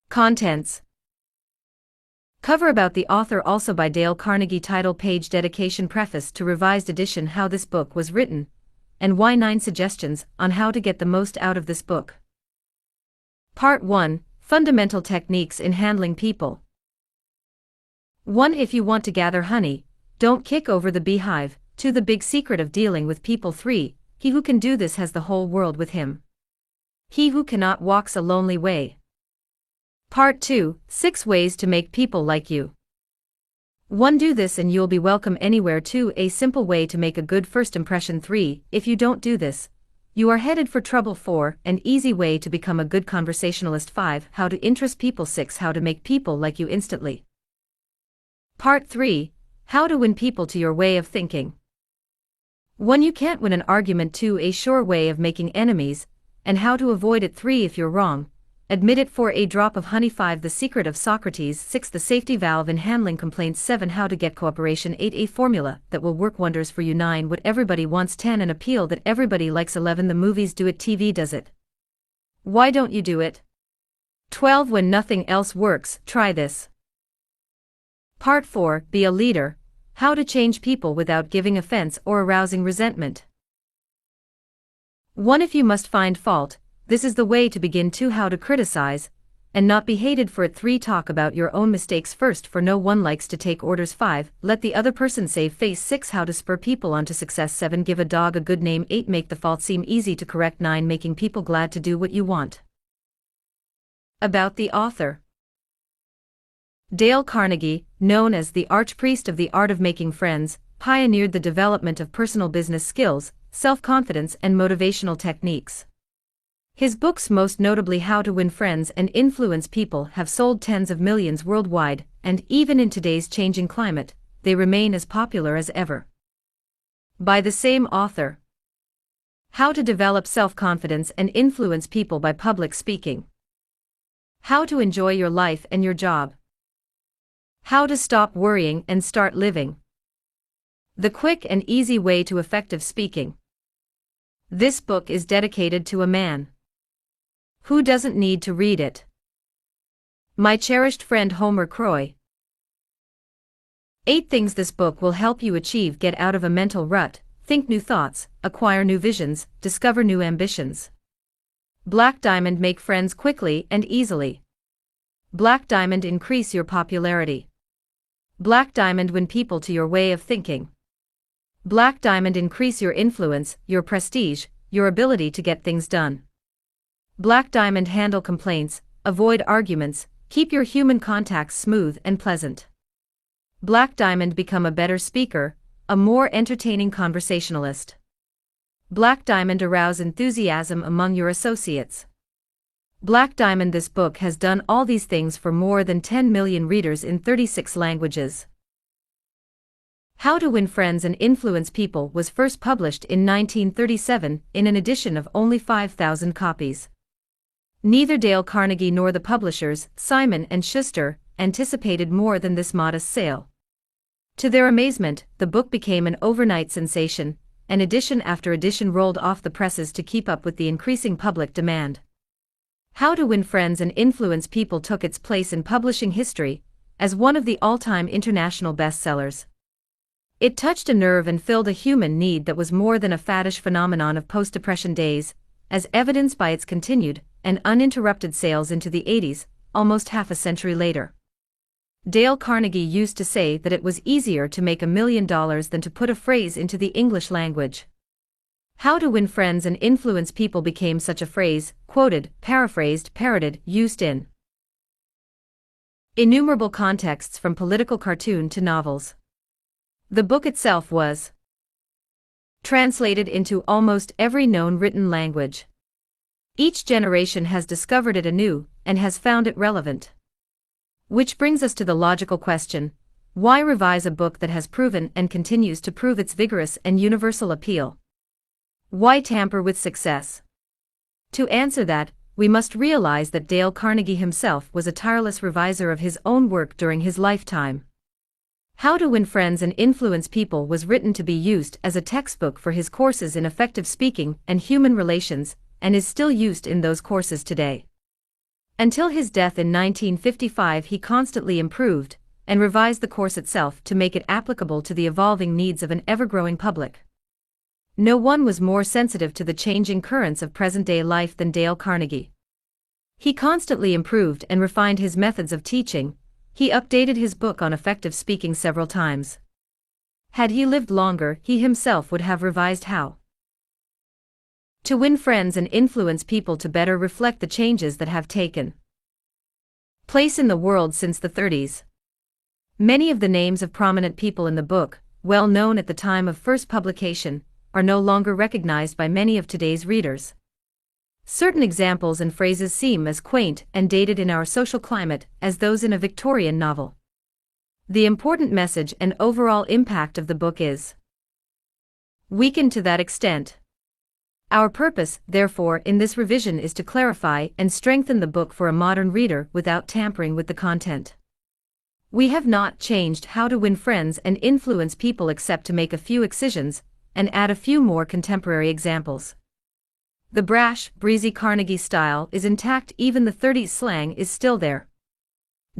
Contents. Cover about the author, also by Dale Carnegie. Title page dedication preface to revised edition, how this book was written, and why. 9 suggestions on how to get the most out of this book. Part 1, Fundamental Techniques in Handling People. 1. If you want to gather honey, don't kick over the beehive. 2. The big secret of dealing with people. 3. He who can do this has the whole world with him. He who cannot walks a lonely way. Part 2, 6 ways to make people like you. 1. Do this and you'll be welcome anywhere. 2. A simple way to make a good first impression. 3. If you don't do this, you are headed for trouble. 4. An easy way to become a good conversationalist. 5. How to interest people. 6. How to make people like you instantly. Part 3, how to win people to your way of thinking. 1. You can't win an argument. 2. A sure way of making enemies, and how to avoid it. 3. If you're wrong, admit it. 4. A drop of honey. 5. The secret of Socrates. 6. The safety valve in handling complaints. 7. How to get cooperation. 8. A formula that will work wonders for you. 9. What everybody wants. 10. An appeal that everybody likes. 11. The movies do it, TV does it. Why don't you do it? 12. When nothing else works, try this. Part 4, be a leader, how to change people without giving offense or arousing resentment. 1. If you must find fault, this is the way to begin. 2. How to criticize, and not be hated for it. 3. Talk about your own mistakes first, for no one likes to take orders. 5. Let the other person save face. 6. How to spur people on to success. 7. Give a dog a good name. 8. Make the fault seem easy to correct. 9. Making people glad to do what you want. About the author. Dale Carnegie, known as the archpriest of the art of making friends, pioneered the development of personal business skills, self-confidence and motivational techniques. His books, most notably How to Win Friends and Influence People, have sold tens of millions worldwide, and even in today's changing climate, they remain as popular as ever. By the same author. How to Develop Self-Confidence and Influence People by Public Speaking. How to Enjoy Your Life and Your Job. How to Stop Worrying and Start Living. The Quick and Easy Way to Effective Speaking. This book is dedicated to a man. Who doesn't need to read it? My cherished friend Homer Croy. 8 things this book will help you achieve: get out of a mental rut, think new thoughts, acquire new visions, discover new ambitions. Black Diamond: make friends quickly and easily. Black Diamond: increase your popularity. Black Diamond: win people to your way of thinking. Black Diamond: increase your influence, your prestige, your ability to get things done. Black Diamond: handle complaints, avoid arguments, keep your human contacts smooth and pleasant. Black Diamond: become a better speaker, a more entertaining conversationalist. Black Diamond: arouse enthusiasm among your associates. Black Diamond: this book has done all these things for more than 10 million readers in 36 languages. How to Win Friends and Influence People was first published in 1937 in an edition of only 5,000 copies. Neither Dale Carnegie nor the publishers, Simon & Schuster, anticipated more than this modest sale. To their amazement, the book became an overnight sensation, and edition after edition rolled off the presses to keep up with the increasing public demand. How to Win Friends and Influence People took its place in publishing history as one of the all-time international bestsellers. It touched a nerve and filled a human need that was more than a faddish phenomenon of post-depression days, as evidenced by its continued and uninterrupted sales into the 80s, almost half a century later. Dale Carnegie used to say that it was easier to make $1 million than to put a phrase into the English language. How to Win Friends and Influence People became such a phrase, quoted, paraphrased, parroted, used in innumerable contexts, from political cartoon to novels. The book itself was translated into almost every known written language. Each generation has discovered it anew and has found it relevant. Which brings us to the logical question: why revise a book that has proven and continues to prove its vigorous and universal appeal? Why tamper with success? To answer that, we must realize that Dale Carnegie himself was a tireless reviser of his own work during his lifetime. How to Win Friends and Influence People was written to be used as a textbook for his courses in effective speaking and human relations, and is still used in those courses today. Until his death in 1955, he constantly improved and revised the course itself to make it applicable to the evolving needs of an ever-growing public. No one was more sensitive to the changing currents of present-day life than Dale Carnegie. He constantly improved and refined his methods of teaching. He updated his book on effective speaking several times. Had he lived longer, he himself would have revised How to Win Friends and Influence People to better reflect the changes that have taken place in the world since the 30s. Many of the names of prominent people in the book, well known at the time of first publication, are no longer recognized by many of today's readers. Certain examples and phrases seem as quaint and dated in our social climate as those in a Victorian novel. The important message and overall impact of the book is weakened to that extent. Our purpose, therefore, in this revision is to clarify and strengthen the book for a modern reader without tampering with the content. We have not changed How to Win Friends and Influence People except to make a few excisions and add a few more contemporary examples. The brash, breezy Carnegie style is intact, even the 30s slang is still there.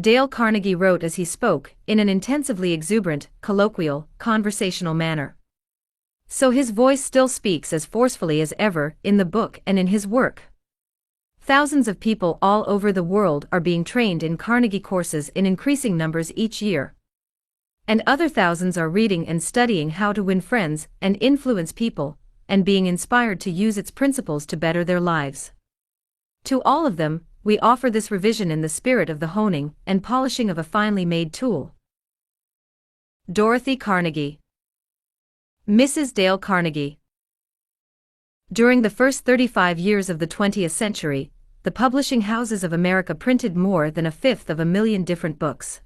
Dale Carnegie wrote as he spoke, in an intensively exuberant, colloquial, conversational manner. So his voice still speaks as forcefully as ever in the book and in his work. Thousands of people all over the world are being trained in Carnegie courses in increasing numbers each year. And other thousands are reading and studying How to Win Friends and Influence People, and being inspired to use its principles to better their lives. To all of them, we offer this revision in the spirit of the honing and polishing of a finely made tool. Dorothy Carnegie. Mrs. Dale Carnegie. During the first 35 years of the 20th century, the publishing houses of America printed more than 1/5 different books.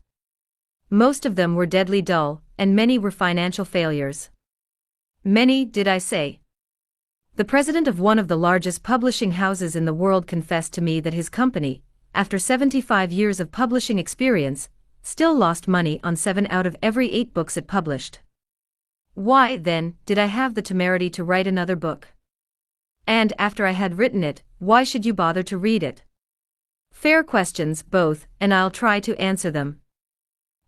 Most of them were deadly dull, and many were financial failures. Many, did I say? The president of one of the largest publishing houses in the world confessed to me that his company, after 75 years of publishing experience, still lost money on 7 out of every 8 books it published. Why, then, did I have the temerity to write another book? And after I had written it, why should you bother to read it? Fair questions, both, and I'll try to answer them.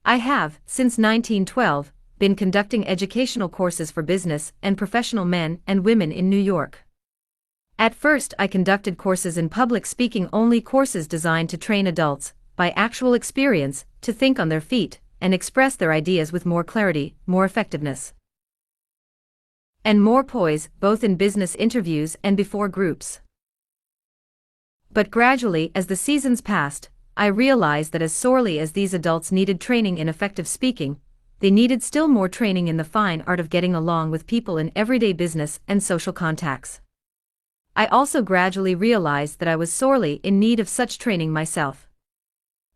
I have, since 1912, been conducting educational courses for business and professional men and women in New York. At first, I conducted courses in public speaking, only courses designed to train adults, by actual experience, to think on their feet and express their ideas with more clarity, more effectiveness, and more poise, both in business interviews and before groups. But gradually, as the seasons passed, I realized that as sorely as these adults needed training in effective speaking, they needed still more training in the fine art of getting along with people in everyday business and social contacts. I also gradually realized that I was sorely in need of such training myself.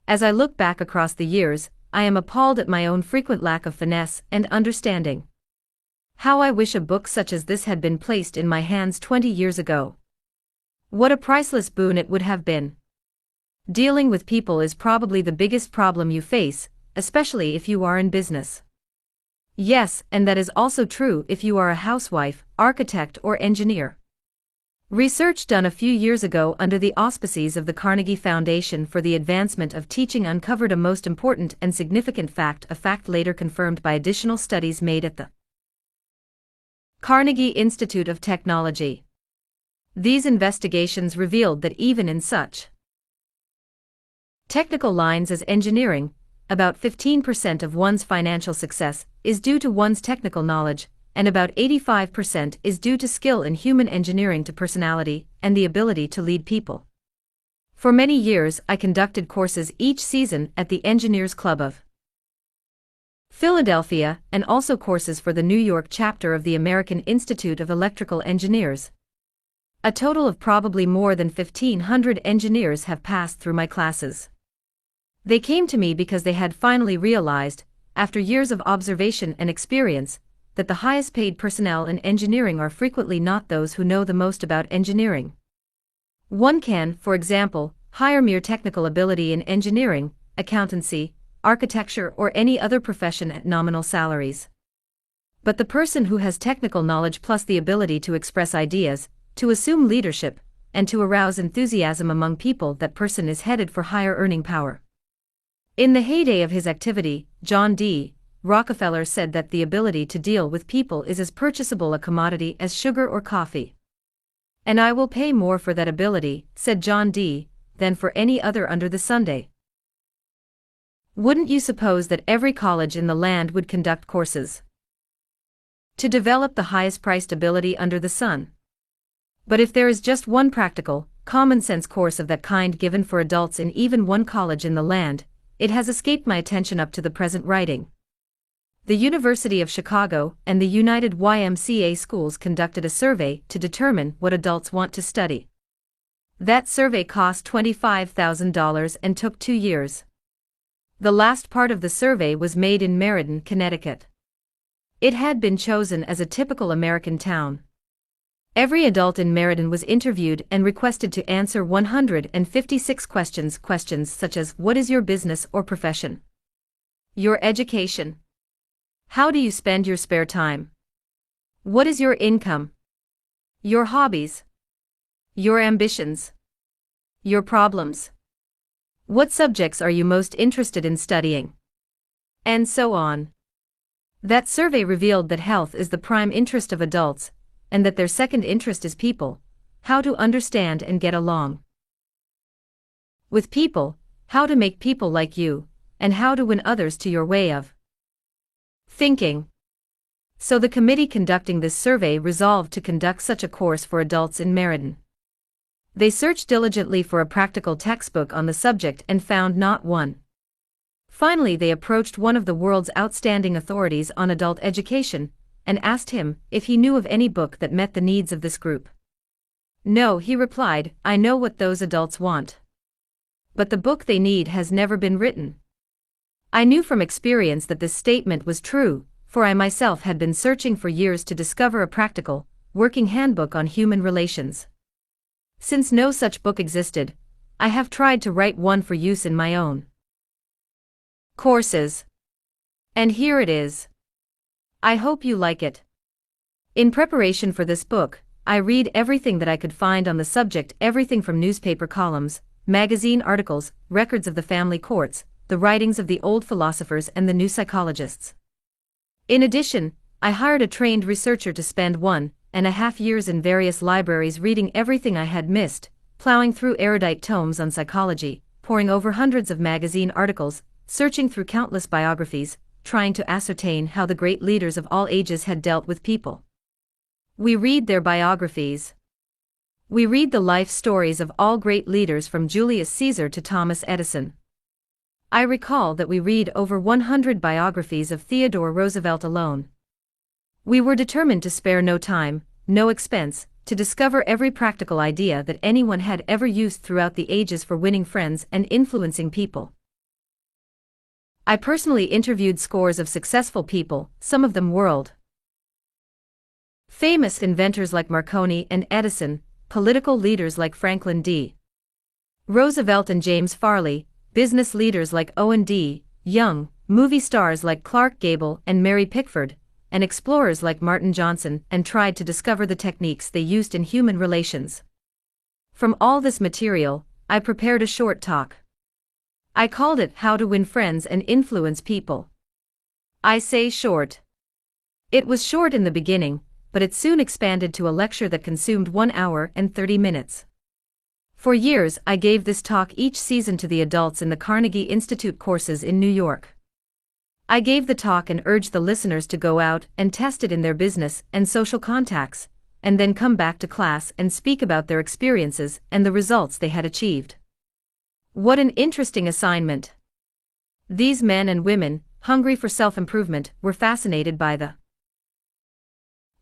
As I look back across the years, I am appalled at my own frequent lack of finesse and understanding. How I wish a book such as this had been placed in my hands 20 years ago. What a priceless boon it would have been. Dealing with people is probably the biggest problem you face, especially if you are in business. Yes, and that is also true if you are a housewife, architect, or engineer. Research done a few years ago under the auspices of the Carnegie Foundation for the Advancement of Teaching uncovered a most important and significant fact, a fact later confirmed by additional studies made at the Carnegie Institute of Technology. These investigations revealed that even in such technical lines as engineering, about 15% of one's financial success is due to one's technical knowledge, and about 85% is due to skill in human engineering, to personality and the ability to lead people. For many years, I conducted courses each season at the Engineers Club of Philadelphia, and also courses for the New York chapter of the American Institute of Electrical Engineers. A total of probably more than 1,500 engineers have passed through my classes. They came to me because they had finally realized, after years of observation and experience, that the highest paid personnel in engineering are frequently not those who know the most about engineering. One can, for example, hire mere technical ability in engineering, accountancy, architecture, or any other profession at nominal salaries. But the person who has technical knowledge plus the ability to express ideas, to assume leadership, and to arouse enthusiasm among people that person is headed for higher earning power. In the heyday of his activity, John D. Rockefeller said that the ability to deal with people is as purchasable a commodity as sugar or coffee. "And I will pay more for that ability," said John D., "than for any other under the sun." Wouldn't you suppose that every college in the land would conduct courses to develop the highest priced ability under the sun? But if there is just one practical, common-sense course of that kind given for adults in even one college in the land, it has escaped my attention up to the present writing. The University of Chicago and the United YMCA schools conducted a survey to determine what adults want to study. That survey cost $25,000 and took 2 years. The last part of the survey was made in Meriden, Connecticut. It had been chosen as a typical American town. Every adult in Meriden was interviewed and requested to answer 156 questions. Questions such as, what is your business or profession? Your education? How do you spend your spare time? What is your income? Your hobbies? Your ambitions? Your problems? What subjects are you most interested in studying? And so on. That survey revealed that health is the prime interest of adults, and that their second interest is people, how to understand and get along with people, how to make people like you, and how to win others to your way of thinking. So the committee conducting this survey resolved to conduct such a course for adults in Meriden. They searched diligently for a practical textbook on the subject and found not one. Finally, they approached one of the world's outstanding authorities on adult education and asked him if he knew of any book that met the needs of this group. "No," he replied, "I know what those adults want. But the book they need has never been written." I knew from experience that this statement was true, for I myself had been searching for years to discover a practical, working handbook on human relations. Since no such book existed, I have tried to write one for use in my own courses. And here it is. I hope you like it. In preparation for this book, I read everything that I could find on the subject, everything from newspaper columns, magazine articles, records of the family courts, the writings of the old philosophers and the new psychologists. In addition, I hired a trained researcher to spend 1.5 years in various libraries reading everything I had missed, plowing through erudite tomes on psychology, poring over hundreds of magazine articles, searching through countless biographies, trying to ascertain how the great leaders of all ages had dealt with people. We read their biographies. We read the life stories of all great leaders from Julius Caesar to Thomas Edison. I recall that we read over 100 biographies of Theodore Roosevelt alone. We were determined to spare no time, no expense, to discover every practical idea that anyone had ever used throughout the ages for winning friends and influencing people. I personally interviewed scores of successful people, some of them world famous inventors like Marconi and Edison, political leaders like Franklin D. Roosevelt and James Farley, business leaders like Owen D. Young, movie stars like Clark Gable and Mary Pickford, and explorers like Martin Johnson, and tried to discover the techniques they used in human relations. From all this material, I prepared a short talk. I called it How to Win Friends and Influence People. I say short. It was short in the beginning, but it soon expanded to a lecture that consumed 1 hour and 30 minutes. For years, I gave this talk each season to the adults in the Carnegie Institute courses in New York. I gave the talk and urged the listeners to go out and test it in their business and social contacts, and then come back to class and speak about their experiences and the results they had achieved. What an interesting assignment! These men and women, hungry for self-improvement, were fascinated by the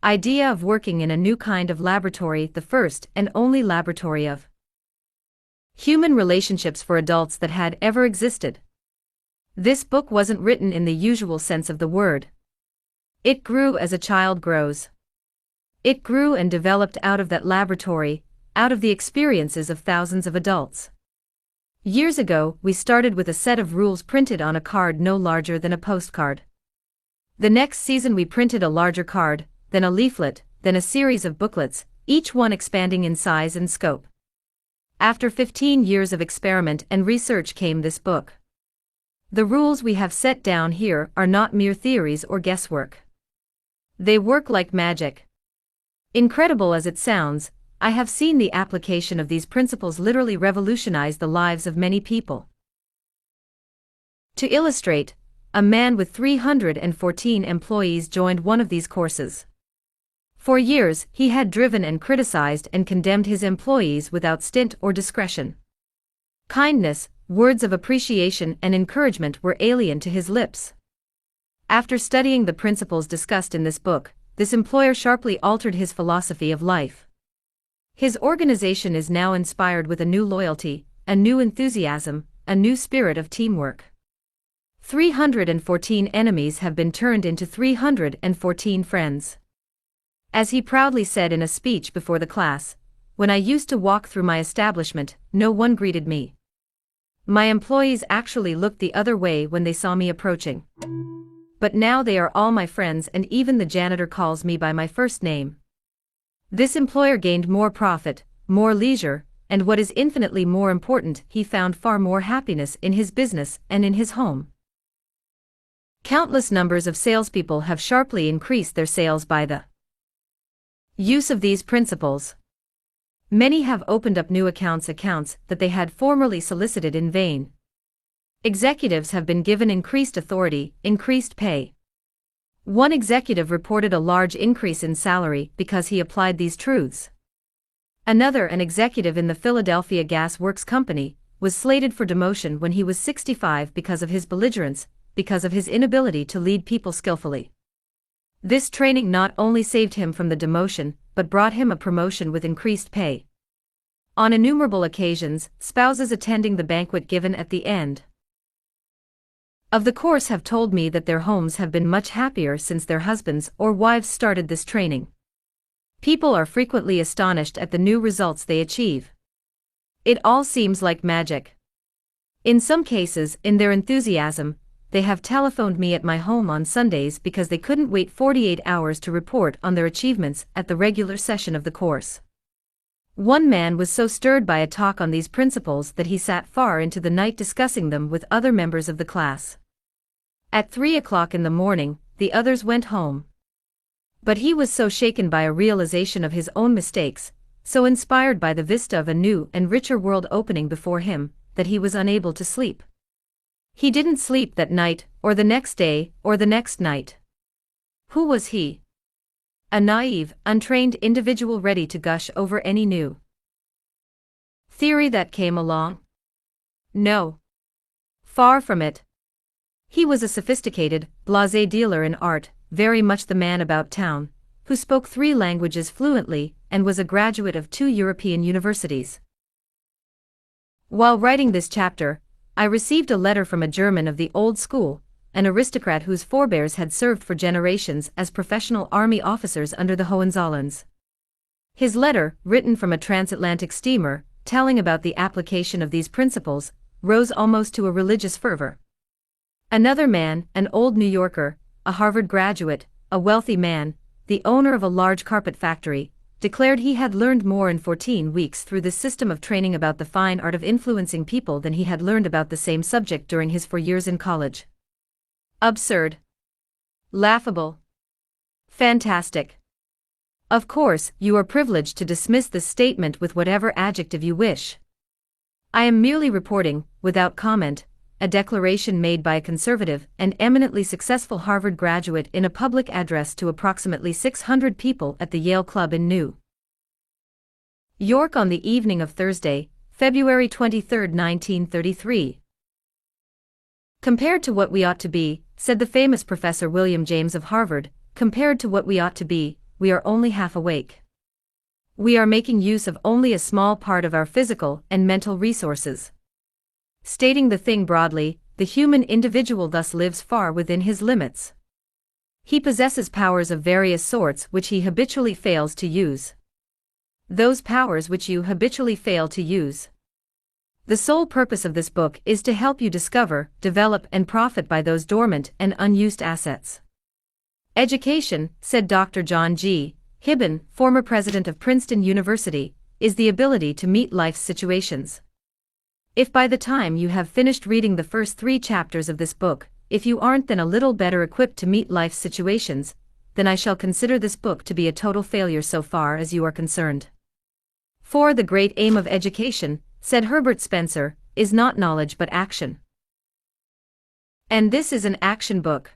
idea of working in a new kind of laboratory, the first and only laboratory of human relationships for adults that had ever existed. This book wasn't written in the usual sense of the word. It grew as a child grows. It grew and developed out of that laboratory, out of the experiences of thousands of adults. Years ago, we started with a set of rules printed on a card no larger than a postcard. The next season we printed a larger card, then a leaflet, then a series of booklets, each one expanding in size and scope. After 15 years of experiment and research came this book. The rules we have set down here are not mere theories or guesswork. They work like magic. Incredible as it sounds, I have seen the application of these principles literally revolutionize the lives of many people. To illustrate, a man with 314 employees joined one of these courses. For years, he had driven and criticized and condemned his employees without stint or discretion. Kindness, words of appreciation and encouragement were alien to his lips. After studying the principles discussed in this book, this employer sharply altered his philosophy of life. His organization is now inspired with a new loyalty, a new enthusiasm, a new spirit of teamwork. 314 enemies have been turned into 314 friends. As he proudly said in a speech before the class, "When I used to walk through my establishment, no one greeted me. My employees actually looked the other way when they saw me approaching. But now they are all my friends and even the janitor calls me by my first name." This employer gained more profit, more leisure, and what is infinitely more important, he found far more happiness in his business and in his home. Countless numbers of salespeople have sharply increased their sales by the use of these principles. Many have opened up new accounts that they had formerly solicited in vain. Executives have been given increased authority, increased pay. One executive reported a large increase in salary because he applied these truths. Another, an executive in the Philadelphia Gas Works Company, was slated for demotion when he was 65 because of his belligerence, because of his inability to lead people skillfully. This training not only saved him from the demotion, but brought him a promotion with increased pay. On innumerable occasions, spouses attending the banquet given at the end of the course have told me that their homes have been much happier since their husbands or wives started this training. People are frequently astonished at the new results they achieve. It all seems like magic. In some cases, in their enthusiasm, they have telephoned me at my home on Sundays because they couldn't wait 48 hours to report on their achievements at the regular session of the course. One man was so stirred by a talk on these principles that he sat far into the night discussing them with other members of the class. At 3 o'clock in the morning, the others went home. But he was so shaken by a realization of his own mistakes, so inspired by the vista of a new and richer world opening before him, that he was unable to sleep. He didn't sleep that night, or the next day, or the next night. Who was he? A naive, untrained individual ready to gush over any new theory that came along? No. Far from it. He was a sophisticated, blasé dealer in art, very much the man about town, who spoke 3 languages fluently and was a graduate of 2 European universities. While writing this chapter, I received a letter from a German of the old school, an aristocrat whose forebears had served for generations as professional army officers under the Hohenzollerns. His letter, written from a transatlantic steamer, telling about the application of these principles, rose almost to a religious fervor. Another man, an old New Yorker, a Harvard graduate, a wealthy man, the owner of a large carpet factory, declared he had learned more in 14 weeks through this system of training about the fine art of influencing people than he had learned about the same subject during his 4 years in college. Absurd. Laughable. Fantastic. Of course, you are privileged to dismiss this statement with whatever adjective you wish. I am merely reporting, without comment, a declaration made by a conservative and eminently successful Harvard graduate in a public address to approximately 600 people at the Yale Club in New York on the evening of Thursday, February 23, 1933. Compared to what we ought to be, said the famous Professor William James of Harvard, compared to what we ought to be, we are only half awake. We are making use of only a small part of our physical and mental resources. Stating the thing broadly, the human individual thus lives far within his limits. He possesses powers of various sorts which he habitually fails to use. Those powers which you habitually fail to use. The sole purpose of this book is to help you discover, develop and profit by those dormant and unused assets. Education, said Dr. John G. Hibben, former president of Princeton University, is the ability to meet life's situations. If by the time you have finished reading the first 3 chapters of this book, if you aren't then a little better equipped to meet life's situations, then I shall consider this book to be a total failure so far as you are concerned. For the great aim of education, said Herbert Spencer, is not knowledge but action. And this is an action book.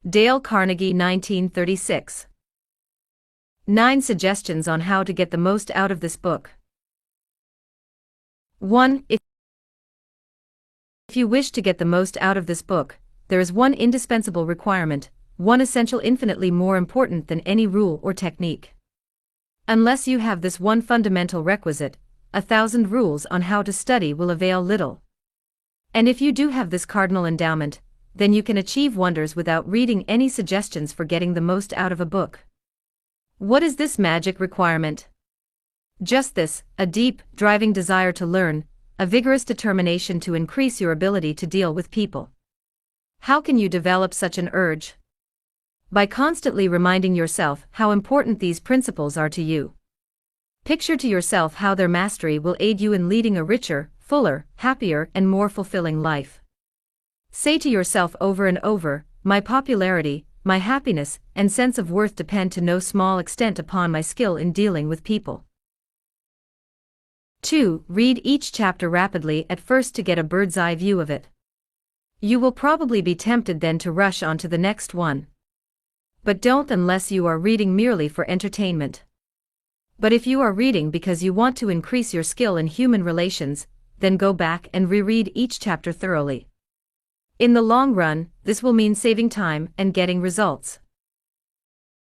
Dale Carnegie, 1936. 9 suggestions on how to get the most out of this book. 1. If you wish to get the most out of this book, there is one indispensable requirement, one essential infinitely more important than any rule or technique. Unless you have this one fundamental requisite, 1,000 rules on how to study will avail little. And if you do have this cardinal endowment, then you can achieve wonders without reading any suggestions for getting the most out of a book. What is this magic requirement? Just this, a deep, driving desire to learn, a vigorous determination to increase your ability to deal with people. How can you develop such an urge? By constantly reminding yourself how important these principles are to you. Picture to yourself how their mastery will aid you in leading a richer, fuller, happier, and more fulfilling life. Say to yourself over and over, my popularity, my happiness, and sense of worth depend to no small extent upon my skill in dealing with people. 2. Read each chapter rapidly at first to get a bird's-eye view of it. You will probably be tempted then to rush on to the next one. But don't unless you are reading merely for entertainment. But if you are reading because you want to increase your skill in human relations, then go back and reread each chapter thoroughly. In the long run, this will mean saving time and getting results.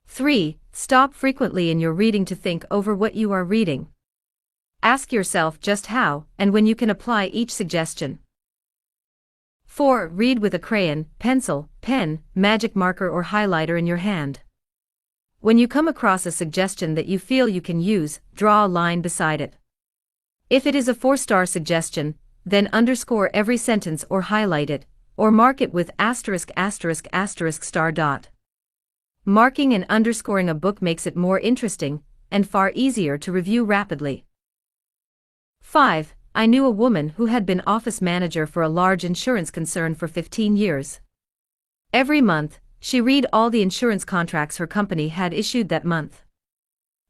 3. Stop frequently in your reading to think over what you are reading. Ask yourself just how and when you can apply each suggestion. 4. Read with a crayon, pencil, pen, magic marker or highlighter in your hand. When you come across a suggestion that you feel you can use, draw a line beside it. If it is a 4-star suggestion, then underscore every sentence or highlight it, or mark it with **** star dot. Marking and underscoring a book makes it more interesting, and far easier to review rapidly. 5. I knew a woman who had been office manager for a large insurance concern for 15 years. Every month, she read all the insurance contracts her company had issued that month.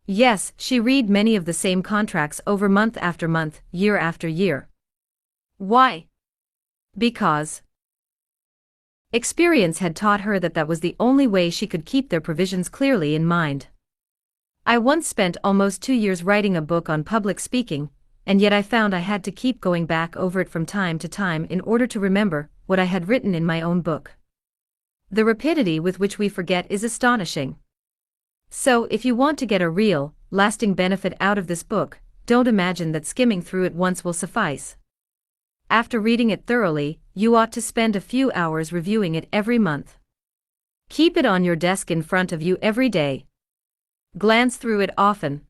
Yes, she read many of the same contracts over month after month, year after year. Why? Because experience had taught her that that was the only way she could keep their provisions clearly in mind. I once spent almost 2 years writing a book on public speaking, and yet I found I had to keep going back over it from time to time in order to remember what I had written in my own book. The rapidity with which we forget is astonishing. So, if you want to get a real, lasting benefit out of this book, don't imagine that skimming through it once will suffice. After reading it thoroughly, you ought to spend a few hours reviewing it every month. Keep it on your desk in front of you every day. Glance through it often.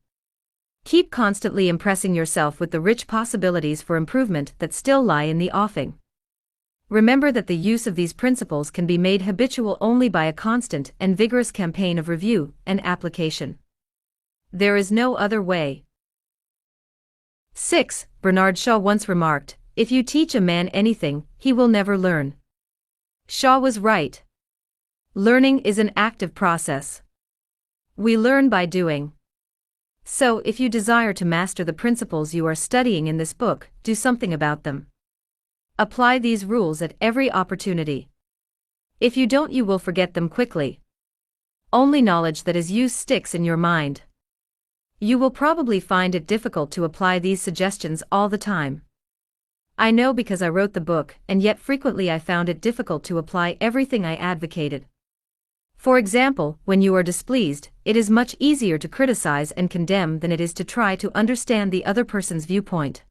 Keep constantly impressing yourself with the rich possibilities for improvement that still lie in the offing. Remember that the use of these principles can be made habitual only by a constant and vigorous campaign of review and application. There is no other way. 6. Bernard Shaw once remarked, "If you teach a man anything, he will never learn." Shaw was right. Learning is an active process. We learn by doing. So, if you desire to master the principles you are studying in this book, do something about them. Apply these rules at every opportunity. If you don't, you will forget them quickly. Only knowledge that is used sticks in your mind. You will probably find it difficult to apply these suggestions all the time. I know because I wrote the book, and yet frequently I found it difficult to apply everything I advocated. For example, when you are displeased, it is much easier to criticize and condemn than it is to try to understand the other person's viewpoint.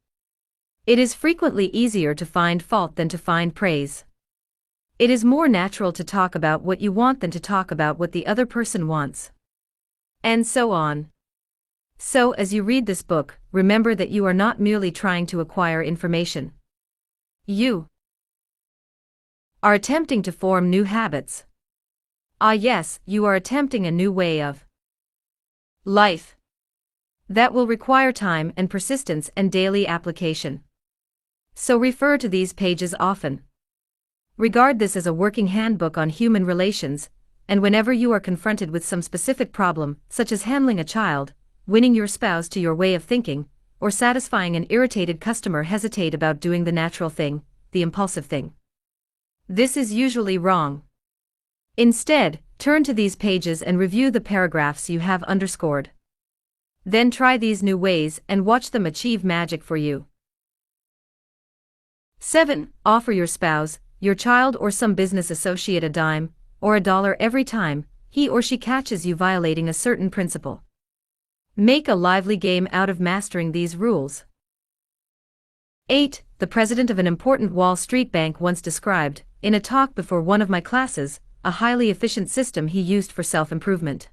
It is frequently easier to find fault than to find praise. It is more natural to talk about what you want than to talk about what the other person wants. And so on. So, as you read this book, remember that you are not merely trying to acquire information. You are attempting to form new habits. Ah yes, you are attempting a new way of life. That will require time and persistence and daily application. So refer to these pages often. Regard this as a working handbook on human relations, and whenever you are confronted with some specific problem, such as handling a child, winning your spouse to your way of thinking, or satisfying an irritated customer, hesitate about doing the natural thing, the impulsive thing. This is usually wrong. Instead, turn to these pages and review the paragraphs you have underscored. Then try these new ways and watch them achieve magic for you. 7. Offer your spouse, your child, or some business associate a dime, or $1 every time he or she catches you violating a certain principle. Make a lively game out of mastering these rules. 8. The president of an important Wall Street bank once described, in a talk before one of my classes, a highly efficient system he used for self-improvement.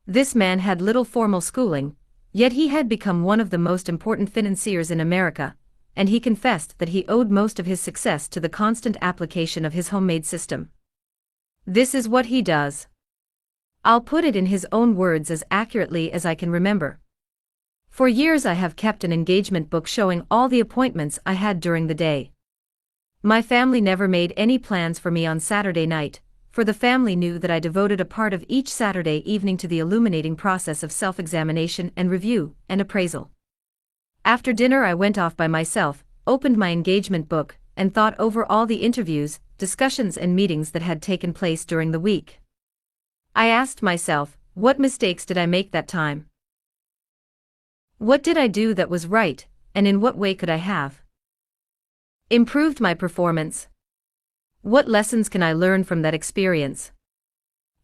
This man had little formal schooling, yet he had become one of the most important financiers in America, and he confessed that he owed most of his success to the constant application of his homemade system. This is what he does. I'll put it in his own words as accurately as I can remember. For years I have kept an engagement book showing all the appointments I had during the day. My family never made any plans for me on Saturday night, for the family knew that I devoted a part of each Saturday evening to the illuminating process of self-examination and review and appraisal. After dinner I went off by myself, opened my engagement book, and thought over all the interviews, discussions and meetings that had taken place during the week. I asked myself, what mistakes did I make that time? What did I do that was right, and in what way could I have improved my performance? What lessons can I learn from that experience?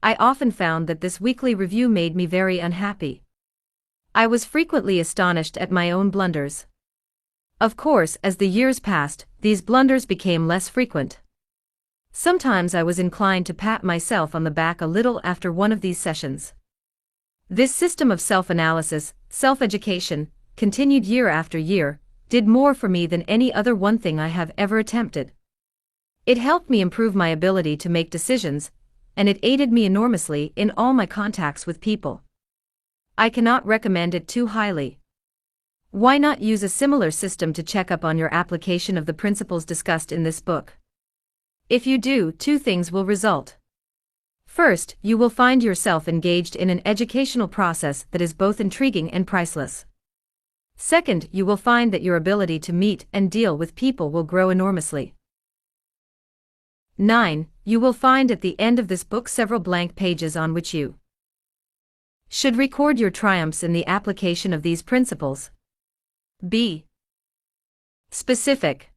I often found that this weekly review made me very unhappy. I was frequently astonished at my own blunders. Of course, as the years passed, these blunders became less frequent. Sometimes I was inclined to pat myself on the back a little after one of these sessions. This system of self-analysis, self-education, continued year after year, did more for me than any other one thing I have ever attempted. It helped me improve my ability to make decisions, and it aided me enormously in all my contacts with people. I cannot recommend it too highly. Why not use a similar system to check up on your application of the principles discussed in this book? If you do, two things will result. First, you will find yourself engaged in an educational process that is both intriguing and priceless. Second, you will find that your ability to meet and deal with people will grow enormously. 9. You will find at the end of this book several blank pages on which you should record your triumphs in the application of these principles. Be specific.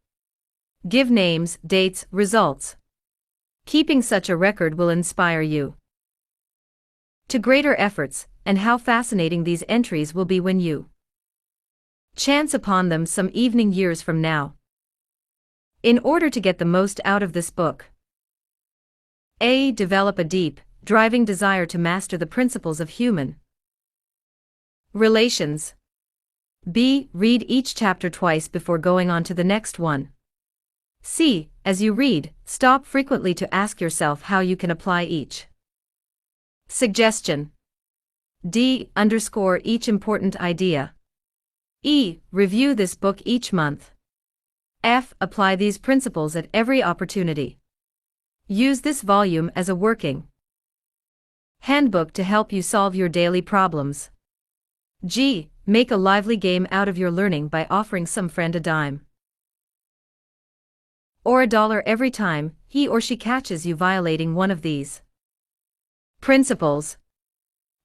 Give names, dates, results. Keeping such a record will inspire you to greater efforts, and how fascinating these entries will be when you chance upon them some evening years from now. In order to get the most out of this book, A. Develop a deep, driving desire to master the principles of human relations. B. Read each chapter twice before going on to the next one. C. As you read, stop frequently to ask yourself how you can apply each suggestion. D. Underscore each important idea. E. Review this book each month. F. Apply these principles at every opportunity. Use this volume as a working handbook to help you solve your daily problems. G. Make a lively game out of your learning by offering some friend a dime or $1 every time he or she catches you violating one of these principles.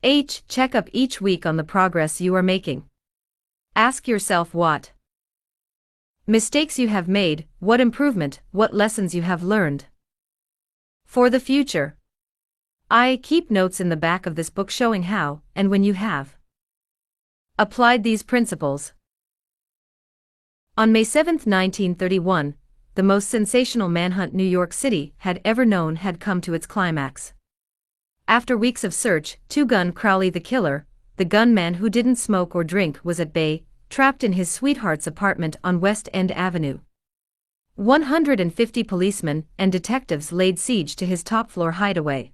H. Check up each week on the progress you are making. Ask yourself what mistakes you have made, what improvement, what lessons you have learned for the future. I. Keep notes in the back of this book showing how, and when you have applied these principles. On May 7, 1931, the most sensational manhunt New York City had ever known had come to its climax. After weeks of search, Two-Gun Crowley the killer, the gunman who didn't smoke or drink, was at bay, trapped in his sweetheart's apartment on West End Avenue. 150 policemen and detectives laid siege to his top-floor hideaway.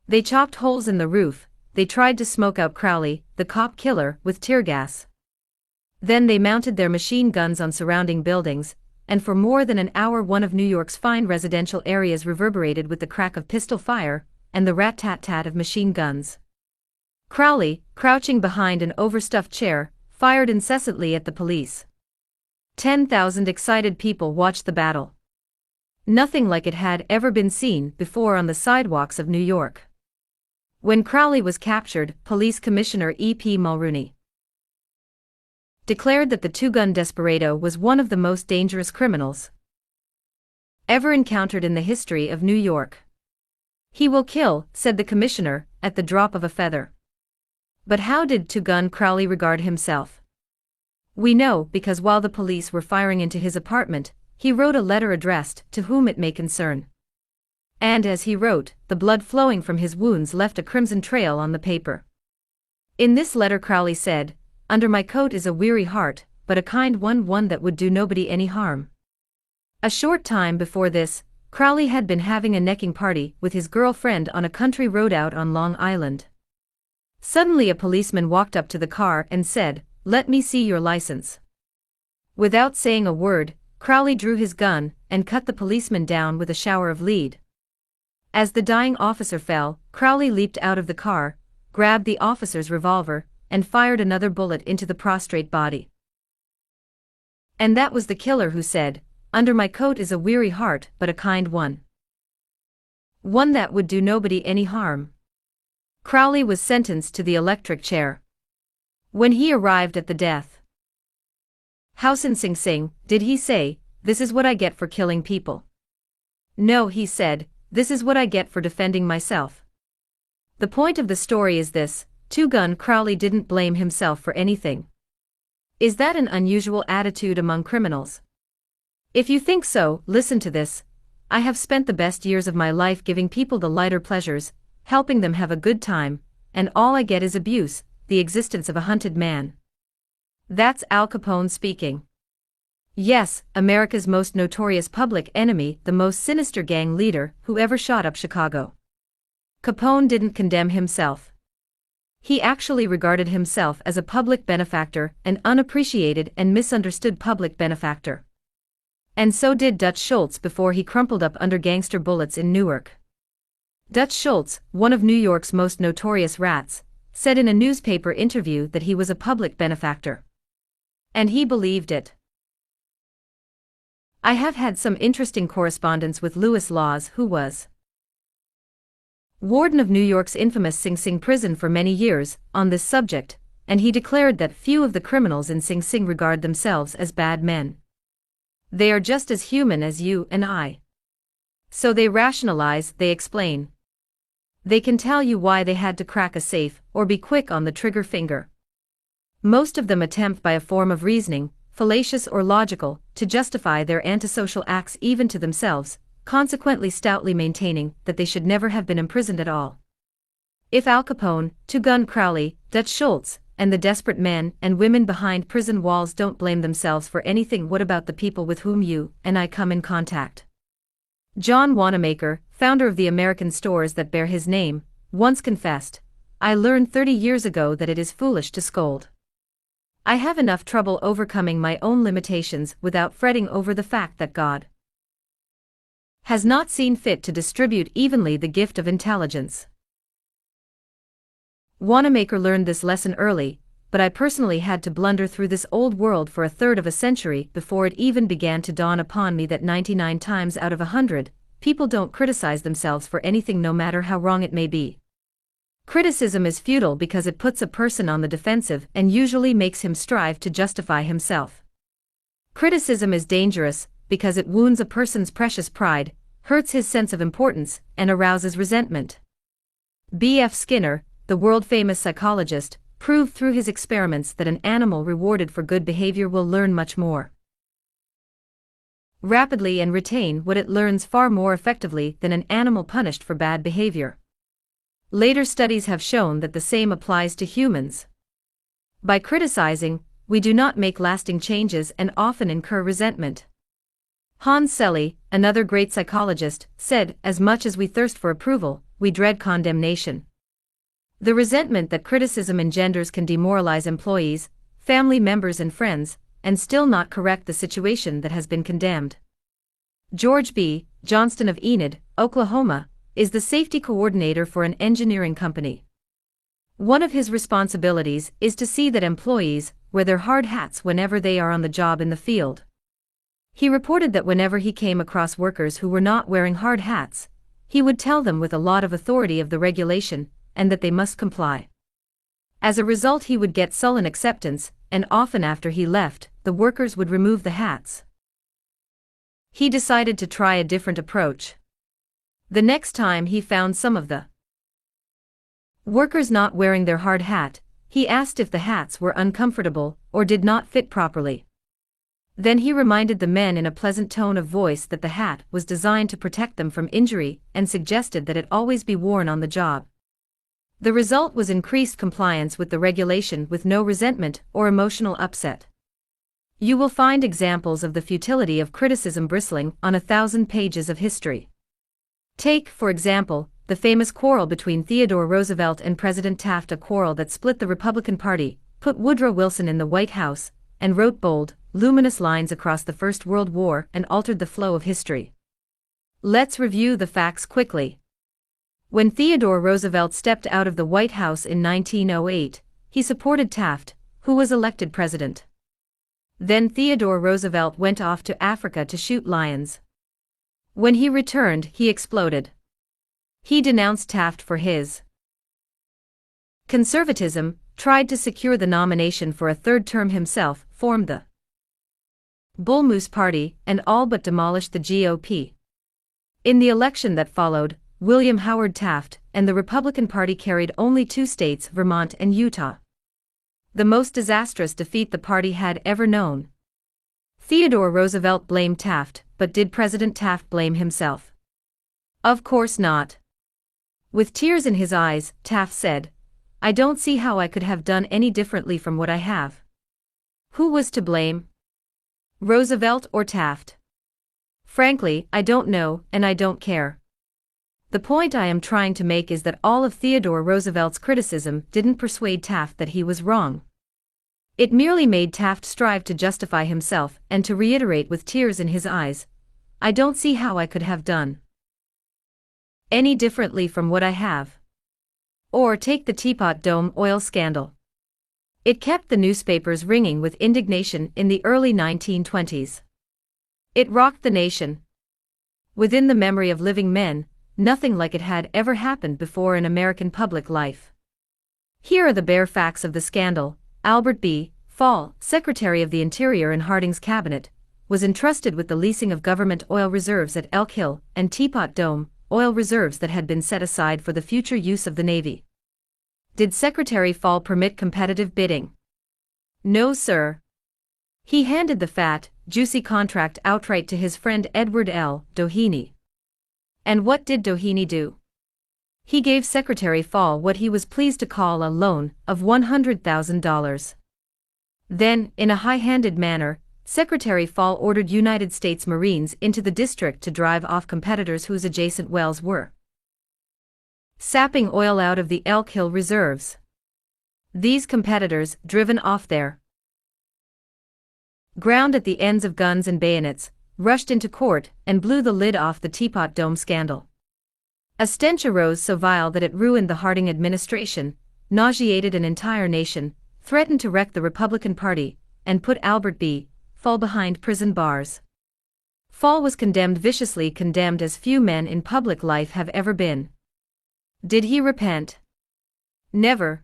They chopped holes in the roof, they tried to smoke out Crowley, the cop killer, with tear gas. Then they mounted their machine guns on surrounding buildings, and for more than an hour one of New York's fine residential areas reverberated with the crack of pistol fire and the rat-tat-tat of machine guns. Crowley, crouching behind an overstuffed chair, fired incessantly at the police. 10,000 excited people watched the battle. Nothing like it had ever been seen before on the sidewalks of New York. When Crowley was captured, Police Commissioner E.P. Mulrooney declared that the two-gun desperado was one of the most dangerous criminals ever encountered in the history of New York. "He will kill," said the commissioner, "at the drop of a feather." But how did two-gun Crowley regard himself? We know because while the police were firing into his apartment, he wrote a letter addressed to whom it may concern. And as he wrote, the blood flowing from his wounds left a crimson trail on the paper. In this letter Crowley said, "Under my coat is a weary heart, but a kind one that would do nobody any harm." A short time before this, Crowley had been having a necking party with his girlfriend on a country road out on Long Island. Suddenly a policeman walked up to the car and said, "Let me see your license." Without saying a word, Crowley drew his gun and cut the policeman down with a shower of lead. As the dying officer fell, Crowley leaped out of the car, grabbed the officer's revolver, and fired another bullet into the prostrate body. And that was the killer who said, "Under my coat is a weary heart, but a kind one. One that would do nobody any harm." Crowley was sentenced to the electric chair. When he arrived at the death house in Sing Sing, did he say, "This is what I get for killing people"? No, he said, "This is what I get for defending myself." The point of the story is this: two-gun Crowley didn't blame himself for anything. Is that an unusual attitude among criminals? If you think so, listen to this. I have spent the best years of my life giving people the lighter pleasures, helping them have a good time, and all I get is abuse, the existence of a hunted man. That's Al Capone speaking. Yes, America's most notorious public enemy, the most sinister gang leader who ever shot up Chicago. Capone didn't condemn himself. He actually regarded himself as a public benefactor, an unappreciated and misunderstood public benefactor. And so did Dutch Schultz before he crumpled up under gangster bullets in Newark. Dutch Schultz, one of New York's most notorious rats, said in a newspaper interview that he was a public benefactor. And he believed it. I have had some interesting correspondence with Lewis Laws, who was warden of New York's infamous Sing Sing prison for many years, on this subject, and he declared that few of the criminals in Sing Sing regard themselves as bad men. They are just as human as you and I. So they rationalize, they explain. They can tell you why they had to crack a safe, or be quick on the trigger finger. Most of them attempt by a form of reasoning, fallacious or logical, to justify their antisocial acts even to themselves, consequently stoutly maintaining that they should never have been imprisoned at all. If Al Capone, two-gun Crowley, Dutch Schultz, and the desperate men and women behind prison walls don't blame themselves for anything, what about the people with whom you and I come in contact? John Wanamaker, founder of the American stores that bear his name, once confessed, "I learned 30 years ago that it is foolish to scold. I have enough trouble overcoming my own limitations without fretting over the fact that God has not seen fit to distribute evenly the gift of intelligence." Wanamaker learned this lesson early, but I personally had to blunder through this old world for a third of a century before it even began to dawn upon me that 99 times out of 100, people don't criticize themselves for anything no matter how wrong it may be. Criticism is futile because it puts a person on the defensive and usually makes him strive to justify himself. Criticism is dangerous because it wounds a person's precious pride, hurts his sense of importance, and arouses resentment. B.F. Skinner, the world-famous psychologist, proved through his experiments that an animal rewarded for good behavior will learn much more rapidly and retain what it learns far more effectively than an animal punished for bad behavior. Later studies have shown that the same applies to humans. By criticizing, we do not make lasting changes and often incur resentment. Hans Selye, another great psychologist, said, "As much as we thirst for approval, we dread condemnation." The resentment that criticism engenders can demoralize employees, family members and friends, and still not correct the situation that has been condemned. George B. Johnston of Enid, Oklahoma, is the safety coordinator for an engineering company. One of his responsibilities is to see that employees wear their hard hats whenever they are on the job in the field. He reported that whenever he came across workers who were not wearing hard hats, he would tell them with a lot of authority of the regulation and that they must comply. As a result, he would get sullen acceptance, and often after he left, the workers would remove the hats. He decided to try a different approach. The next time he found some of the workers not wearing their hard hat, he asked if the hats were uncomfortable or did not fit properly. Then he reminded the men in a pleasant tone of voice that the hat was designed to protect them from injury and suggested that it always be worn on the job. The result was increased compliance with the regulation with no resentment or emotional upset. You will find examples of the futility of criticism bristling on 1,000 pages of history. Take, for example, the famous quarrel between Theodore Roosevelt and President Taft, a quarrel that split the Republican Party, put Woodrow Wilson in the White House, and wrote bold, luminous lines across the First World War and altered the flow of history. Let's review the facts quickly. When Theodore Roosevelt stepped out of the White House in 1908, he supported Taft, who was elected president. Then Theodore Roosevelt went off to Africa to shoot lions. When he returned, he exploded. He denounced Taft for his conservatism, tried to secure the nomination for a third term himself, formed the Bull Moose Party, and all but demolished the GOP. In the election that followed, William Howard Taft and the Republican Party carried only 2 states, Vermont and Utah. The most disastrous defeat the party had ever known. Theodore Roosevelt blamed Taft, but did President Taft blame himself? Of course not. With tears in his eyes, Taft said, "I don't see how I could have done any differently from what I have." Who was to blame? Roosevelt or Taft? Frankly, I don't know, and I don't care. The point I am trying to make is that all of Theodore Roosevelt's criticism didn't persuade Taft that he was wrong. It merely made Taft strive to justify himself and to reiterate with tears in his eyes, "I don't see how I could have done any differently from what I have." Or take the Teapot Dome oil scandal. It kept the newspapers ringing with indignation in the early 1920s. It rocked the nation. Within the memory of living men, nothing like it had ever happened before in American public life. Here are the bare facts of the scandal. Albert B. Fall, Secretary of the Interior in Harding's cabinet, was entrusted with the leasing of government oil reserves at Elk Hill and Teapot Dome, oil reserves that had been set aside for the future use of the Navy. Did Secretary Fall permit competitive bidding? No, sir. He handed the fat, juicy contract outright to his friend Edward L. Doheny. And what did Doheny do? He gave Secretary Fall what he was pleased to call a loan of $100,000. Then, in a high-handed manner, Secretary Fall ordered United States Marines into the district to drive off competitors whose adjacent wells were sapping oil out of the Elk Hill reserves. These competitors, driven off their ground at the ends of guns and bayonets, rushed into court and blew the lid off the Teapot Dome scandal. A stench arose so vile that it ruined the Harding administration, nauseated an entire nation, threatened to wreck the Republican Party, and put Albert B. Fall behind prison bars. Fall was condemned, viciously condemned as few men in public life have ever been. Did he repent? Never.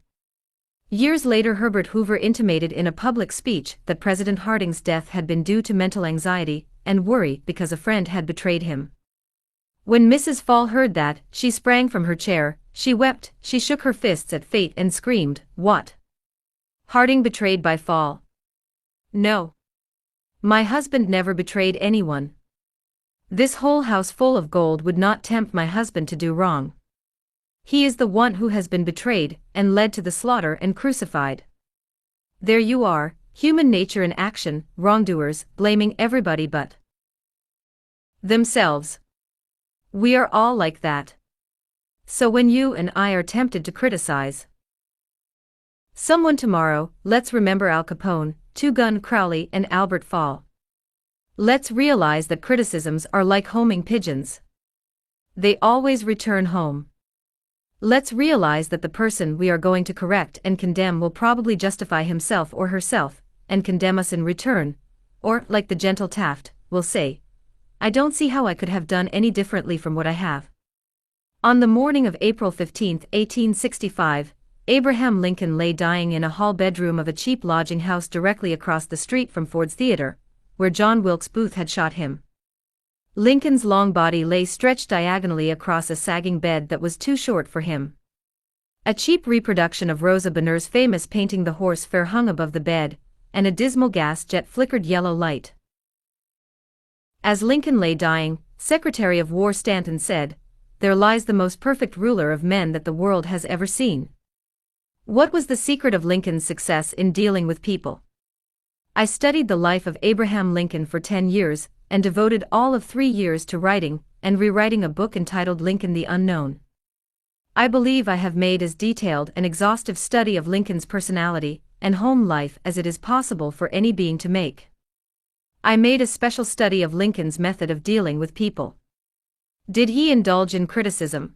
Years later, Herbert Hoover intimated in a public speech that President Harding's death had been due to mental anxiety and worry because a friend had betrayed him. When Mrs. Fall heard that, she sprang from her chair, she wept, she shook her fists at fate and screamed, "What? Harding betrayed by Fall? No. My husband never betrayed anyone. This whole house full of gold would not tempt my husband to do wrong. He is the one who has been betrayed and led to the slaughter and crucified." There you are, human nature in action, wrongdoers blaming everybody but themselves. We are all like that. So when you and I are tempted to criticize someone tomorrow, let's remember Al Capone, Two Gun Crowley, and Albert Fall. Let's realize that criticisms are like homing pigeons. They always return home. Let's realize that the person we are going to correct and condemn will probably justify himself or herself, and condemn us in return, or, like the gentle Taft, will say, "I don't see how I could have done any differently from what I have." On the morning of April 15, 1865, Abraham Lincoln lay dying in a hall bedroom of a cheap lodging house directly across the street from Ford's Theater, where John Wilkes Booth had shot him. Lincoln's long body lay stretched diagonally across a sagging bed that was too short for him. A cheap reproduction of Rosa Bonheur's famous painting The Horse Fair hung above the bed, and a dismal gas jet flickered yellow light. As Lincoln lay dying, Secretary of War Stanton said, "There lies the most perfect ruler of men that the world has ever seen." What was the secret of Lincoln's success in dealing with people? I studied the life of Abraham Lincoln for 10 years, and devoted all of 3 years to writing and rewriting a book entitled Lincoln the Unknown. I believe I have made as detailed and exhaustive study of Lincoln's personality and home life as it is possible for any being to make. I made a special study of Lincoln's method of dealing with people. Did he indulge in criticism?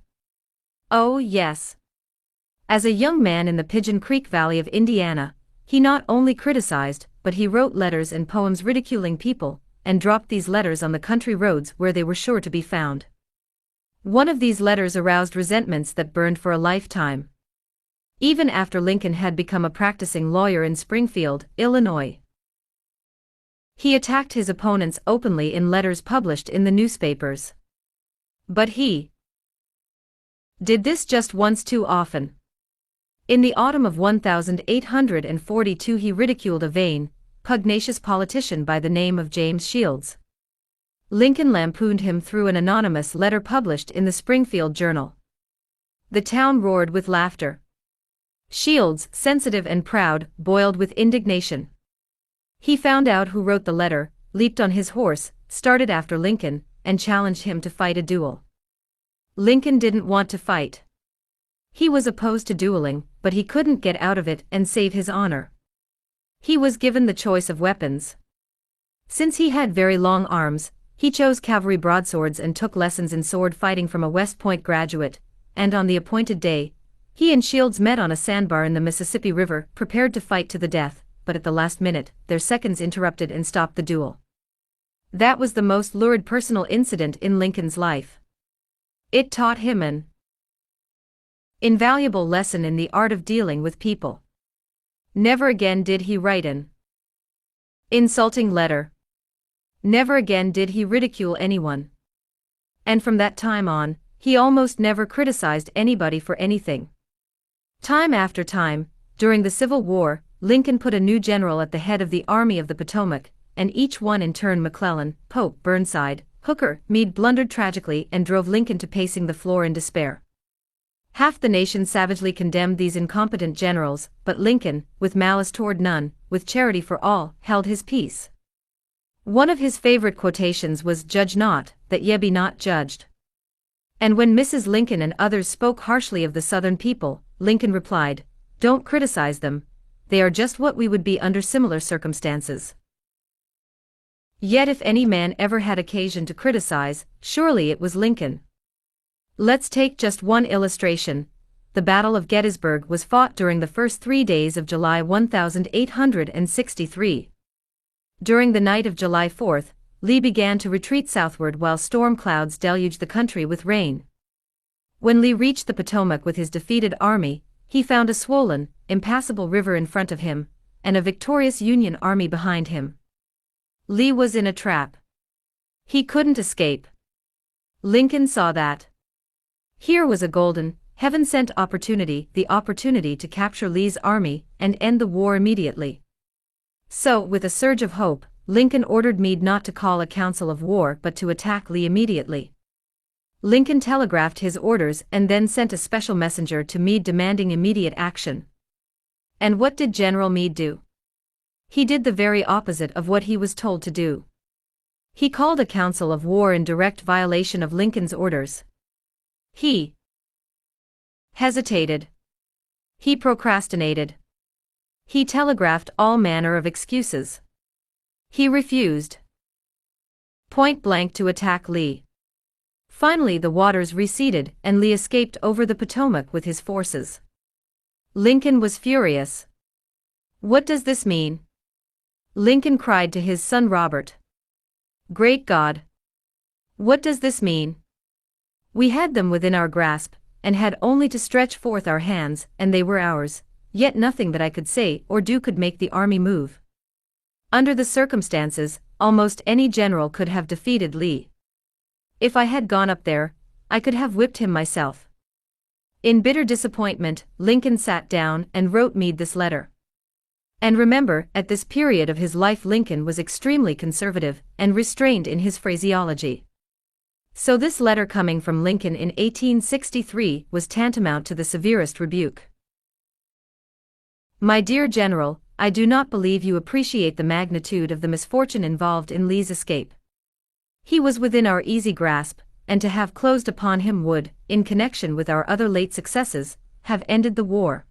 Oh, yes. As a young man in the Pigeon Creek Valley of Indiana, he not only criticized, but he wrote letters and poems ridiculing people, and dropped these letters on the country roads where they were sure to be found. One of these letters aroused resentments that burned for a lifetime. Even after Lincoln had become a practicing lawyer in Springfield, Illinois. He attacked his opponents openly in letters published in the newspapers. But he did this just once too often. In the autumn of 1842 he ridiculed a vain, pugnacious politician by the name of James Shields. Lincoln lampooned him through an anonymous letter published in the Springfield Journal. The town roared with laughter. Shields, sensitive and proud, boiled with indignation. He found out who wrote the letter, leaped on his horse, started after Lincoln, and challenged him to fight a duel. Lincoln didn't want to fight. He was opposed to dueling, but he couldn't get out of it and save his honor. He was given the choice of weapons. Since he had very long arms, he chose cavalry broadswords and took lessons in sword fighting from a West Point graduate, and on the appointed day, he and Shields met on a sandbar in the Mississippi River, prepared to fight to the death, but at the last minute, their seconds interrupted and stopped the duel. That was the most lurid personal incident in Lincoln's life. It taught him an invaluable lesson in the art of dealing with people. Never again did he write an insulting letter. Never again did he ridicule anyone. And from that time on, he almost never criticized anybody for anything. Time after time, during the Civil War, Lincoln put a new general at the head of the Army of the Potomac, and each one in turn McClellan, Pope, Burnside, Hooker, Meade blundered tragically and drove Lincoln to pacing the floor in despair. Half the nation savagely condemned these incompetent generals, but Lincoln, with malice toward none, with charity for all, held his peace. One of his favorite quotations was, "Judge not, that ye be not judged." And when Mrs. Lincoln and others spoke harshly of the Southern people, Lincoln replied, "Don't criticize them. They are just what we would be under similar circumstances." Yet if any man ever had occasion to criticize, surely it was Lincoln. Let's take just one illustration. The Battle of Gettysburg was fought during the first 3 days of July 1863. During the night of July 4, Lee began to retreat southward while storm clouds deluged the country with rain. When Lee reached the Potomac with his defeated army, he found a swollen, impassable river in front of him, and a victorious Union army behind him. Lee was in a trap. He couldn't escape. Lincoln saw that. Here was a golden, heaven-sent opportunity, the opportunity to capture Lee's army and end the war immediately. So, with a surge of hope, Lincoln ordered Meade not to call a council of war but to attack Lee immediately. Lincoln telegraphed his orders and then sent a special messenger to Meade demanding immediate action. And what did General Meade do? He did the very opposite of what he was told to do. He called a council of war in direct violation of Lincoln's orders. He hesitated. He procrastinated. He telegraphed all manner of excuses. He refused point blank to attack Lee. Finally the waters receded and Lee escaped over the Potomac with his forces. Lincoln was furious. "What does this mean?" Lincoln cried to his son Robert. "Great God! What does this mean? We had them within our grasp, and had only to stretch forth our hands, and they were ours, yet nothing that I could say or do could make the army move. Under the circumstances, almost any general could have defeated Lee. If I had gone up there, I could have whipped him myself." In bitter disappointment, Lincoln sat down and wrote Meade this letter. And remember, at this period of his life Lincoln was extremely conservative and restrained in his phraseology. So this letter coming from Lincoln in 1863 was tantamount to the severest rebuke. "My dear General, I do not believe you appreciate the magnitude of the misfortune involved in Lee's escape. He was within our easy grasp, and to have closed upon him would, in connection with our other late successes, have ended the war.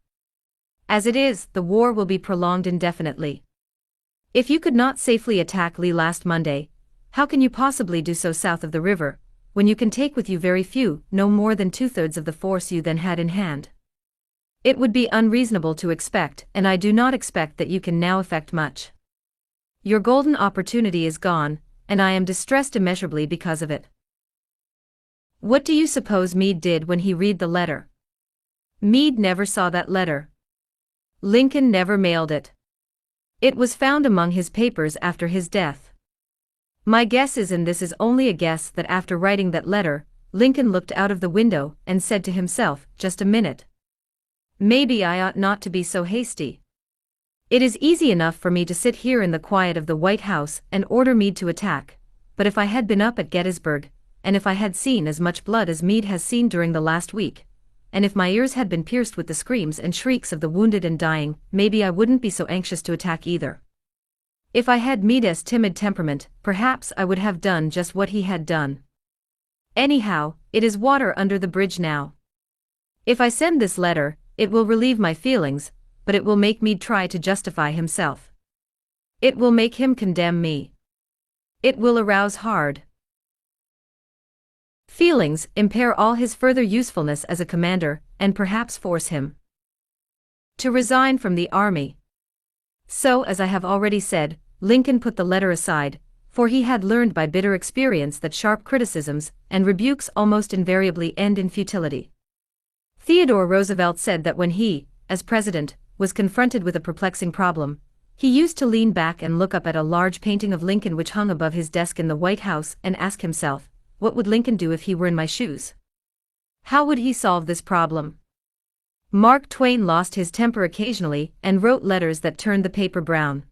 As it is, the war will be prolonged indefinitely. If you could not safely attack Lee last Monday, how can you possibly do so south of the river, when you can take with you very few, no more than 2/3 of the force you then had in hand? It would be unreasonable to expect, and I do not expect that you can now effect much. Your golden opportunity is gone, and I am distressed immeasurably because of it." What do you suppose Meade did when he read the letter? Meade never saw that letter. Lincoln never mailed it. It was found among his papers after his death. My guess is, and this is only a guess, that after writing that letter, Lincoln looked out of the window and said to himself, "Just a minute. Maybe I ought not to be so hasty. It is easy enough for me to sit here in the quiet of the White House and order Meade to attack, but if I had been up at Gettysburg, and if I had seen as much blood as Meade has seen during the last week, and if my ears had been pierced with the screams and shrieks of the wounded and dying, maybe I wouldn't be so anxious to attack either. If I had Meade's timid temperament, perhaps I would have done just what he had done. Anyhow, it is water under the bridge now. If I send this letter, it will relieve my feelings, but it will make Meade try to justify himself. It will make him condemn me. It will arouse hard feelings, impair all his further usefulness as a commander, and perhaps force him to resign from the army." So, as I have already said, Lincoln put the letter aside, for he had learned by bitter experience that sharp criticisms and rebukes almost invariably end in futility. Theodore Roosevelt said that when he, as president, was confronted with a perplexing problem, he used to lean back and look up at a large painting of Lincoln which hung above his desk in the White House and ask himself, "What would Lincoln do if he were in my shoes? How would he solve this problem?" Mark Twain lost his temper occasionally and wrote letters that turned the paper brown.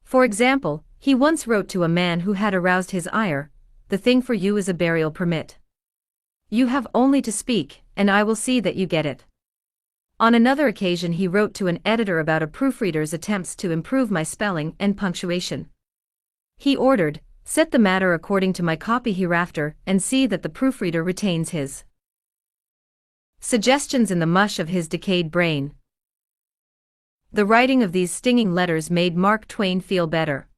For example, he once wrote to a man who had aroused his ire, "The thing for you is a burial permit. You have only to speak, and I will see that you get it." On another occasion he wrote to an editor about a proofreader's attempts to improve my spelling and punctuation. He ordered, "Set the matter according to my copy hereafter, and see that the proofreader retains his suggestions in the mush of his decayed brain." The writing of these stinging letters made Mark Twain feel better.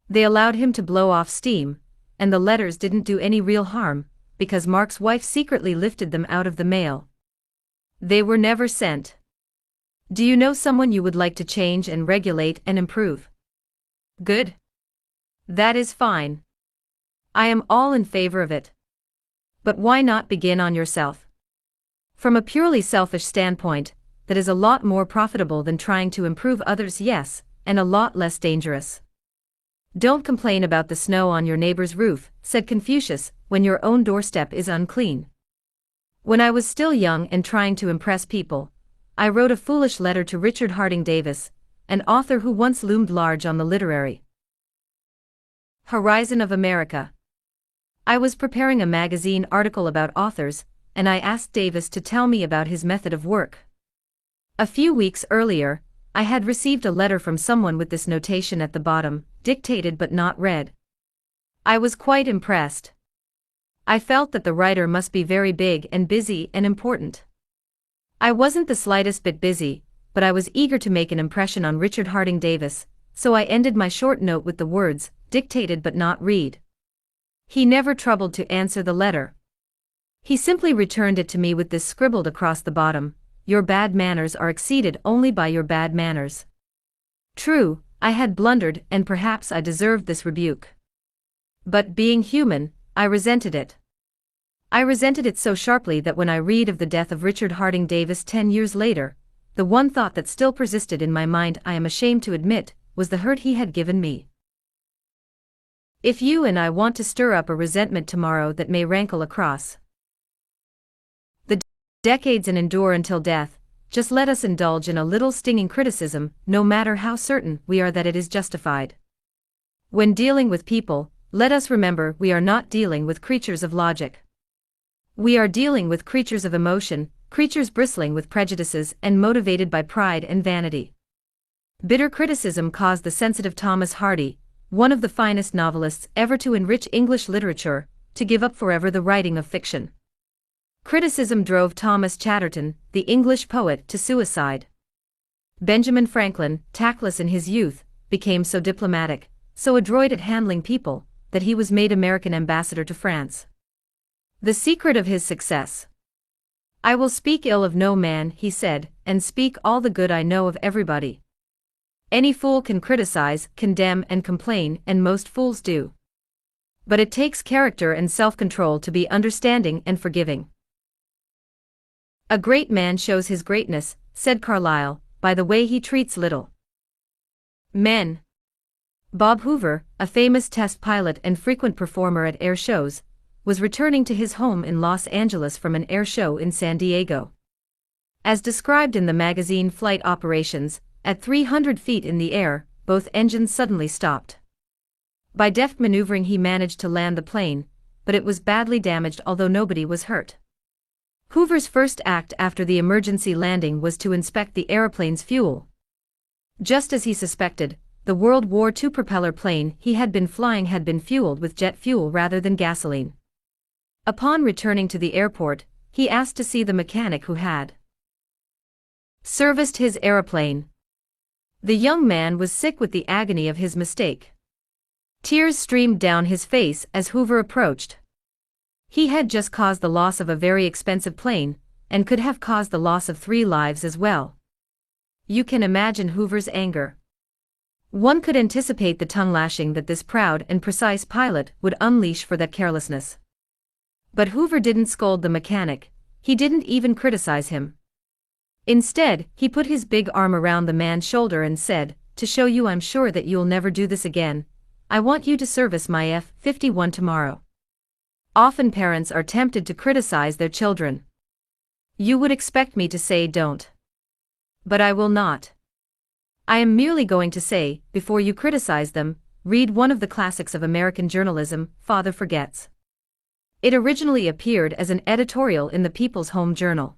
They allowed him to blow off steam, and the letters didn't do any real harm, because Mark's wife secretly lifted them out of the mail. They were never sent. Do you know someone you would like to change and regulate and improve? Good. That is fine. I am all in favor of it. But why not begin on yourself? From a purely selfish standpoint, that is a lot more profitable than trying to improve others, yes, and a lot less dangerous. "Don't complain about the snow on your neighbor's roof," said Confucius, "when your own doorstep is unclean." When I was still young and trying to impress people, I wrote a foolish letter to Richard Harding Davis, an author who once loomed large on the literary horizon of America. I was preparing a magazine article about authors, and I asked Davis to tell me about his method of work. A few weeks earlier, I had received a letter from someone with this notation at the bottom, "Dictated but not read." I was quite impressed. I felt that the writer must be very big and busy and important. I wasn't the slightest bit busy, but I was eager to make an impression on Richard Harding Davis, so I ended my short note with the words, dictated but not read. He never troubled to answer the letter. He simply returned it to me with this scribbled across the bottom: your bad manners are exceeded only by your bad manners. True, I had blundered and perhaps I deserved this rebuke. But being human, I resented it. I resented it so sharply that when I read of the death of Richard Harding Davis 10 years later, the one thought that still persisted in my mind, I am ashamed to admit, was the hurt he had given me. If you and I want to stir up a resentment tomorrow that may rankle across the decades and endure until death, just let us indulge in a little stinging criticism, no matter how certain we are that it is justified. When dealing with people, let us remember we are not dealing with creatures of logic. We are dealing with creatures of emotion, creatures bristling with prejudices and motivated by pride and vanity. Bitter criticism caused the sensitive Thomas Hardy, one of the finest novelists ever to enrich English literature, to give up forever the writing of fiction. Criticism drove Thomas Chatterton, the English poet, to suicide. Benjamin Franklin, tactless in his youth, became so diplomatic, so adroit at handling people, that he was made American ambassador to France. The secret of his success. I will speak ill of no man, he said, and speak all the good I know of everybody. Any fool can criticize, condemn, and complain, and most fools do. But it takes character and self-control to be understanding and forgiving. A great man shows his greatness, said Carlyle, by the way he treats little men. Bob Hoover, a famous test pilot and frequent performer at air shows, was returning to his home in Los Angeles from an air show in San Diego. As described in the magazine Flight Operations, at 300 feet in the air, both engines suddenly stopped. By deft maneuvering he managed to land the plane, but it was badly damaged although nobody was hurt. Hoover's first act after the emergency landing was to inspect the aeroplane's fuel. Just as he suspected, the World War II propeller plane he had been flying had been fueled with jet fuel rather than gasoline. Upon returning to the airport, he asked to see the mechanic who had serviced his aeroplane. The young man was sick with the agony of his mistake. Tears streamed down his face as Hoover approached. He had just caused the loss of a very expensive plane, and could have caused the loss of 3 lives as well. You can imagine Hoover's anger. One could anticipate the tongue-lashing that this proud and precise pilot would unleash for that carelessness. But Hoover didn't scold the mechanic, he didn't even criticize him. Instead, he put his big arm around the man's shoulder and said, "To show you I'm sure that you'll never do this again, I want you to service my F-51 tomorrow." Often parents are tempted to criticize their children. You would expect me to say don't. But I will not. I am merely going to say, before you criticize them, read one of the classics of American journalism, Father Forgets. It originally appeared as an editorial in the People's Home Journal.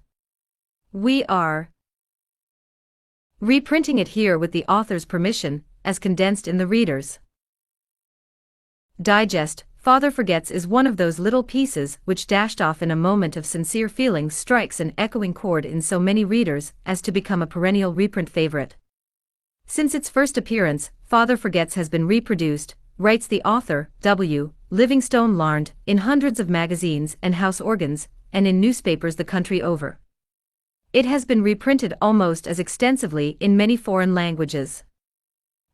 We are reprinting it here with the author's permission, as condensed in the Reader's Digest. Father Forgets is one of those little pieces which, dashed off in a moment of sincere feeling, strikes an echoing chord in so many readers as to become a perennial reprint favorite. Since its first appearance, Father Forgets has been reproduced, writes the author, W. Livingstone Larned, in hundreds of magazines and house organs, and in newspapers the country over. It has been reprinted almost as extensively in many foreign languages.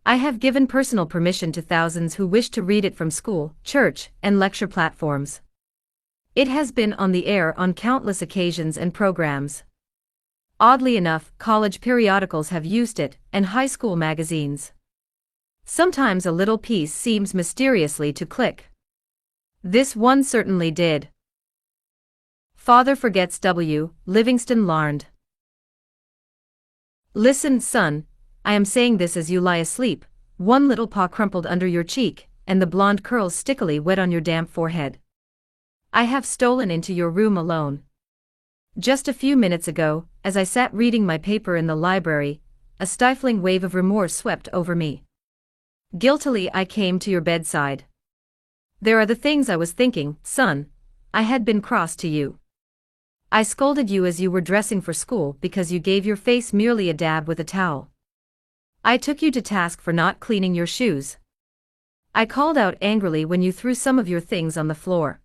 I have given personal permission to thousands who wish to read it from school, church, and lecture platforms. It has been on the air on countless occasions and programs. Oddly enough, college periodicals have used it, and high school magazines. Sometimes a little piece seems mysteriously to click. This one certainly did. Father Forgets, W. Livingston Larned. Listen, son, I am saying this as you lie asleep, one little paw crumpled under your cheek, and the blonde curls stickily wet on your damp forehead. I have stolen into your room alone. Just a few minutes ago, as I sat reading my paper in the library, a stifling wave of remorse swept over me. Guiltily I came to your bedside. There are the things I was thinking, son. I had been cross to you. I scolded you as you were dressing for school because you gave your face merely a dab with a towel. I took you to task for not cleaning your shoes. I called out angrily when you threw some of your things on the floor.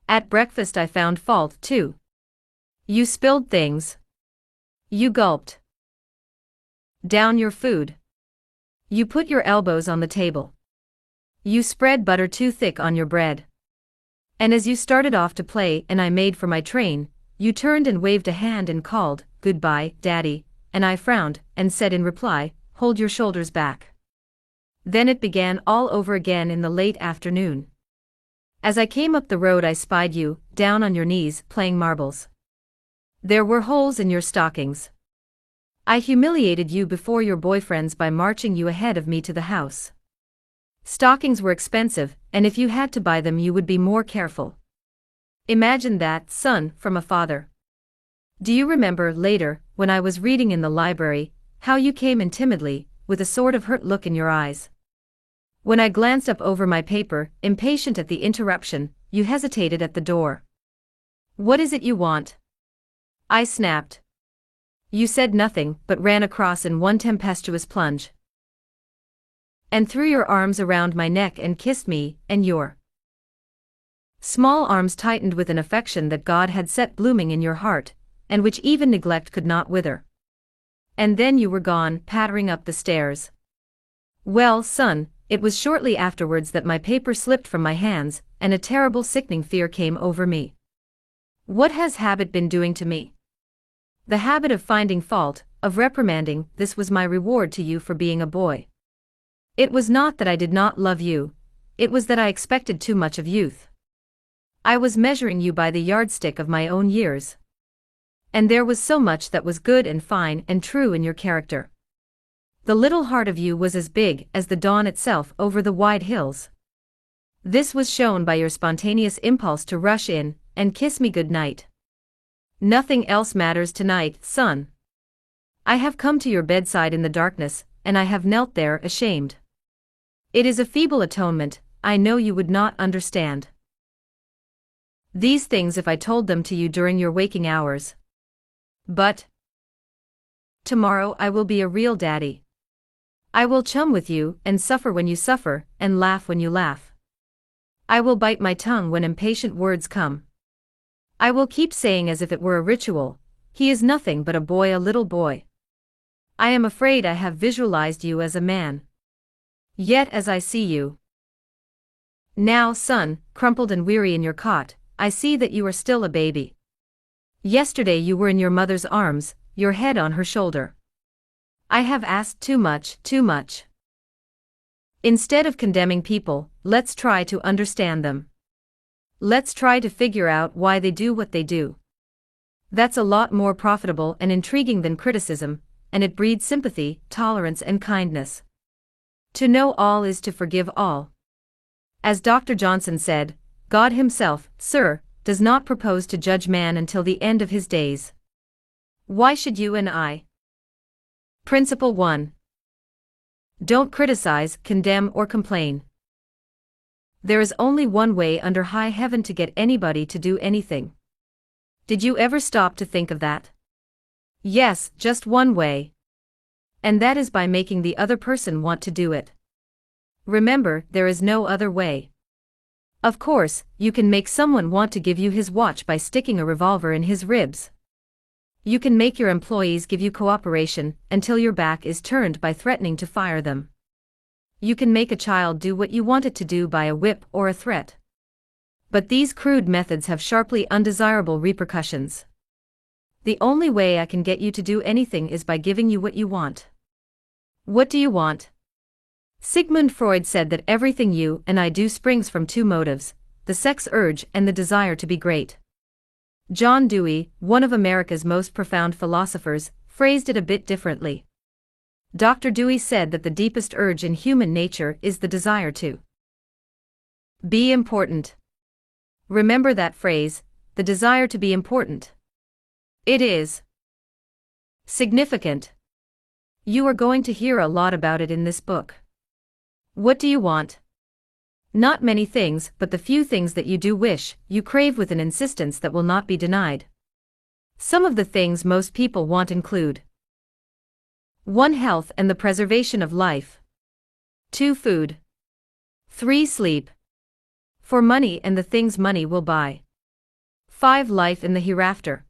At breakfast I found fault too. You spilled things. You gulped down your food. You put your elbows on the table. You spread butter too thick on your bread. And as you started off to play and I made for my train, you turned and waved a hand and called, "Goodbye, Daddy," and I frowned and said in reply, "Hold your shoulders back." Then it began all over again in the late afternoon. As I came up the road I spied you, down on your knees, playing marbles. There were holes in your stockings. I humiliated you before your boyfriends by marching you ahead of me to the house. Stockings were expensive, and if you had to buy them you would be more careful. Imagine that, son, from a father. Do you remember, later, when I was reading in the library, how you came in timidly, with a sort of hurt look in your eyes? When I glanced up over my paper, impatient at the interruption, you hesitated at the door. "What is it you want?" I snapped. You said nothing, but ran across in one tempestuous plunge. And threw your arms around my neck and kissed me, and your small arms tightened with an affection that God had set blooming in your heart, and which even neglect could not wither. And then you were gone, pattering up the stairs. Well, son, it was shortly afterwards that my paper slipped from my hands, and a terrible sickening fear came over me. What has habit been doing to me? The habit of finding fault, of reprimanding. This was my reward to you for being a boy. It was not that I did not love you, it was that I expected too much of youth. I was measuring you by the yardstick of my own years. And there was so much that was good and fine and true in your character. The little heart of you was as big as the dawn itself over the wide hills. This was shown by your spontaneous impulse to rush in and kiss me good night. Nothing else matters tonight, son. I have come to your bedside in the darkness, and I have knelt there ashamed. It is a feeble atonement, I know you would not understand these things if I told them to you during your waking hours. But tomorrow I will be a real daddy. I will chum with you, and suffer when you suffer, and laugh when you laugh. I will bite my tongue when impatient words come. I will keep saying as if it were a ritual, "He is nothing but a boy, a little boy." I am afraid I have visualized you as a man. Yet as I see you now, son, crumpled and weary in your cot, I see that you are still a baby. Yesterday you were in your mother's arms, your head on her shoulder. I have asked too much, too much. Instead of condemning people, let's try to understand them. Let's try to figure out why they do what they do. That's a lot more profitable and intriguing than criticism, and it breeds sympathy, tolerance and kindness. To know all is to forgive all. As Dr. Johnson said, God himself, sir, does not propose to judge man until the end of his days. Why should you and I? Principle 1. Don't criticize, condemn or complain. There is only one way under high heaven to get anybody to do anything. Did you ever stop to think of that? Yes, just one way. And that is by making the other person want to do it. Remember, there is no other way. Of course, you can make someone want to give you his watch by sticking a revolver in his ribs. You can make your employees give you cooperation until your back is turned by threatening to fire them. You can make a child do what you want it to do by a whip or a threat. But these crude methods have sharply undesirable repercussions. The only way I can get you to do anything is by giving you what you want. What do you want? Sigmund Freud said that everything you and I do springs from two motives, the sex urge and the desire to be great. John Dewey, one of America's most profound philosophers, phrased it a bit differently. Dr. Dewey said that the deepest urge in human nature is the desire to be important. Remember that phrase, the desire to be important. It is significant. You are going to hear a lot about it in this book. What do you want? Not many things, but the few things that you do wish, you crave with an insistence that will not be denied. Some of the things most people want include 1. Health and the preservation of life. 2. Food. 3. Sleep. 4. Money and the things money will buy. 5. Life in the hereafter.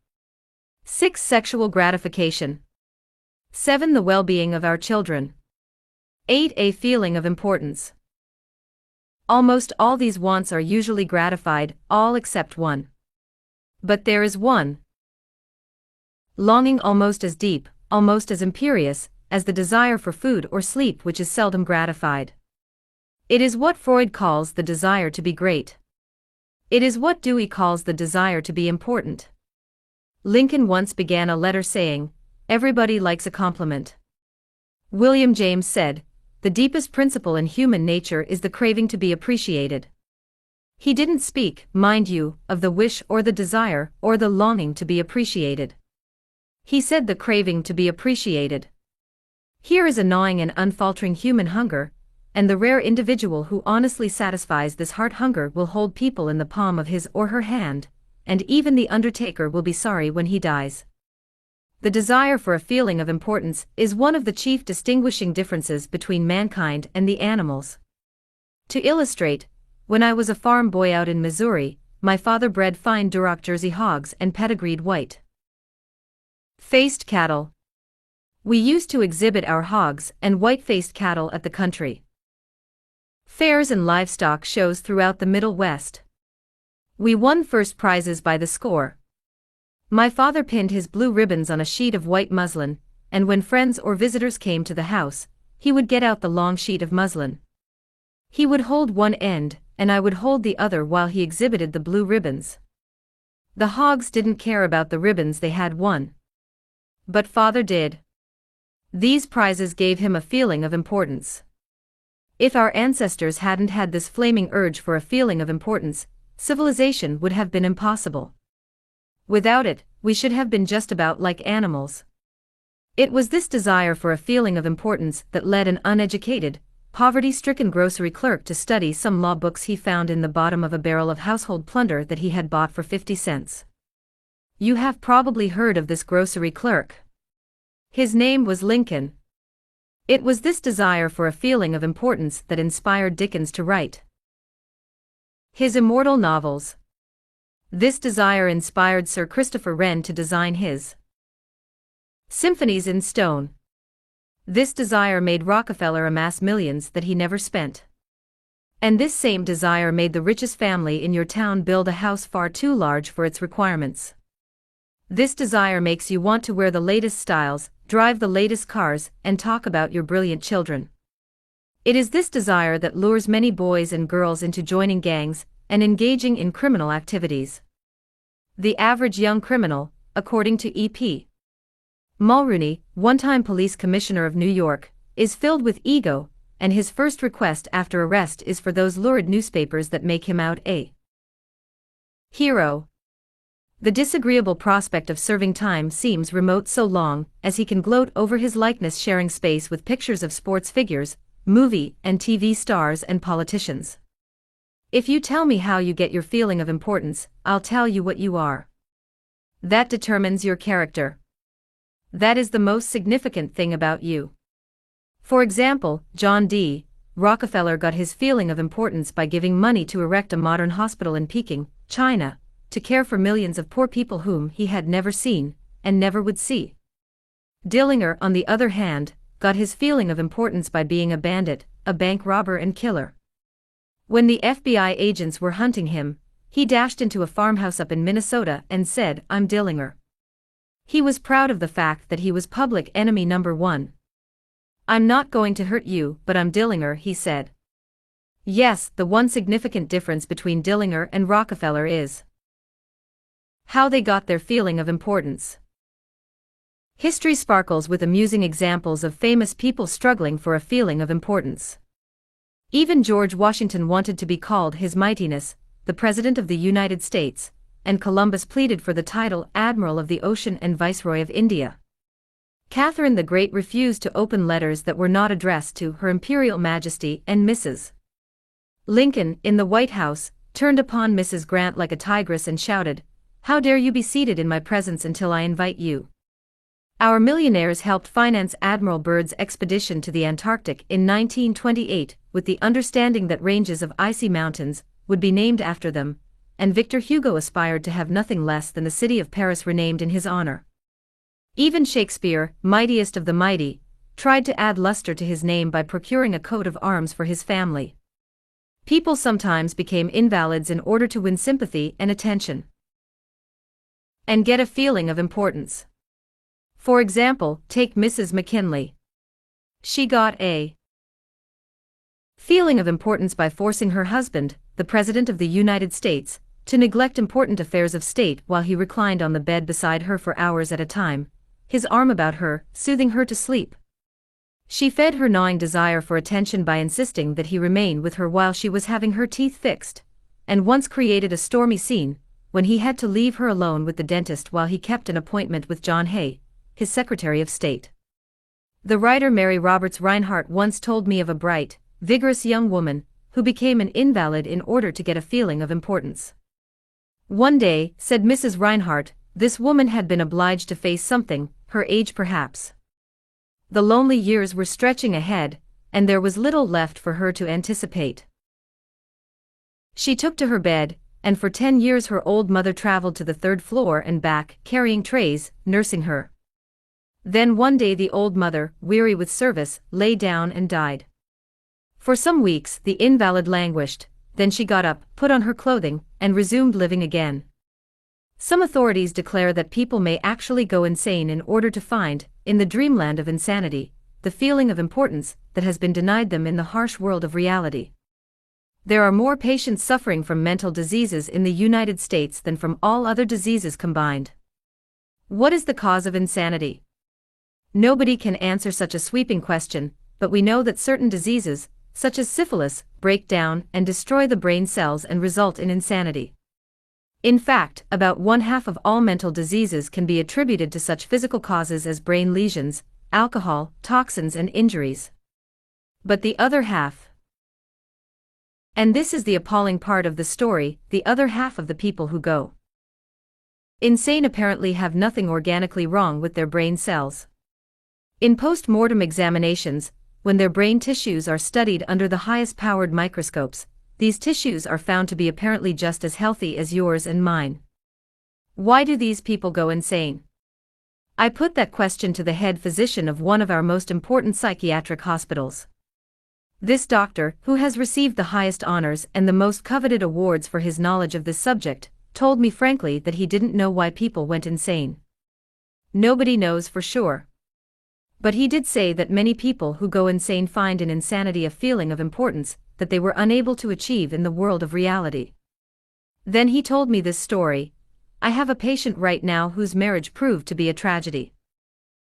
6. Sexual gratification. 7. The well-being of our children. 8. A feeling of importance. Almost all these wants are usually gratified, all except one. But there is one longing almost as deep, almost as imperious, as the desire for food or sleep, which is seldom gratified. It is what Freud calls the desire to be great. It is what Dewey calls the desire to be important. Lincoln once began a letter saying, "Everybody likes a compliment." William James said, "The deepest principle in human nature is the craving to be appreciated." He didn't speak, mind you, of the wish or the desire or the longing to be appreciated. He said the craving to be appreciated. Here is a gnawing and unfaltering human hunger, and the rare individual who honestly satisfies this heart hunger will hold people in the palm of his or her hand, and even the undertaker will be sorry when he dies. The desire for a feeling of importance is one of the chief distinguishing differences between mankind and the animals. To illustrate, when I was a farm boy out in Missouri, my father bred fine Duroc Jersey hogs and pedigreed white-faced cattle. We used to exhibit our hogs and white-faced cattle at the country fairs and livestock shows throughout the Middle West. We won first prizes by the score. My father pinned his blue ribbons on a sheet of white muslin, and when friends or visitors came to the house, he would get out the long sheet of muslin. He would hold one end, and I would hold the other while he exhibited the blue ribbons. The hogs didn't care about the ribbons they had won. But father did. These prizes gave him a feeling of importance. If our ancestors hadn't had this flaming urge for a feeling of importance, civilization would have been impossible. Without it, we should have been just about like animals. It was this desire for a feeling of importance that led an uneducated, poverty-stricken grocery clerk to study some law books he found in the bottom of a barrel of household plunder that he had bought for 50 cents. You have probably heard of this grocery clerk. His name was Lincoln. It was this desire for a feeling of importance that inspired Dickens to write his immortal novels. This desire inspired Sir Christopher Wren to design his symphonies in stone. This desire made Rockefeller amass millions that he never spent. And this same desire made the richest family in your town build a house far too large for its requirements. This desire makes you want to wear the latest styles, drive the latest cars, and talk about your brilliant children. It is this desire that lures many boys and girls into joining gangs and engaging in criminal activities. The average young criminal, according to E.P. Mulrooney, one-time police commissioner of New York, is filled with ego, and his first request after arrest is for those lurid newspapers that make him out a hero. The disagreeable prospect of serving time seems remote so long as he can gloat over his likeness sharing space with pictures of sports figures, movie and TV stars and politicians. If you tell me how you get your feeling of importance, I'll tell you what you are. That determines your character. That is the most significant thing about you. For example, John D. Rockefeller got his feeling of importance by giving money to erect a modern hospital in Peking, China, to care for millions of poor people whom he had never seen, and never would see. Dillinger, on the other hand, got his feeling of importance by being a bandit, a bank robber and killer. When the FBI agents were hunting him, he dashed into a farmhouse up in Minnesota and said, "I'm Dillinger." He was proud of the fact that he was public enemy number one. "I'm not going to hurt you, but I'm Dillinger," he said. Yes, the one significant difference between Dillinger and Rockefeller is how they got their feeling of importance. History sparkles with amusing examples of famous people struggling for a feeling of importance. Even George Washington wanted to be called His Mightiness, the President of the United States, and Columbus pleaded for the title Admiral of the Ocean and Viceroy of India. Catherine the Great refused to open letters that were not addressed to Her Imperial Majesty and Mrs. Lincoln, in the White House, turned upon Mrs. Grant like a tigress and shouted, How dare you be seated in my presence until I invite you? Our millionaires helped finance Admiral Byrd's expedition to the Antarctic in 1928 with the understanding that ranges of icy mountains would be named after them, and Victor Hugo aspired to have nothing less than the city of Paris renamed in his honor. Even Shakespeare, mightiest of the mighty, tried to add luster to his name by procuring a coat of arms for his family. People sometimes became invalids in order to win sympathy and attention, and get a feeling of importance. For example, take Mrs. McKinley. She got a feeling of importance by forcing her husband, the President of the United States, to neglect important affairs of state while he reclined on the bed beside her for hours at a time, his arm about her, soothing her to sleep. She fed her gnawing desire for attention by insisting that he remain with her while she was having her teeth fixed, and once created a stormy scene, when he had to leave her alone with the dentist while he kept an appointment with John Hay, his Secretary of State. The writer Mary Roberts Rinehart once told me of a bright, vigorous young woman, who became an invalid in order to get a feeling of importance. One day, said Mrs. Rinehart, this woman had been obliged to face something, her age perhaps. The lonely years were stretching ahead, and there was little left for her to anticipate. She took to her bed, and for 10 years her old mother traveled to the 3rd floor and back, carrying trays, nursing her. Then one day the old mother, weary with service, lay down and died. For some weeks the invalid languished, then she got up, put on her clothing, and resumed living again. Some authorities declare that people may actually go insane in order to find, in the dreamland of insanity, the feeling of importance that has been denied them in the harsh world of reality. There are more patients suffering from mental diseases in the United States than from all other diseases combined. What is the cause of insanity? Nobody can answer such a sweeping question, but we know that certain diseases, such as syphilis, break down and destroy the brain cells and result in insanity. In fact, about 1/2 of all mental diseases can be attributed to such physical causes as brain lesions, alcohol, toxins and injuries. But the other half, and this is the appalling part of the story, the other half of the people who go insane apparently have nothing organically wrong with their brain cells. In post-mortem examinations, when their brain tissues are studied under the highest-powered microscopes, these tissues are found to be apparently just as healthy as yours and mine. Why do these people go insane? I put that question to the head physician of one of our most important psychiatric hospitals. This doctor, who has received the highest honors and the most coveted awards for his knowledge of this subject, told me frankly that he didn't know why people went insane. Nobody knows for sure. But he did say that many people who go insane find in insanity a feeling of importance that they were unable to achieve in the world of reality. Then he told me this story. I have a patient right now whose marriage proved to be a tragedy.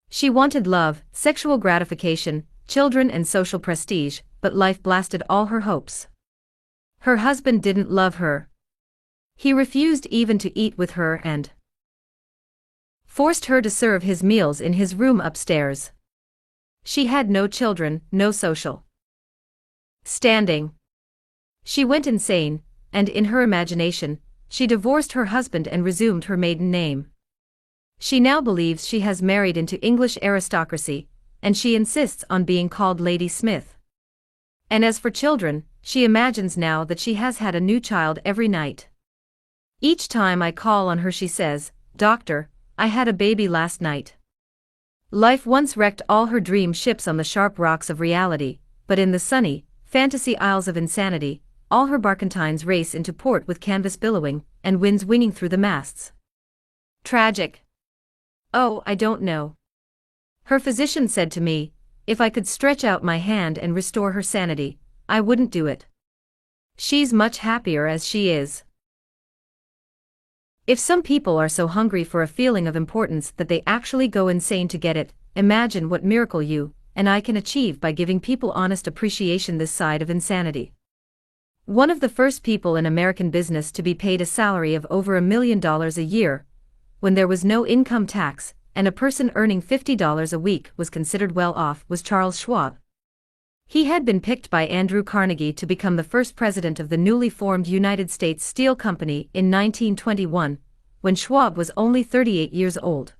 She wanted love, sexual gratification, children and social prestige, but life blasted all her hopes. Her husband didn't love her. He refused even to eat with her and forced her to serve his meals in his room upstairs. She had no children, no social standing. She went insane, and in her imagination, she divorced her husband and resumed her maiden name. She now believes she has married into English aristocracy, and she insists on being called Lady Smith. And as for children, she imagines now that she has had a new child every night. Each time I call on her she says, "Doctor, I had a baby last night." Life once wrecked all her dream ships on the sharp rocks of reality, but in the sunny, fantasy isles of insanity, all her barkentines race into port with canvas billowing, and winds winging through the masts. Tragic. Oh, I don't know. Her physician said to me, if I could stretch out my hand and restore her sanity, I wouldn't do it. She's much happier as she is. If some people are so hungry for a feeling of importance that they actually go insane to get it, imagine what miracle you and I can achieve by giving people honest appreciation this side of insanity. One of the first people in American business to be paid a salary of over $1 million a year, when there was no income tax, and a person earning $50 a week was considered well off, was Charles Schwab. He had been picked by Andrew Carnegie to become the first president of the newly formed United States Steel Company in 1921, when Schwab was only 38 years old.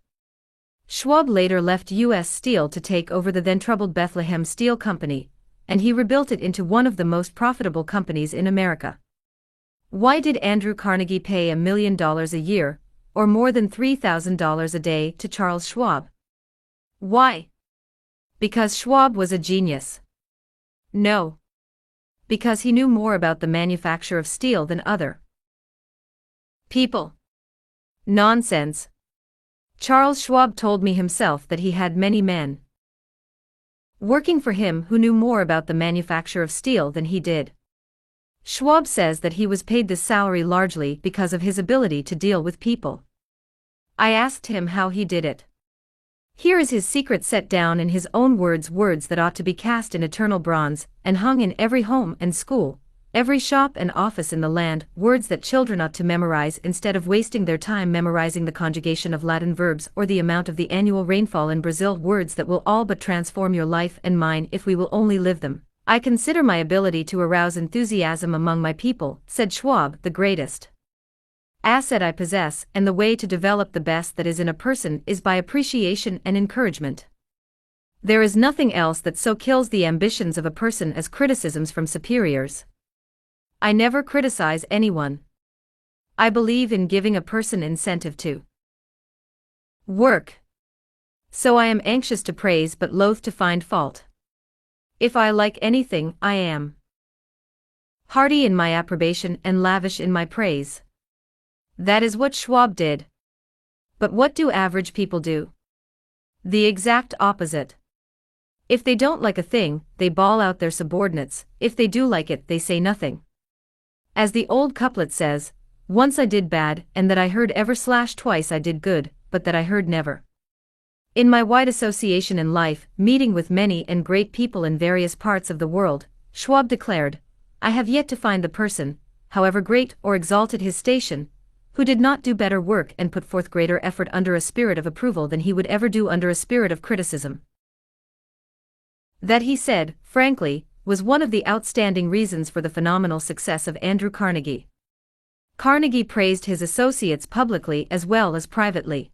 Schwab later left U.S. Steel to take over the then-troubled Bethlehem Steel Company, and he rebuilt it into one of the most profitable companies in America. Why did Andrew Carnegie pay $1 million a year, or more than $3,000 a day, to Charles Schwab? Why? Because Schwab was a genius. No. Because he knew more about the manufacture of steel than other people. Nonsense. Charles Schwab told me himself that he had many men working for him who knew more about the manufacture of steel than he did. Schwab says that he was paid this salary largely because of his ability to deal with people. I asked him how he did it. Here is his secret set down in his own words, words that ought to be cast in eternal bronze, and hung in every home and school, every shop and office in the land, words that children ought to memorize instead of wasting their time memorizing the conjugation of Latin verbs or the amount of the annual rainfall in Brazil, words that will all but transform your life and mine if we will only live them. I consider my ability to arouse enthusiasm among my people, said Schwab, the greatest asset I possess, and the way to develop the best that is in a person is by appreciation and encouragement. There is nothing else that so kills the ambitions of a person as criticisms from superiors. I never criticize anyone. I believe in giving a person incentive to work. So I am anxious to praise but loath to find fault. If I like anything, I am hearty in my approbation and lavish in my praise. That is what Schwab did. But what do average people do? The exact opposite. If they don't like a thing, they bawl out their subordinates. If they do like it, they say nothing. As the old couplet says, once I did bad, and that I heard ever / twice I did good, but that I heard never. In my wide association in life, meeting with many and great people in various parts of the world, Schwab declared, I have yet to find the person, however great or exalted his station, who did not do better work and put forth greater effort under a spirit of approval than he would ever do under a spirit of criticism. That, he said, frankly, was one of the outstanding reasons for the phenomenal success of Andrew Carnegie. Carnegie praised his associates publicly as well as privately.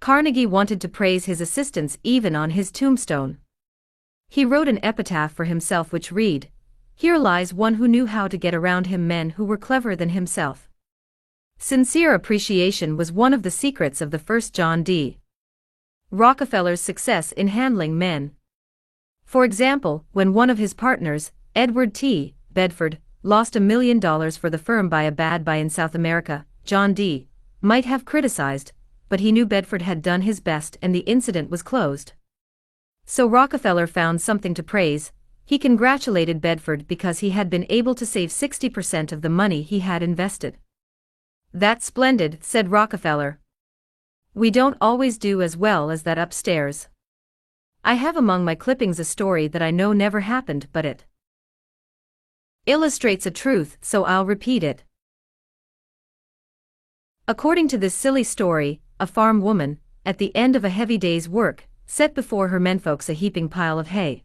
Carnegie wanted to praise his assistants even on his tombstone. He wrote an epitaph for himself which read, Here lies one who knew how to get around him men who were cleverer than himself. Sincere appreciation was one of the secrets of the first John D. Rockefeller's success in handling men. For example, when one of his partners, Edward T. Bedford, lost $1 million for the firm by a bad buy in South America, John D. might have criticized, but he knew Bedford had done his best and the incident was closed. So Rockefeller found something to praise. He congratulated Bedford because he had been able to save 60% of the money he had invested. That's splendid, said Rockefeller. We don't always do as well as that upstairs. I have among my clippings a story that I know never happened, but it illustrates a truth, so I'll repeat it. According to this silly story, a farm woman, at the end of a heavy day's work, set before her menfolks a heaping pile of hay.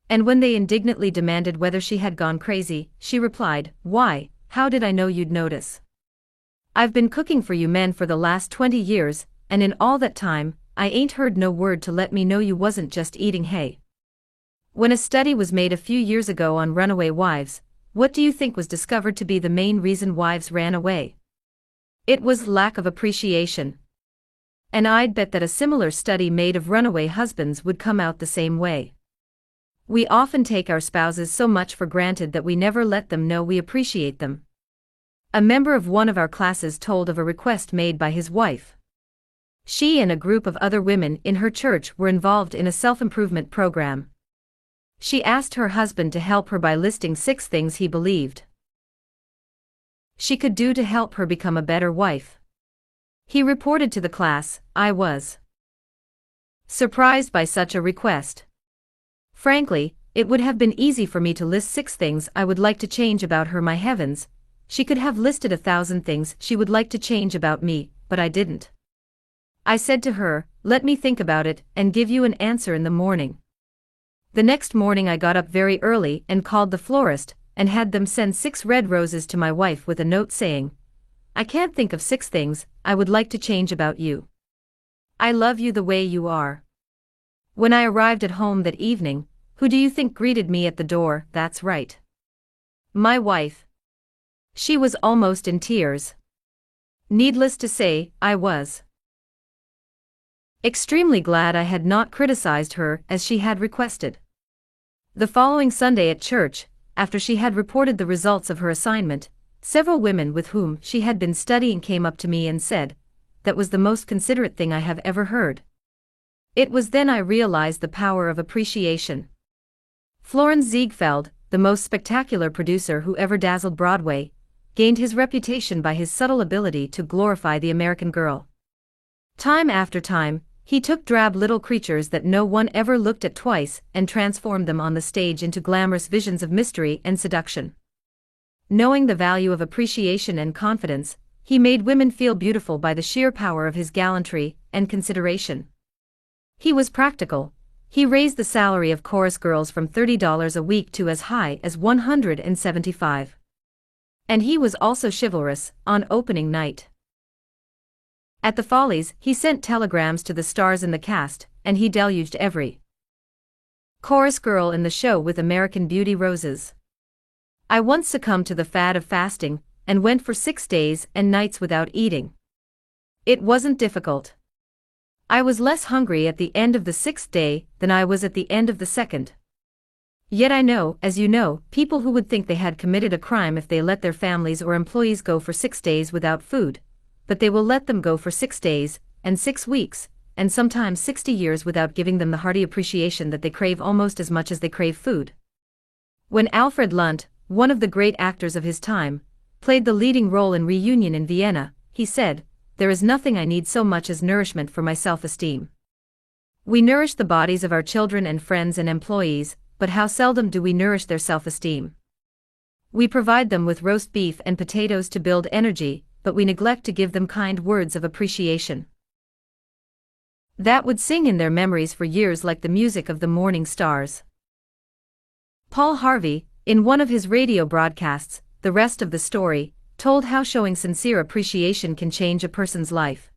And when they indignantly demanded whether she had gone crazy, she replied, Why, how did I know you'd notice? I've been cooking for you men for the last 20 years, and in all that time, I ain't heard no word to let me know you wasn't just eating hay. When a study was made a few years ago on runaway wives, what do you think was discovered to be the main reason wives ran away? It was lack of appreciation. And I'd bet that a similar study made of runaway husbands would come out the same way. We often take our spouses so much for granted that we never let them know we appreciate them. A member of one of our classes told of a request made by his wife. She and a group of other women in her church were involved in a self-improvement program. She asked her husband to help her by listing 6 things he believed she could do to help her become a better wife. He reported to the class, I was surprised by such a request. Frankly, it would have been easy for me to list 6 things I would like to change about her. My heavens, she could have listed 1,000 things she would like to change about me, but I didn't. I said to her, let me think about it and give you an answer in the morning. The next morning I got up very early and called the florist and had them send 6 red roses to my wife with a note saying, I can't think of 6 things I would like to change about you. I love you the way you are. When I arrived at home that evening, who do you think greeted me at the door? That's right. My wife. She was almost in tears. Needless to say, I was extremely glad I had not criticized her as she had requested. The following Sunday at church, after she had reported the results of her assignment, several women with whom she had been studying came up to me and said, "That was the most considerate thing I have ever heard." It was then I realized the power of appreciation. Florenz Ziegfeld, the most spectacular producer who ever dazzled Broadway, gained his reputation by his subtle ability to glorify the American girl. Time after time, he took drab little creatures that no one ever looked at twice and transformed them on the stage into glamorous visions of mystery and seduction. Knowing the value of appreciation and confidence, he made women feel beautiful by the sheer power of his gallantry and consideration. He was practical. He raised the salary of chorus girls from $30 a week to as high as $175. And he was also chivalrous on opening night. At the Follies, he sent telegrams to the stars in the cast, and he deluged every chorus girl in the show with American Beauty roses. I once succumbed to the fad of fasting, and went for 6 days and nights without eating. It wasn't difficult. I was less hungry at the end of the 6th day than I was at the end of the 2nd. Yet I know, as you know, people who would think they had committed a crime if they let their families or employees go for 6 days without food, but they will let them go for 6 days, and 6 weeks, and sometimes 60 years without giving them the hearty appreciation that they crave almost as much as they crave food. When Alfred Lunt, one of the great actors of his time, played the leading role in Reunion in Vienna, he said, "There is nothing I need so much as nourishment for my self-esteem." We nourish the bodies of our children and friends and employees, but how seldom do we nourish their self-esteem? We provide them with roast beef and potatoes to build energy, but we neglect to give them kind words of appreciation that would sing in their memories for years like the music of the morning stars. Paul Harvey, in one of his radio broadcasts, The Rest of the Story, told how showing sincere appreciation can change a person's life.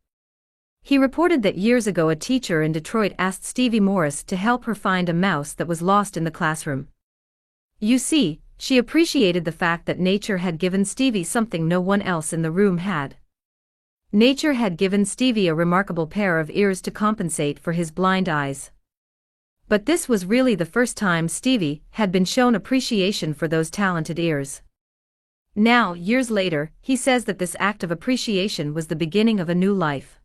He reported that years ago a teacher in Detroit asked Stevie Morris to help her find a mouse that was lost in the classroom. You see, she appreciated the fact that nature had given Stevie something no one else in the room had. Nature had given Stevie a remarkable pair of ears to compensate for his blind eyes. But this was really the first time Stevie had been shown appreciation for those talented ears. Now, years later, he says that this act of appreciation was the beginning of a new life.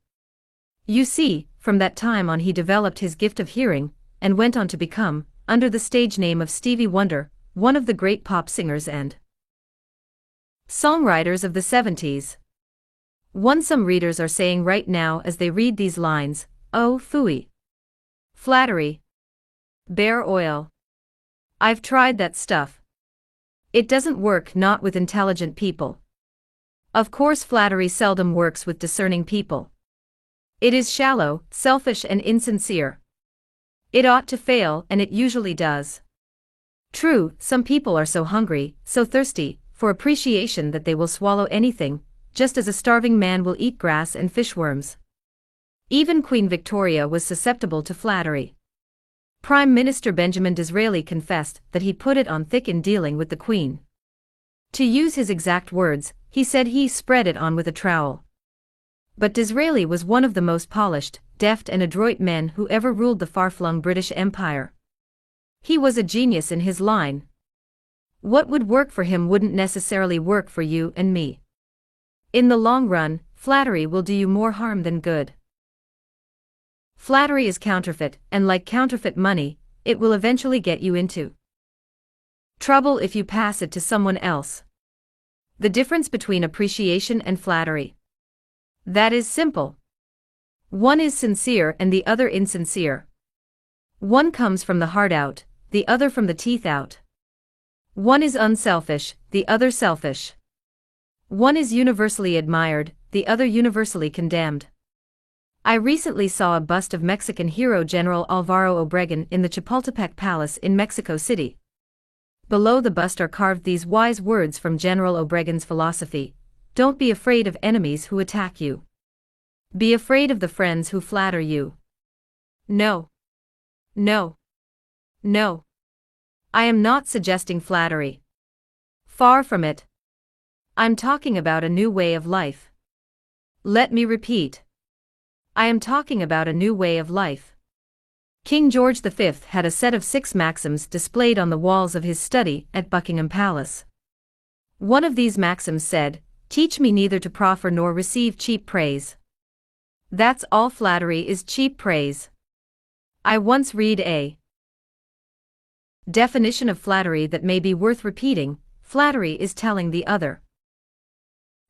You see, from that time on he developed his gift of hearing, and went on to become, under the stage name of Stevie Wonder, one of the great pop singers and songwriters of the 70s. Some readers are saying right now as they read these lines, "Oh, phooey. Flattery. Bear oil. I've tried that stuff. It doesn't work, not with intelligent people. Of course flattery seldom works with discerning people. It is shallow, selfish and insincere. It ought to fail, and it usually does. True, some people are so hungry, so thirsty, for appreciation that they will swallow anything, just as a starving man will eat grass and fishworms. Even Queen Victoria was susceptible to flattery. Prime Minister Benjamin Disraeli confessed that he put it on thick in dealing with the Queen. To use his exact words, he said he spread it on with a trowel. But Disraeli was one of the most polished, deft and adroit men who ever ruled the far-flung British Empire. He was a genius in his line. What would work for him wouldn't necessarily work for you and me. In the long run, flattery will do you more harm than good. Flattery is counterfeit, and like counterfeit money, it will eventually get you into trouble if you pass it to someone else. The difference between appreciation and flattery. That is simple. One is sincere and the other insincere. One comes from the heart out, the other from the teeth out. One is unselfish, the other selfish. One is universally admired, the other universally condemned. I recently saw a bust of Mexican hero General Alvaro Obregón in the Chapultepec Palace in Mexico City. Below the bust are carved these wise words from General Obregón's philosophy: don't be afraid of enemies who attack you. Be afraid of the friends who flatter you. No. No. No. I am not suggesting flattery. Far from it. I'm talking about a new way of life. Let me repeat. I am talking about a new way of life. King George V had a set of 6 maxims displayed on the walls of his study at Buckingham Palace. One of these maxims said, "Teach me neither to proffer nor receive cheap praise." That's all flattery is, cheap praise. I once read a definition of flattery that may be worth repeating. Flattery is telling the other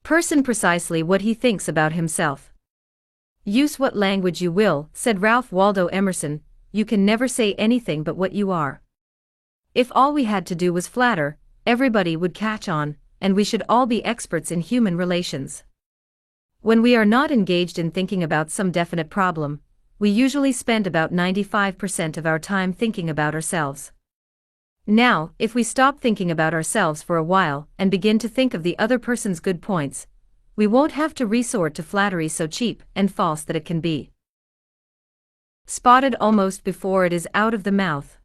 person precisely what he thinks about himself. Use what language you will, said Ralph Waldo Emerson, you can never say anything but what you are. If all we had to do was flatter, everybody would catch on, and we should all be experts in human relations. When we are not engaged in thinking about some definite problem, we usually spend about 95% of our time thinking about ourselves. Now, if we stop thinking about ourselves for a while and begin to think of the other person's good points, we won't have to resort to flattery so cheap and false that it can be spotted almost before it is out of the mouth.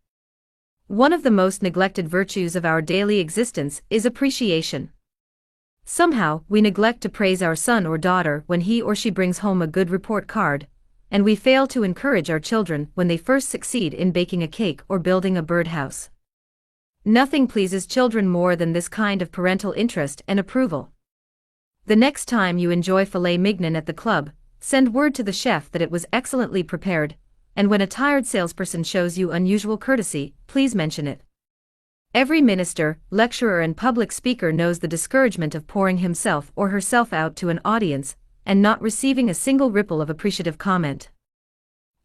One of the most neglected virtues of our daily existence is appreciation. Somehow, we neglect to praise our son or daughter when he or she brings home a good report card, and we fail to encourage our children when they first succeed in baking a cake or building a birdhouse. Nothing pleases children more than this kind of parental interest and approval. The next time you enjoy filet mignon at the club, send word to the chef that it was excellently prepared, and when a tired salesperson shows you unusual courtesy, please mention it. Every minister, lecturer and public speaker knows the discouragement of pouring himself or herself out to an audience and not receiving a single ripple of appreciative comment.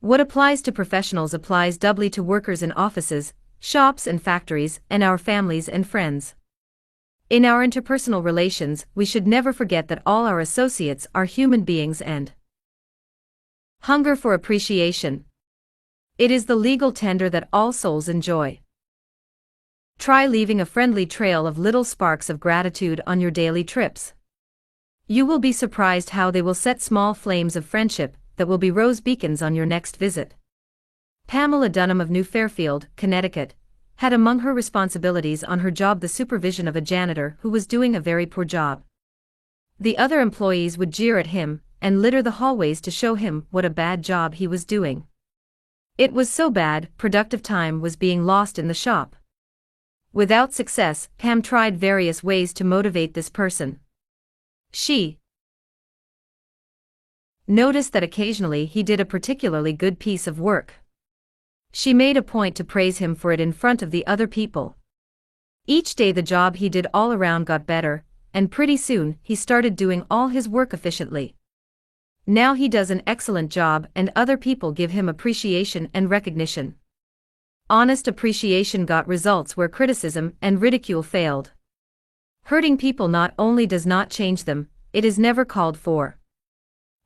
What applies to professionals applies doubly to workers in offices, shops and factories, and our families and friends. In our interpersonal relations, we should never forget that all our associates are human beings and hunger for appreciation. It is the legal tender that all souls enjoy. Try leaving a friendly trail of little sparks of gratitude on your daily trips. You will be surprised how they will set small flames of friendship that will be rose beacons on your next visit. Pamela Dunham of New Fairfield, Connecticut, had among her responsibilities on her job the supervision of a janitor who was doing a very poor job. The other employees would jeer at him and litter the hallways to show him what a bad job he was doing. It was so bad, productive time was being lost in the shop. Without success, Pam tried various ways to motivate this person. She noticed that occasionally he did a particularly good piece of work. She made a point to praise him for it in front of the other people. Each day the job he did all around got better, and pretty soon he started doing all his work efficiently. Now he does an excellent job and other people give him appreciation and recognition. Honest appreciation got results where criticism and ridicule failed. Hurting people not only does not change them, it is never called for.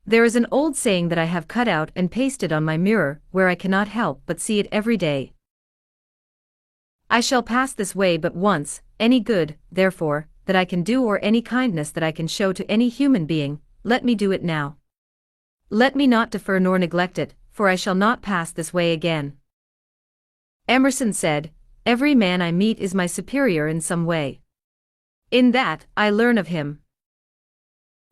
There is an old saying that I have cut out and pasted on my mirror where I cannot help but see it every day. I shall pass this way but once, any good, therefore, that I can do or any kindness that I can show to any human being, let me do it now. Let me not defer nor neglect it, for I shall not pass this way again. Emerson said, "Every man I meet is my superior in some way. In that, I learn of him."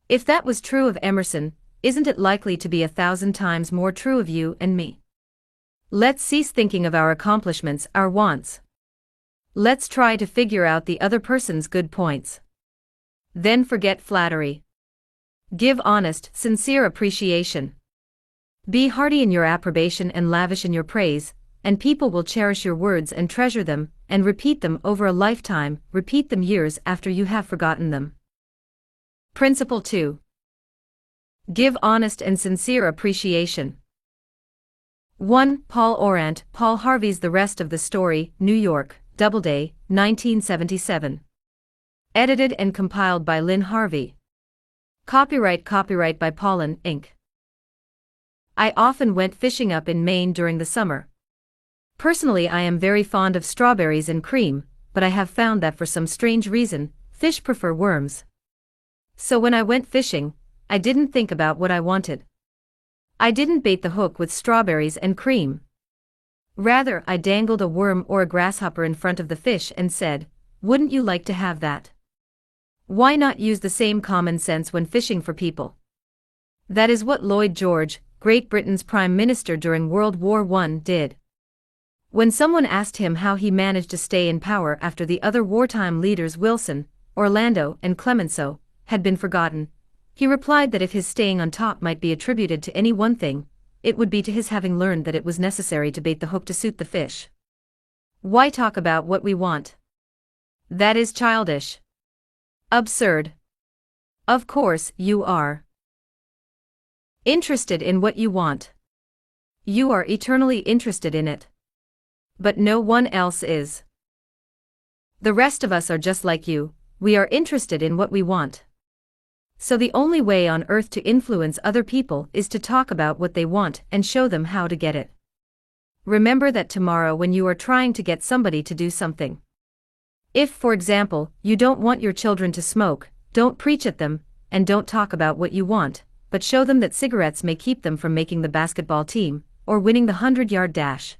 If that was true of Emerson, isn't it likely to be 1,000 times more true of you and me? Let's cease thinking of our accomplishments, our wants. Let's try to figure out the other person's good points. Then forget flattery. Give honest, sincere appreciation. Be hearty in your approbation and lavish in your praise, and people will cherish your words and treasure them, and repeat them over a lifetime, repeat them years after you have forgotten them. Principle 2. Give honest and sincere appreciation. 1. Paul Orant, Paul Harvey's The Rest of the Story, New York, Doubleday, 1977. Edited and compiled by Lynn Harvey. Copyright by Pollen, Inc. I often went fishing up in Maine during the summer. Personally, I am very fond of strawberries and cream, but I have found that for some strange reason, fish prefer worms. So when I went fishing, I didn't think about what I wanted. I didn't bait the hook with strawberries and cream. Rather, I dangled a worm or a grasshopper in front of the fish and said, "Wouldn't you like to have that?" Why not use the same common sense when fishing for people? That is what Lloyd George, Great Britain's Prime Minister during World War I, did. When someone asked him how he managed to stay in power after the other wartime leaders Wilson, Orlando, and Clemenceau had been forgotten, he replied that if his staying on top might be attributed to any one thing, it would be to his having learned that it was necessary to bait the hook to suit the fish. Why talk about what we want? That is childish. Absurd. Of course, you are interested in what you want. You are eternally interested in it. But no one else is. The rest of us are just like you, we are interested in what we want. So the only way on earth to influence other people is to talk about what they want and show them how to get it. Remember that tomorrow when you are trying to get somebody to do something. If, for example, you don't want your children to smoke, don't preach at them, and don't talk about what you want, but show them that cigarettes may keep them from making the basketball team, or winning the 100-yard dash.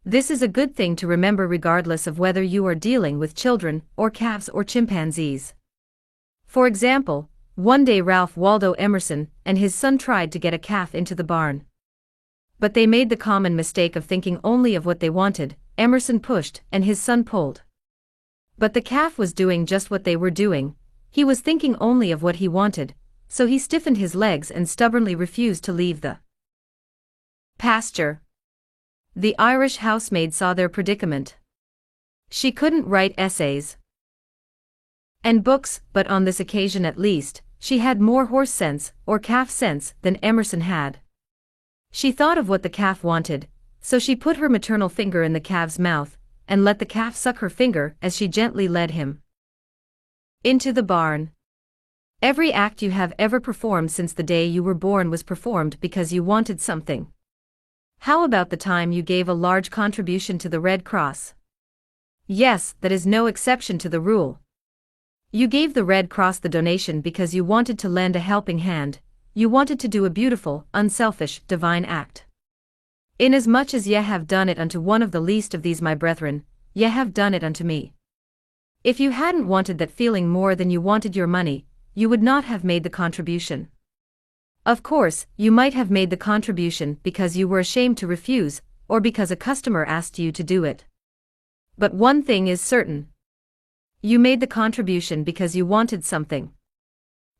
This is a good thing to remember regardless of whether you are dealing with children, or calves or chimpanzees. For example, one day Ralph Waldo Emerson and his son tried to get a calf into the barn. But they made the common mistake of thinking only of what they wanted. Emerson pushed and his son pulled. But the calf was doing just what they were doing, he was thinking only of what he wanted, so he stiffened his legs and stubbornly refused to leave the pasture. The Irish housemaid saw their predicament. She couldn't write essays and books, but on this occasion at least, she had more horse sense, or calf sense, than Emerson had. She thought of what the calf wanted, so she put her maternal finger in the calf's mouth, and let the calf suck her finger as she gently led him into the barn. Every act you have ever performed since the day you were born was performed because you wanted something. How about the time you gave a large contribution to the Red Cross? Yes, that is no exception to the rule. You gave the Red Cross the donation because you wanted to lend a helping hand, you wanted to do a beautiful, unselfish, divine act. Inasmuch as ye have done it unto one of the least of these my brethren, ye have done it unto me. If you hadn't wanted that feeling more than you wanted your money, you would not have made the contribution. Of course, you might have made the contribution because you were ashamed to refuse, or because a customer asked you to do it. But one thing is certain. You made the contribution because you wanted something.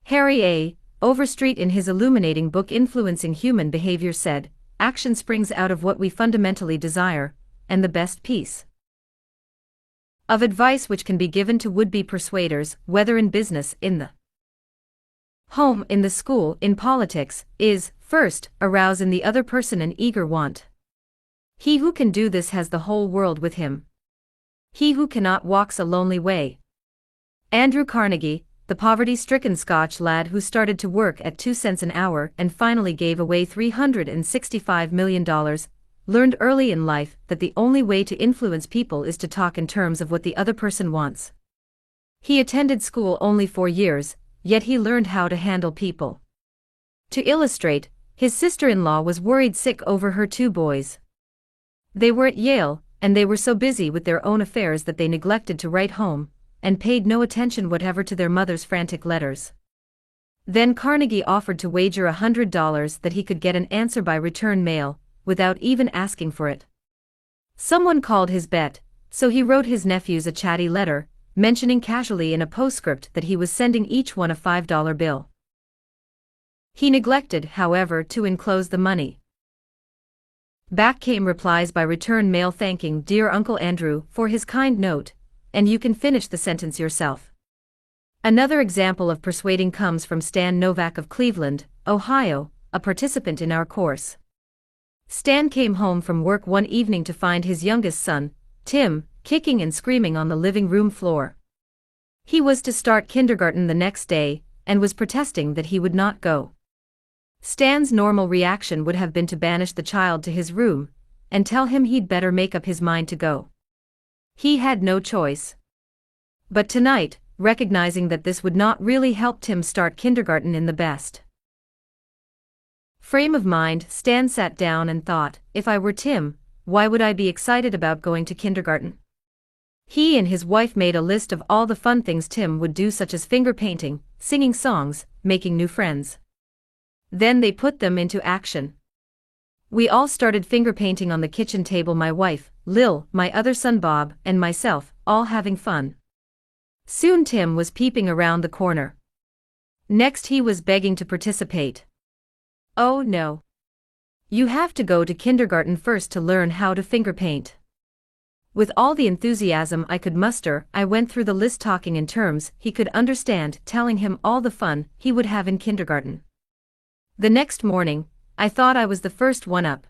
Harry A. Overstreet in his illuminating book Influencing Human Behavior said, "Action springs out of what we fundamentally desire, and the best piece of advice which can be given to would-be persuaders, whether in business, in the home, in the school, in politics, is, first, arouse in the other person an eager want. He who can do this has the whole world with him. He who cannot walks a lonely way." Andrew Carnegie, the poverty-stricken Scotch lad who started to work at 2 cents an hour and finally gave away $365 million, learned early in life that the only way to influence people is to talk in terms of what the other person wants. He attended school only 4 years, yet he learned how to handle people. To illustrate, his sister-in-law was worried sick over her 2 boys. They were at Yale, and they were so busy with their own affairs that they neglected to write home, and paid no attention whatever to their mother's frantic letters. Then Carnegie offered to wager $100 that he could get an answer by return mail, without even asking for it. Someone called his bet, so he wrote his nephews a chatty letter, mentioning casually in a postscript that he was sending each one a $5 bill. He neglected, however, to enclose the money. Back came replies by return mail thanking dear Uncle Andrew for his kind note, and you can finish the sentence yourself. Another example of persuading comes from Stan Novak of Cleveland, Ohio, a participant in our course. Stan came home from work one evening to find his youngest son, Tim, kicking and screaming on the living room floor. He was to start kindergarten the next day, and was protesting that he would not go. Stan's normal reaction would have been to banish the child to his room, and tell him he'd better make up his mind to go. He had no choice. But tonight, recognizing that this would not really help Tim start kindergarten in the best frame of mind. Stan sat down and thought, if I were Tim, why would I be excited about going to kindergarten? He and his wife made a list of all the fun things Tim would do, such as finger painting, singing songs, making new friends. Then they put them into action. We all started finger painting on the kitchen table, my wife, Lil, my other son Bob, and myself, all having fun. Soon Tim was peeping around the corner. Next he was begging to participate. Oh no. You have to go to kindergarten first to learn how to finger paint. With all the enthusiasm I could muster, I went through the list, talking in terms he could understand, telling him all the fun he would have in kindergarten. The next morning, I thought I was the first one up.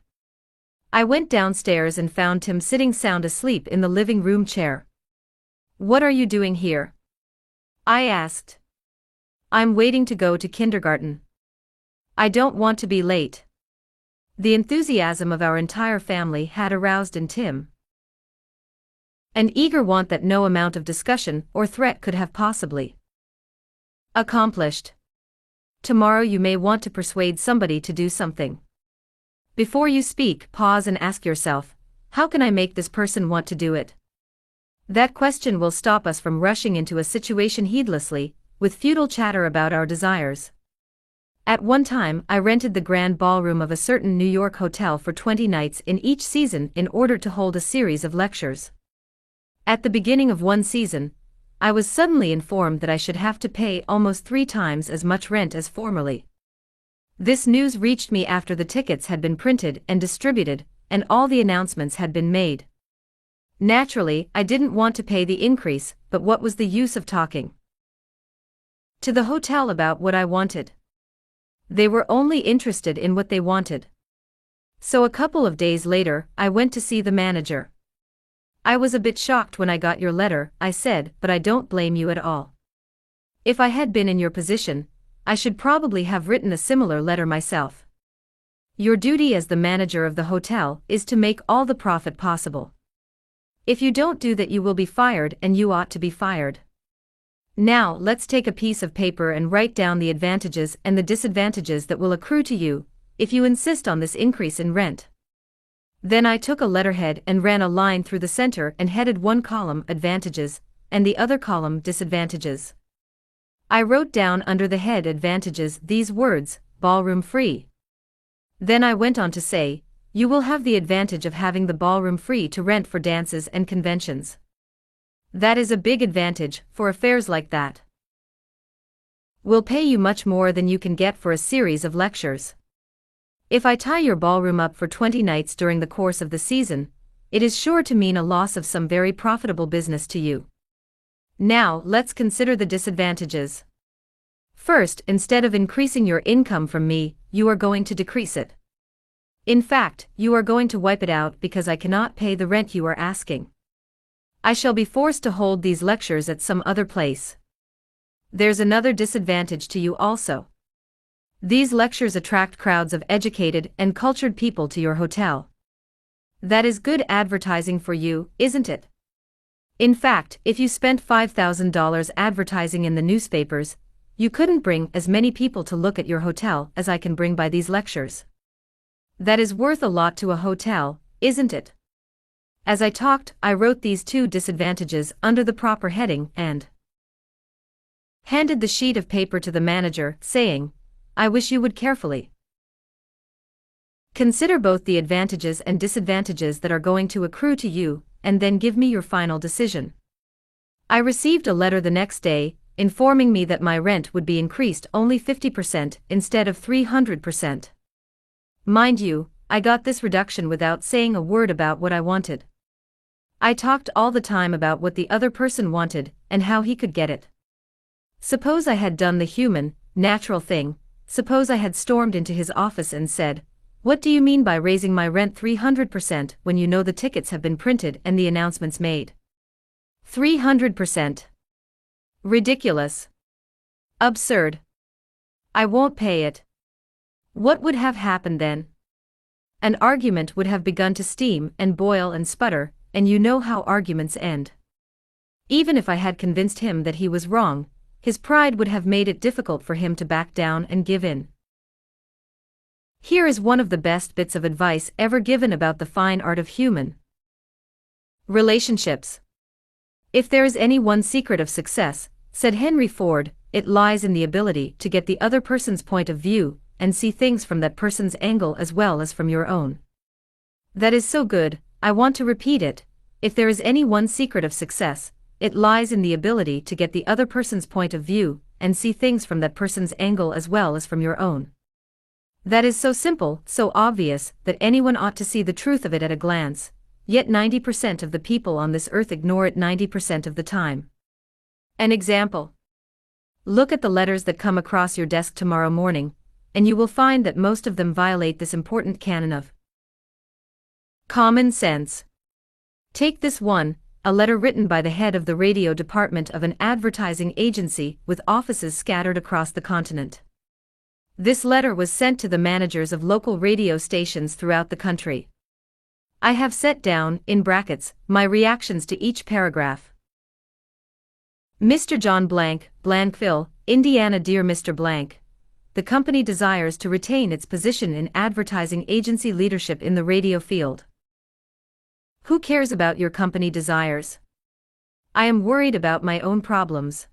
I went downstairs and found Tim sitting sound asleep in the living room chair. What are you doing here? I asked. I'm waiting to go to kindergarten. I don't want to be late. The enthusiasm of our entire family had aroused in Tim an eager want that no amount of discussion or threat could have possibly accomplished. Tomorrow you may want to persuade somebody to do something. Before you speak, pause and ask yourself, how can I make this person want to do it? That question will stop us from rushing into a situation heedlessly, with futile chatter about our desires. At one time, I rented the grand ballroom of a certain New York hotel for 20 nights in each season in order to hold a series of lectures. At the beginning of one season, I was suddenly informed that I should have to pay almost 3 times as much rent as formerly. This news reached me after the tickets had been printed and distributed, and all the announcements had been made. Naturally, I didn't want to pay the increase, but what was the use of talking to the hotel about what I wanted? They were only interested in what they wanted. So a couple of days later, I went to see the manager. I was a bit shocked when I got your letter, I said, but I don't blame you at all. If I had been in your position, I should probably have written a similar letter myself. Your duty as the manager of the hotel is to make all the profit possible. If you don't do that, you will be fired, and you ought to be fired. Now, let's take a piece of paper and write down the advantages and the disadvantages that will accrue to you if you insist on this increase in rent. Then I took a letterhead and ran a line through the center and headed one column advantages and the other column disadvantages. I wrote down under the head advantages these words, ballroom free. Then I went on to say, you will have the advantage of having the ballroom free to rent for dances and conventions. That is a big advantage for affairs like that. We'll pay you much more than you can get for a series of lectures. If I tie your ballroom up for 20 nights during the course of the season, it is sure to mean a loss of some very profitable business to you. Now, let's consider the disadvantages. First, instead of increasing your income from me, you are going to decrease it. In fact, you are going to wipe it out because I cannot pay the rent you are asking. I shall be forced to hold these lectures at some other place. There's another disadvantage to you also. These lectures attract crowds of educated and cultured people to your hotel. That is good advertising for you, isn't it? In fact, if you spent $5,000 advertising in the newspapers, you couldn't bring as many people to look at your hotel as I can bring by these lectures. That is worth a lot to a hotel, isn't it? As I talked, I wrote these 2 disadvantages under the proper heading and handed the sheet of paper to the manager, saying, I wish you would carefully consider both the advantages and disadvantages that are going to accrue to you, and then give me your final decision. I received a letter the next day, informing me that my rent would be increased only 50% instead of 300%. Mind you, I got this reduction without saying a word about what I wanted. I talked all the time about what the other person wanted and how he could get it. Suppose I had done the human, natural thing. Suppose I had stormed into his office and said, what do you mean by raising my rent 300% when you know the tickets have been printed and the announcements made? 300%. Ridiculous. Absurd. I won't pay it. What would have happened then? An argument would have begun to steam and boil and sputter, and you know how arguments end. Even if I had convinced him that he was wrong, his pride would have made it difficult for him to back down and give in. Here is one of the best bits of advice ever given about the fine art of human relationships. If there is any one secret of success, said Henry Ford, it lies in the ability to get the other person's point of view and see things from that person's angle as well as from your own. That is so good, I want to repeat it. If there is any one secret of success, it lies in the ability to get the other person's point of view and see things from that person's angle as well as from your own. That is so simple, so obvious, that anyone ought to see the truth of it at a glance, yet 90% of the people on this earth ignore it 90% of the time. An example. Look at the letters that come across your desk tomorrow morning, and you will find that most of them violate this important canon of common sense. Take this one, a letter written by the head of the radio department of an advertising agency with offices scattered across the continent. This letter was sent to the managers of local radio stations throughout the country. I have set down, in brackets, my reactions to each paragraph. Mr. John Blank, Blankville, Indiana. Dear Mr. Blank, the company desires to retain its position in advertising agency leadership in the radio field. Who cares about your company desires? I am worried about my own problems.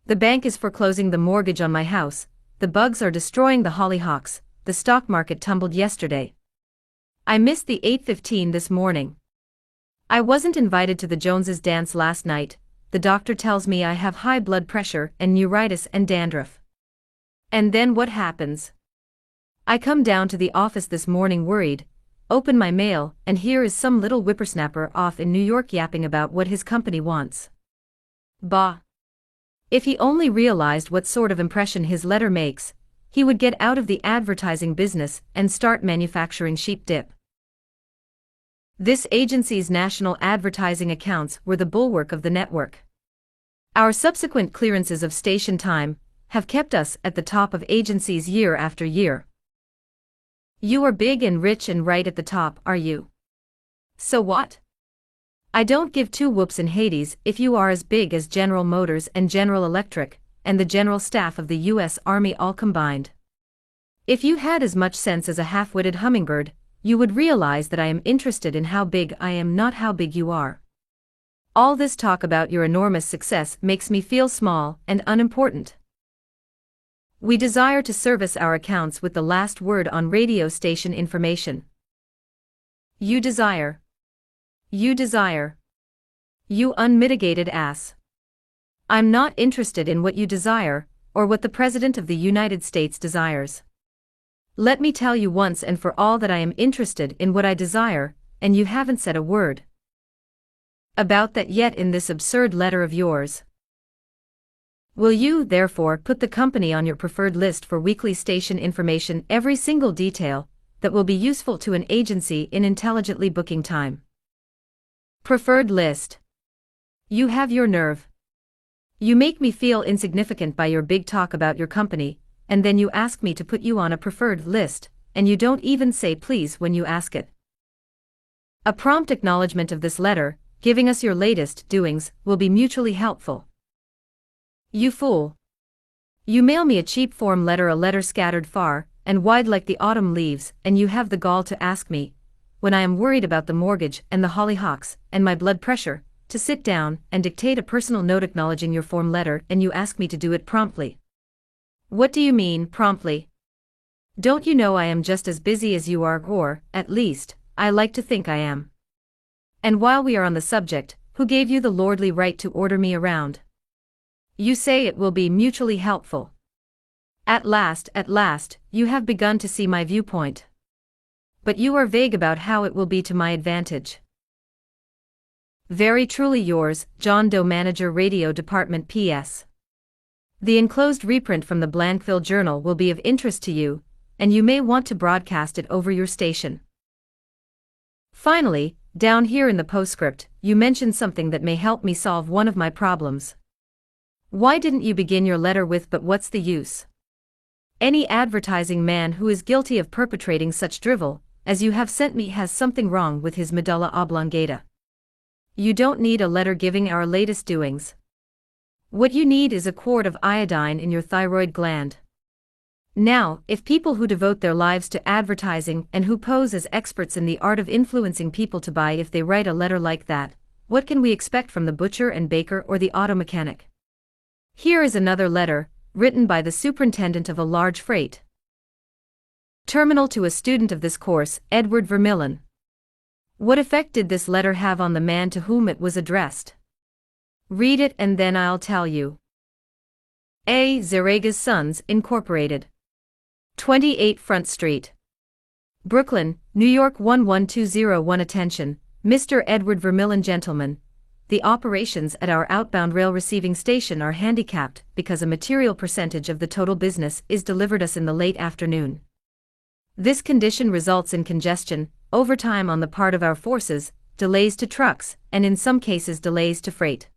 The bank is foreclosing the mortgage on my house, the bugs are destroying the hollyhocks, the stock market tumbled yesterday. I missed the 8:15 this morning. I wasn't invited to the Joneses' dance last night, the doctor tells me I have high blood pressure and neuritis and dandruff. And then what happens? I come down to the office this morning worried, open my mail, and here is some little whippersnapper off in New York yapping about what his company wants. Bah! If he only realized what sort of impression his letter makes, he would get out of the advertising business and start manufacturing sheep dip. This agency's national advertising accounts were the bulwark of the network. Our subsequent clearances of station time have kept us at the top of agencies year after year. You are big and rich and right at the top, are you? So what? I don't give two whoops in Hades if you are as big as General Motors and General Electric, and the general staff of the U.S. Army all combined. If you had as much sense as a half-witted hummingbird, you would realize that I am interested in how big I am, not how big you are. All this talk about your enormous success makes me feel small and unimportant. We desire to service our accounts with the last word on radio station information. You desire. You desire. You unmitigated ass. I'm not interested in what you desire, or what the President of the United States desires. Let me tell you once and for all that I am interested in what I desire, and you haven't said a word about that yet in this absurd letter of yours. Will you, therefore, put the company on your preferred list for weekly station information, every single detail that will be useful to an agency in intelligently booking time? Preferred list. You have your nerve. You make me feel insignificant by your big talk about your company, and then you ask me to put you on a preferred list, and you don't even say please when you ask it. A prompt acknowledgement of this letter, giving us your latest doings, will be mutually helpful. You fool. You mail me a cheap form letter, a letter scattered far and wide like the autumn leaves, and you have the gall to ask me, when I am worried about the mortgage and the hollyhocks and my blood pressure, to sit down and dictate a personal note acknowledging your form letter, and you ask me to do it promptly. What do you mean, promptly? Don't you know I am just as busy as you are, or, at least, I like to think I am. And while we are on the subject, who gave you the lordly right to order me around? You say it will be mutually helpful. At last, you have begun to see my viewpoint. But you are vague about how it will be to my advantage. Very truly yours, John Doe, Manager, Radio Department. P.S. The enclosed reprint from the Blankville Journal will be of interest to you, and you may want to broadcast it over your station. Finally, down here in the postscript, you mention something that may help me solve one of my problems. Why didn't you begin your letter with "but what's the use"? Any advertising man who is guilty of perpetrating such drivel as you have sent me has something wrong with his medulla oblongata. You don't need a letter giving our latest doings. What you need is a quart of iodine in your thyroid gland. Now, if people who devote their lives to advertising and who pose as experts in the art of influencing people to buy if they write a letter like that, what can we expect from the butcher and baker or the auto mechanic? Here is another letter, written by the superintendent of a large freight terminal to a student of this course, Edward Vermillion. What effect did this letter have on the man to whom it was addressed? Read it and then I'll tell you. A. Zaraga's Sons, Incorporated. 28 Front Street, Brooklyn, New York 11201. Attention, Mr. Edward Vermillion. Gentlemen, the operations at our outbound rail receiving station are handicapped because a material percentage of the total business is delivered us in the late afternoon. This condition results in congestion, overtime on the part of our forces, delays to trucks, and in some cases delays to freight.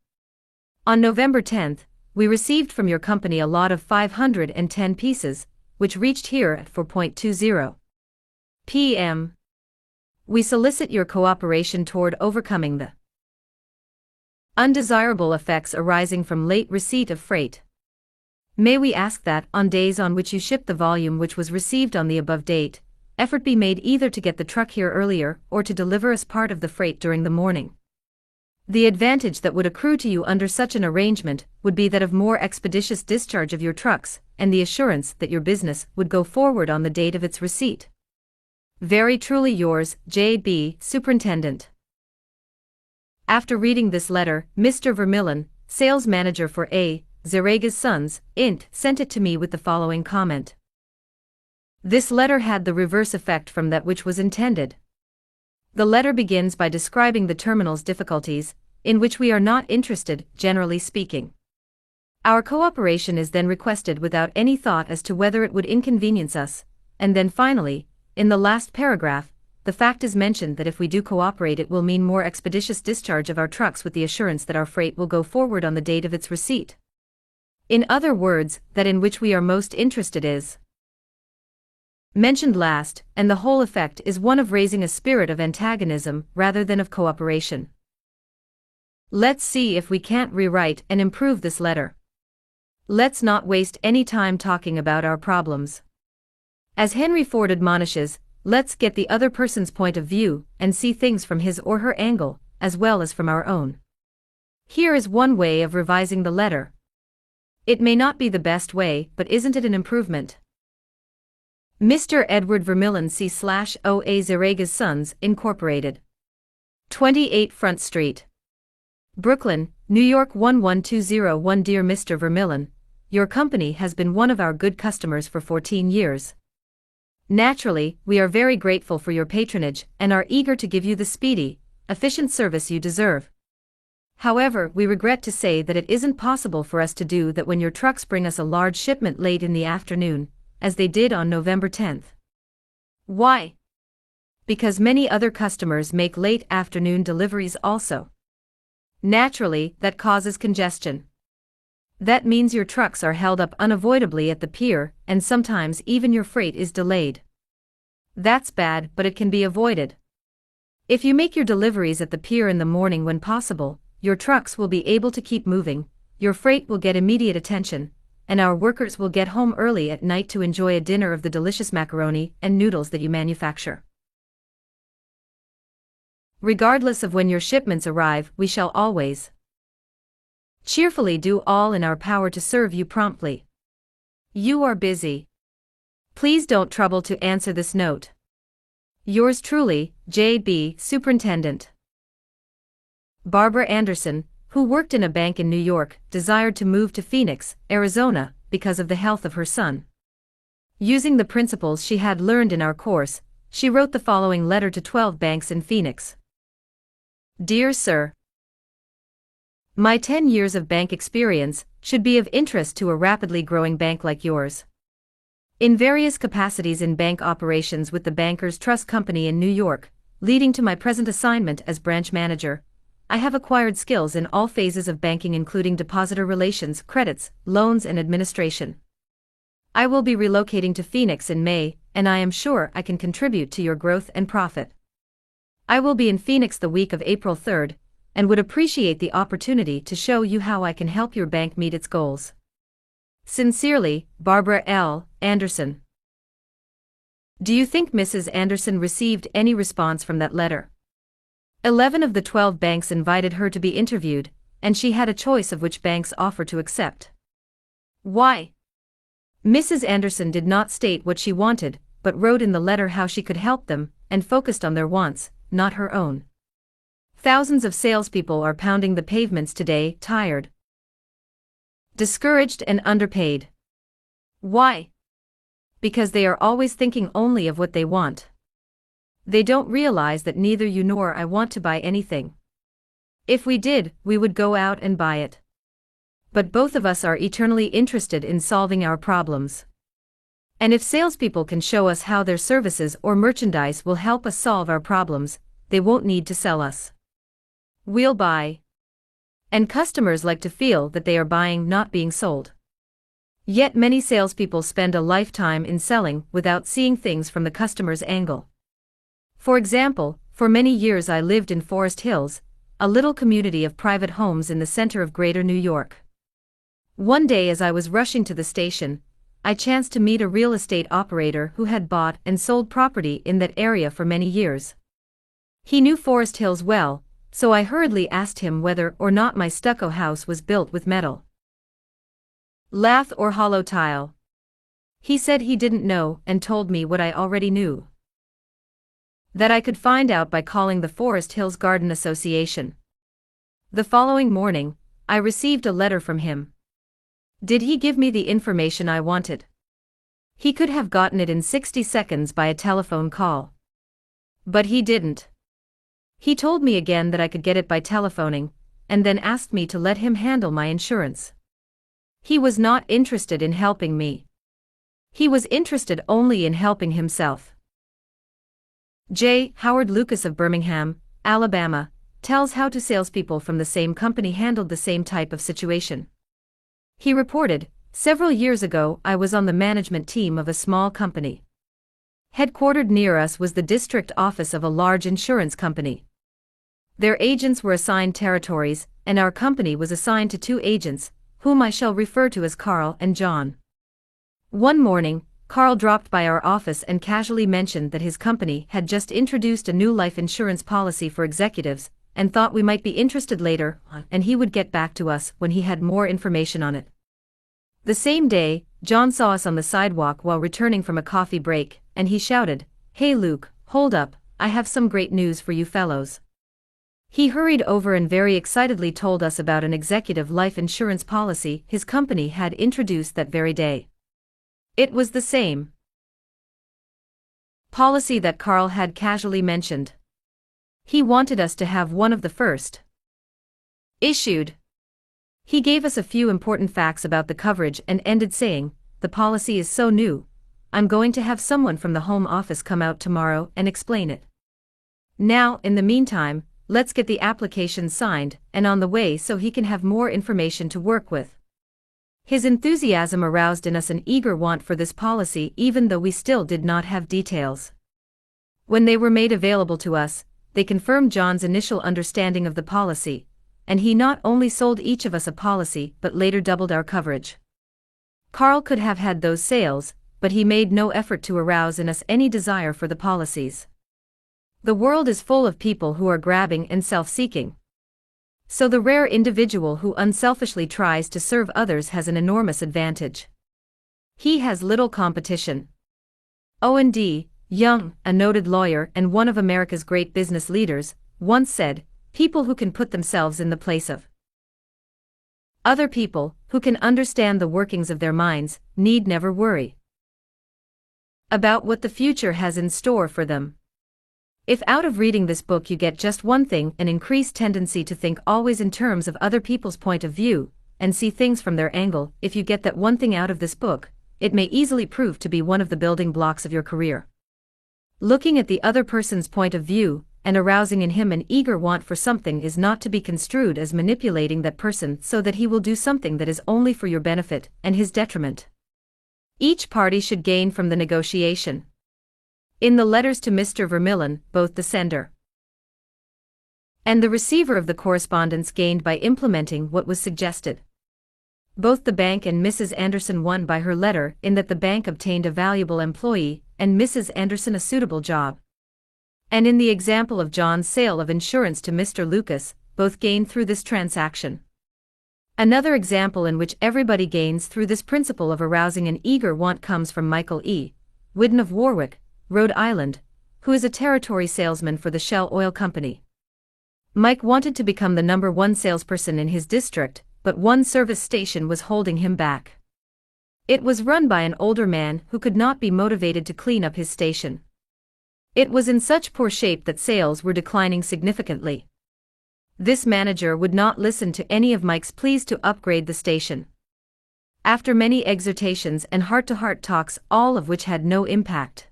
On November 10th, we received from your company a lot of 510 pieces, which reached here at 4:20 p.m. We solicit your cooperation toward overcoming the undesirable effects arising from late receipt of freight. May we ask that, on days on which you ship the volume which was received on the above date, effort be made either to get the truck here earlier or to deliver us part of the freight during the morning. The advantage that would accrue to you under such an arrangement would be that of more expeditious discharge of your trucks, and the assurance that your business would go forward on the date of its receipt. Very truly yours, J.B., Superintendent. After reading this letter, Mr. Vermillion, sales manager for A. Zaraga's Sons, Inc., sent it to me with the following comment. This letter had the reverse effect from that which was intended. The letter begins by describing the terminal's difficulties, in which we are not interested, generally speaking. Our cooperation is then requested without any thought as to whether it would inconvenience us, and then finally, in the last paragraph, the fact is mentioned that if we do cooperate it will mean more expeditious discharge of our trucks with the assurance that our freight will go forward on the date of its receipt. In other words, that in which we are most interested is mentioned last, and the whole effect is one of raising a spirit of antagonism rather than of cooperation. Let's see if we can't rewrite and improve this letter. Let's not waste any time talking about our problems. As Henry Ford admonishes, let's get the other person's point of view and see things from his or her angle, as well as from our own. Here is one way of revising the letter. It may not be the best way, but isn't it an improvement? Mr. Edward Vermillion C/O.A. Zaraga's Sons, Incorporated. 28 Front Street, Brooklyn, New York 11201. Dear Mr. Vermillion, your company has been one of our good customers for 14 years. Naturally, we are very grateful for your patronage and are eager to give you the speedy, efficient service you deserve. However, we regret to say that it isn't possible for us to do that when your trucks bring us a large shipment late in the afternoon, as they did on November 10th. Why? Because many other customers make late afternoon deliveries also. Naturally, that causes congestion. That means your trucks are held up unavoidably at the pier, and sometimes even your freight is delayed. That's bad, but it can be avoided. If you make your deliveries at the pier in the morning when possible, your trucks will be able to keep moving, your freight will get immediate attention, and our workers will get home early at night to enjoy a dinner of the delicious macaroni and noodles that you manufacture. Regardless of when your shipments arrive, we shall always cheerfully do all in our power to serve you promptly. You are busy. Please don't trouble to answer this note. Yours truly, J.B., Superintendent. Barbara Anderson, who worked in a bank in New York, desired to move to Phoenix, Arizona, because of the health of her son. Using the principles she had learned in our course, she wrote the following letter to 12 banks in Phoenix. Dear Sir, my 10 years of bank experience should be of interest to a rapidly growing bank like yours. In various capacities in bank operations with the Bankers Trust Company in New York, leading to my present assignment as branch manager, I have acquired skills in all phases of banking including depositor relations, credits, loans and administration. I will be relocating to Phoenix in May, and I am sure I can contribute to your growth and profit. I will be in Phoenix the week of April 3rd, and would appreciate the opportunity to show you how I can help your bank meet its goals. Sincerely, Barbara L. Anderson. Do you think Mrs. Anderson received any response from that letter? 11 of the 12 banks invited her to be interviewed, and she had a choice of which banks offer to accept. Why? Mrs. Anderson did not state what she wanted, but wrote in the letter how she could help them, and focused on their wants, not her own. Thousands of salespeople are pounding the pavements today, tired, discouraged and underpaid. Why? Because they are always thinking only of what they want. They don't realize that neither you nor I want to buy anything. If we did, we would go out and buy it. But both of us are eternally interested in solving our problems. And if salespeople can show us how their services or merchandise will help us solve our problems, they won't need to sell us. We'll buy. And customers like to feel that they are buying, not being sold. Yet many salespeople spend a lifetime in selling without seeing things from the customer's angle. For example, for many years I lived in Forest Hills, a little community of private homes in the center of Greater New York. One day as I was rushing to the station, I chanced to meet a real estate operator who had bought and sold property in that area for many years. He knew Forest Hills well, so I hurriedly asked him whether or not my stucco house was built with metal, lath or hollow tile. He said he didn't know and told me what I already knew. That I could find out by calling the Forest Hills Garden Association. The following morning, I received a letter from him. Did he give me the information I wanted? He could have gotten it in 60 seconds by a telephone call. But he didn't. He told me again that I could get it by telephoning, and then asked me to let him handle my insurance. He was not interested in helping me. He was interested only in helping himself. J. Howard Lucas of Birmingham, Alabama, tells how two salespeople from the same company handled the same type of situation. He reported, "Several years ago I was on the management team of a small company. Headquartered near us was the district office of a large insurance company. Their agents were assigned territories, and our company was assigned to 2 agents, whom I shall refer to as Carl and John. One morning, Carl dropped by our office and casually mentioned that his company had just introduced a new life insurance policy for executives, and thought we might be interested later, and he would get back to us when he had more information on it. The same day, John saw us on the sidewalk while returning from a coffee break, and he shouted, 'Hey Luke, hold up, I have some great news for you fellows.' He hurried over and very excitedly told us about an executive life insurance policy his company had introduced that very day. It was the same policy that Carl had casually mentioned. He wanted us to have one of the first issued. He gave us a few important facts about the coverage and ended saying, 'The policy is so new, I'm going to have someone from the home office come out tomorrow and explain it. Now, in the meantime, let's get the application signed and on the way so he can have more information to work with.' His enthusiasm aroused in us an eager want for this policy even though we still did not have details. When they were made available to us, they confirmed John's initial understanding of the policy, and he not only sold each of us a policy but later doubled our coverage. Carl could have had those sales, but he made no effort to arouse in us any desire for the policies. The world is full of people who are grabbing and self-seeking. So the rare individual who unselfishly tries to serve others has an enormous advantage. He has little competition. Owen D. Young, a noted lawyer and one of America's great business leaders, once said, "People who can put themselves in the place of other people, who can understand the workings of their minds, need never worry about what the future has in store for them." If out of reading this book you get just one thing, an increased tendency to think always in terms of other people's point of view, and see things from their angle, if you get that one thing out of this book, it may easily prove to be one of the building blocks of your career. Looking at the other person's point of view, and arousing in him an eager want for something is not to be construed as manipulating that person so that he will do something that is only for your benefit and his detriment. Each party should gain from the negotiation. In the letters to Mr. Vermillion, both the sender and the receiver of the correspondence gained by implementing what was suggested. Both the bank and Mrs. Anderson won by her letter in that the bank obtained a valuable employee and Mrs. Anderson a suitable job. And in the example of John's sale of insurance to Mr. Lucas, both gained through this transaction. Another example in which everybody gains through this principle of arousing an eager want comes from Michael E. Whidden of Warwick, Rhode Island, who is a territory salesman for the Shell Oil Company. Mike wanted to become the #1 salesperson in his district, but one service station was holding him back. It was run by an older man who could not be motivated to clean up his station. It was in such poor shape that sales were declining significantly. This manager would not listen to any of Mike's pleas to upgrade the station. After many exhortations and heart-to-heart talks, all of which had no impact,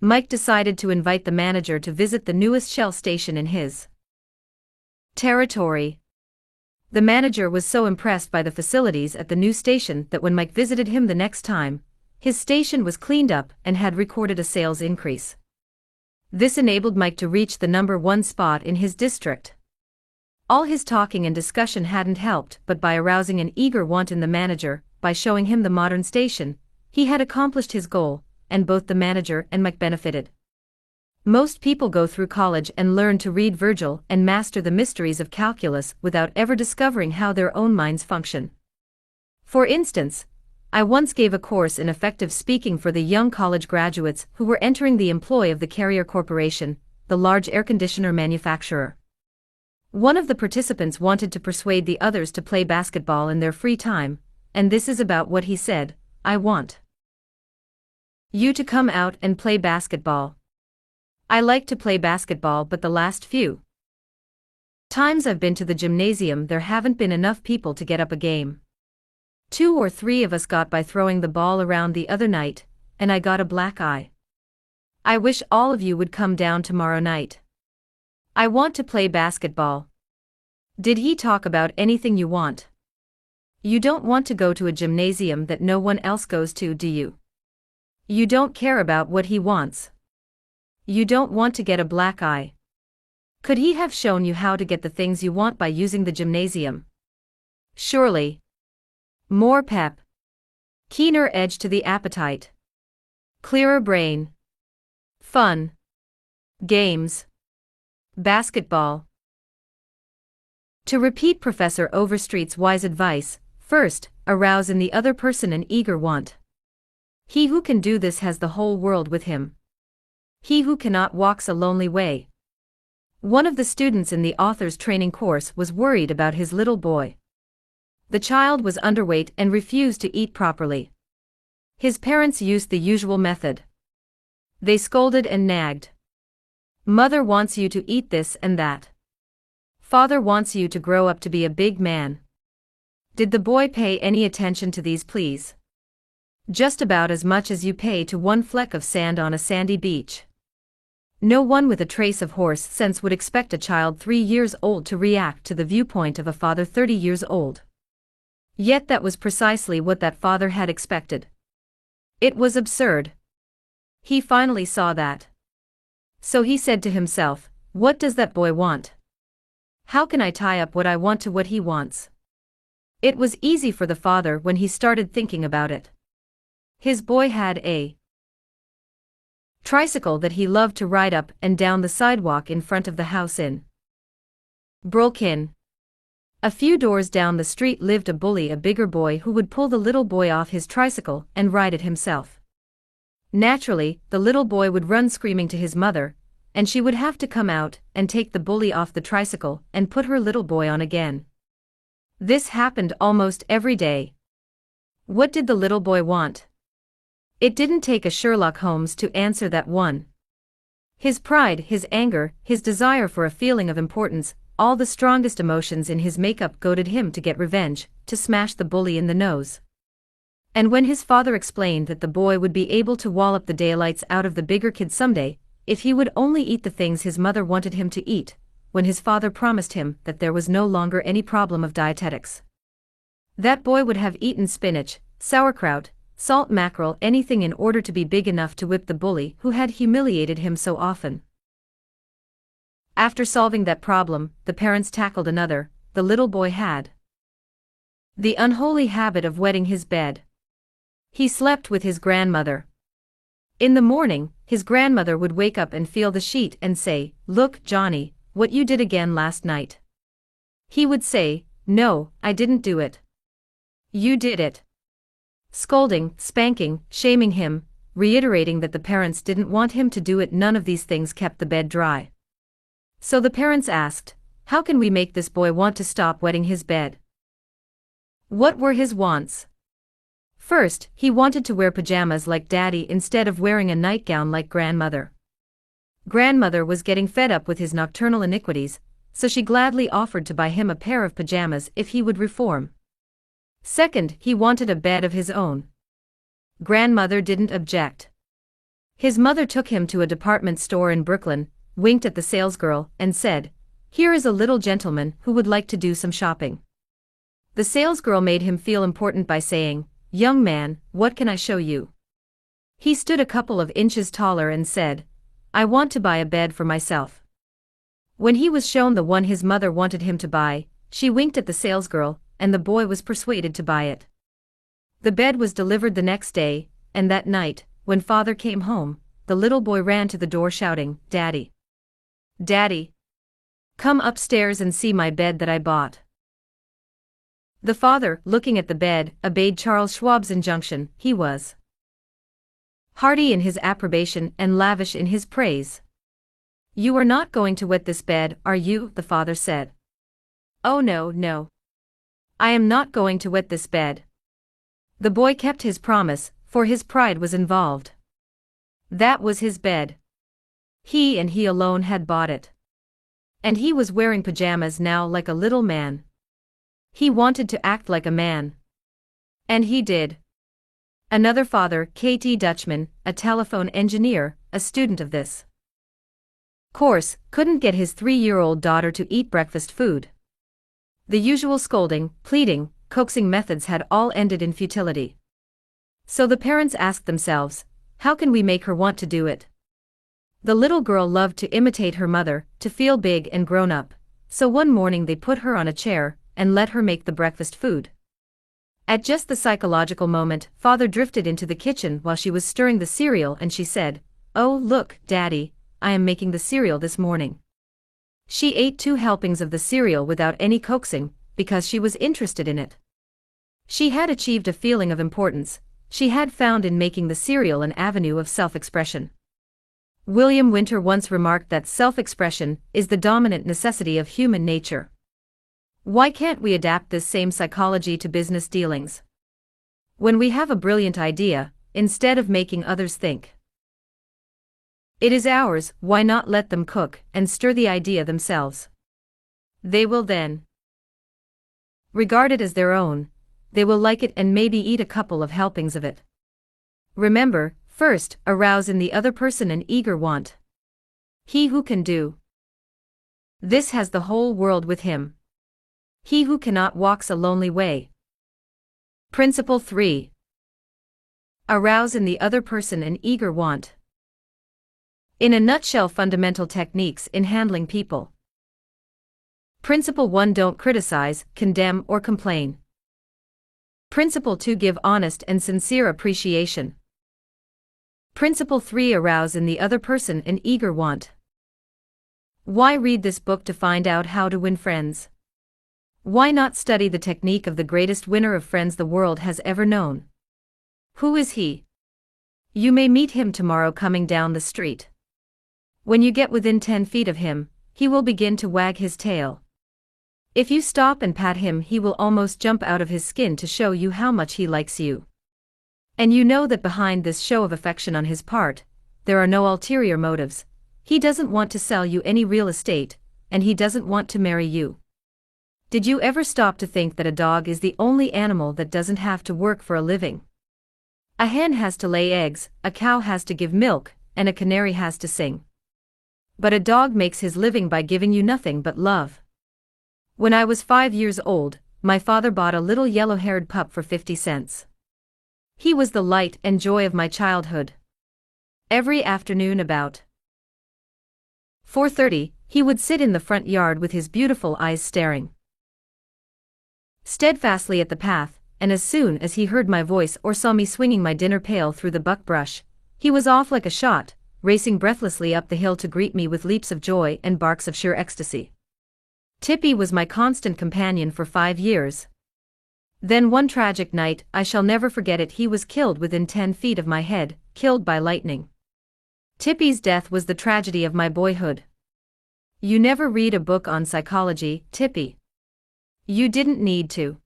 Mike decided to invite the manager to visit the newest Shell station in his territory. The manager was so impressed by the facilities at the new station that when Mike visited him the next time, his station was cleaned up and had recorded a sales increase. This enabled Mike to reach the #1 spot in his district. All his talking and discussion hadn't helped, but by arousing an eager want in the manager, by showing him the modern station, he had accomplished his goal, and both the manager and Mike benefited. Most people go through college and learn to read Virgil and master the mysteries of calculus without ever discovering how their own minds function. For instance, I once gave a course in effective speaking for the young college graduates who were entering the employ of the Carrier Corporation, the large air conditioner manufacturer. One of the participants wanted to persuade the others to play basketball in their free time, and this is about what he said: "I want you to come out and play basketball. I like to play basketball, but the last few times I've been to the gymnasium there haven't been enough people to get up a game. 2 or 3 of us got by throwing the ball around the other night, and I got a black eye. I wish all of you would come down tomorrow night. I want to play basketball." Did he talk about anything you want? You don't want to go to a gymnasium that no one else goes to, do you? You don't care about what he wants. You don't want to get a black eye. Could he have shown you how to get the things you want by using the gymnasium? Surely. More pep. Keener edge to the appetite. Clearer brain. Fun. Games. Basketball. To repeat Professor Overstreet's wise advice, first, arouse in the other person an eager want. He who can do this has the whole world with him. He who cannot walks a lonely way. One of the students in the author's training course was worried about his little boy. The child was underweight and refused to eat properly. His parents used the usual method. They scolded and nagged. Mother wants you to eat this and that. Father wants you to grow up to be a big man. Did the boy pay any attention to these pleas? Just about as much as you pay to one fleck of sand on a sandy beach. No one with a trace of horse sense would expect a child 3 years old to react to the viewpoint of a father 30 years old. Yet that was precisely what that father had expected. It was absurd. He finally saw that. So he said to himself, "What does that boy want? How can I tie up what I want to what he wants?" It was easy for the father when he started thinking about it. His boy had a tricycle that he loved to ride up and down the sidewalk in front of the house in Brooklyn. A few doors down the street lived a bully, a bigger boy who would pull the little boy off his tricycle and ride it himself. Naturally, the little boy would run screaming to his mother, and she would have to come out and take the bully off the tricycle and put her little boy on again. This happened almost every day. What did the little boy want? It didn't take a Sherlock Holmes to answer that one. His pride, his anger, his desire for a feeling of importance, all the strongest emotions in his makeup goaded him to get revenge, to smash the bully in the nose. And when his father explained that the boy would be able to wallop the daylights out of the bigger kid someday, if he would only eat the things his mother wanted him to eat, when his father promised him that there was no longer any problem of dietetics, that boy would have eaten spinach, sauerkraut, salt mackerel, anything in order to be big enough to whip the bully who had humiliated him so often. After solving that problem, the parents tackled another. The little boy had the unholy habit of wetting his bed. He slept with his grandmother. In the morning, his grandmother would wake up and feel the sheet and say, "Look, Johnny, what you did again last night." He would say, "No, I didn't do it." "You did it." Scolding, spanking, shaming him, reiterating that the parents didn't want him to do it. None of these things kept the bed dry. So the parents asked, how can we make this boy want to stop wetting his bed? What were his wants? First, he wanted to wear pajamas like Daddy instead of wearing a nightgown like Grandmother. Grandmother was getting fed up with his nocturnal iniquities, so she gladly offered to buy him a pair of pajamas if he would reform. Second, he wanted a bed of his own. Grandmother didn't object. His mother took him to a department store in Brooklyn, winked at the salesgirl, and said, "Here is a little gentleman who would like to do some shopping." The salesgirl made him feel important by saying, "Young man, what can I show you?" He stood a couple of inches taller and said, "I want to buy a bed for myself." When he was shown the one his mother wanted him to buy, she winked at the salesgirl, and the boy was persuaded to buy it. The bed was delivered the next day, and that night, when father came home, the little boy ran to the door shouting, "Daddy! Daddy! Come upstairs and see my bed that I bought." The father, looking at the bed, obeyed Charles Schwab's injunction. He was hearty in his approbation and lavish in his praise. "You are not going to wet this bed, are you?" the father said. "Oh no, no. I am not going to wet this bed." The boy kept his promise, for his pride was involved. That was his bed. He and he alone had bought it. And he was wearing pajamas now like a little man. He wanted to act like a man. And he did. Another father, K.T. Dutchman, a telephone engineer, a student of this course, couldn't get his 3-year-old daughter to eat breakfast food. The usual scolding, pleading, coaxing methods had all ended in futility. So the parents asked themselves, how can we make her want to do it? The little girl loved to imitate her mother, to feel big and grown up, so one morning they put her on a chair and let her make the breakfast food. At just the psychological moment, father drifted into the kitchen while she was stirring the cereal and she said, "Oh, look, Daddy, I am making the cereal this morning." She ate 2 helpings of the cereal without any coaxing, because she was interested in it. She had achieved a feeling of importance. She had found in making the cereal an avenue of self-expression. William Winter once remarked that self-expression is the dominant necessity of human nature. Why can't we adapt this same psychology to business dealings? When we have a brilliant idea, instead of making others think it is ours, why not let them cook and stir the idea themselves? They will then regard it as their own, they will like it and maybe eat a couple of helpings of it. Remember, first, arouse in the other person an eager want. He who can do this has the whole world with him. He who cannot walks a lonely way. Principle 3. Arouse in the other person an eager want. In a nutshell, fundamental techniques in handling people. Principle 1. Don't criticize, condemn, or complain. Principle 2. Give honest and sincere appreciation. Principle 3. Arouse in the other person an eager want. Why read this book to find out how to win friends? Why not study the technique of the greatest winner of friends the world has ever known? Who is he? You may meet him tomorrow coming down the street. When you get within 10 feet of him, he will begin to wag his tail. If you stop and pat him, he will almost jump out of his skin to show you how much he likes you. And you know that behind this show of affection on his part, there are no ulterior motives. He doesn't want to sell you any real estate, and he doesn't want to marry you. Did you ever stop to think that a dog is the only animal that doesn't have to work for a living? A hen has to lay eggs, a cow has to give milk, and a canary has to sing. But a dog makes his living by giving you nothing but love. When I was 5 years old, my father bought a little yellow-haired pup for 50 cents. He was the light and joy of my childhood. Every afternoon about 4:30, He would sit in the front yard with his beautiful eyes staring steadfastly at the path, and as soon as he heard my voice or saw me swinging my dinner pail through the buckbrush, he was off like a shot, racing breathlessly up the hill to greet me with leaps of joy and barks of sheer ecstasy. Tippy was my constant companion for 5 years. Then one tragic night, I shall never forget it, he was killed within 10 feet of my head, killed by lightning. Tippy's death was the tragedy of my boyhood. You never read a book on psychology, Tippy. You didn't need to.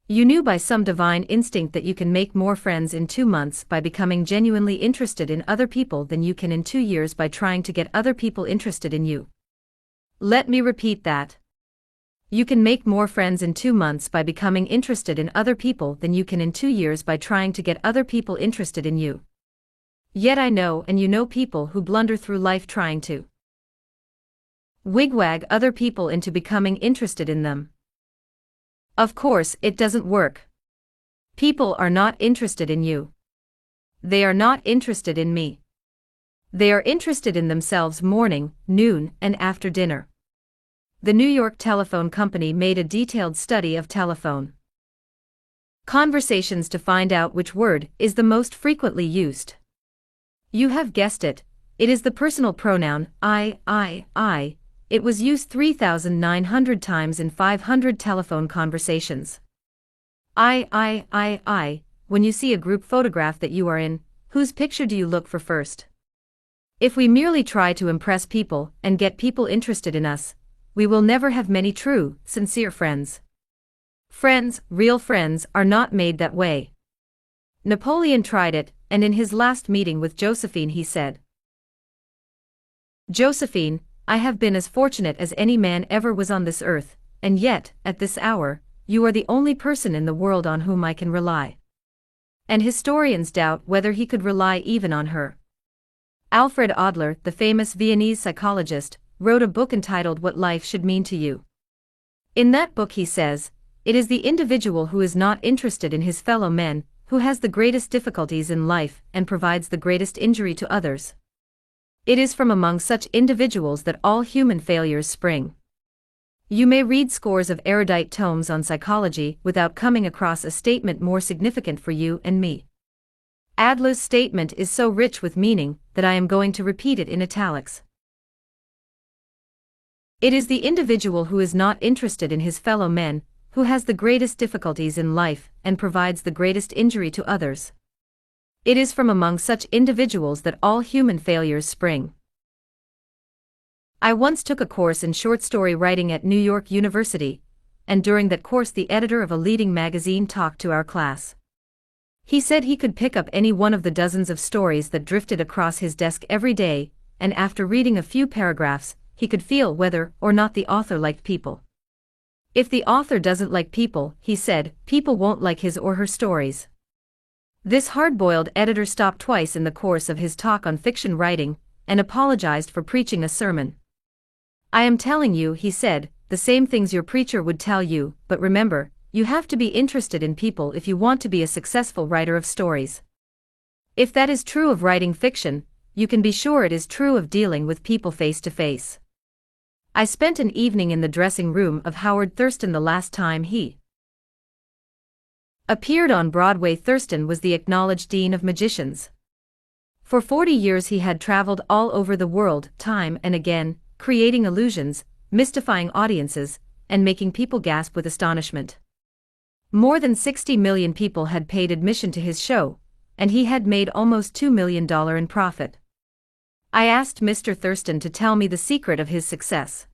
You knew by some divine instinct that you can make more friends in 2 months by becoming genuinely interested in other people than you can in 2 years by trying to get other people interested in you. Let me repeat that. You can make more friends in 2 months by becoming interested in other people than you can in 2 years by trying to get other people interested in you. Yet I know and you know people who blunder through life trying to wigwag other people into becoming interested in them. Of course, it doesn't work. People are not interested in you. They are not interested in me. They are interested in themselves morning, noon, and after dinner. The New York Telephone Company made a detailed study of telephone conversations to find out which word is the most frequently used. You have guessed it, it is the personal pronoun I. It was used 3,900 times in 500 telephone conversations. I. When you see a group photograph that you are in, whose picture do you look for first? If we merely try to impress people and get people interested in us, we will never have many true, sincere friends. Friends, real friends, are not made that way. Napoleon tried it, and in his last meeting with Josephine he said, "Josephine, I have been as fortunate as any man ever was on this earth, and yet, at this hour, you are the only person in the world on whom I can rely." And historians doubt whether he could rely even on her. Alfred Adler, the famous Viennese psychologist, wrote a book entitled What Life Should Mean to You. In that book he says, "It is the individual who is not interested in his fellow men, who has the greatest difficulties in life and provides the greatest injury to others. It is from among such individuals that all human failures spring." You may read scores of erudite tomes on psychology without coming across a statement more significant for you and me. Adler's statement is so rich with meaning that I am going to repeat it in italics. It is the individual who is not interested in his fellow men, who has the greatest difficulties in life and provides the greatest injury to others. It is from among such individuals that all human failures spring. I once took a course in short story writing at New York University, and during that course the editor of a leading magazine talked to our class. He said he could pick up any one of the dozens of stories that drifted across his desk every day, and after reading a few paragraphs, he could feel whether or not the author liked people. If the author doesn't like people, he said, people won't like his or her stories. This hard-boiled editor stopped twice in the course of his talk on fiction writing, and apologized for preaching a sermon. "I am telling you," he said, "the same things your preacher would tell you, but remember, you have to be interested in people if you want to be a successful writer of stories. If that is true of writing fiction, you can be sure it is true of dealing with people face to face." I spent an evening in the dressing room of Howard Thurston the last time he appeared on Broadway. Thurston was the acknowledged dean of magicians. For 40 years he had traveled all over the world, time and again, creating illusions, mystifying audiences, and making people gasp with astonishment. More than 60 million people had paid admission to his show, and he had made almost $2 million in profit. I asked Mr. Thurston to tell me the secret of his success.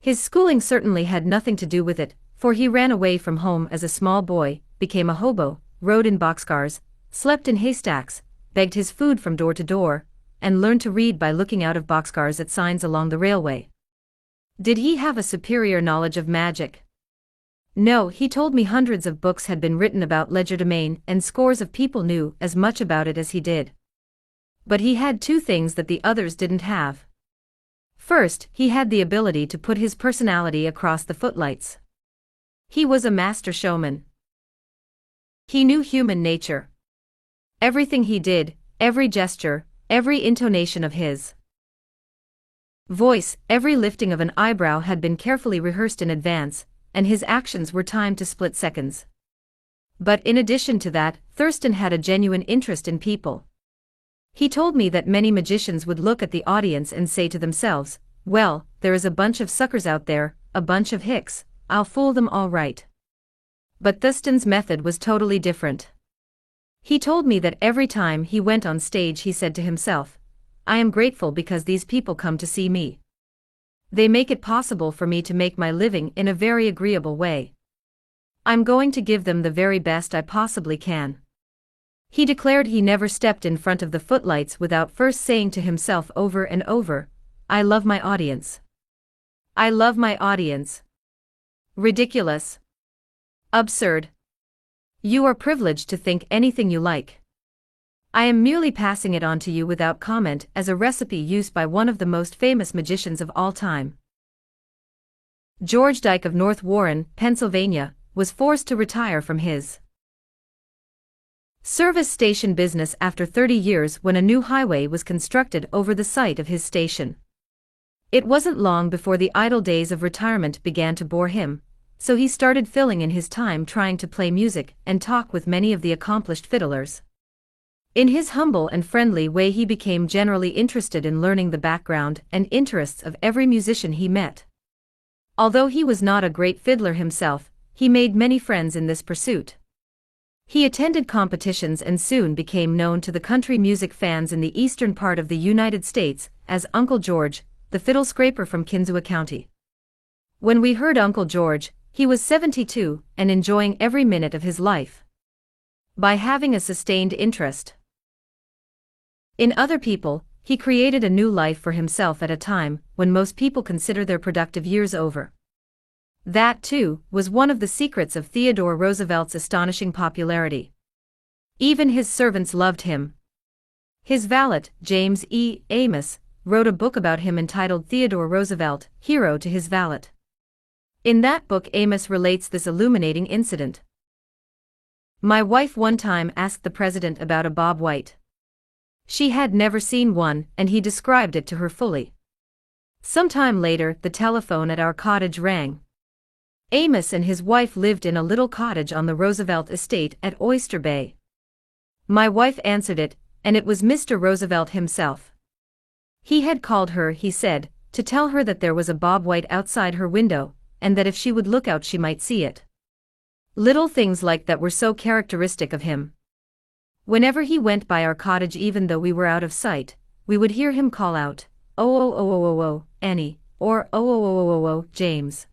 His schooling certainly had nothing to do with it, for he ran away from home as a small boy, became a hobo, rode in boxcars, slept in haystacks, begged his food from door to door, and learned to read by looking out of boxcars at signs along the railway. Did he have a superior knowledge of magic? No, he told me hundreds of books had been written about legerdemain and scores of people knew as much about it as he did. But he had 2 things that the others didn't have. First, he had the ability to put his personality across the footlights. He was a master showman. He knew human nature. Everything he did, every gesture, every intonation of his Voice, every lifting of an eyebrow had been carefully rehearsed in advance, and his actions were timed to split seconds. But in addition to that, Thurston had a genuine interest in people. He told me that many magicians would look at the audience and say to themselves, "Well, there is a bunch of suckers out there, a bunch of hicks, I'll fool them all right." But Thurston's method was totally different. He told me that every time he went on stage he said to himself, "I am grateful because these people come to see me. They make it possible for me to make my living in a very agreeable way. I'm going to give them the very best I possibly can." He declared he never stepped in front of the footlights without first saying to himself over and over, "I love my audience. I love my audience." Ridiculous. Absurd. You are privileged to think anything you like. I am merely passing it on to you without comment as a recipe used by one of the most famous magicians of all time. George Dyke of North Warren, Pennsylvania, was forced to retire from his service station business after 30 years when a new highway was constructed over the site of his station. It wasn't long before the idle days of retirement began to bore him, so he started filling in his time trying to play music and talk with many of the accomplished fiddlers. In his humble and friendly way he became generally interested in learning the background and interests of every musician he met. Although he was not a great fiddler himself, he made many friends in this pursuit. He attended competitions and soon became known to the country music fans in the eastern part of the United States as Uncle George, the fiddle scraper from Kinzua County. When we heard Uncle George, he was 72 and enjoying every minute of his life. By having a sustained interest in other people, he created a new life for himself at a time when most people consider their productive years over. That, too, was one of the secrets of Theodore Roosevelt's astonishing popularity. Even his servants loved him. His valet, James E. Amos, wrote a book about him entitled Theodore Roosevelt, Hero to His Valet. In that book Amos relates this illuminating incident. "My wife one time asked the president about a bob white. She had never seen one and he described it to her fully. Some time later the telephone at our cottage rang. Amos and his wife lived in a little cottage on the Roosevelt estate at Oyster Bay. My wife answered it, and it was Mr. Roosevelt himself. He had called her, he said, to tell her that there was a bob white outside her window, and that if she would look out she might see it." Little things like that were so characteristic of him. Whenever he went by our cottage, even though we were out of sight, we would hear him call out, "Oh, oh, oh, oh, oh, oh, Annie," or "Oh, oh, oh, oh, oh, oh, James."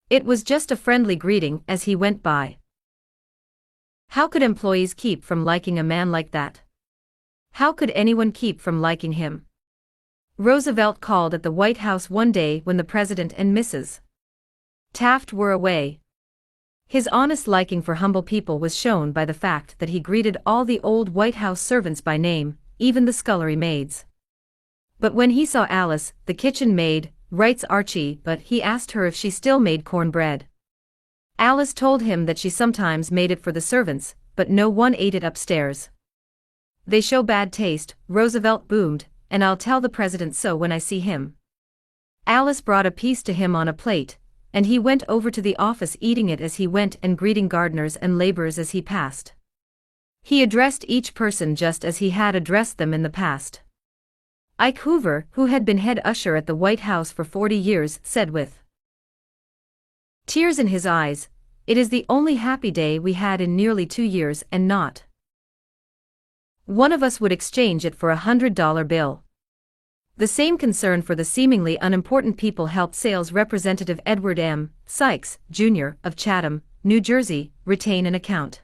It was just a friendly greeting as he went by. How could employees keep from liking a man like that? How could anyone keep from liking him? Roosevelt called at the White House one day when the President and Mrs. Taft were away. His honest liking for humble people was shown by the fact that he greeted all the old White House servants by name, even the scullery maids. But when he saw Alice, the kitchen maid, writes Archie, but he asked her if she still made cornbread. Alice told him that she sometimes made it for the servants, but no one ate it upstairs. "They show bad taste," Roosevelt boomed, "and I'll tell the president so when I see him." Alice brought a piece to him on a plate, and he went over to the office eating it as he went and greeting gardeners and laborers as he passed. He addressed each person just as he had addressed them in the past. Ike Hoover, who had been head usher at the White House for 40 years, said with tears in his eyes, "It is the only happy day we had in nearly 2 years, and not one of us would exchange it for $100 bill." The same concern for the seemingly unimportant people helped sales representative Edward M. Sykes, Jr., of Chatham, New Jersey, retain an account.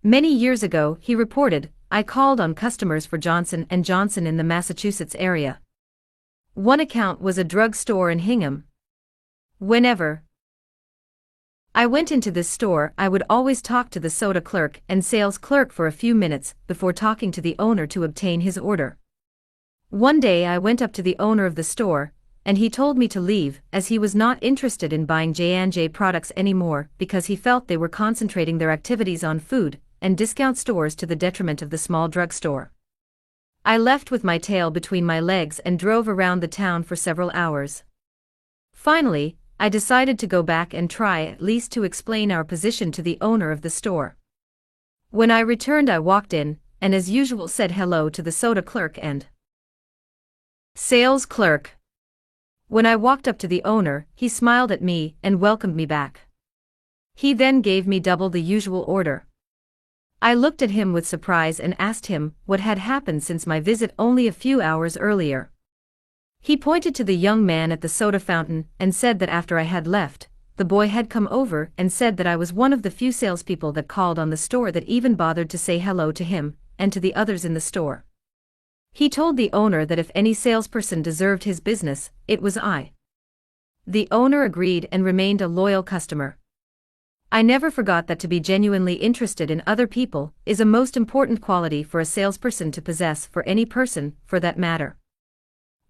Many years ago, he reported, "I called on customers for Johnson & Johnson in the Massachusetts area. One account was a drug store in Hingham. Whenever I went into this store, I would always talk to the soda clerk and sales clerk for a few minutes before talking to the owner to obtain his order. One day I went up to the owner of the store, and he told me to leave as he was not interested in buying J&J products anymore because he felt they were concentrating their activities on food and discount stores to the detriment of the small drugstore. I left with my tail between my legs and drove around the town for several hours. Finally, I decided to go back and try at least to explain our position to the owner of the store. When I returned, I walked in, and as usual said hello to the soda clerk and sales clerk. When I walked up to the owner, he smiled at me and welcomed me back. He then gave me double the usual order. I looked at him with surprise and asked him what had happened since my visit only a few hours earlier. He pointed to the young man at the soda fountain and said that after I had left, the boy had come over and said that I was one of the few salespeople that called on the store that even bothered to say hello to him and to the others in the store. He told the owner that if any salesperson deserved his business, it was I. The owner agreed and remained a loyal customer. I never forgot that to be genuinely interested in other people is a most important quality for a salesperson to possess, for any person, for that matter.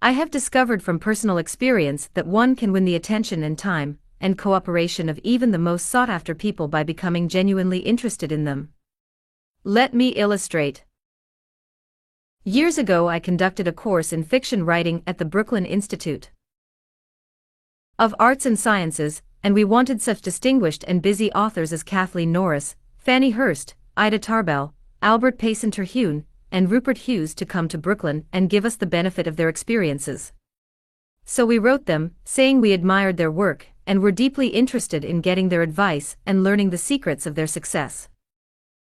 I have discovered from personal experience that one can win the attention and time and cooperation of even the most sought-after people by becoming genuinely interested in them. Let me illustrate. Years ago, I conducted a course in fiction writing at the Brooklyn Institute of Arts and Sciences, and we wanted such distinguished and busy authors as Kathleen Norris, Fannie Hurst, Ida Tarbell, Albert Payson Terhune, and Rupert Hughes to come to Brooklyn and give us the benefit of their experiences. So we wrote them, saying we admired their work and were deeply interested in getting their advice and learning the secrets of their success.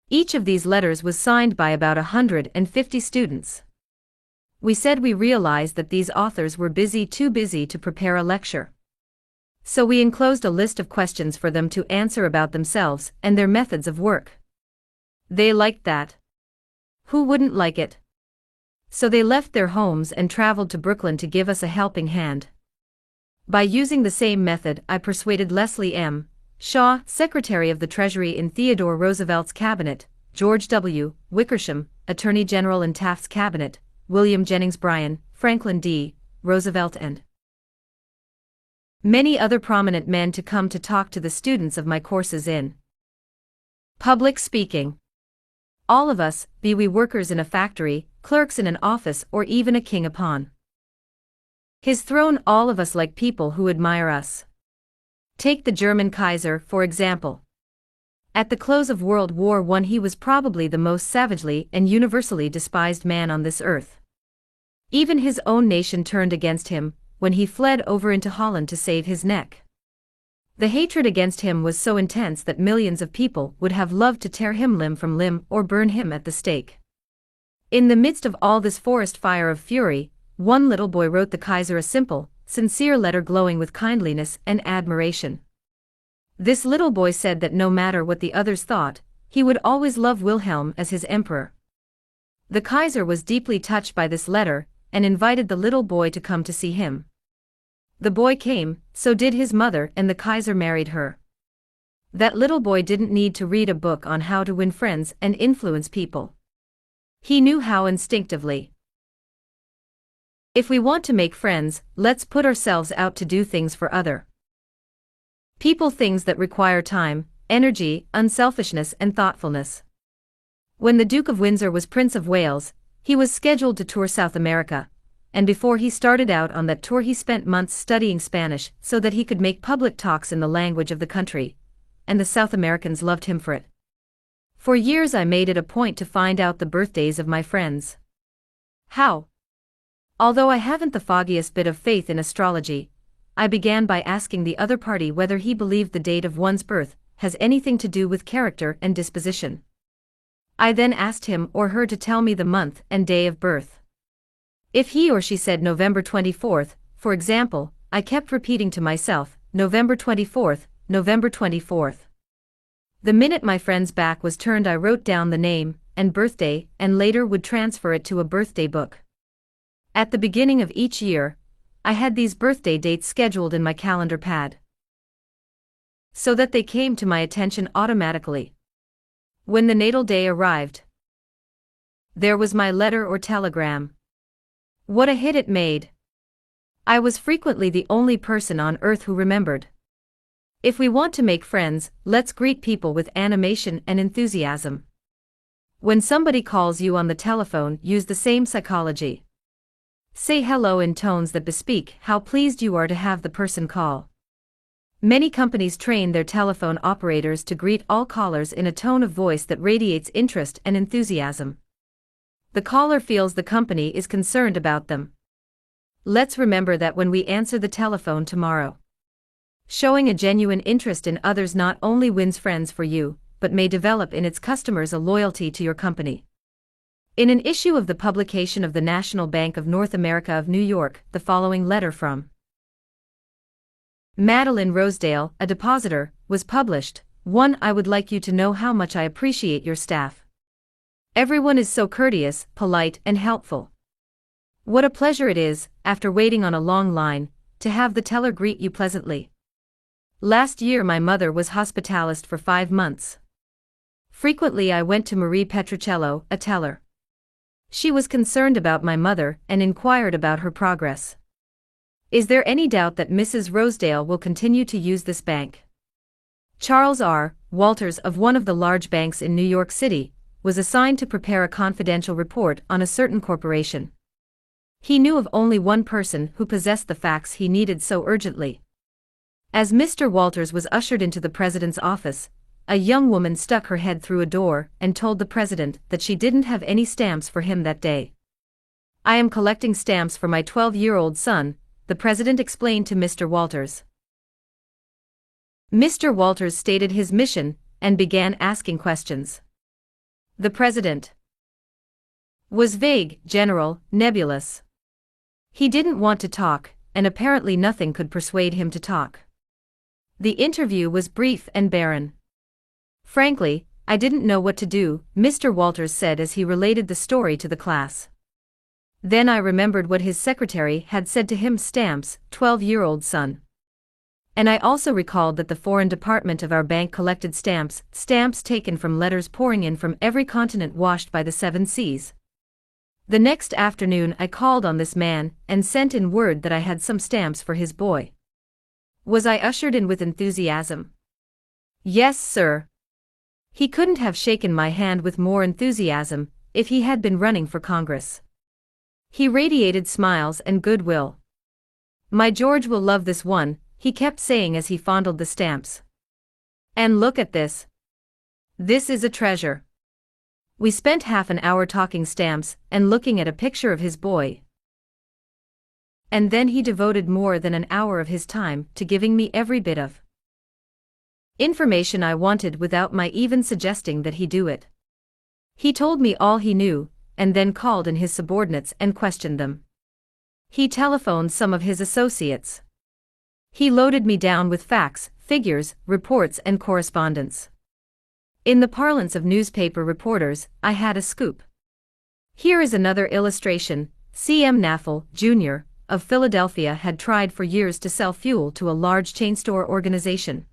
Each of these letters was signed by about 150 students. We said we realized that these authors were too busy to prepare a lecture. So we enclosed a list of questions for them to answer about themselves and their methods of work. They liked that. Who wouldn't like it? So they left their homes and traveled to Brooklyn to give us a helping hand. By using the same method, I persuaded Leslie M. Shaw, Secretary of the Treasury in Theodore Roosevelt's cabinet, George W. Wickersham, Attorney General in Taft's cabinet, William Jennings Bryan, Franklin D. Roosevelt, and many other prominent men to come to talk to the students of my courses in public speaking. All of us, be we workers in a factory, clerks in an office, or even a king upon his throne, all of us like people who admire us. Take the German Kaiser, for example. At the close of World War I, he was probably the most savagely and universally despised man on this earth. Even his own nation turned against him when he fled over into Holland to save his neck. The hatred against him was so intense that millions of people would have loved to tear him limb from limb or burn him at the stake. In the midst of all this forest fire of fury, one little boy wrote the Kaiser a simple, sincere letter glowing with kindliness and admiration. This little boy said that no matter what the others thought, he would always love Wilhelm as his emperor. The Kaiser was deeply touched by this letter and invited the little boy to come to see him. The boy came, so did his mother, and the Kaiser married her. That little boy didn't need to read a book on how to win friends and influence people. He knew how instinctively. If we want to make friends, let's put ourselves out to do things for other people, things that require time, energy, unselfishness, and thoughtfulness. When the Duke of Windsor was Prince of Wales, he was scheduled to tour South America, and before he started out on that tour he spent months studying Spanish so that he could make public talks in the language of the country, and the South Americans loved him for it. For years I made it a point to find out the birthdays of my friends. How? Although I haven't the foggiest bit of faith in astrology, I began by asking the other party whether he believed the date of one's birth has anything to do with character and disposition. I then asked him or her to tell me the month and day of birth. If he or she said November 24th, for example, I kept repeating to myself, November 24th, November 24th. The minute my friend's back was turned, I wrote down the name and birthday and later would transfer it to a birthday book. At the beginning of each year, I had these birthday dates scheduled in my calendar pad, so that they came to my attention automatically. When the natal day arrived, there was my letter or telegram. What a hit it made! I was frequently the only person on earth who remembered. If we want to make friends, let's greet people with animation and enthusiasm. When somebody calls you on the telephone, use the same psychology. Say hello in tones that bespeak how pleased you are to have the person call. Many companies train their telephone operators to greet all callers in a tone of voice that radiates interest and enthusiasm. The caller feels the company is concerned about them. Let's remember that when we answer the telephone tomorrow. Showing a genuine interest in others not only wins friends for you, but may develop in its customers a loyalty to your company. In an issue of the publication of the National Bank of North America of New York, the following letter from Madeline Rosedale, a depositor, was published. 1. I would like you to know how much I appreciate your staff. Everyone is so courteous, polite, and helpful. What a pleasure it is, after waiting on a long line, to have the teller greet you pleasantly. Last year my mother was hospitalist for 5 months. Frequently I went to Marie Petricello, a teller. She was concerned about my mother and inquired about her progress. Is there any doubt that Mrs. Rosedale will continue to use this bank? Charles R. Walters of one of the large banks in New York City was assigned to prepare a confidential report on a certain corporation. He knew of only one person who possessed the facts he needed so urgently. As Mr. Walters was ushered into the president's office, a young woman stuck her head through a door and told the president that she didn't have any stamps for him that day. I am collecting stamps for my 12-year-old son, the president explained to Mr. Walters. Mr. Walters stated his mission and began asking questions. The president was vague, general, nebulous. He didn't want to talk, and apparently nothing could persuade him to talk. The interview was brief and barren. Frankly, I didn't know what to do, Mr. Walters said as he related the story to the class. Then I remembered what his secretary had said to him, stamps, 12-year-old son. And I also recalled that the foreign department of our bank collected stamps taken from letters pouring in from every continent washed by the 7 seas. The next afternoon I called on this man and sent in word that I had some stamps for his boy. Was I ushered in with enthusiasm? Yes, sir. He couldn't have shaken my hand with more enthusiasm if he had been running for Congress. He radiated smiles and goodwill. My George will love this one, he kept saying as he fondled the stamps. And look at this. This is a treasure. We spent half an hour talking stamps and looking at a picture of his boy. And then he devoted more than an hour of his time to giving me every bit of information I wanted without my even suggesting that he do it. He told me all he knew, and then called in his subordinates and questioned them. He telephoned some of his associates. He loaded me down with facts, figures, reports and correspondence. In the parlance of newspaper reporters, I had a scoop. Here is another illustration. C.M. Naffel, Jr., of Philadelphia had tried for years to sell fuel to a large chain store organization.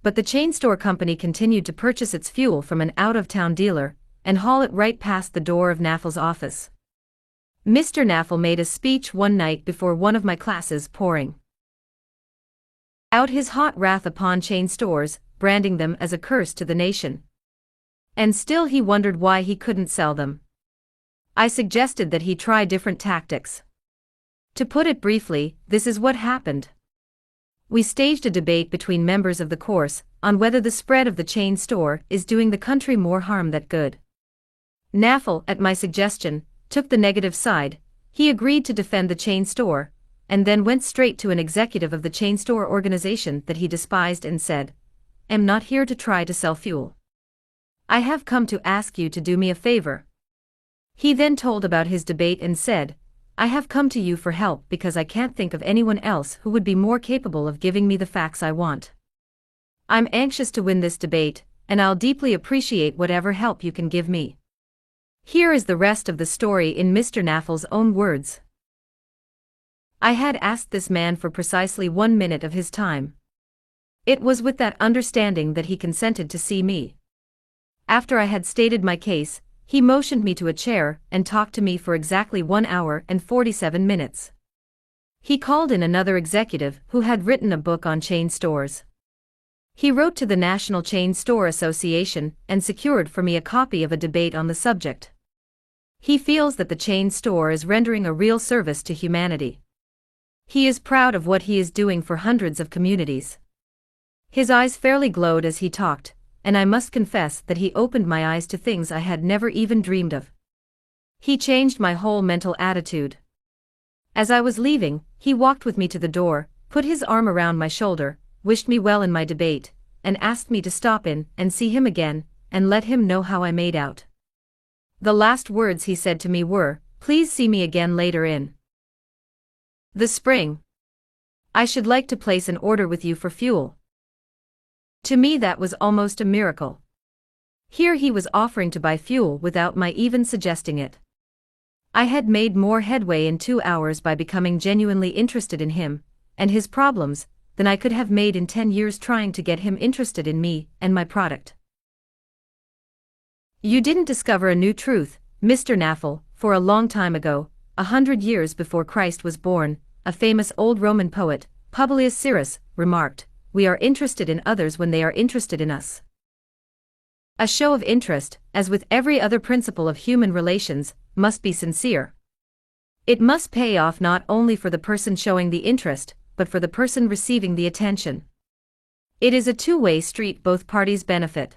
But the chain store company continued to purchase its fuel from an out-of-town dealer and haul it right past the door of Naffel's office. Mr. Naffel made a speech one night before one of my classes, pouring out his hot wrath upon chain stores, branding them as a curse to the nation. And still he wondered why he couldn't sell them. I suggested that he try different tactics. To put it briefly, this is what happened. We staged a debate between members of the course on whether the spread of the chain store is doing the country more harm than good. Naffel, at my suggestion, took the negative side. He agreed to defend the chain store, and then went straight to an executive of the chain store organization that he despised and said, "I'm not here to try to sell fuel. I have come to ask you to do me a favor." He then told about his debate and said, "I have come to you for help because I can't think of anyone else who would be more capable of giving me the facts I want. I'm anxious to win this debate, and I'll deeply appreciate whatever help you can give me." Here is the rest of the story in Mr. Naffel's own words. I had asked this man for precisely 1 minute of his time. It was with that understanding that he consented to see me. After I had stated my case, he motioned me to a chair and talked to me for exactly 1 hour and 47 minutes. He called in another executive who had written a book on chain stores. He wrote to the National Chain Store Association and secured for me a copy of a debate on the subject. He feels that the chain store is rendering a real service to humanity. He is proud of what he is doing for hundreds of communities. His eyes fairly glowed as he talked, and I must confess that he opened my eyes to things I had never even dreamed of. He changed my whole mental attitude. As I was leaving, he walked with me to the door, put his arm around my shoulder, wished me well in my debate, and asked me to stop in and see him again, and let him know how I made out. The last words he said to me were, "Please see me again later in the spring. I should like to place an order with you for fuel." To me that was almost a miracle. Here he was offering to buy fuel without my even suggesting it. I had made more headway in 2 hours by becoming genuinely interested in him and his problems than I could have made in 10 years trying to get him interested in me and my product. You didn't discover a new truth, Mr. Naffel, for a long time ago, 100 years before Christ was born, a famous old Roman poet, Publius Syrus, remarked, "We are interested in others when they are interested in us." A show of interest, as with every other principle of human relations, must be sincere. It must pay off not only for the person showing the interest, but for the person receiving the attention. It is a two-way street, both parties benefit.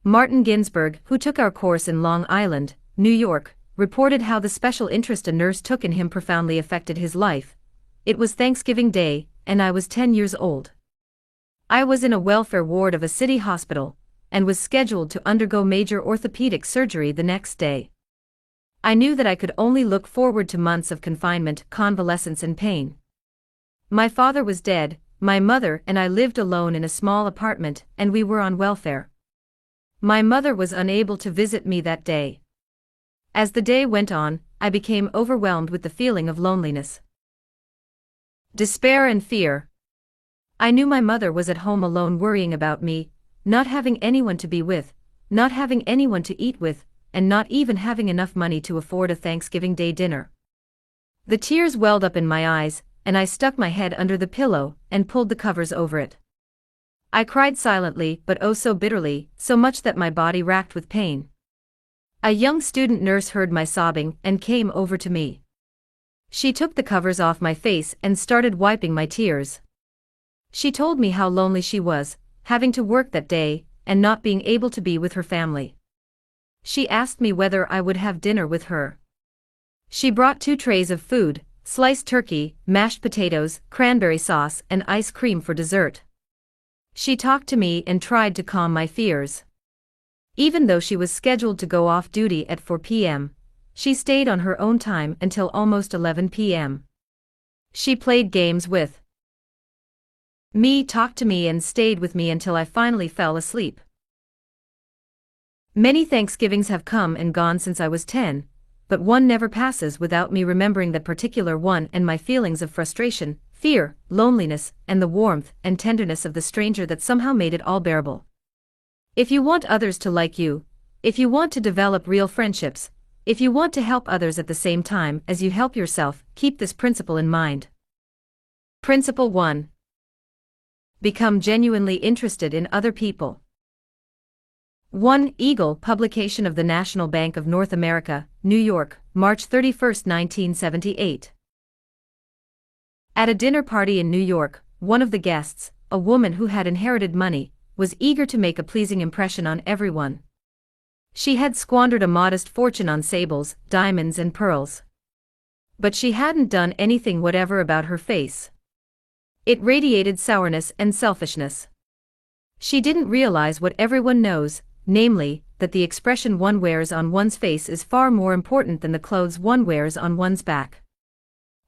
Martin Ginsburg, who took our course in Long Island, New York, reported how the special interest a nurse took in him profoundly affected his life. It was Thanksgiving Day, and I was 10 years old. I was in a welfare ward of a city hospital, and was scheduled to undergo major orthopedic surgery the next day. I knew that I could only look forward to months of confinement, convalescence and pain. My father was dead, my mother and I lived alone in a small apartment, and we were on welfare. My mother was unable to visit me that day. As the day went on, I became overwhelmed with the feeling of loneliness, despair and fear. I knew my mother was at home alone worrying about me, not having anyone to be with, not having anyone to eat with, and not even having enough money to afford a Thanksgiving Day dinner. The tears welled up in my eyes, and I stuck my head under the pillow and pulled the covers over it. I cried silently but oh so bitterly, so much that my body racked with pain. A young student nurse heard my sobbing and came over to me. She took the covers off my face and started wiping my tears. She told me how lonely she was, having to work that day, and not being able to be with her family. She asked me whether I would have dinner with her. She brought 2 trays of food, sliced turkey, mashed potatoes, cranberry sauce, and ice cream for dessert. She talked to me and tried to calm my fears. Even though she was scheduled to go off duty at 4 p.m., she stayed on her own time until almost 11 p.m. She played games with me, talked to me and stayed with me until I finally fell asleep. Many Thanksgivings have come and gone since I was 10, but one never passes without me remembering that particular one and my feelings of frustration, fear, loneliness, and the warmth and tenderness of the stranger that somehow made it all bearable. If you want others to like you, if you want to develop real friendships, if you want to help others at the same time as you help yourself, keep this principle in mind. Principle 1. Become genuinely interested in other people. 1. Eagle, publication of the National Bank of North America, New York, March 31, 1978. At a dinner party in New York, one of the guests, a woman who had inherited money, was eager to make a pleasing impression on everyone. She had squandered a modest fortune on sables, diamonds and pearls. But she hadn't done anything whatever about her face. It radiated sourness and selfishness. She didn't realize what everyone knows, namely, that the expression one wears on one's face is far more important than the clothes one wears on one's back.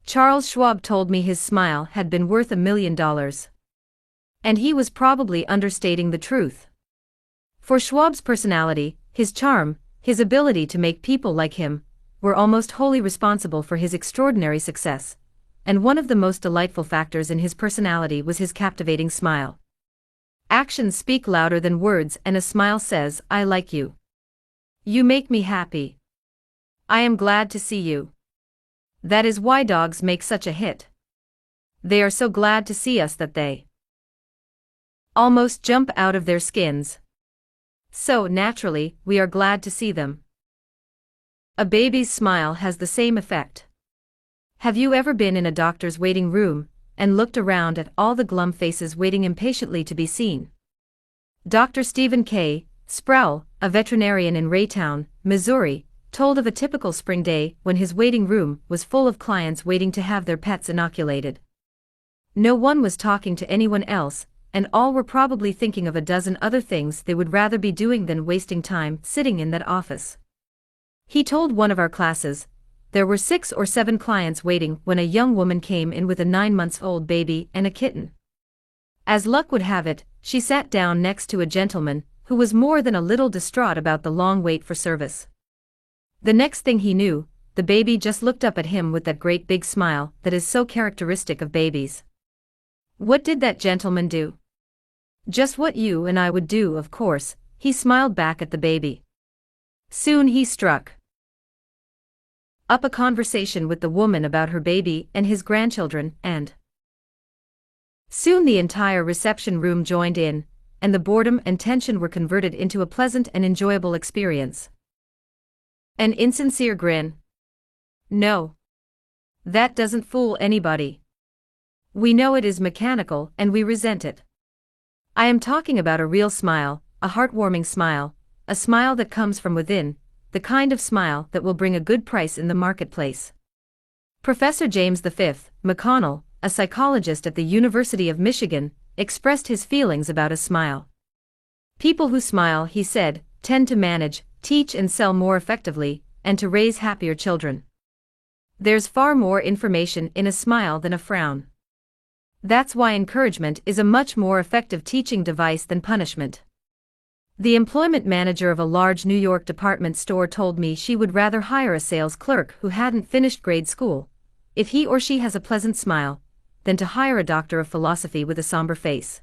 Charles Schwab told me his smile had been worth $1 million. And he was probably understating the truth. For Schwab's personality, his charm, his ability to make people like him, were almost wholly responsible for his extraordinary success, and one of the most delightful factors in his personality was his captivating smile. Actions speak louder than words, and a smile says, "I like you. You make me happy. I am glad to see you." That is why dogs make such a hit. They are so glad to see us that they almost jump out of their skins. So, naturally, we are glad to see them. A baby's smile has the same effect. Have you ever been in a doctor's waiting room and looked around at all the glum faces waiting impatiently to be seen? Dr. Stephen K. Sproul, a veterinarian in Raytown, Missouri, told of a typical spring day when his waiting room was full of clients waiting to have their pets inoculated. No one was talking to anyone else, and all were probably thinking of a dozen other things they would rather be doing than wasting time sitting in that office. He told one of our classes, there were 6 or 7 clients waiting when a young woman came in with a 9-month-old baby and a kitten. As luck would have it, she sat down next to a gentleman who was more than a little distraught about the long wait for service. The next thing he knew, the baby just looked up at him with that great big smile that is so characteristic of babies. What did that gentleman do? Just what you and I would do, of course. He smiled back at the baby. Soon he struck up a conversation with the woman about her baby and his grandchildren, and soon the entire reception room joined in, and the boredom and tension were converted into a pleasant and enjoyable experience. An insincere grin? No. That doesn't fool anybody. We know it is mechanical and we resent it. I am talking about a real smile, a heartwarming smile, a smile that comes from within, the kind of smile that will bring a good price in the marketplace. Professor James V. McConnell, a psychologist at the University of Michigan, expressed his feelings about a smile. People who smile, he said, tend to manage, teach and sell more effectively, and to raise happier children. There's far more information in a smile than a frown. That's why encouragement is a much more effective teaching device than punishment. The employment manager of a large New York department store told me she would rather hire a sales clerk who hadn't finished grade school, if he or she has a pleasant smile, than to hire a doctor of philosophy with a somber face.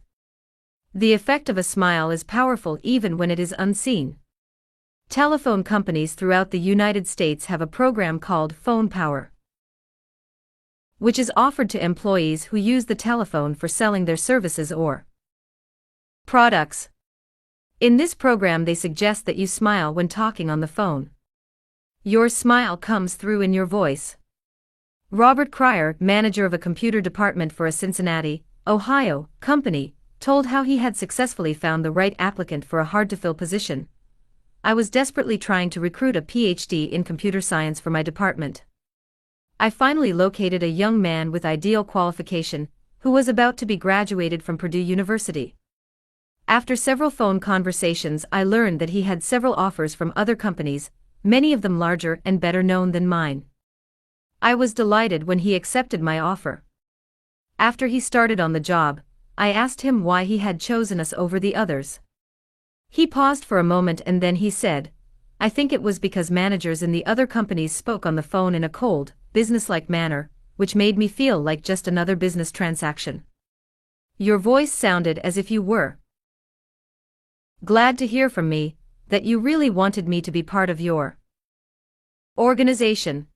The effect of a smile is powerful even when it is unseen. Telephone companies throughout the United States have a program called Phone Power, which is offered to employees who use the telephone for selling their services or products. In this program, they suggest that you smile when talking on the phone. Your smile comes through in your voice. Robert Cryer, manager of a computer department for a Cincinnati, Ohio, company, told how he had successfully found the right applicant for a hard-to-fill position. I was desperately trying to recruit a PhD in computer science for my department. I finally located a young man with ideal qualification, who was about to be graduated from Purdue University. After several phone conversations, I learned that he had several offers from other companies, many of them larger and better known than mine. I was delighted when he accepted my offer. After he started on the job, I asked him why he had chosen us over the others. He paused for a moment and then he said, I think it was because managers in the other companies spoke on the phone in a cold, businesslike manner, which made me feel like just another business transaction. Your voice sounded as if you were glad to hear from me, that you really wanted me to be part of your organization.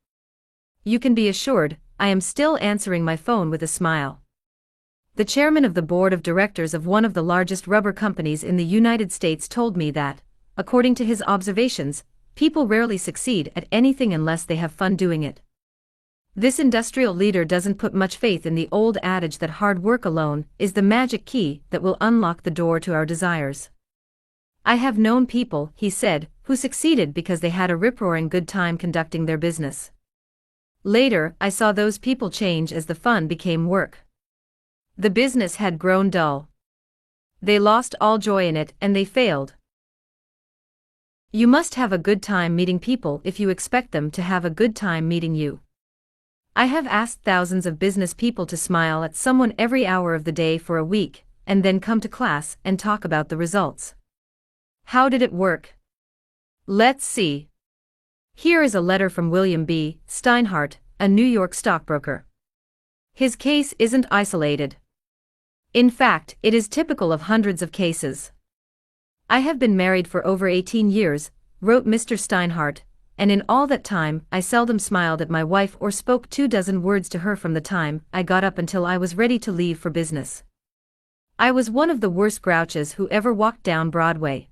You can be assured, I am still answering my phone with a smile. The chairman of the board of directors of one of the largest rubber companies in the United States told me that, according to his observations, people rarely succeed at anything unless they have fun doing it. This industrial leader doesn't put much faith in the old adage that hard work alone is the magic key that will unlock the door to our desires. I have known people, he said, who succeeded because they had a rip-roaring good time conducting their business. Later, I saw those people change as the fun became work. The business had grown dull. They lost all joy in it and they failed. You must have a good time meeting people if you expect them to have a good time meeting you. I have asked thousands of business people to smile at someone every hour of the day for a week, and then come to class and talk about the results. How did it work? Let's see. Here is a letter from William B. Steinhardt, a New York stockbroker. His case isn't isolated. In fact, it is typical of hundreds of cases. I have been married for over 18 years, wrote Mr. Steinhardt, and in all that time I seldom smiled at my wife or spoke 24 words to her from the time I got up until I was ready to leave for business. I was one of the worst grouches who ever walked down Broadway.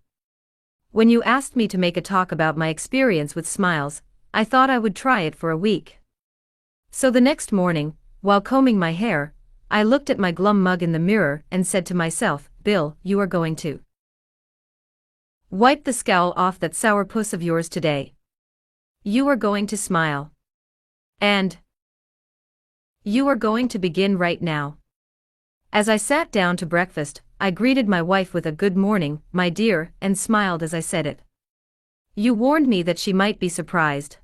When you asked me to make a talk about my experience with smiles, I thought I would try it for a week. So the next morning, while combing my hair, I looked at my glum mug in the mirror and said to myself, Bill, you are going to wipe the scowl off that sourpuss of yours today. You are going to smile. And you are going to begin right now. As I sat down to breakfast, I greeted my wife with a good morning, my dear, and smiled as I said it. You warned me that she might be surprised.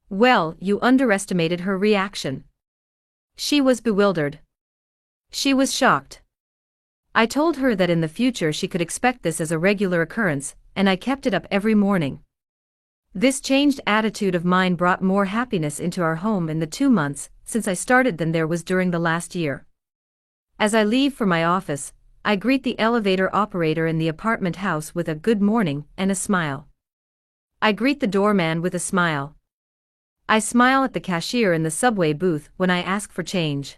Well, you underestimated her reaction. She was bewildered. She was shocked. I told her that in the future she could expect this as a regular occurrence, and I kept it up every morning. This changed attitude of mine brought more happiness into our home in the 2 months since I started than there was during the last year. As I leave for my office, I greet the elevator operator in the apartment house with a good morning and a smile. I greet the doorman with a smile. I smile at the cashier in the subway booth when I ask for change.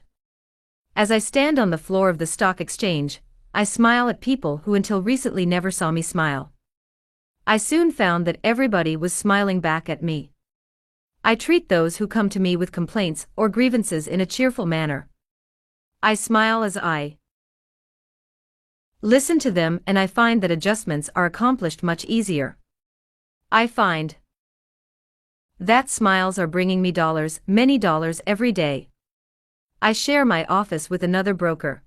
As I stand on the floor of the stock exchange, I smile at people who until recently never saw me smile. I soon found that everybody was smiling back at me. I treat those who come to me with complaints or grievances in a cheerful manner. I smile as I listen to them, and I find that adjustments are accomplished much easier. I find that smiles are bringing me dollars, many dollars every day. I share my office with another broker.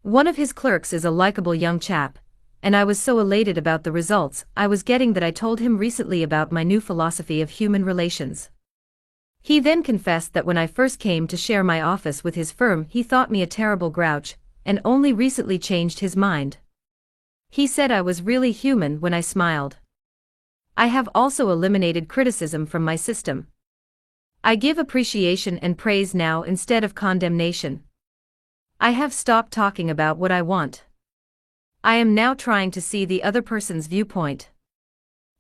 One of his clerks is a likable young chap, and I was so elated about the results I was getting that I told him recently about my new philosophy of human relations. He then confessed that when I first came to share my office with his firm he thought me a terrible grouch, and only recently changed his mind. He said I was really human when I smiled. I have also eliminated criticism from my system. I give appreciation and praise now instead of condemnation. I have stopped talking about what I want. I am now trying to see the other person's viewpoint.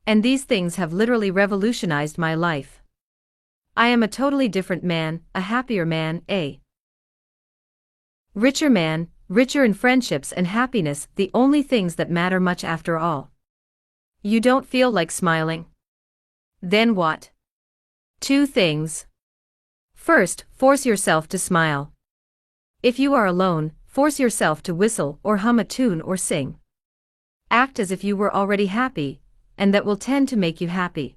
And these things have literally revolutionized my life. I am a totally different man, a happier man, a richer man, richer in friendships and happiness, the only things that matter much after all. You don't feel like smiling? Then what? 2 things. First, force yourself to smile. If you are alone, force yourself to whistle or hum a tune or sing. Act as if you were already happy, and that will tend to make you happy.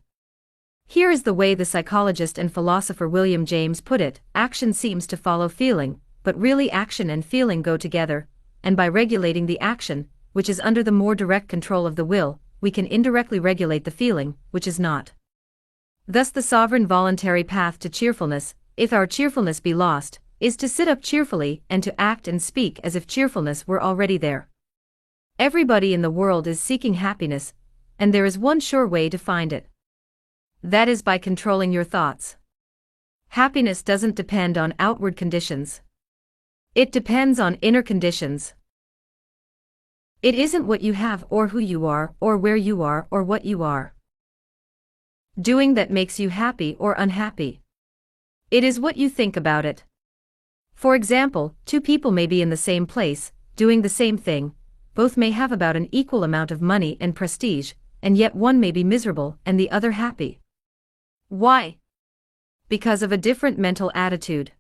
Here is the way the psychologist and philosopher William James put it: action seems to follow feeling, but really action and feeling go together, and by regulating the action, which is under the more direct control of the will, we can indirectly regulate the feeling, which is not. Thus the sovereign voluntary path to cheerfulness, if our cheerfulness be lost, is to sit up cheerfully and to act and speak as if cheerfulness were already there. Everybody in the world is seeking happiness, and there is one sure way to find it. That is by controlling your thoughts. Happiness doesn't depend on outward conditions. It depends on inner conditions. It isn't what you have or who you are or where you are or what you are doing that makes you happy or unhappy. It is what you think about it. For example, 2 people may be in the same place, doing the same thing, both may have about an equal amount of money and prestige, and yet one may be miserable and the other happy. Why? Because of a different mental attitude.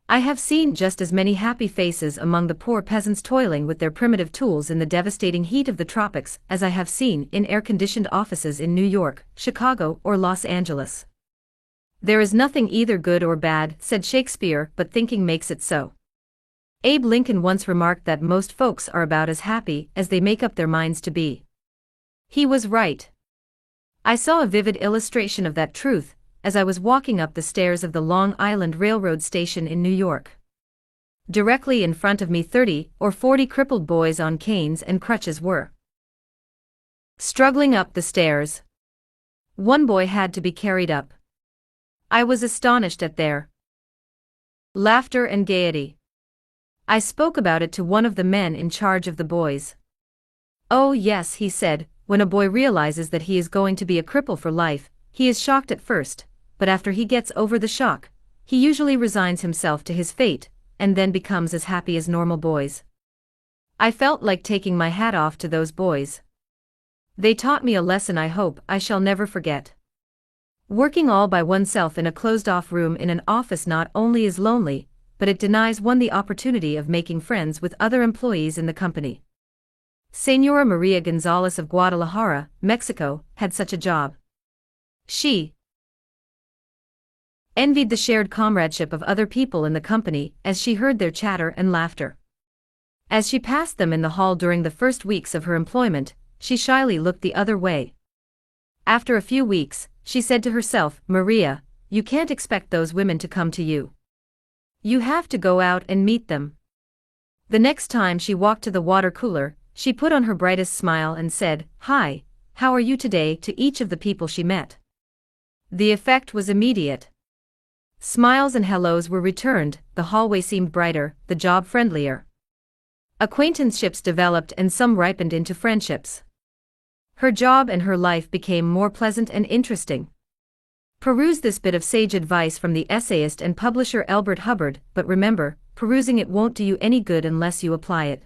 I have seen just as many happy faces among the poor peasants toiling with their primitive tools in the devastating heat of the tropics as I have seen in air-conditioned offices in New York, Chicago, or Los Angeles. There is nothing either good or bad, said Shakespeare, but thinking makes it so. Abe Lincoln once remarked that most folks are about as happy as they make up their minds to be. He was right. I saw a vivid illustration of that truth as I was walking up the stairs of the Long Island Railroad station in New York. Directly in front of me 30 or 40 crippled boys on canes and crutches were struggling up the stairs. One boy had to be carried up. I was astonished at their laughter and gaiety. I spoke about it to one of the men in charge of the boys. "Oh yes," he said, "when a boy realizes that he is going to be a cripple for life, he is shocked at first, but after he gets over the shock, he usually resigns himself to his fate, and then becomes as happy as normal boys." I felt like taking my hat off to those boys. They taught me a lesson I hope I shall never forget. Working all by oneself in a closed-off room in an office not only is lonely, but it denies one the opportunity of making friends with other employees in the company. Señora Maria Gonzalez of Guadalajara, Mexico, had such a job. She envied the shared comradeship of other people in the company as she heard their chatter and laughter. As she passed them in the hall during the first weeks of her employment, she shyly looked the other way. After a few weeks, she said to herself, "Maria, you can't expect those women to come to you. You have to go out and meet them." The next time she walked to the water cooler, she put on her brightest smile and said, "Hi, how are you today?" to each of the people she met. The effect was immediate. Smiles and hellos were returned, the hallway seemed brighter, the job friendlier. Acquaintanceships developed and some ripened into friendships. Her job and her life became more pleasant and interesting. Peruse this bit of sage advice from the essayist and publisher Elbert Hubbard, but remember, perusing it won't do you any good unless you apply it.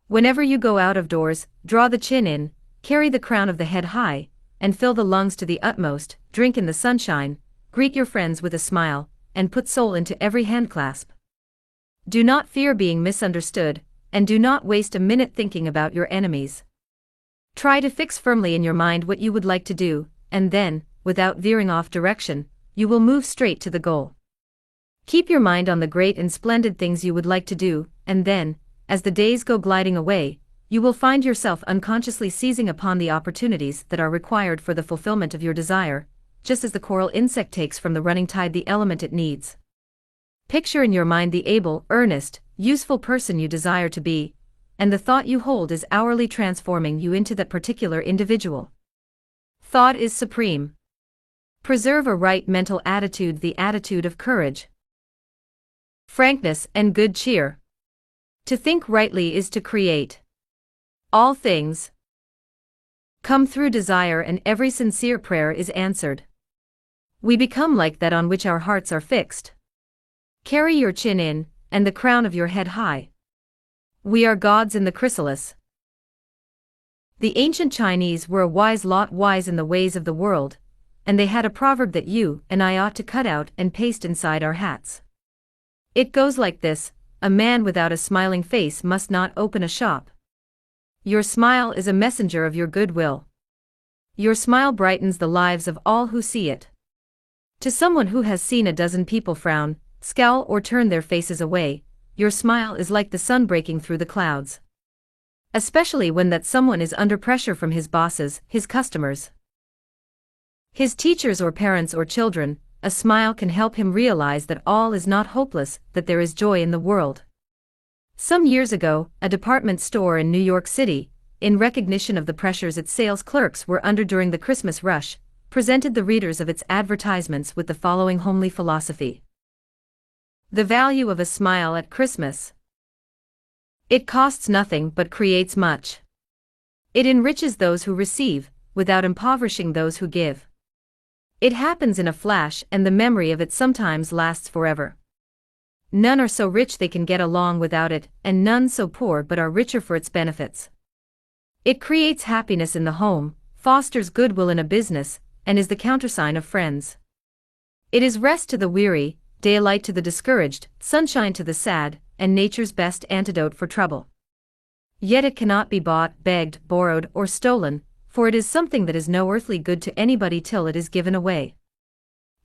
Whenever you go out of doors, draw the chin in, carry the crown of the head high, and fill the lungs to the utmost, drink in the sunshine, greet your friends with a smile, and put soul into every handclasp. Do not fear being misunderstood, and do not waste a minute thinking about your enemies. Try to fix firmly in your mind what you would like to do, and then, without veering off direction, you will move straight to the goal. Keep your mind on the great and splendid things you would like to do, and then, as the days go gliding away, you will find yourself unconsciously seizing upon the opportunities that are required for the fulfillment of your desire, just as the coral insect takes from the running tide the element it needs. Picture in your mind the able, earnest, useful person you desire to be, and the thought you hold is hourly transforming you into that particular individual. Thought is supreme. Preserve a right mental attitude, the attitude of courage, frankness, and good cheer. To think rightly is to create. All things come through desire, and every sincere prayer is answered. We become like that on which our hearts are fixed. Carry your chin in, and the crown of your head high. We are gods in the chrysalis. The ancient Chinese were a wise lot, wise in the ways of the world, and they had a proverb that you and I ought to cut out and paste inside our hats. It goes like this: a man without a smiling face must not open a shop. Your smile is a messenger of your goodwill. Your smile brightens the lives of all who see it. To someone who has seen a dozen people frown, scowl, or turn their faces away, your smile is like the sun breaking through the clouds. Especially when that someone is under pressure from his bosses, his customers, his teachers, or parents or children, a smile can help him realize that all is not hopeless, that there is joy in the world. Some years ago, a department store in New York City, in recognition of the pressures its sales clerks were under during the Christmas rush, presented the readers of its advertisements with the following homely philosophy: the value of a smile at Christmas. It costs nothing but creates much. It enriches those who receive, without impoverishing those who give. It happens in a flash, and the memory of it sometimes lasts forever. None are so rich they can get along without it, and none so poor but are richer for its benefits. It creates happiness in the home, fosters goodwill in a business, and is the countersign of friends. It is rest to the weary, daylight to the discouraged, sunshine to the sad, and nature's best antidote for trouble. Yet it cannot be bought, begged, borrowed, or stolen, for it is something that is no earthly good to anybody till it is given away.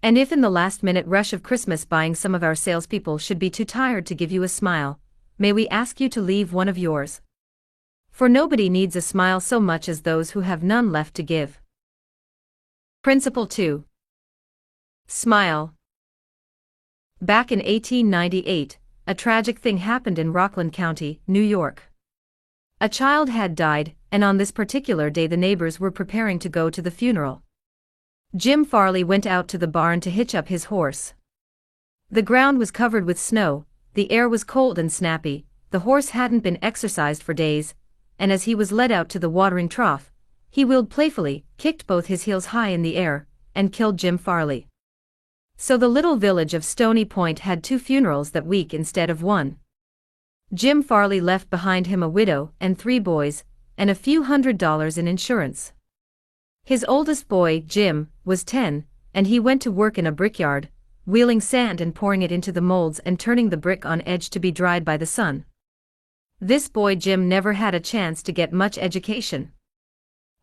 And if in the last-minute rush of Christmas buying some of our salespeople should be too tired to give you a smile, may we ask you to leave one of yours? For nobody needs a smile so much as those who have none left to give. Principle 2. Smile. Back in 1898, a tragic thing happened in Rockland County, New York. A child had died, and on this particular day the neighbors were preparing to go to the funeral. Jim Farley went out to the barn to hitch up his horse. The ground was covered with snow, the air was cold and snappy, the horse hadn't been exercised for days, and as he was led out to the watering trough, he wheeled playfully, kicked both his heels high in the air, and killed Jim Farley. So the little village of Stony Point had 2 funerals that week instead of 1. Jim Farley left behind him a widow and 3 boys, and a few $100s in insurance. His oldest boy, Jim, was 10, and he went to work in a brickyard, wheeling sand and pouring it into the molds and turning the brick on edge to be dried by the sun. This boy Jim never had a chance to get much education.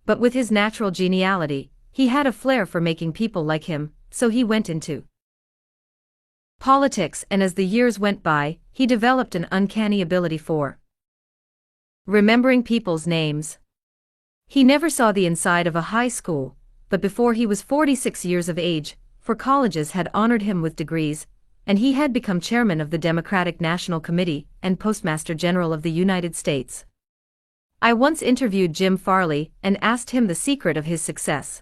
But with his natural geniality, he had a flair for making people like him, so he went into politics, and as the years went by, he developed an uncanny ability for remembering people's names. He never saw the inside of a high school, but before he was 46 years of age, 4 colleges had honored him with degrees, and he had become chairman of the Democratic National Committee and Postmaster General of the United States. I once interviewed Jim Farley and asked him the secret of his success.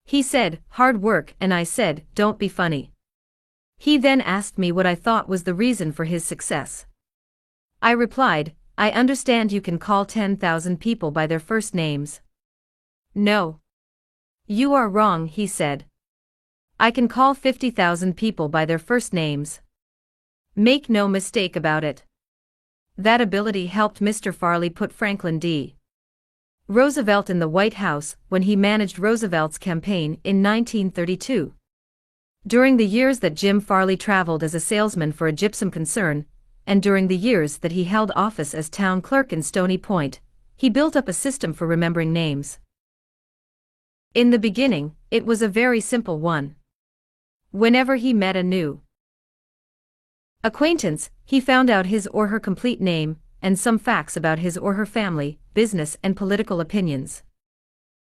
He said, "Hard work," and I said, "Don't be funny." He then asked me what I thought was the reason for his success. I replied, "I understand you can call 10,000 people by their first names." "No. You are wrong," he said. "I can call 50,000 people by their first names. Make no mistake about it." That ability helped Mr. Farley put Franklin D. Roosevelt in the White House when he managed Roosevelt's campaign in 1932. During the years that Jim Farley traveled as a salesman for a gypsum concern, and during the years that he held office as town clerk in Stony Point, he built up a system for remembering names. In the beginning, it was a very simple one. Whenever he met a new acquaintance, he found out his or her complete name, and some facts about his or her family, business and political opinions.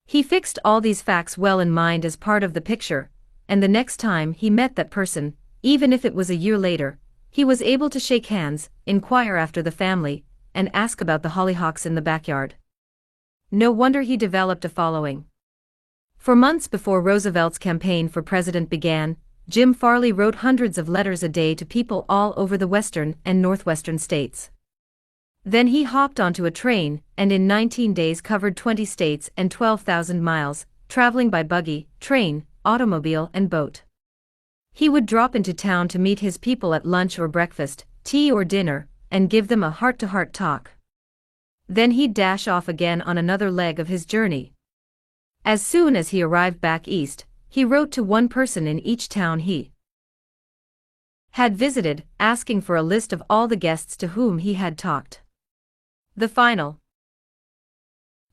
He fixed all these facts well in mind as part of the picture, and the next time he met that person, even if it was a year later, he was able to shake hands, inquire after the family, and ask about the hollyhocks in the backyard. No wonder he developed a following. For months before Roosevelt's campaign for president began, Jim Farley wrote hundreds of letters a day to people all over the western and northwestern states. Then he hopped onto a train and in 19 days covered 20 states and 12,000 miles, traveling by buggy, train, automobile and boat. He would drop into town to meet his people at lunch or breakfast, tea or dinner, and give them a heart-to-heart talk. Then he'd dash off again on another leg of his journey. As soon as he arrived back east, he wrote to one person in each town he had visited, asking for a list of all the guests to whom he had talked. The final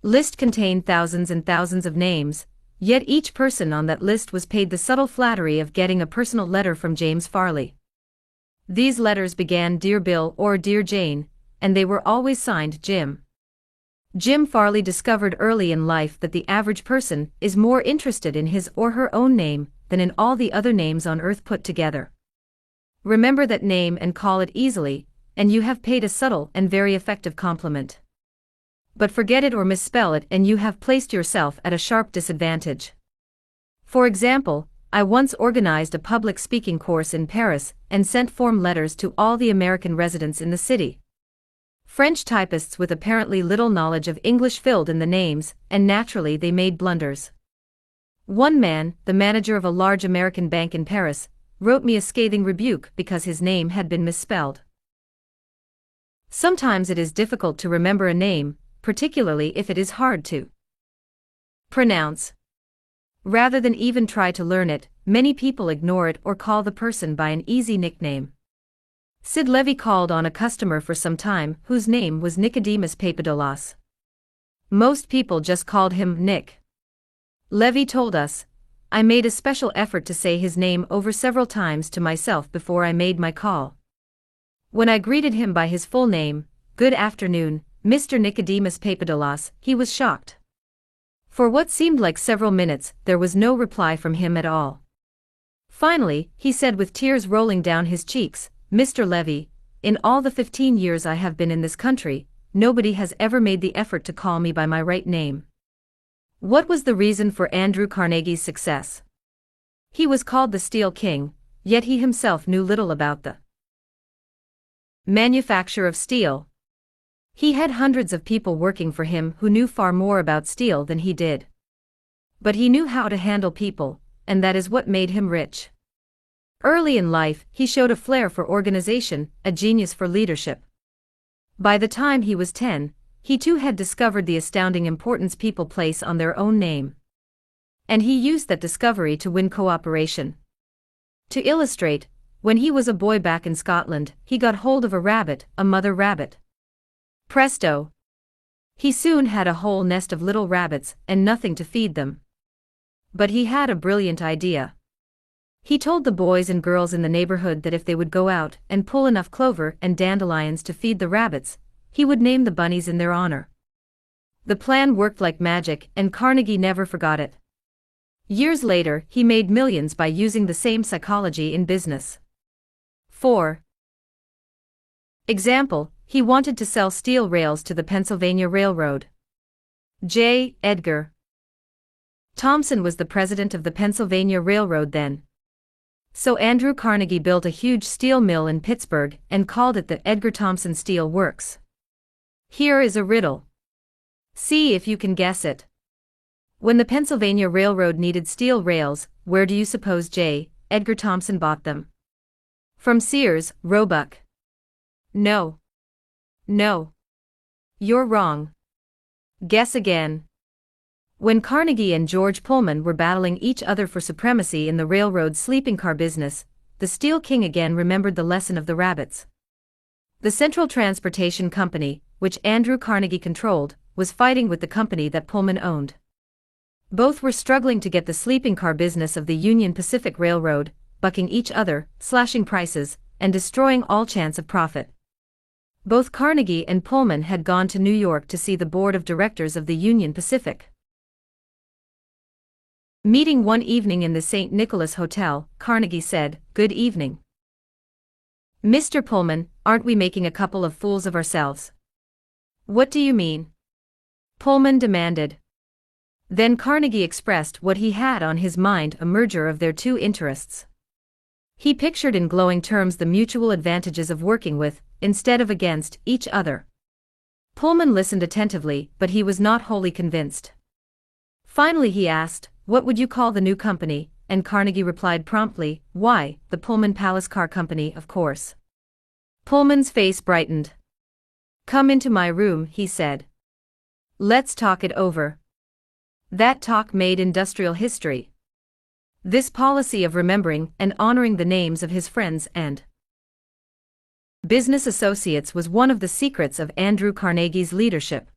list contained thousands and thousands of names, yet each person on that list was paid the subtle flattery of getting a personal letter from James Farley. These letters began "Dear Bill" or "Dear Jane," and they were always signed Jim. Jim Farley discovered early in life that the average person is more interested in his or her own name than in all the other names on earth put together. Remember that name and call it easily, and you have paid a subtle and very effective compliment. But forget it or misspell it and you have placed yourself at a sharp disadvantage. For example, I once organized a public speaking course in Paris and sent form letters to all the American residents in the city. French typists with apparently little knowledge of English filled in the names, and naturally they made blunders. One man, the manager of a large American bank in Paris, wrote me a scathing rebuke because his name had been misspelled. Sometimes it is difficult to remember a name, particularly if it is hard to pronounce. Rather than even try to learn it, many people ignore it or call the person by an easy nickname. Sid Levy called on a customer for some time whose name was Nicodemus Papadopoulos. Most people just called him Nick. Levy told us, "I made a special effort to say his name over several times to myself before I made my call. When I greeted him by his full name, 'Good afternoon, Mr. Nicodemus Papadopoulos,' he was shocked. For what seemed like several minutes, there was no reply from him at all. Finally, he said with tears rolling down his cheeks, 'Mr. Levy, in all the 15 years I have been in this country, nobody has ever made the effort to call me by my right name.' What was the reason for Andrew Carnegie's success? He was called the Steel King, yet he himself knew little about the manufacture of steel. He had hundreds of people working for him who knew far more about steel than he did. But he knew how to handle people, and that is what made him rich. Early in life, he showed a flair for organization, a genius for leadership. By the time he was 10, he too had discovered the astounding importance people place on their own name. And he used that discovery to win cooperation. To illustrate, when he was a boy back in Scotland, he got hold of a rabbit, a mother rabbit. Presto! He soon had a whole nest of little rabbits and nothing to feed them. But he had a brilliant idea. He told the boys and girls in the neighborhood that if they would go out and pull enough clover and dandelions to feed the rabbits, he would name the bunnies in their honor. The plan worked like magic, and Carnegie never forgot it. Years later, he made millions by using the same psychology in business. 4. Example, he wanted to sell steel rails to the Pennsylvania Railroad. J. Edgar Thomson was the president of the Pennsylvania Railroad then. So Andrew Carnegie built a huge steel mill in Pittsburgh and called it the Edgar Thomson Steel Works. Here is a riddle. See if you can guess it. When the Pennsylvania Railroad needed steel rails, where do you suppose J. Edgar Thomson bought them? From Sears, Roebuck. No. No. You're wrong. Guess again. When Carnegie and George Pullman were battling each other for supremacy in the railroad sleeping car business, the Steel King again remembered the lesson of the rabbits. The Central Transportation Company, which Andrew Carnegie controlled, was fighting with the company that Pullman owned. Both were struggling to get the sleeping car business of the Union Pacific Railroad, bucking each other, slashing prices, and destroying all chance of profit. Both Carnegie and Pullman had gone to New York to see the board of directors of the Union Pacific. Meeting one evening in the St. Nicholas Hotel, Carnegie said, "Good evening. Mr. Pullman, aren't we making a couple of fools of ourselves?" "What do you mean?" Pullman demanded. Then Carnegie expressed what he had on his mind, a merger of their two interests. He pictured in glowing terms the mutual advantages of working with, instead of against, each other. Pullman listened attentively, but he was not wholly convinced. Finally he asked, "What would you call the new company?" And Carnegie replied promptly, "Why, the Pullman Palace Car Company, of course." Pullman's face brightened. "Come into my room," he said. "Let's talk it over." That talk made industrial history. This policy of remembering and honoring the names of his friends and business associates was one of the secrets of Andrew Carnegie's leadership.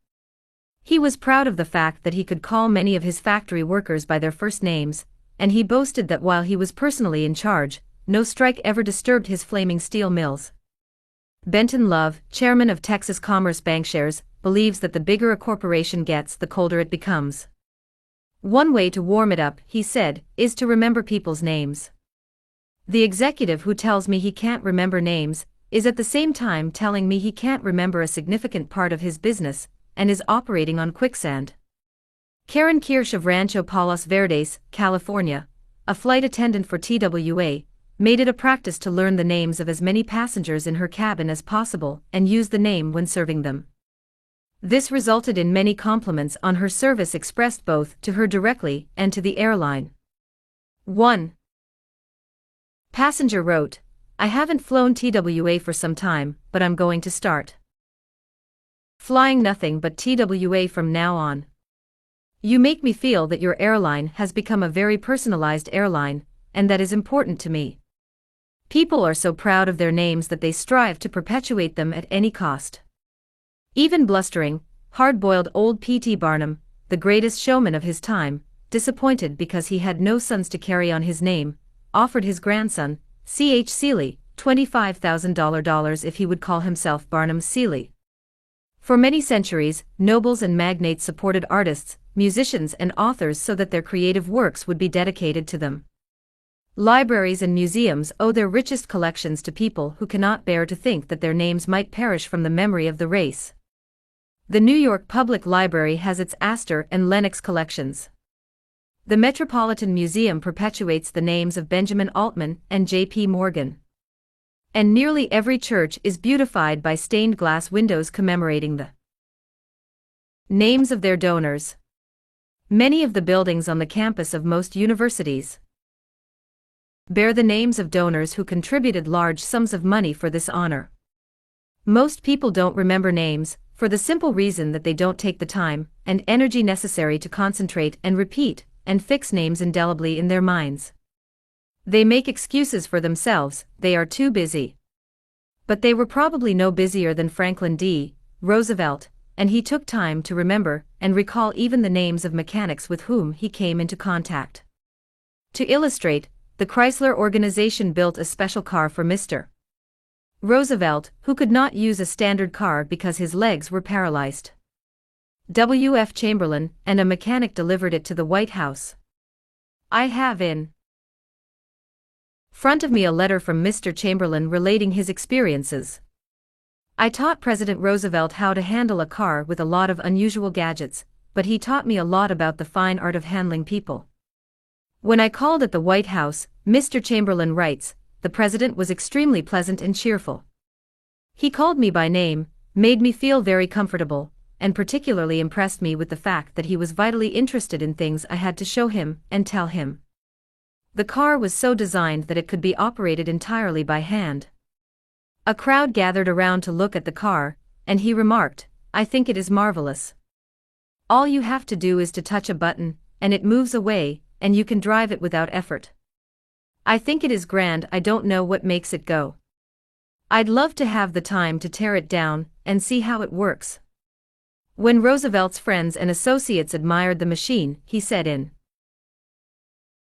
He was proud of the fact that he could call many of his factory workers by their first names, and he boasted that while he was personally in charge, no strike ever disturbed his flaming steel mills. Benton Love, chairman of Texas Commerce Bankshares, believes that the bigger a corporation gets, the colder it becomes. One way to warm it up, he said, is to remember people's names. The executive who tells me he can't remember names is at the same time telling me he can't remember a significant part of his business and is operating on quicksand. Karen Kirsch of Rancho Palos Verdes, California, a flight attendant for TWA, made it a practice to learn the names of as many passengers in her cabin as possible and use the name when serving them. This resulted in many compliments on her service expressed both to her directly and to the airline. 1. Passenger wrote, "I haven't flown TWA for some time, but I'm going to start flying nothing but TWA from now on. You make me feel that your airline has become a very personalized airline, and that is important to me. People are so proud of their names that they strive to perpetuate them at any cost." Even blustering, hard-boiled old P.T. Barnum, the greatest showman of his time, disappointed because he had no sons to carry on his name, offered his grandson, C.H. Seeley, $25,000 if he would call himself Barnum Seeley. For many centuries, nobles and magnates supported artists, musicians and authors so that their creative works would be dedicated to them. Libraries and museums owe their richest collections to people who cannot bear to think that their names might perish from the memory of the race. The New York Public Library has its Astor and Lenox collections. The Metropolitan Museum perpetuates the names of Benjamin Altman and J.P. Morgan. And nearly every church is beautified by stained glass windows commemorating the names of their donors. Many of the buildings on the campus of most universities bear the names of donors who contributed large sums of money for this honor. Most people don't remember names, for the simple reason that they don't take the time and energy necessary to concentrate and repeat and fix names indelibly in their minds. They make excuses for themselves, they are too busy. But they were probably no busier than Franklin D. Roosevelt, and he took time to remember and recall even the names of mechanics with whom he came into contact. To illustrate, the Chrysler organization built a special car for Mr. Roosevelt, who could not use a standard car because his legs were paralyzed. W.F. Chamberlain and a mechanic delivered it to the White House. I have in front of me a letter from Mr. Chamberlain relating his experiences. I taught President Roosevelt how to handle a car with a lot of unusual gadgets, but he taught me a lot about the fine art of handling people. When I called at the White House, Mr. Chamberlain writes, the president was extremely pleasant and cheerful. He called me by name, made me feel very comfortable, and particularly impressed me with the fact that he was vitally interested in things I had to show him and tell him. The car was so designed that it could be operated entirely by hand. A crowd gathered around to look at the car, and he remarked, I think it is marvelous. All you have to do is to touch a button, and it moves away, and you can drive it without effort. I think it is grand. I don't know what makes it go. I'd love to have the time to tear it down and see how it works. When Roosevelt's friends and associates admired the machine, he said in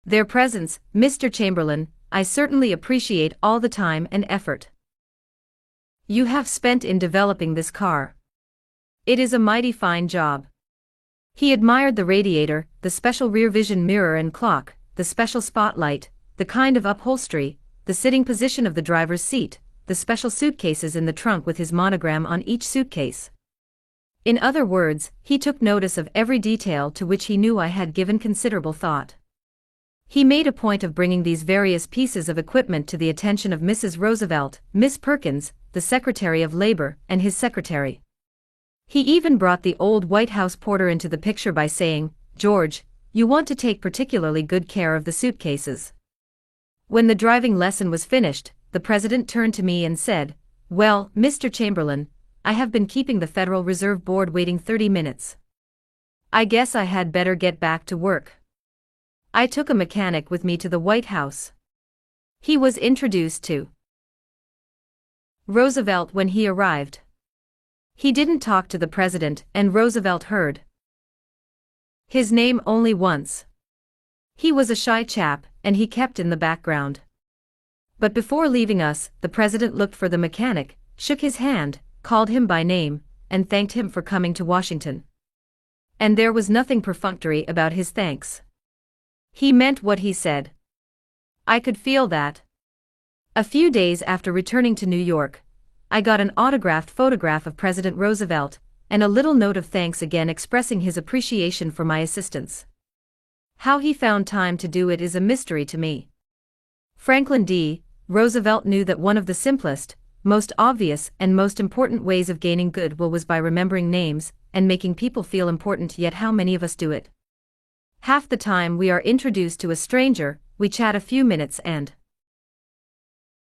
their presence, Mr. Chamberlain, I certainly appreciate all the time and effort you have spent in developing this car. It is a mighty fine job. He admired the radiator, the special rear vision mirror and clock, the special spotlight, the kind of upholstery, the sitting position of the driver's seat, the special suitcases in the trunk with his monogram on each suitcase. In other words, he took notice of every detail to which he knew I had given considerable thought. He made a point of bringing these various pieces of equipment to the attention of Mrs. Roosevelt, Miss Perkins, the Secretary of Labor, and his secretary. He even brought the old White House porter into the picture by saying, George, you want to take particularly good care of the suitcases. When the driving lesson was finished, the president turned to me and said, well, Mr. Chamberlain, I have been keeping the Federal Reserve Board waiting 30 minutes. I guess I had better get back to work. I took a mechanic with me to the White House. He was introduced to Roosevelt when he arrived. He didn't talk to the president, and Roosevelt heard his name only once. He was a shy chap, and he kept in the background. But before leaving us, the president looked for the mechanic, shook his hand, called him by name, and thanked him for coming to Washington. And there was nothing perfunctory about his thanks. He meant what he said. I could feel that. A few days after returning to New York, I got an autographed photograph of President Roosevelt, and a little note of thanks again expressing his appreciation for my assistance. How he found time to do it is a mystery to me. Franklin D. Roosevelt knew that one of the simplest, most obvious and most important ways of gaining goodwill was by remembering names and making people feel important, yet how many of us do it? Half the time we are introduced to a stranger, we chat a few minutes and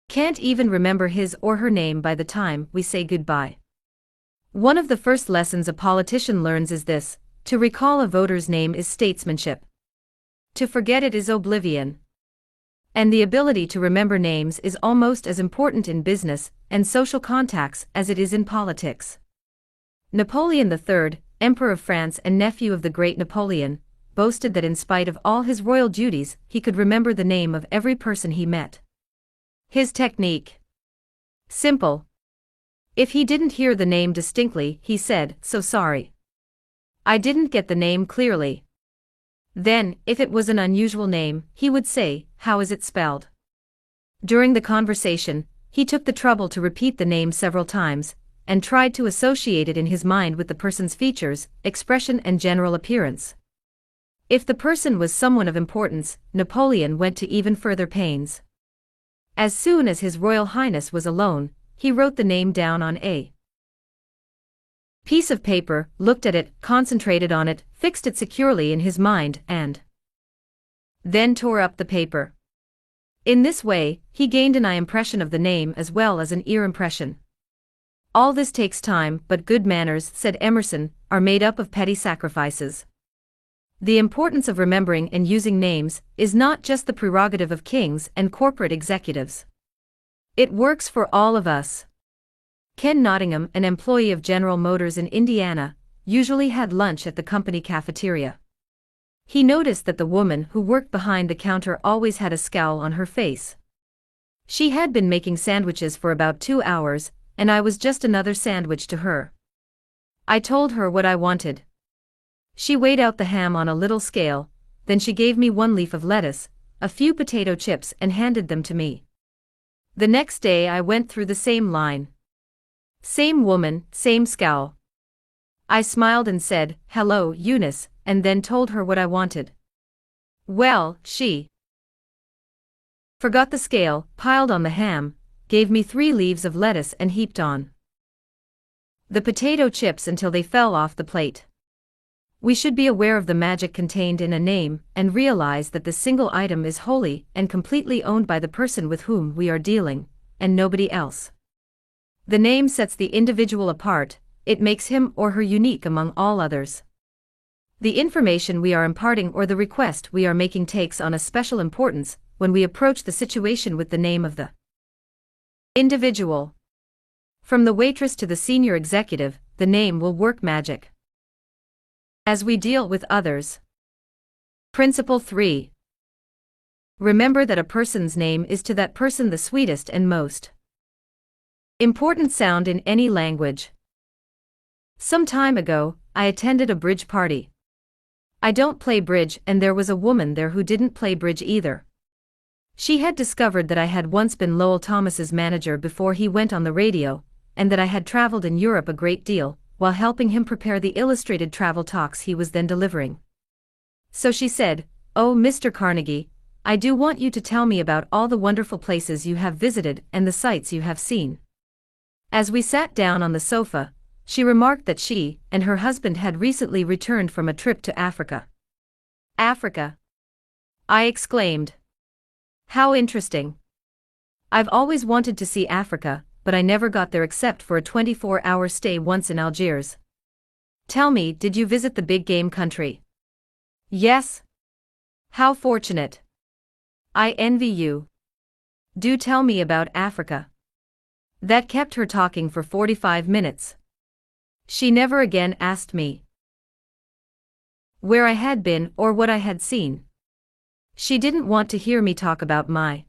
can't even remember his or her name by the time we say goodbye. One of the first lessons a politician learns is this: to recall a voter's name is statesmanship. To forget it is oblivion. And the ability to remember names is almost as important in business and social contacts as it is in politics. Napoleon III, Emperor of France and nephew of the great Napoleon, boasted that in spite of all his royal duties, he could remember the name of every person he met. His technique? Simple. If he didn't hear the name distinctly, he said, "So sorry. I didn't get the name clearly." Then, if it was an unusual name, he would say, "How is it spelled?" During the conversation, he took the trouble to repeat the name several times, and tried to associate it in his mind with the person's features, expression and general appearance. If the person was someone of importance, Napoleon went to even further pains. As soon as His Royal Highness was alone, he wrote the name down on a piece of paper, looked at it, concentrated on it, fixed it securely in his mind, and then tore up the paper. In this way, he gained an eye impression of the name as well as an ear impression. All this takes time, but good manners, said Emerson, are made up of petty sacrifices. The importance of remembering and using names is not just the prerogative of kings and corporate executives. It works for all of us. Ken Nottingham, an employee of General Motors in Indiana, usually had lunch at the company cafeteria. He noticed that the woman who worked behind the counter always had a scowl on her face. She had been making sandwiches for about 2 hours, and I was just another sandwich to her. I told her what I wanted. She weighed out the ham on a little scale, then she gave me 1 leaf of lettuce, a few potato chips, and handed them to me. The next day I went through the same line. Same woman, same scowl. I smiled and said, "Hello, Eunice," and then told her what I wanted. Well, she forgot the scale, piled on the ham, gave me 3 leaves of lettuce and heaped on the potato chips until they fell off the plate. We should be aware of the magic contained in a name and realize that the single item is wholly and completely owned by the person with whom we are dealing, and nobody else. The name sets the individual apart, it makes him or her unique among all others. The information we are imparting or the request we are making takes on a special importance when we approach the situation with the name of the individual. From the waitress to the senior executive, the name will work magic. As we deal with others. Principle 3. Remember that a person's name is to that person the sweetest and most important sound in any language. Some time ago, I attended a bridge party. I don't play bridge, and there was a woman there who didn't play bridge either. She had discovered that I had once been Lowell Thomas's manager before he went on the radio, and that I had traveled in Europe a great deal, while helping him prepare the illustrated travel talks he was then delivering. So she said, "Oh, Mr. Carnegie, I do want you to tell me about all the wonderful places you have visited and the sights you have seen." As we sat down on the sofa, she remarked that she and her husband had recently returned from a trip to Africa. Africa? I exclaimed. How interesting. I've always wanted to see Africa, but I never got there except for a 24-hour stay once in Algiers. Tell me, did you visit the big game country? Yes. How fortunate. I envy you. Do tell me about Africa. That kept her talking for 45 minutes. She never again asked me where I had been or what I had seen. She didn't want to hear me talk about my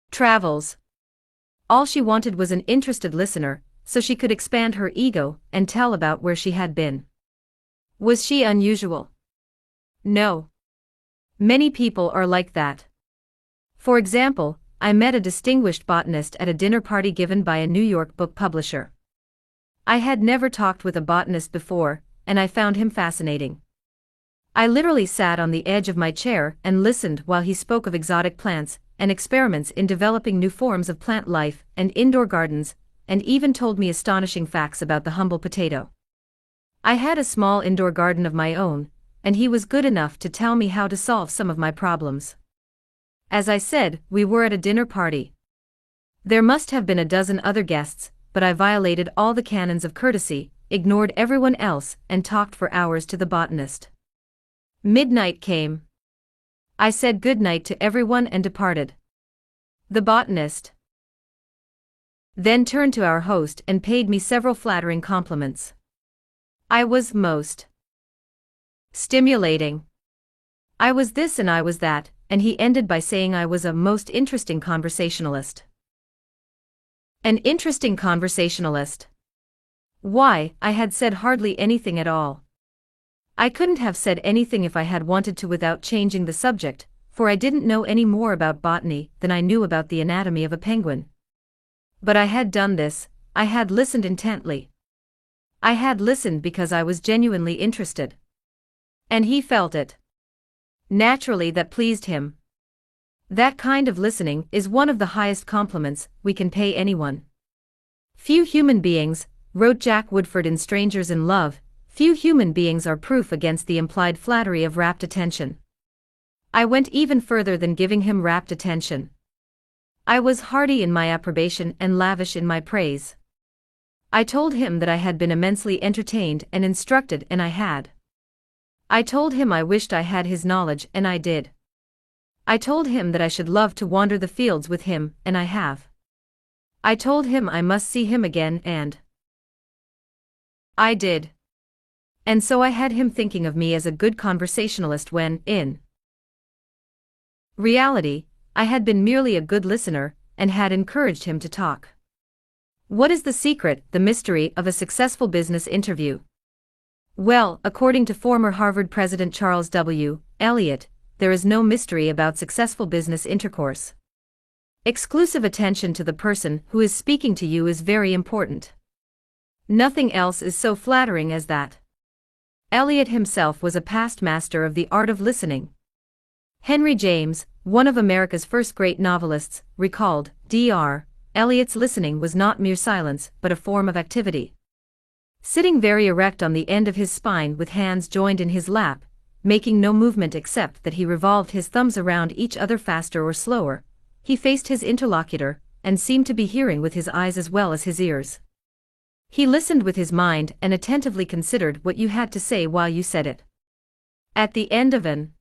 travels. All she wanted was an interested listener, so she could expand her ego and tell about where she had been. Was she unusual? No. Many people are like that. For example, I met a distinguished botanist at a dinner party given by a New York book publisher. I had never talked with a botanist before, and I found him fascinating. I literally sat on the edge of my chair and listened while he spoke of exotic plants and experiments in developing new forms of plant life and indoor gardens, and even told me astonishing facts about the humble potato. I had a small indoor garden of my own, and he was good enough to tell me how to solve some of my problems. As I said, we were at a dinner party. There must have been a dozen other guests, but I violated all the canons of courtesy, ignored everyone else, and talked for hours to the botanist. Midnight came. I said good night to everyone and departed. The botanist then turned to our host and paid me several flattering compliments. I was most stimulating. I was this and I was that, and he ended by saying I was a most interesting conversationalist. An interesting conversationalist. Why, I had said hardly anything at all. I couldn't have said anything if I had wanted to without changing the subject, for I didn't know any more about botany than I knew about the anatomy of a penguin. But I had done this, I had listened intently. I had listened because I was genuinely interested. And he felt it. Naturally, that pleased him. That kind of listening is one of the highest compliments we can pay anyone. Few human beings, wrote Jack Woodford in Strangers in Love, few human beings are proof against the implied flattery of rapt attention. I went even further than giving him rapt attention. I was hearty in my approbation and lavish in my praise. I told him that I had been immensely entertained and instructed, and I had. I told him I wished I had his knowledge, and I did. I told him that I should love to wander the fields with him, and I have. I told him I must see him again, and I did. And so I had him thinking of me as a good conversationalist when, in reality, I had been merely a good listener, and had encouraged him to talk. What is the secret, the mystery of a successful business interview? Well, according to former Harvard President Charles W. Eliot, there is no mystery about successful business intercourse. Exclusive attention to the person who is speaking to you is very important. Nothing else is so flattering as that. Eliot himself was a past master of the art of listening. Henry James, one of America's first great novelists, recalled, Dr. Eliot's listening was not mere silence but a form of activity. Sitting very erect on the end of his spine with hands joined in his lap, making no movement except that he revolved his thumbs around each other faster or slower, he faced his interlocutor, and seemed to be hearing with his eyes as well as his ears. He listened with his mind and attentively considered what you had to say while you said it. At the end of an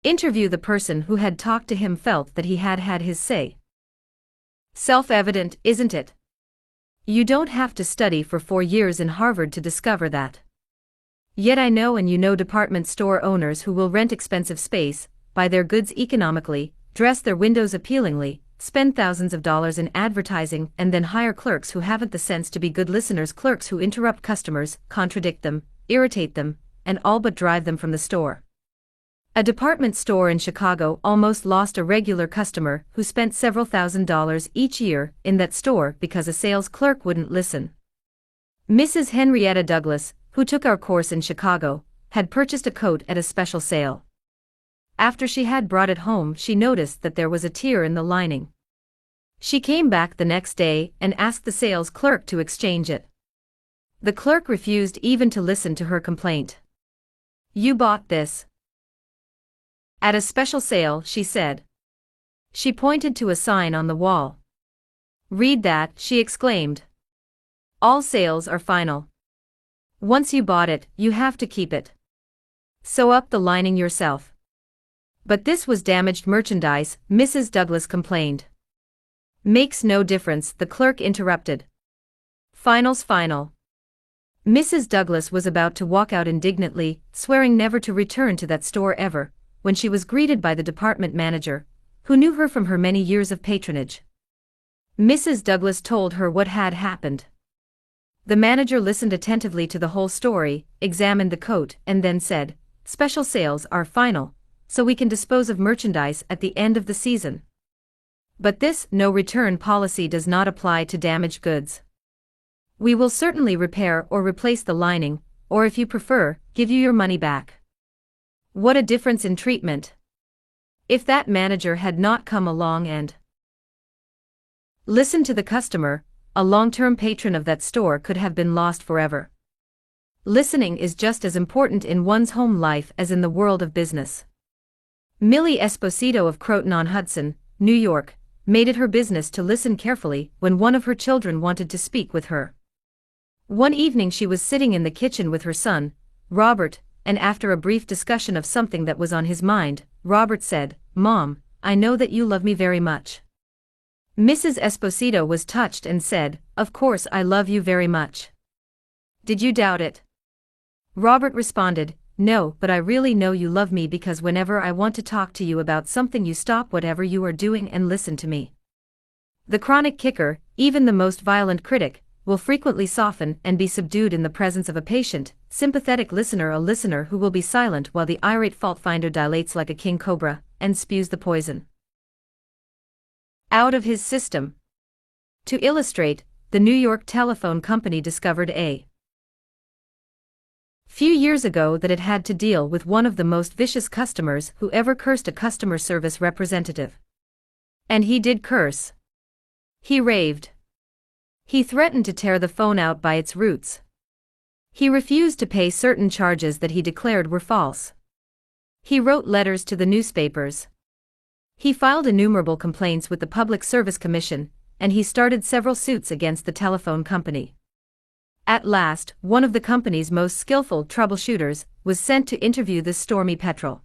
interview, the person who had talked to him felt that he had had his say. Self-evident, isn't it? You don't have to study for 4 years in Harvard to discover that. Yet I know, and you know, department store owners who will rent expensive space, buy their goods economically, dress their windows appealingly, spend thousands of dollars in advertising, and then hire clerks who haven't the sense to be good listeners, clerks who interrupt customers, contradict them, irritate them, and all but drive them from the store. A department store in Chicago almost lost a regular customer who spent several $1,000s each year in that store because a sales clerk wouldn't listen. Mrs. Henrietta Douglas, who took our course in Chicago, had purchased a coat at a special sale. After she had brought it home, she noticed that there was a tear in the lining. She came back the next day and asked the sales clerk to exchange it. The clerk refused even to listen to her complaint. "You bought this at a special sale," she said. She pointed to a sign on the wall. "Read that," she exclaimed. "All sales are final. Once you bought it, you have to keep it. Sew up the lining yourself." "But this was damaged merchandise," Mrs. Douglas complained. "Makes no difference," the clerk interrupted. "Final's final." Mrs. Douglas was about to walk out indignantly, swearing never to return to that store ever, when she was greeted by the department manager, who knew her from her many years of patronage. Mrs. Douglas told her what had happened. The manager listened attentively to the whole story, examined the coat, and then said, "Special sales are final, so we can dispose of merchandise at the end of the season. But this no-return policy does not apply to damaged goods. We will certainly repair or replace the lining, or if you prefer, give you your money back." What a difference in treatment! If that manager had not come along and listened to the customer, a long-term patron of that store could have been lost forever. Listening is just as important in one's home life as in the world of business. Millie Esposito of Croton-on-Hudson, New York, made it her business to listen carefully when one of her children wanted to speak with her. One evening she was sitting in the kitchen with her son, Robert, and after a brief discussion of something that was on his mind, Robert said, "Mom, I know that you love me very much." Mrs. Esposito was touched and said, "Of course I love you very much. Did you doubt it?" Robert responded, "No, but I really know you love me because whenever I want to talk to you about something you stop whatever you are doing and listen to me." The chronic kicker, even the most violent critic, will frequently soften and be subdued in the presence of a patient, sympathetic listener, a listener who will be silent while the irate fault-finder dilates like a king cobra, and spews the poison out of his system. To illustrate, the New York Telephone Company discovered a few years ago that it had to deal with one of the most vicious customers who ever cursed a customer service representative. And he did curse. He raved. He threatened to tear the phone out by its roots. He refused to pay certain charges that he declared were false. He wrote letters to the newspapers. He filed innumerable complaints with the Public Service Commission, and he started several suits against the telephone company. At last, one of the company's most skillful troubleshooters was sent to interview this stormy petrel.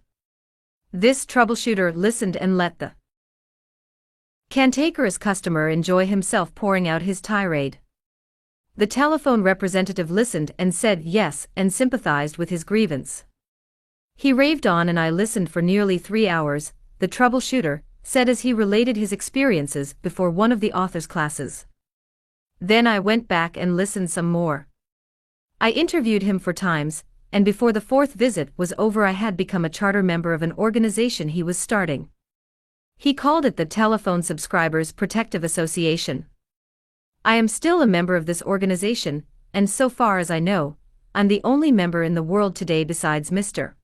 This troubleshooter listened and let the cantankerous customer enjoy himself pouring out his tirade. The telephone representative listened and said yes and sympathized with his grievance. He raved on and I listened for nearly 3 hours, the troubleshooter said as he related his experiences before one of the author's classes. Then I went back and listened some more. I interviewed him 4 times, and before the 4th visit was over I had become a charter member of an organization he was starting. He called it the Telephone Subscribers Protective Association. I am still a member of this organization, and so far as I know, I'm the only member in the world today besides Mr.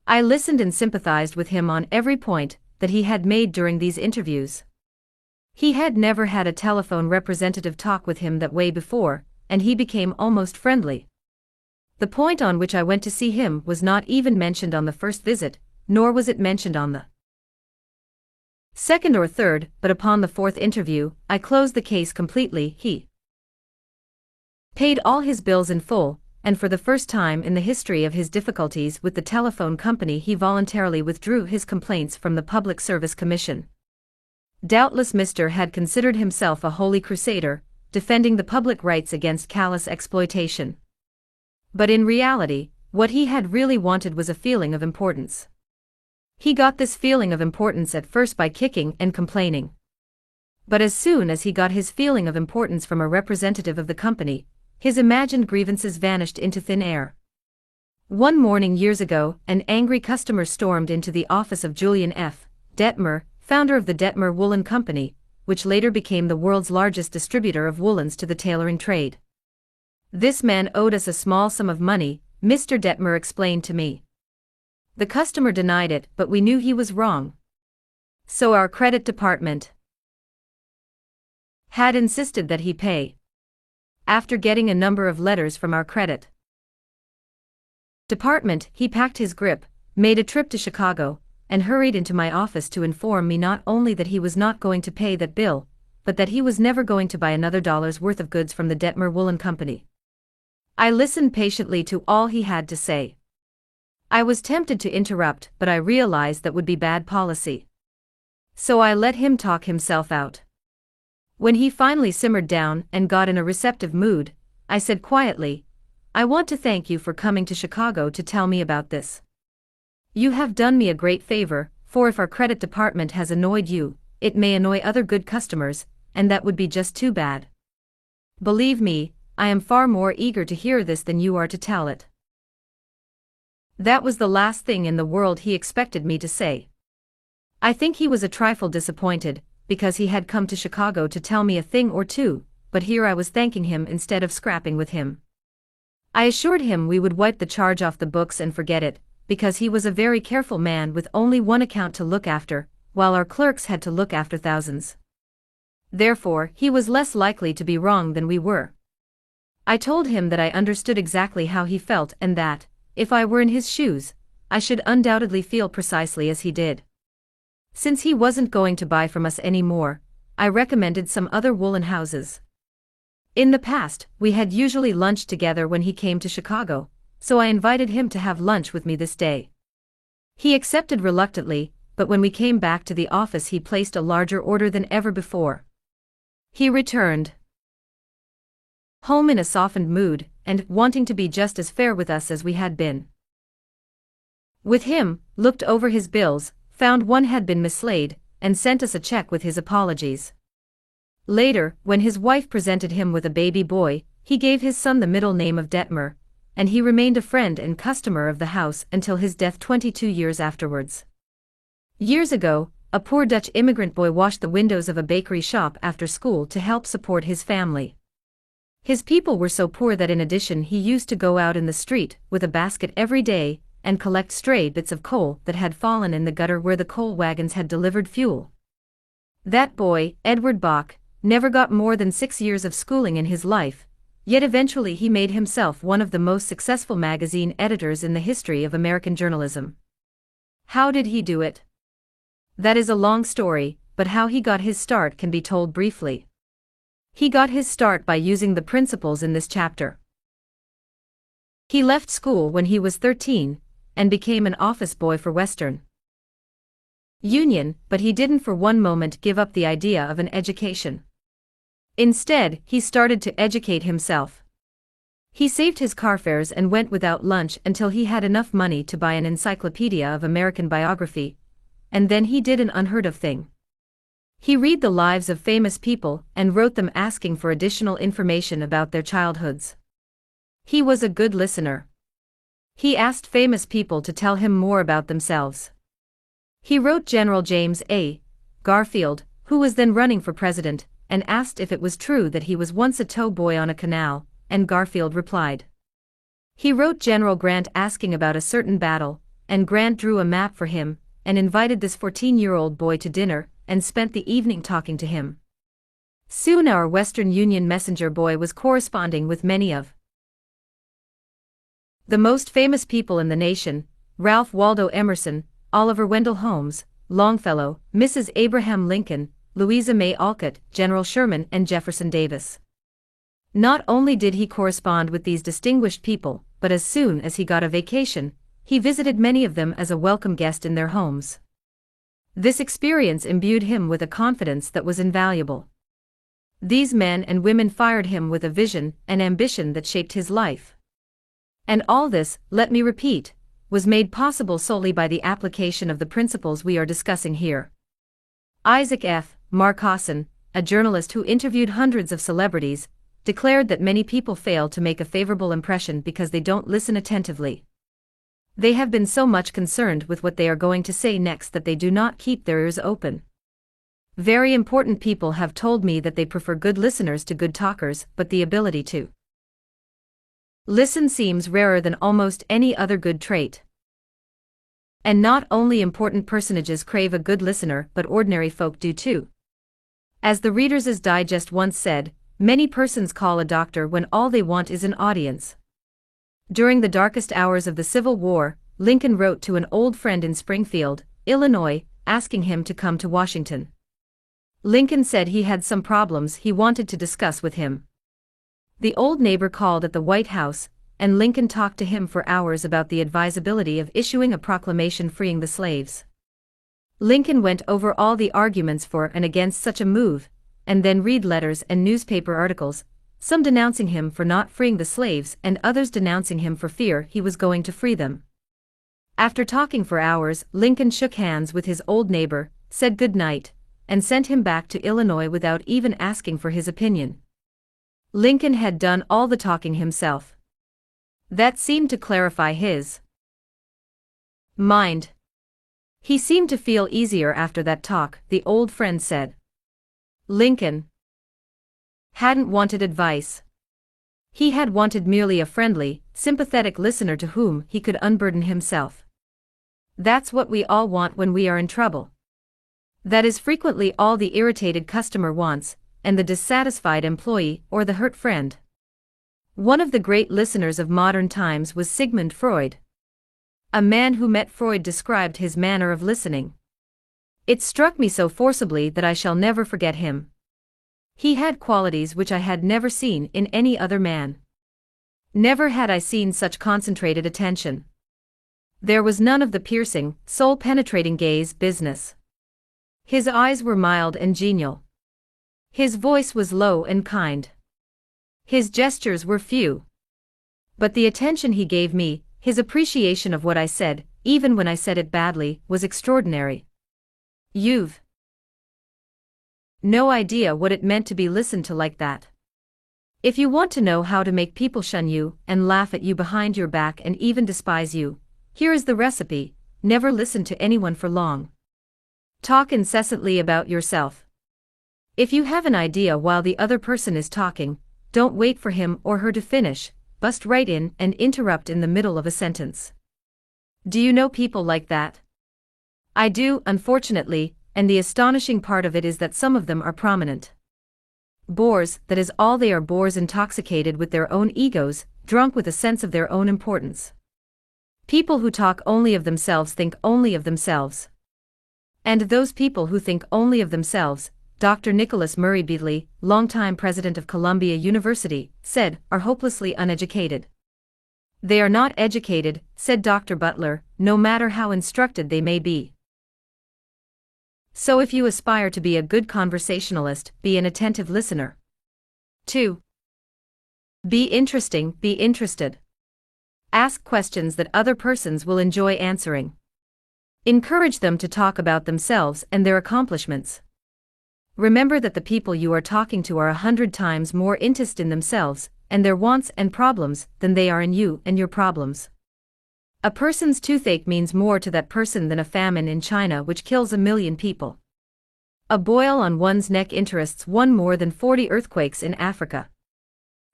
I listened and sympathized with him on every point that he had made during these interviews. He had never had a telephone representative talk with him that way before, and he became almost friendly. The point on which I went to see him was not even mentioned on the first visit, nor was it mentioned on the 2nd or 3rd, but upon the 4th interview, I closed the case completely. He paid all his bills in full, and for the first time in the history of his difficulties with the telephone company he voluntarily withdrew his complaints from the Public Service Commission. Doubtless Mr. had considered himself a holy crusader, defending the public rights against callous exploitation. But in reality, what he had really wanted was a feeling of importance. He got this feeling of importance at first by kicking and complaining. But as soon as he got his feeling of importance from a representative of the company, his imagined grievances vanished into thin air. One morning years ago, an angry customer stormed into the office of Julian F. Detmer, founder of the Detmer Woolen Company, which later became the world's largest distributor of woolens to the tailoring trade. This man owed us a small sum of money, Mr. Detmer explained to me. The customer denied it, but we knew he was wrong. So our credit department had insisted that he pay. After getting a number of letters from our credit department, he packed his grip, made a trip to Chicago, and hurried into my office to inform me not only that he was not going to pay that bill, but that he was never going to buy another dollar's worth of goods from the Detmer Woolen Company. I listened patiently to all he had to say. I was tempted to interrupt, but I realized that would be bad policy. So I let him talk himself out. When he finally simmered down and got in a receptive mood, I said quietly, "I want to thank you for coming to Chicago to tell me about this. You have done me a great favor, for if our credit department has annoyed you, it may annoy other good customers, and that would be just too bad. Believe me, I am far more eager to hear this than you are to tell it." That was the last thing in the world he expected me to say. I think he was a trifle disappointed, because he had come to Chicago to tell me a thing or two, but here I was thanking him instead of scrapping with him. I assured him we would wipe the charge off the books and forget it, because he was a very careful man with only one account to look after, while our clerks had to look after thousands. Therefore, he was less likely to be wrong than we were. I told him that I understood exactly how he felt and that, if I were in his shoes, I should undoubtedly feel precisely as he did. Since he wasn't going to buy from us any more, I recommended some other woolen houses. In the past, we had usually lunched together when he came to Chicago, so I invited him to have lunch with me this day. He accepted reluctantly, but when we came back to the office he placed a larger order than ever before. He returned home in a softened mood, and wanting to be just as fair with us as we had been with him, looked over his bills, found one had been mislaid, and sent us a check with his apologies. Later, when his wife presented him with a baby boy, he gave his son the middle name of Detmer, and he remained a friend and customer of the house until his death 22 years afterwards. Years ago, a poor Dutch immigrant boy washed the windows of a bakery shop after school to help support his family. His people were so poor that in addition he used to go out in the street with a basket every day and collect stray bits of coal that had fallen in the gutter where the coal wagons had delivered fuel. That boy, Edward Bach, never got more than 6 years of schooling in his life, yet eventually he made himself one of the most successful magazine editors in the history of American journalism. How did he do it? That is a long story, but how he got his start can be told briefly. He got his start by using the principles in this chapter. He left school when he was 13 and became an office boy for Western Union, but he didn't for one moment give up the idea of an education. Instead, he started to educate himself. He saved his car fares and went without lunch until he had enough money to buy an encyclopedia of American biography, and then he did an unheard of thing. He read the lives of famous people and wrote them asking for additional information about their childhoods. He was a good listener. He asked famous people to tell him more about themselves. He wrote General James A. Garfield, who was then running for president, and asked if it was true that he was once a tow boy on a canal, and Garfield replied. He wrote General Grant asking about a certain battle, and Grant drew a map for him, and invited this 14-year-old boy to dinner, and spent the evening talking to him. Soon our Western Union messenger boy was corresponding with many of the most famous people in the nation: Ralph Waldo Emerson, Oliver Wendell Holmes, Longfellow, Mrs. Abraham Lincoln, Louisa May Alcott, General Sherman, and Jefferson Davis. Not only did he correspond with these distinguished people, but as soon as he got a vacation, he visited many of them as a welcome guest in their homes. This experience imbued him with a confidence that was invaluable. These men and women fired him with a vision and ambition that shaped his life. And all this, let me repeat, was made possible solely by the application of the principles we are discussing here. Isaac F. Marcosson, a journalist who interviewed hundreds of celebrities, declared that many people fail to make a favorable impression because they don't listen attentively. They have been so much concerned with what they are going to say next that they do not keep their ears open. Very important people have told me that they prefer good listeners to good talkers, but the ability to listen seems rarer than almost any other good trait. And not only important personages crave a good listener, but ordinary folk do too. As the Reader's Digest once said, many persons call a doctor when all they want is an audience. During the darkest hours of the Civil War, Lincoln wrote to an old friend in Springfield, Illinois, asking him to come to Washington. Lincoln said he had some problems he wanted to discuss with him. The old neighbor called at the White House, and Lincoln talked to him for hours about the advisability of issuing a proclamation freeing the slaves. Lincoln went over all the arguments for and against such a move, and then read letters and newspaper articles, some denouncing him for not freeing the slaves and others denouncing him for fear he was going to free them. After talking for hours, Lincoln shook hands with his old neighbor, said good night, and sent him back to Illinois without even asking for his opinion. Lincoln had done all the talking himself. That seemed to clarify his mind. He seemed to feel easier after that talk, the old friend said. Lincoln hadn't wanted advice. He had wanted merely a friendly, sympathetic listener to whom he could unburden himself. That's what we all want when we are in trouble. That is frequently all the irritated customer wants, and the dissatisfied employee or the hurt friend. One of the great listeners of modern times was Sigmund Freud. A man who met Freud described his manner of listening. It struck me so forcibly that I shall never forget him. He had qualities which I had never seen in any other man. Never had I seen such concentrated attention. There was none of the piercing, soul-penetrating gaze business. His eyes were mild and genial. His voice was low and kind. His gestures were few. But the attention he gave me, his appreciation of what I said, even when I said it badly, was extraordinary. You've no idea what it meant to be listened to like that. If you want to know how to make people shun you and laugh at you behind your back and even despise you, here is the recipe: never listen to anyone for long. Talk incessantly about yourself. If you have an idea while the other person is talking, don't wait for him or her to finish, bust right in and interrupt in the middle of a sentence. Do you know people like that? I do, unfortunately, and the astonishing part of it is that some of them are prominent bores, that is all they are, bores intoxicated with their own egos, drunk with a sense of their own importance. People who talk only of themselves think only of themselves. And those people who think only of themselves, Dr. Nicholas Murray Beatley, longtime president of Columbia University, said, are hopelessly uneducated. They are not educated, said Dr. Butler, no matter how instructed they may be. So if you aspire to be a good conversationalist, be an attentive listener. 2. Be interesting, be interested. Ask questions that other persons will enjoy answering. Encourage them to talk about themselves and their accomplishments. Remember that the people you are talking to are 100 times more interested in themselves and their wants and problems than they are in you and your problems. A person's toothache means more to that person than a famine in China which kills 1 million people. A boil on one's neck interests one more than 40 earthquakes in Africa.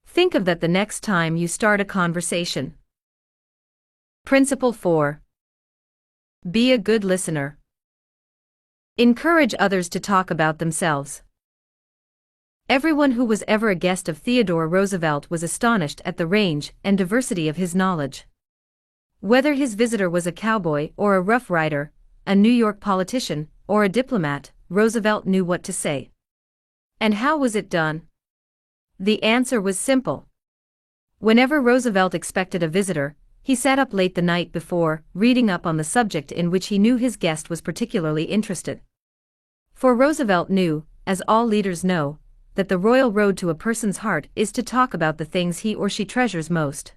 Think of that the next time you start a conversation. Principle 4. Be a good listener. Encourage others to talk about themselves. Everyone who was ever a guest of Theodore Roosevelt was astonished at the range and diversity of his knowledge. Whether his visitor was a cowboy or a rough rider, a New York politician or a diplomat, Roosevelt knew what to say. And how was it done? The answer was simple. Whenever Roosevelt expected a visitor, he sat up late the night before, reading up on the subject in which he knew his guest was particularly interested. For Roosevelt knew, as all leaders know, that the royal road to a person's heart is to talk about the things he or she treasures most.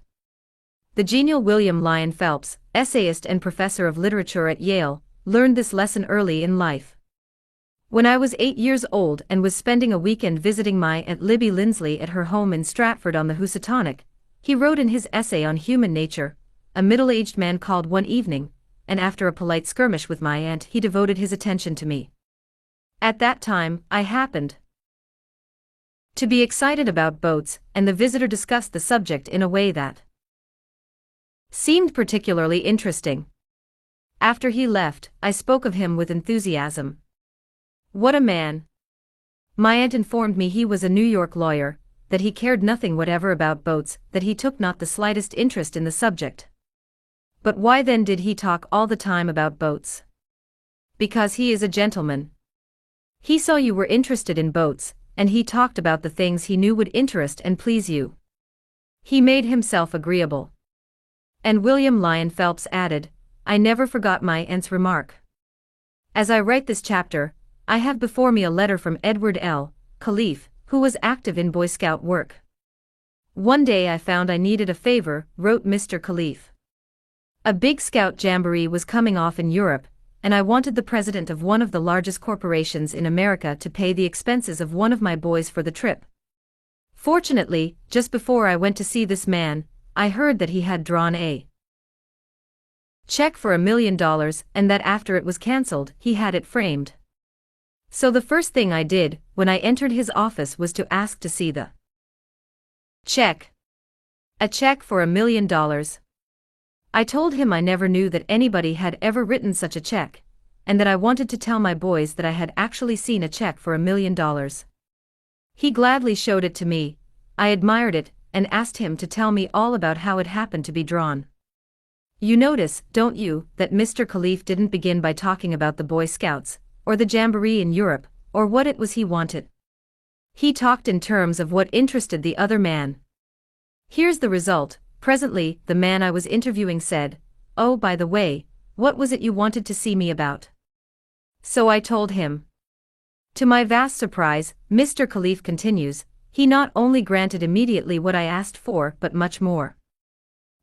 The genial William Lyon Phelps, essayist and professor of literature at Yale, learned this lesson early in life. When I was 8 years old and was spending a weekend visiting my Aunt Libby Lindsley at her home in Stratford on the Housatonic, he wrote in his essay on human nature, a middle-aged man called one evening, and after a polite skirmish with my aunt he devoted his attention to me. At that time, I happened to be excited about boats, and the visitor discussed the subject in a way that seemed particularly interesting. After he left, I spoke of him with enthusiasm. What a man! My aunt informed me he was a New York lawyer, that he cared nothing whatever about boats, that he took not the slightest interest in the subject. But why then did he talk all the time about boats? Because he is a gentleman. He saw you were interested in boats, and he talked about the things he knew would interest and please you. He made himself agreeable. And William Lyon Phelps added, I never forgot my aunt's remark. As I write this chapter, I have before me a letter from Edward L. Khalif, who was active in Boy Scout work. One day I found I needed a favor, wrote Mr. Khalif. A big Scout jamboree was coming off in Europe, and I wanted the president of one of the largest corporations in America to pay the expenses of one of my boys for the trip. Fortunately, just before I went to see this man, I heard that he had drawn a check for $1 million and that after it was cancelled, he had it framed. So the first thing I did, when I entered his office, was to ask to see the check. A check for $1 million. I told him I never knew that anybody had ever written such a check, and that I wanted to tell my boys that I had actually seen a check for $1 million. He gladly showed it to me. I admired it, and asked him to tell me all about how it happened to be drawn. You notice, don't you, that Mr. Khalif didn't begin by talking about the Boy Scouts, or the Jamboree in Europe, or what it was he wanted. He talked in terms of what interested the other man. Here's the result. Presently, the man I was interviewing said, "Oh, by the way, what was it you wanted to see me about?" So I told him. To my vast surprise, Mr. Khalif continues, he not only granted immediately what I asked for, but much more.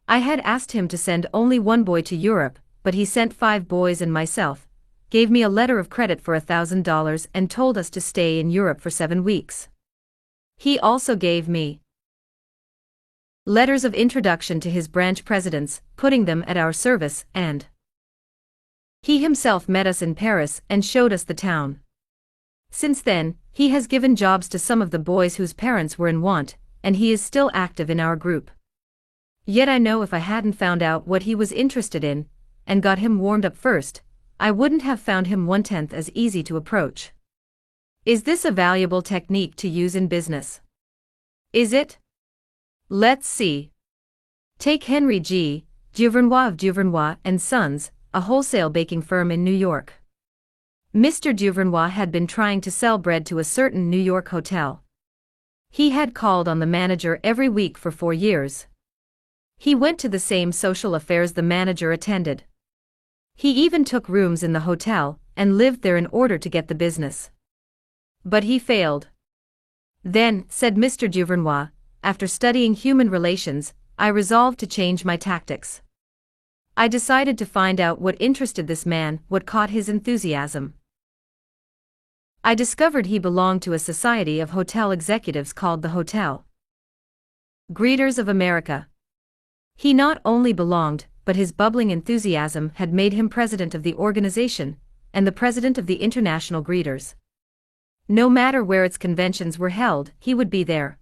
I had asked him to send only one boy to Europe, but he sent 5 boys and myself, gave me a letter of credit for $1,000 and told us to stay in Europe for 7 weeks. He also gave me letters of introduction to his branch presidents, putting them at our service, and he himself met us in Paris and showed us the town. Since then, he has given jobs to some of the boys whose parents were in want, and he is still active in our group. Yet I know if I hadn't found out what he was interested in, and got him warmed up first, I wouldn't have found him 1/10 as easy to approach. Is this a valuable technique to use in business? Is it? Let's see. Take Henry G. Duvernois of Duvernois and Sons, a wholesale baking firm in New York. Mr. Duvernois had been trying to sell bread to a certain New York hotel. He had called on the manager every week for 4 years. He went to the same social affairs the manager attended. He even took rooms in the hotel and lived there in order to get the business. But he failed. Then, said Mr. Duvernois, after studying human relations, I resolved to change my tactics. I decided to find out what interested this man, what caught his enthusiasm. I discovered he belonged to a society of hotel executives called the Hotel Greeters of America. He not only belonged, but his bubbling enthusiasm had made him president of the organization, and the president of the International Greeters. No matter where its conventions were held, he would be there.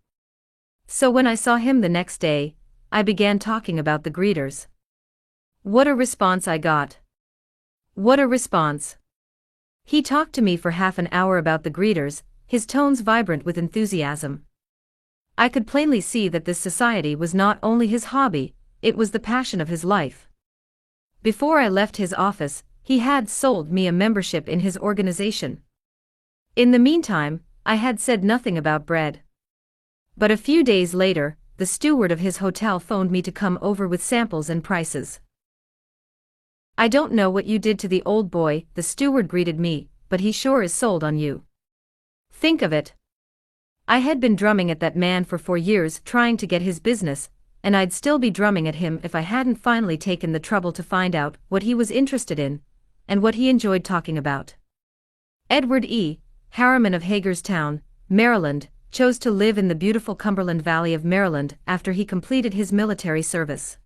So when I saw him the next day, I began talking about the greeters. What a response I got! What a response! He talked to me for half an hour about the greeters, his tones vibrant with enthusiasm. I could plainly see that this society was not only his hobby, it was the passion of his life. Before I left his office, he had sold me a membership in his organization. In the meantime, I had said nothing about bread. But a few days later, the steward of his hotel phoned me to come over with samples and prices. I don't know what you did to the old boy, the steward greeted me, but he sure is sold on you. Think of it. I had been drumming at that man for 4 years trying to get his business, and I'd still be drumming at him if I hadn't finally taken the trouble to find out what he was interested in, and what he enjoyed talking about. Edward E. Harriman of Hagerstown, Maryland, chose to live in the beautiful Cumberland Valley of Maryland after he completed his military service.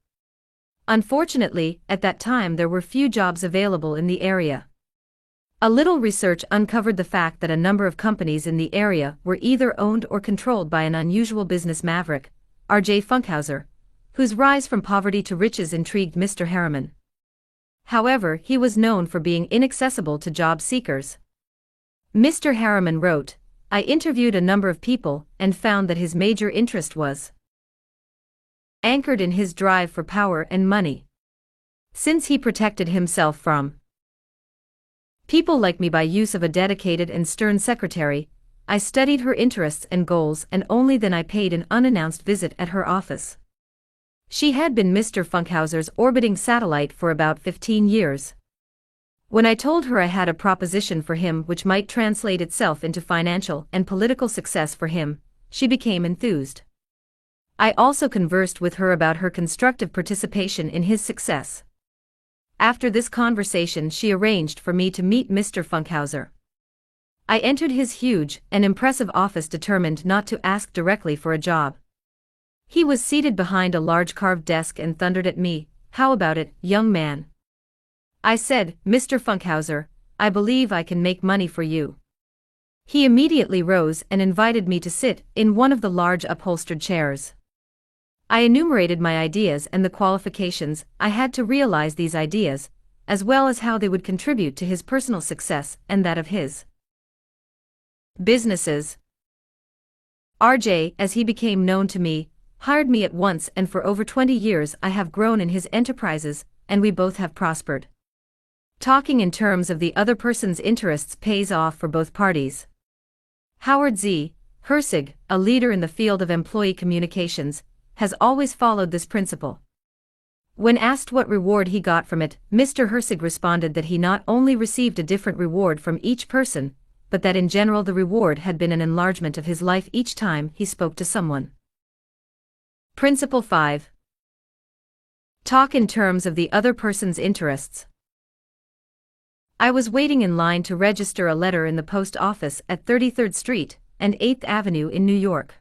Unfortunately, at that time there were few jobs available in the area. A little research uncovered the fact that a number of companies in the area were either owned or controlled by an unusual business maverick, R.J. Funkhauser, whose rise from poverty to riches intrigued Mr. Harriman. However, he was known for being inaccessible to job seekers. Mr. Harriman wrote, I interviewed a number of people and found that his major interest was anchored in his drive for power and money. Since he protected himself from people like me by use of a dedicated and stern secretary, I studied her interests and goals, and only then I paid an unannounced visit at her office. She had been Mr. Funkhauser's orbiting satellite for about 15 years. When I told her I had a proposition for him which might translate itself into financial and political success for him, she became enthused. I also conversed with her about her constructive participation in his success. After this conversation, she arranged for me to meet Mr. Funkhauser. I entered his huge and impressive office determined not to ask directly for a job. He was seated behind a large carved desk and thundered at me, "How about it, young man?" I said, "Mr. Funkhauser, I believe I can make money for you." He immediately rose and invited me to sit in one of the large upholstered chairs. I enumerated my ideas and the qualifications I had to realize these ideas, as well as how they would contribute to his personal success and that of his businesses. RJ, as he became known to me, hired me at once, and for over 20 years I have grown in his enterprises, and we both have prospered. Talking in terms of the other person's interests pays off for both parties. Howard Z. Hersig, a leader in the field of employee communications, has always followed this principle. When asked what reward he got from it, Mr. Hersig responded that he not only received a different reward from each person, but that in general the reward had been an enlargement of his life each time he spoke to someone. Principle 5. Talk in terms of the other person's interests. I was waiting in line to register a letter in the post office at 33rd Street and 8th Avenue in New York.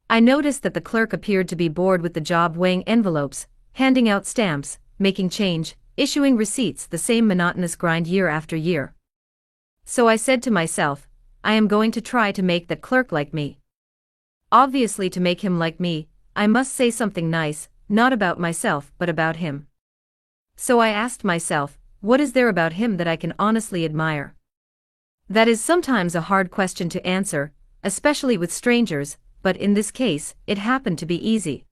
I noticed that the clerk appeared to be bored with the job weighing envelopes, handing out stamps, making change, issuing receipts, the same monotonous grind year after year. So I said to myself, I am going to try to make that clerk like me. Obviously, to make him like me, I must say something nice, not about myself but about him. So I asked myself, what is there about him that I can honestly admire? That is sometimes a hard question to answer, especially with strangers, but in this case, it happened to be easy.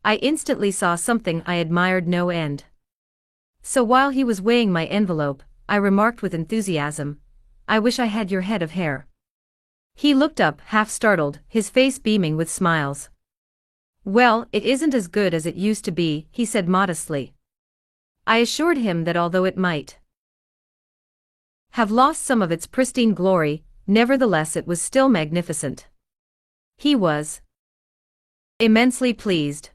I instantly saw something I admired no end. So while he was weighing my envelope, I remarked with enthusiasm. I wish I had your head of hair. He looked up, half startled, his face beaming with smiles. Well, it isn't as good as it used to be, he said modestly. I assured him that although it might have lost some of its pristine glory, nevertheless it was still magnificent. He was immensely pleased.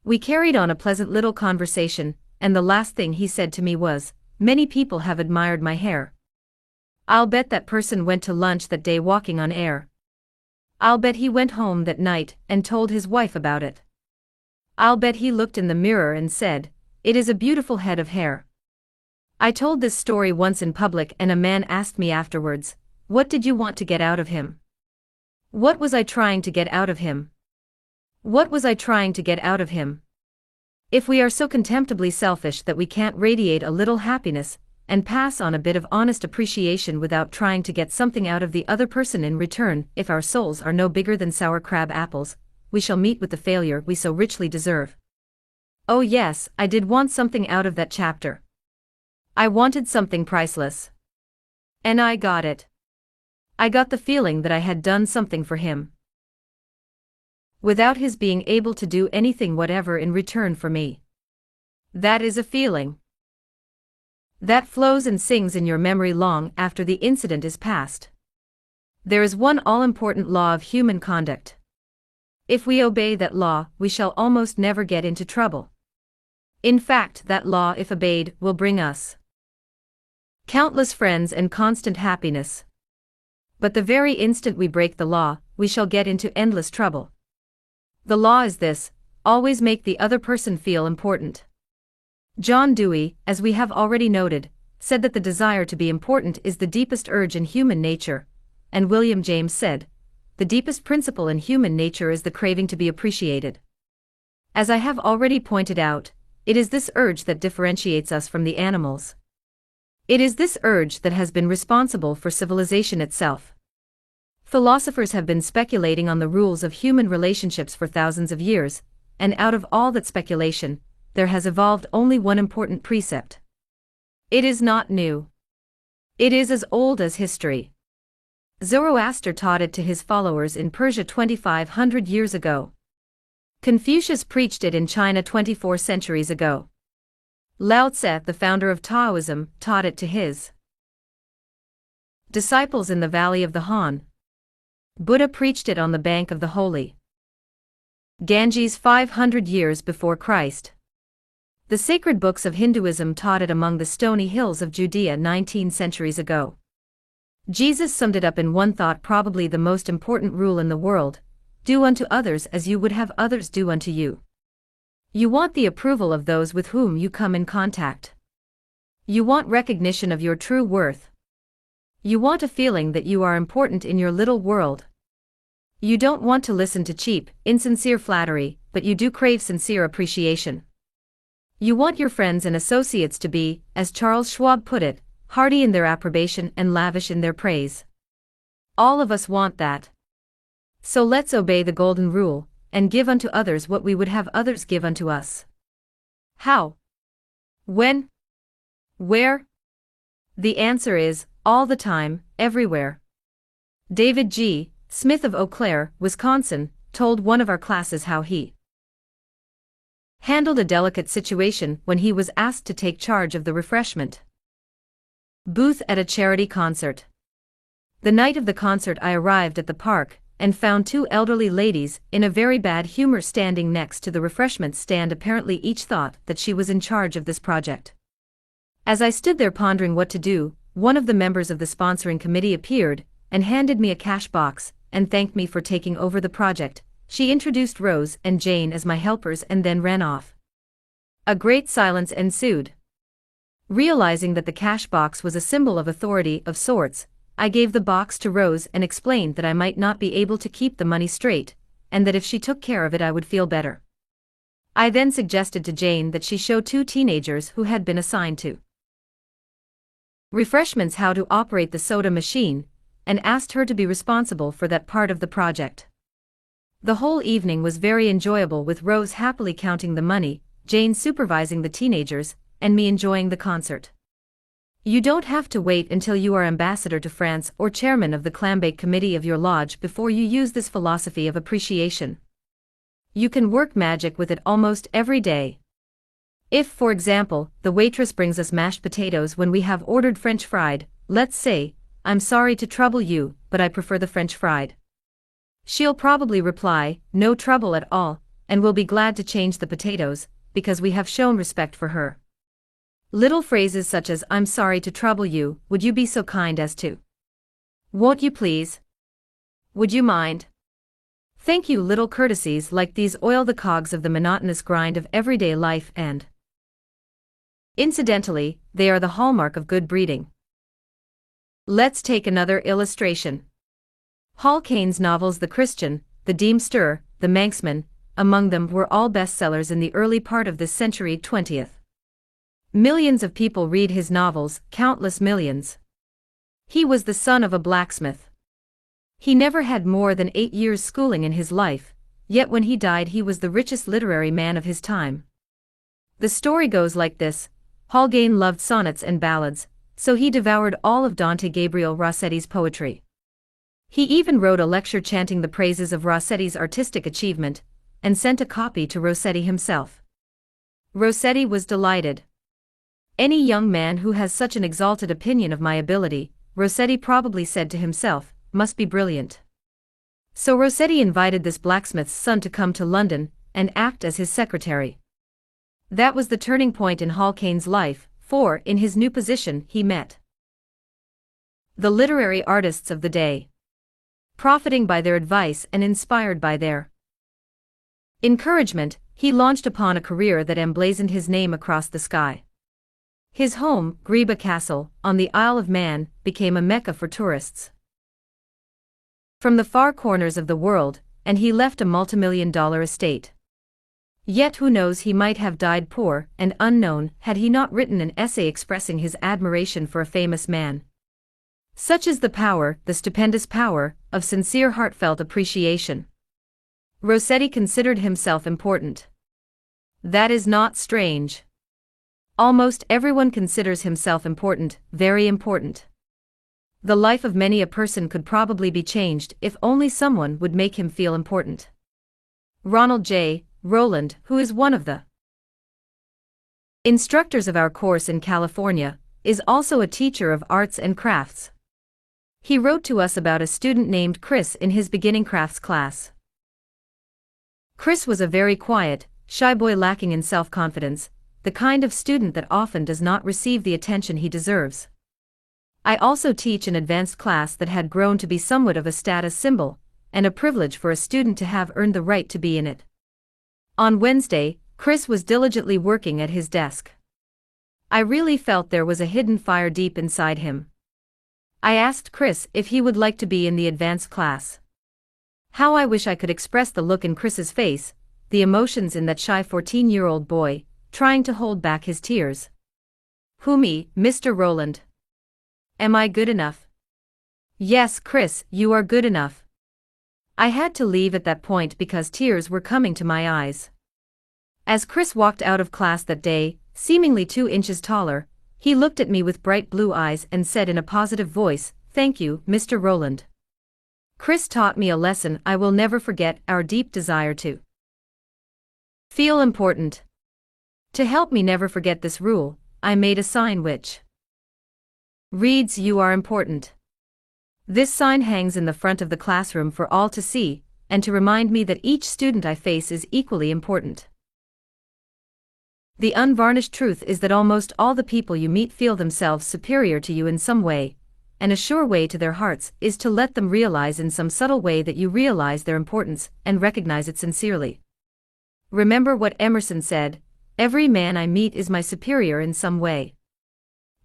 We carried on a pleasant little conversation, and the last thing he said to me was, "Many people have admired my hair. I'll bet that person went to lunch that day walking on air. I'll bet he went home that night and told his wife about it. I'll bet he looked in the mirror and said, 'It is a beautiful head of hair.'" I told this story once in public and a man asked me afterwards, "What did you want to get out of him?" What was I trying to get out of him? What was I trying to get out of him? If we are so contemptibly selfish that we can't radiate a little happiness, and pass on a bit of honest appreciation without trying to get something out of the other person in return, if our souls are no bigger than sour crab apples, we shall meet with the failure we so richly deserve. Oh yes, I did want something out of that chapter. I wanted something priceless. And I got it. I got the feeling that I had done something for him, without his being able to do anything whatever in return for me. That is a feeling that flows and sings in your memory long after the incident is past. There is one all-important law of human conduct. If we obey that law, we shall almost never get into trouble. In fact, that law, if obeyed, will bring us countless friends and constant happiness. But the very instant we break the law, we shall get into endless trouble. The law is this: always make the other person feel important. John Dewey, as we have already noted, said that the desire to be important is the deepest urge in human nature, and William James said, the deepest principle in human nature is the craving to be appreciated. As I have already pointed out, it is this urge that differentiates us from the animals. It is this urge that has been responsible for civilization itself. Philosophers have been speculating on the rules of human relationships for thousands of years, and out of all that speculation, there has evolved only one important precept. It is not new. It is as old as history. Zoroaster taught it to his followers in Persia 2,500 years ago. Confucius preached it in China 24 centuries ago. Lao Tse, the founder of Taoism, taught it to his disciples in the valley of the Han. Buddha preached it on the bank of the holy Ganges 500 years before Christ. The sacred books of Hinduism taught it among the stony hills of Judea 19 centuries ago. Jesus summed it up in one thought, probably the most important rule in the world: do unto others as you would have others do unto you. You want the approval of those with whom you come in contact. You want recognition of your true worth. You want a feeling that you are important in your little world. You don't want to listen to cheap, insincere flattery, but you do crave sincere appreciation. You want your friends and associates to be, as Charles Schwab put it, hearty in their approbation and lavish in their praise. All of us want that. So let's obey the golden rule, and give unto others what we would have others give unto us. How? When? Where? The answer is, all the time, everywhere. David G. Smith of Eau Claire, Wisconsin, told one of our classes how he handled a delicate situation when he was asked to take charge of the refreshment booth at a charity concert. The night of the concert, I arrived at the park and found two elderly ladies in a very bad humor standing next to the refreshment stand. Apparently each thought that she was in charge of this project. As I stood there pondering what to do, one of the members of the sponsoring committee appeared and handed me a cash box and thanked me for taking over the project. She introduced Rose and Jane as my helpers and then ran off. A great silence ensued. Realizing that the cash box was a symbol of authority of sorts, I gave the box to Rose and explained that I might not be able to keep the money straight, and that if she took care of it I would feel better. I then suggested to Jane that she show two teenagers who had been assigned to refreshments how to operate the soda machine, and asked her to be responsible for that part of the project. The whole evening was very enjoyable, with Rose happily counting the money, Jane supervising the teenagers, and me enjoying the concert. You don't have to wait until you are ambassador to France or chairman of the clambake committee of your lodge before you use this philosophy of appreciation. You can work magic with it almost every day. If, for example, the waitress brings us mashed potatoes when we have ordered French fried, let's say, "I'm sorry to trouble you, but I prefer the French fried." She'll probably reply, "No trouble at all," and will be glad to change the potatoes, because we have shown respect for her. Little phrases such as "I'm sorry to trouble you, would you be so kind as to?" "Won't you please?" "Would you mind?" Thank you, little courtesies like these oil the cogs of the monotonous grind of everyday life and, incidentally, they are the hallmark of good breeding. Let's take another illustration. Hall Caine's novels The Christian, The Deemster, The Manxman, among them were all bestsellers in the early part of this century 20th. Millions of people read his novels, countless millions. He was the son of a blacksmith. He never had more than 8 years' schooling in his life, yet when he died he was the richest literary man of his time. The story goes like this: Hall Caine loved sonnets and ballads, so he devoured all of Dante Gabriel Rossetti's poetry. He even wrote a lecture chanting the praises of Rossetti's artistic achievement, and sent a copy to Rossetti himself. Rossetti was delighted. "Any young man who has such an exalted opinion of my ability," Rossetti probably said to himself, "must be brilliant." So Rossetti invited this blacksmith's son to come to London and act as his secretary. That was the turning point in Hall Caine's life, for, in his new position, he met the literary artists of the day. Profiting by their advice and inspired by their encouragement, he launched upon a career that emblazoned his name across the sky. His home, Greeba Castle, on the Isle of Man, became a mecca for tourists from the far corners of the world, and he left a multimillion-dollar estate. Yet who knows, he might have died poor and unknown had he not written an essay expressing his admiration for a famous man. Such is the power, the stupendous power, of sincere heartfelt appreciation. Rossetti considered himself important. That is not strange. Almost everyone considers himself important, very important. The life of many a person could probably be changed if only someone would make him feel important. Ronald J. Rowland, who is one of the instructors of our course in California, is also a teacher of arts and crafts. He wrote to us about a student named Chris in his beginning crafts class. Chris was a very quiet, shy boy lacking in self-confidence, the kind of student that often does not receive the attention he deserves. I also teach an advanced class that had grown to be somewhat of a status symbol, and a privilege for a student to have earned the right to be in it. On Wednesday, Chris was diligently working at his desk. I really felt there was a hidden fire deep inside him. I asked Chris if he would like to be in the advanced class. How I wish I could express the look in Chris's face, the emotions in that shy 14-year-old boy, trying to hold back his tears. "Who, me, Mr. Rowland? Am I good enough?" "Yes, Chris, you are good enough." I had to leave at that point because tears were coming to my eyes. As Chris walked out of class that day, seemingly 2 inches taller, he looked at me with bright blue eyes and said in a positive voice, "Thank you, Mr. Rowland." Chris taught me a lesson I will never forget: our deep desire to feel important. To help me never forget this rule, I made a sign which reads, "You are important." This sign hangs in the front of the classroom for all to see, and to remind me that each student I face is equally important. The unvarnished truth is that almost all the people you meet feel themselves superior to you in some way, and a sure way to their hearts is to let them realize in some subtle way that you realize their importance and recognize it sincerely. Remember what Emerson said, "Every man I meet is my superior in some way.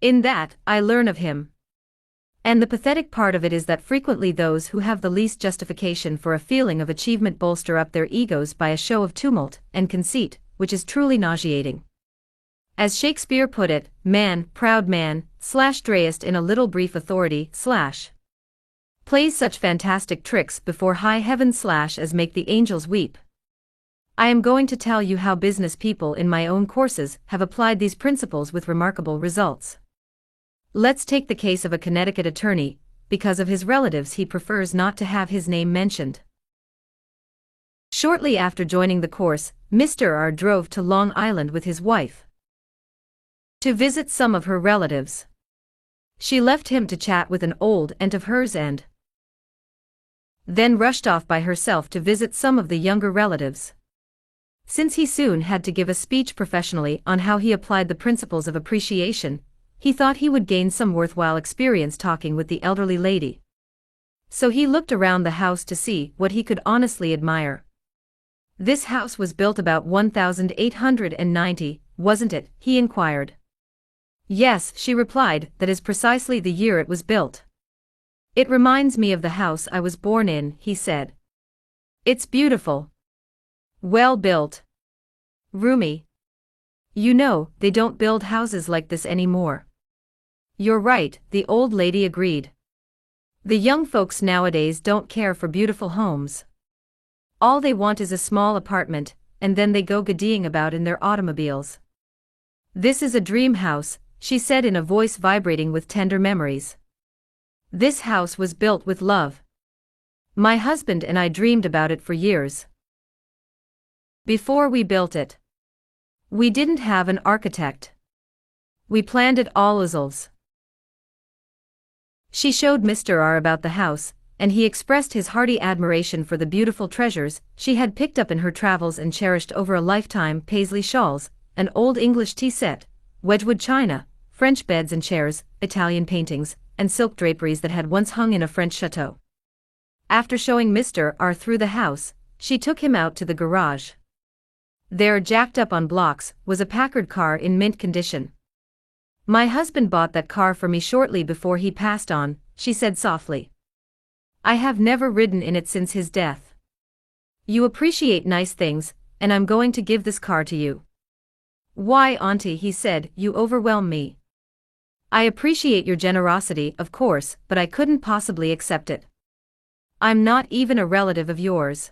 In that, I learn of him." And the pathetic part of it is that frequently those who have the least justification for a feeling of achievement bolster up their egos by a show of tumult and conceit, which is truly nauseating. As Shakespeare put it, "Man, proud man, drayest in a little brief authority, plays such fantastic tricks before high heaven as make the angels weep." I am going to tell you how business people in my own courses have applied these principles with remarkable results. Let's take the case of a Connecticut attorney. Because of his relatives, he prefers not to have his name mentioned. Shortly after joining the course, Mr. R drove to Long Island with his wife to visit some of her relatives. She left him to chat with an old aunt of hers and then rushed off by herself to visit some of the younger relatives. Since he soon had to give a speech professionally on how he applied the principles of appreciation, he thought he would gain some worthwhile experience talking with the elderly lady. So he looked around the house to see what he could honestly admire. This house was built about 1890, wasn't it? He inquired. Yes, she replied, that is precisely the year it was built. It reminds me of the house I was born in, he said. It's beautiful. Well built. Roomy. You know, they don't build houses like this anymore. You're right, the old lady agreed. The young folks nowadays don't care for beautiful homes. All they want is a small apartment, and then they go giddying about in their automobiles. This is a dream house, she said in a voice vibrating with tender memories. This house was built with love. My husband and I dreamed about it for years. Before we built it, we didn't have an architect. We planned it all ourselves. She showed Mr. R about the house, and he expressed his hearty admiration for the beautiful treasures she had picked up in her travels and cherished over a lifetime: paisley shawls, an old English tea set, Wedgwood china, French beds and chairs, Italian paintings, and silk draperies that had once hung in a French chateau. After showing Mr. R through the house, she took him out to the garage. There, jacked up on blocks, was a Packard car in mint condition. My husband bought that car for me shortly before he passed on, she said softly. I have never ridden in it since his death. You appreciate nice things, and I'm going to give this car to you. Why, Auntie, he said, you overwhelm me. I appreciate your generosity, of course, but I couldn't possibly accept it. I'm not even a relative of yours.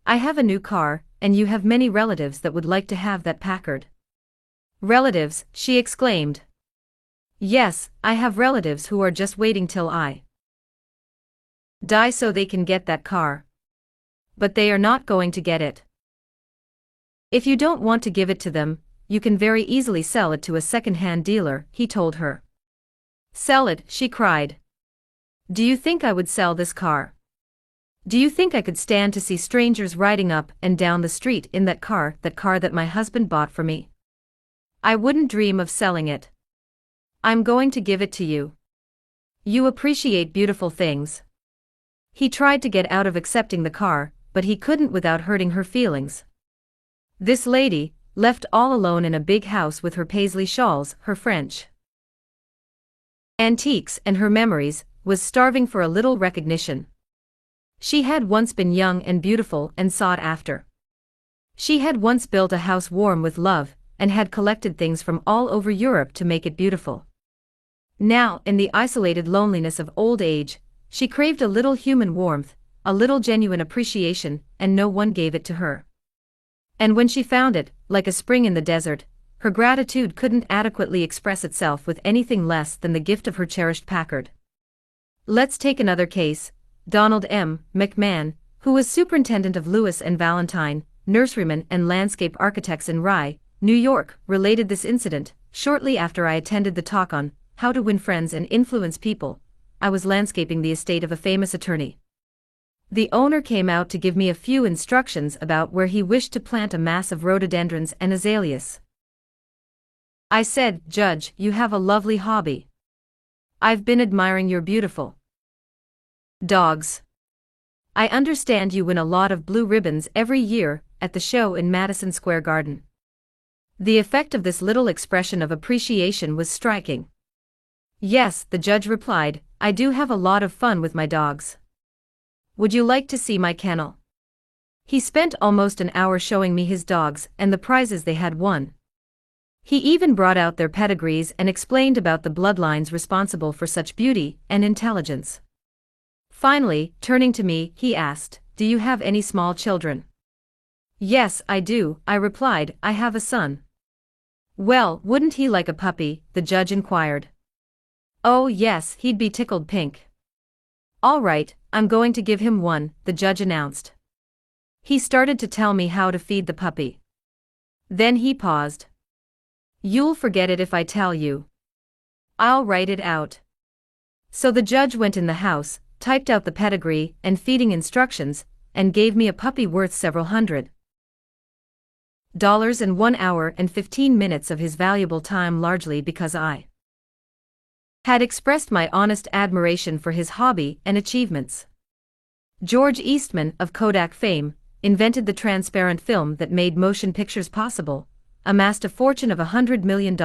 I have a new car, and you have many relatives that would like to have that Packard. Relatives, she exclaimed. Yes, I have relatives who are just waiting till I die so they can get that car. But they are not going to get it. If you don't want to give it to them, you can very easily sell it to a second-hand dealer, he told her. Sell it, she cried. Do you think I would sell this car? Do you think I could stand to see strangers riding up and down the street in that car that my husband bought for me? I wouldn't dream of selling it. I'm going to give it to you. You appreciate beautiful things. He tried to get out of accepting the car, but he couldn't without hurting her feelings. This lady, left all alone in a big house with her paisley shawls, her French antiques and her memories, was starving for a little recognition. She had once been young and beautiful and sought after. She had once built a house warm with love, and had collected things from all over Europe to make it beautiful. Now, in the isolated loneliness of old age, she craved a little human warmth, a little genuine appreciation, and no one gave it to her. And when she found it, like a spring in the desert, her gratitude couldn't adequately express itself with anything less than the gift of her cherished Packard. Let's take another case. Donald M. McMahon, who was superintendent of Lewis and Valentine, nurserymen and landscape architects in Rye, New York, related this incident. Shortly after I attended the talk on how to win friends and influence people, I was landscaping the estate of a famous attorney. The owner came out to give me a few instructions about where he wished to plant a mass of rhododendrons and azaleas. I said, Judge, you have a lovely hobby. I've been admiring your beautiful dogs. I understand you win a lot of blue ribbons every year at the show in Madison Square Garden. The effect of this little expression of appreciation was striking. Yes, the judge replied, I do have a lot of fun with my dogs. Would you like to see my kennel? He spent almost an hour showing me his dogs and the prizes they had won. He even brought out their pedigrees and explained about the bloodlines responsible for such beauty and intelligence. Finally, turning to me, he asked, Do you have any small children? Yes, I do, I replied, I have a son. Well, wouldn't he like a puppy? The judge inquired. Oh yes, he'd be tickled pink. All right, I'm going to give him one, the judge announced. He started to tell me how to feed the puppy. Then he paused. You'll forget it if I tell you. I'll write it out. So the judge went in the house, typed out the pedigree and feeding instructions, and gave me a puppy worth several $100 and 1 hour and 15 minutes of his valuable time, largely because I had expressed my honest admiration for his hobby and achievements. George Eastman, of Kodak fame, invented the transparent film that made motion pictures possible, amassed a fortune of $100 million,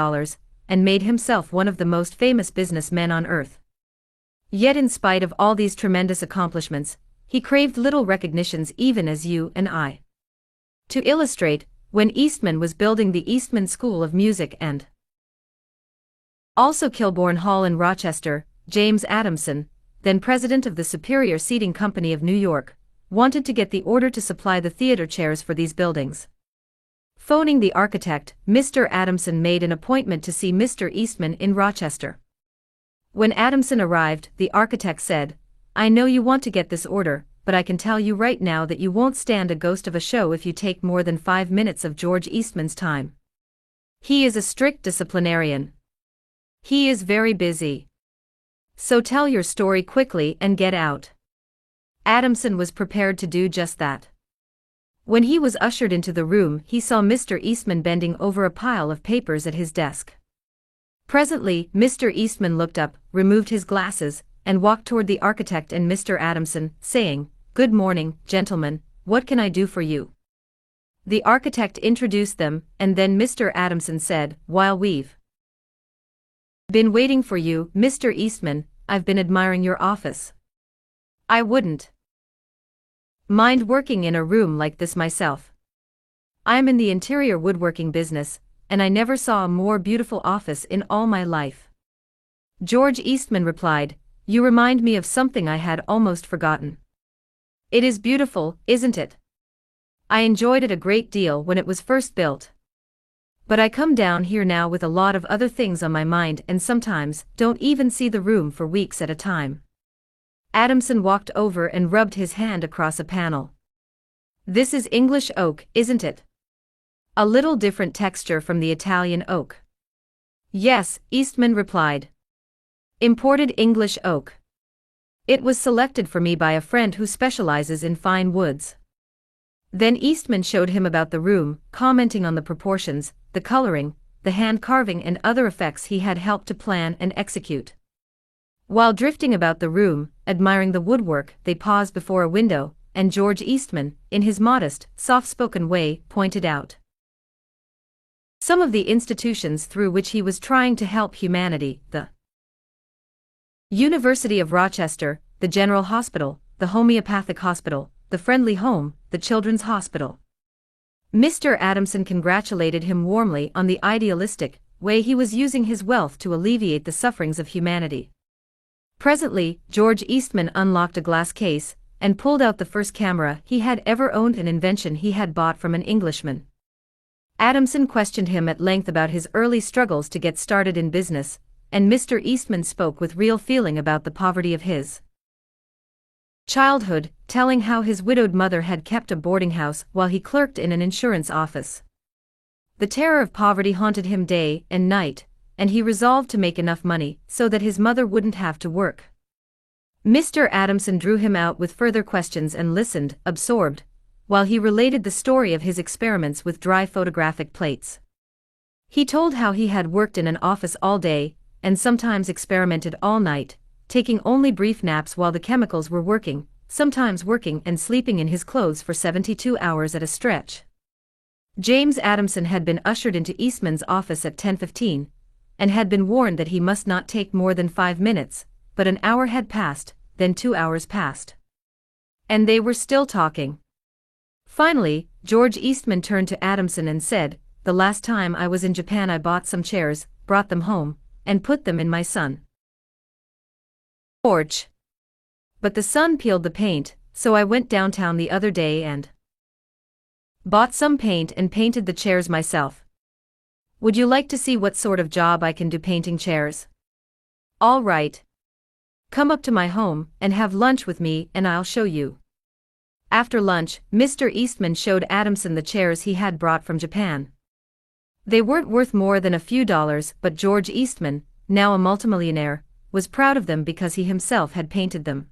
and made himself one of the most famous businessmen on earth. Yet in spite of all these tremendous accomplishments, he craved little recognitions, even as you and I. To illustrate, when Eastman was building the Eastman School of Music and also Kilbourne Hall in Rochester, James Adamson, then president of the Superior Seating Company of New York, wanted to get the order to supply the theater chairs for these buildings. Phoning the architect, Mr. Adamson made an appointment to see Mr. Eastman in Rochester. When Adamson arrived, the architect said, "I know you want to get this order, but I can tell you right now that you won't stand a ghost of a show if you take more than 5 minutes of George Eastman's time. He is a strict disciplinarian. He is very busy. So tell your story quickly and get out." Adamson was prepared to do just that. When he was ushered into the room, he saw Mr. Eastman bending over a pile of papers at his desk. Presently, Mr. Eastman looked up, removed his glasses, and walked toward the architect and Mr. Adamson, saying, "Good morning, gentlemen, what can I do for you?" The architect introduced them, and then Mr. Adamson said, "While we've been waiting for you, Mr. Eastman, I've been admiring your office. I wouldn't mind working in a room like this myself. I'm in the interior woodworking business, and I never saw a more beautiful office in all my life." George Eastman replied, "You remind me of something I had almost forgotten. It is beautiful, isn't it? I enjoyed it a great deal when it was first built. But I come down here now with a lot of other things on my mind and sometimes don't even see the room for weeks at a time." Adamson walked over and rubbed his hand across a panel. "This is English oak, isn't it? A little different texture from the Italian oak." "Yes," Eastman replied. "Imported English oak. It was selected for me by a friend who specializes in fine woods." Then Eastman showed him about the room, commenting on the proportions, the coloring, the hand carving and other effects he had helped to plan and execute. While drifting about the room, admiring the woodwork, they paused before a window, and George Eastman, in his modest, soft-spoken way, pointed out some of the institutions through which he was trying to help humanity: the University of Rochester, the General Hospital, the Homeopathic Hospital, the Friendly Home, the Children's Hospital. Mr. Adamson congratulated him warmly on the idealistic way he was using his wealth to alleviate the sufferings of humanity. Presently, George Eastman unlocked a glass case and pulled out the first camera he had ever owned, an invention he had bought from an Englishman. Adamson questioned him at length about his early struggles to get started in business, and Mr. Eastman spoke with real feeling about the poverty of his childhood, telling how his widowed mother had kept a boarding house while he clerked in an insurance office. The terror of poverty haunted him day and night, and he resolved to make enough money so that his mother wouldn't have to work. Mr. Adamson drew him out with further questions and listened, absorbed, while he related the story of his experiments with dry photographic plates. He told how he had worked in an office all day, and sometimes experimented all night, taking only brief naps while the chemicals were working, sometimes working and sleeping in his clothes for 72 hours at a stretch. James Adamson had been ushered into Eastman's office at 10:15, and had been warned that he must not take more than 5 minutes, but an hour had passed, then 2 hours passed. And they were still talking. Finally, George Eastman turned to Adamson and said, "The last time I was in Japan I bought some chairs, brought them home, and put them in my son's porch. But the sun peeled the paint, so I went downtown the other day and bought some paint and painted the chairs myself. Would you like to see what sort of job I can do painting chairs?" All right. Come up to my home and have lunch with me and I'll show you. After lunch, Mr. Eastman showed Adamson the chairs he had brought from Japan. They weren't worth more than a few dollars, but George Eastman, now a multimillionaire, was proud of them because he himself had painted them.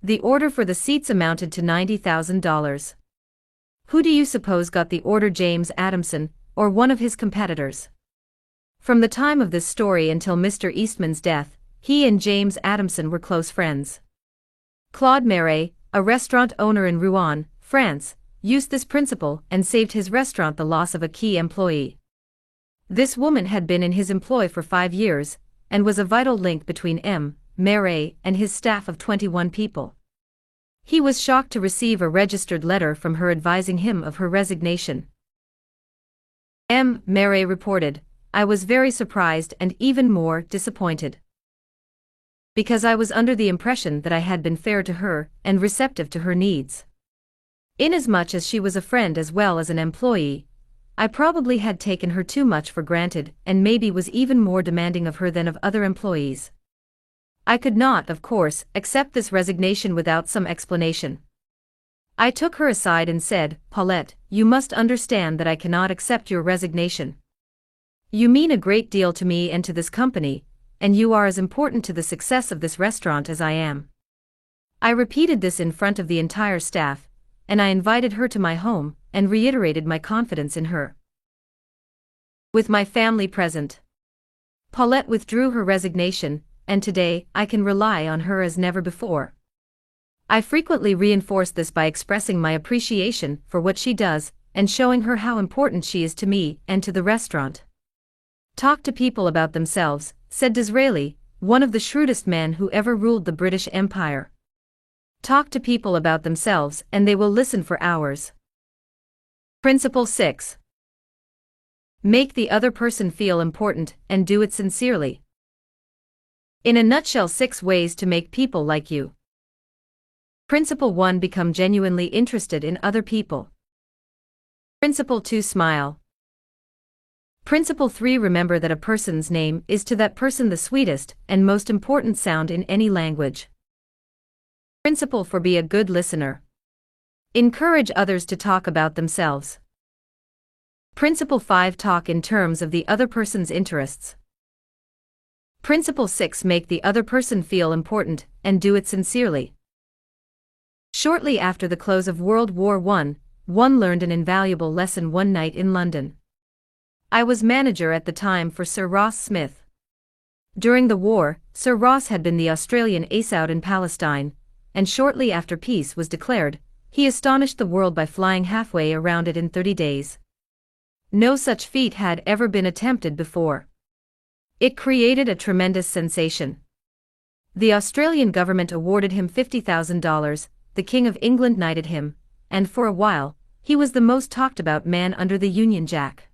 The order for the seats amounted to $90,000. Who do you suppose got the order? James Adamson, or one of his competitors? From the time of this story until Mr. Eastman's death, he and James Adamson were close friends. Claude Marais, a restaurant owner in Rouen, France, used this principle and saved his restaurant the loss of a key employee. This woman had been in his employ for 5 years, and was a vital link between Marais and his staff of 21 people. He was shocked to receive a registered letter from her advising him of her resignation. Marais reported, "I was very surprised and even more disappointed. Because I was under the impression that I had been fair to her and receptive to her needs. Inasmuch as she was a friend as well as an employee, I probably had taken her too much for granted and maybe was even more demanding of her than of other employees. I could not, of course, accept this resignation without some explanation. I took her aside and said, 'Paulette, you must understand that I cannot accept your resignation. You mean a great deal to me and to this company, and you are as important to the success of this restaurant as I am.' I repeated this in front of the entire staff, and I invited her to my home and reiterated my confidence in her. With my family present, Paulette withdrew her resignation, and today I can rely on her as never before. I frequently reinforce this by expressing my appreciation for what she does and showing her how important she is to me and to the restaurant." "Talk to people about themselves," said Disraeli, one of the shrewdest men who ever ruled the British Empire. "Talk to people about themselves and they will listen for hours." Principle 6. Make the other person feel important and do it sincerely. In a nutshell, 6 ways to make people like you. Principle 1. Become genuinely interested in other people. Principle 2. Smile. Principle 3. Remember that a person's name is to that person the sweetest and most important sound in any language. Principle 4. Be a good listener. Encourage others to talk about themselves. Principle 5. Talk in terms of the other person's interests. Principle 6. Make the other person feel important and do it sincerely. Shortly after the close of World War I, one learned an invaluable lesson one night in London. I was manager at the time for Sir Ross Smith. During the war, Sir Ross had been the Australian ace out in Palestine, and shortly after peace was declared, he astonished the world by flying halfway around it in 30 days. No such feat had ever been attempted before. It created a tremendous sensation. The Australian government awarded him $50,000, the King of England knighted him, and for a while, he was the most talked about man under the Union Jack.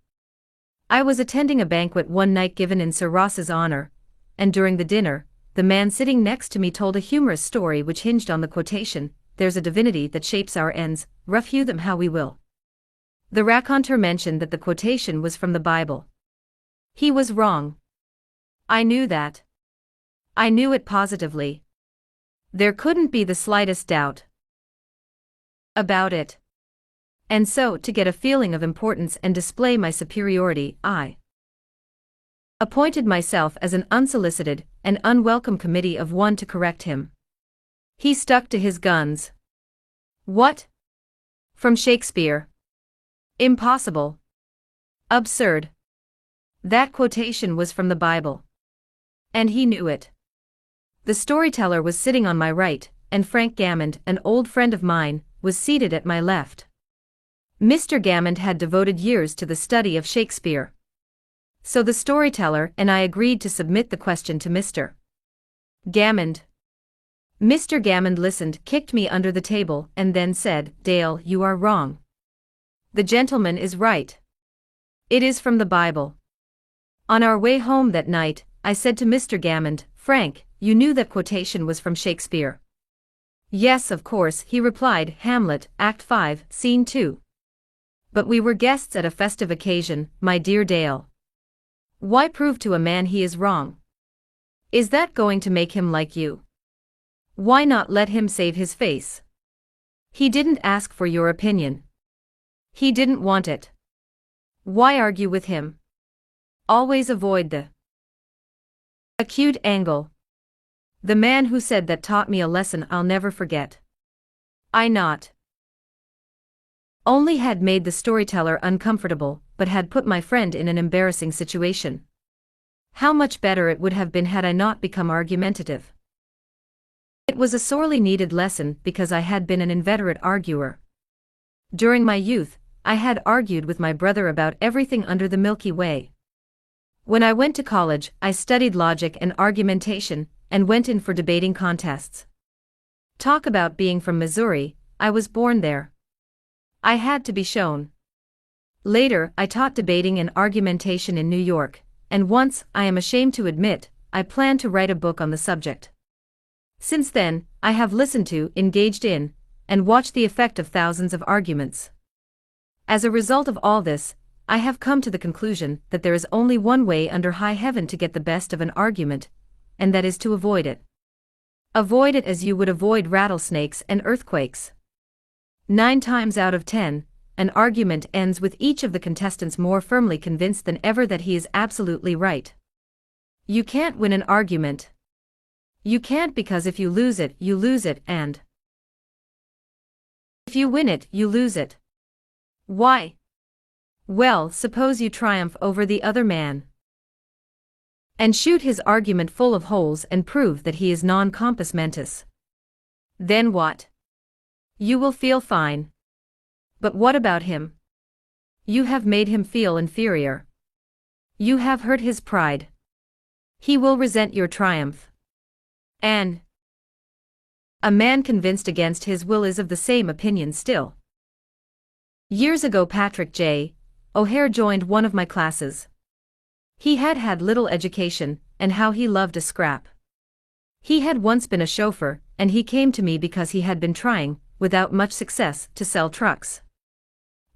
I was attending a banquet one night given in Sir Ross's honor, and during the dinner, the man sitting next to me told a humorous story which hinged on the quotation, "There's a divinity that shapes our ends, rough hew them how we will." The raconteur mentioned that the quotation was from the Bible. He was wrong. I knew that. I knew it positively. There couldn't be the slightest doubt about it. And so, to get a feeling of importance and display my superiority, I appointed myself as an unsolicited and unwelcome committee of one to correct him. He stuck to his guns. "What? From Shakespeare? Impossible. Absurd. That quotation was from the Bible. And he knew it." The storyteller was sitting on my right, and Frank Gammond, an old friend of mine, was seated at my left. Mr. Gammond had devoted years to the study of Shakespeare. So the storyteller and I agreed to submit the question to Mr. Gammond. Mr. Gammond listened, kicked me under the table, and then said, "Dale, you are wrong. The gentleman is right. It is from the Bible." On our way home that night, I said to Mr. Gammond, "Frank, you knew that quotation was from Shakespeare?" "Yes, of course," he replied, "Hamlet, Act 5, Scene 2. But we were guests at a festive occasion, my dear Dale. Why prove to a man he is wrong? Is that going to make him like you? Why not let him save his face? He didn't ask for your opinion. He didn't want it. Why argue with him? Always avoid the acute angle. The man who said that taught me a lesson I'll never forget. I not only had made the storyteller uncomfortable, but had put my friend in an embarrassing situation. How much better it would have been had I not become argumentative. It was a sorely needed lesson because I had been an inveterate arguer. During my youth, I had argued with my brother about everything under the Milky Way. When I went to college, I studied logic and argumentation, and went in for debating contests. Talk about being from Missouri, I was born there. I had to be shown. Later, I taught debating and argumentation in New York, and once, I am ashamed to admit, I plan to write a book on the subject. Since then, I have listened to, engaged in, and watched the effect of thousands of arguments. As a result of all this, I have come to the conclusion that there is only one way under high heaven to get the best of an argument, and that is to avoid it. Avoid it as you would avoid rattlesnakes and earthquakes. 9 times out of 10, an argument ends with each of the contestants more firmly convinced than ever that he is absolutely right. You can't win an argument. You can't, because if you lose it, and if you win it, you lose it. Why? Well, suppose you triumph over the other man and shoot his argument full of holes and prove that he is non compos mentis. Then what? You will feel fine. But what about him? You have made him feel inferior. You have hurt his pride. He will resent your triumph. And a man convinced against his will is of the same opinion still. Years ago, Patrick J. O'Hare joined one of my classes. He had had little education, and how he loved a scrap. He had once been a chauffeur, and he came to me because he had been trying, without much success, to sell trucks.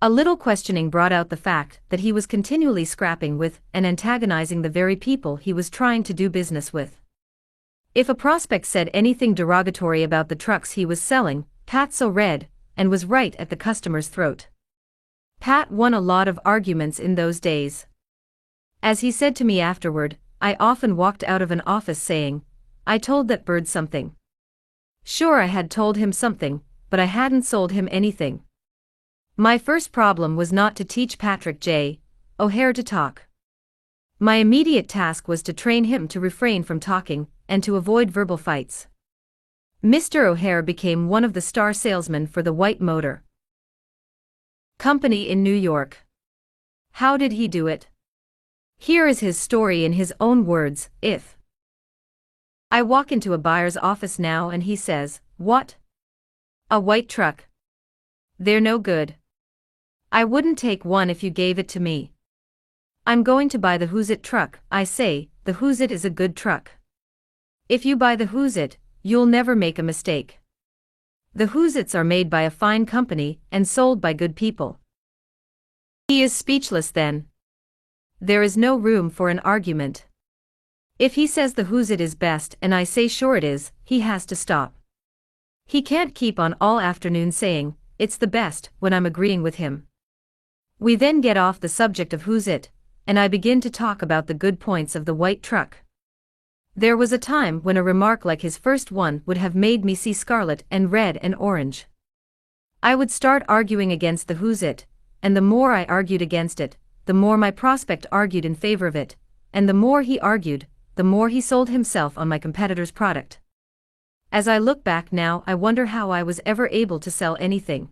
A little questioning brought out the fact that he was continually scrapping with and antagonizing the very people he was trying to do business with. If a prospect said anything derogatory about the trucks he was selling, Pat so read, and was right at the customer's throat. Pat won a lot of arguments in those days. As he said to me afterward, I often walked out of an office saying, I told that bird something. Sure, I had told him something, but I hadn't sold him anything. My first problem was not to teach Patrick J. O'Hare to talk. My immediate task was to train him to refrain from talking, and to avoid verbal fights. Mr. O'Hare became one of the star salesmen for the White Motor Company in New York. How did he do it? Here is his story in his own words. If I walk into a buyer's office now and he says, "What? A white truck? They're no good. I wouldn't take one if you gave it to me. I'm going to buy the Who's It truck," I say, "The Who's It is a good truck. If you buy the Who's It, you'll never make a mistake. The Who's Its are made by a fine company and sold by good people." He is speechless then. There is no room for an argument. If he says the Who's It is best and I say sure it is, he has to stop. He can't keep on all afternoon saying, it's the best, when I'm agreeing with him. We then get off the subject of Who's It, and I begin to talk about the good points of the white truck. There was a time when a remark like his first one would have made me see scarlet and red and orange. I would start arguing against the Who's It, and the more I argued against it, the more my prospect argued in favor of it, and the more he argued, the more he sold himself on my competitor's product. As I look back now, I wonder how I was ever able to sell anything.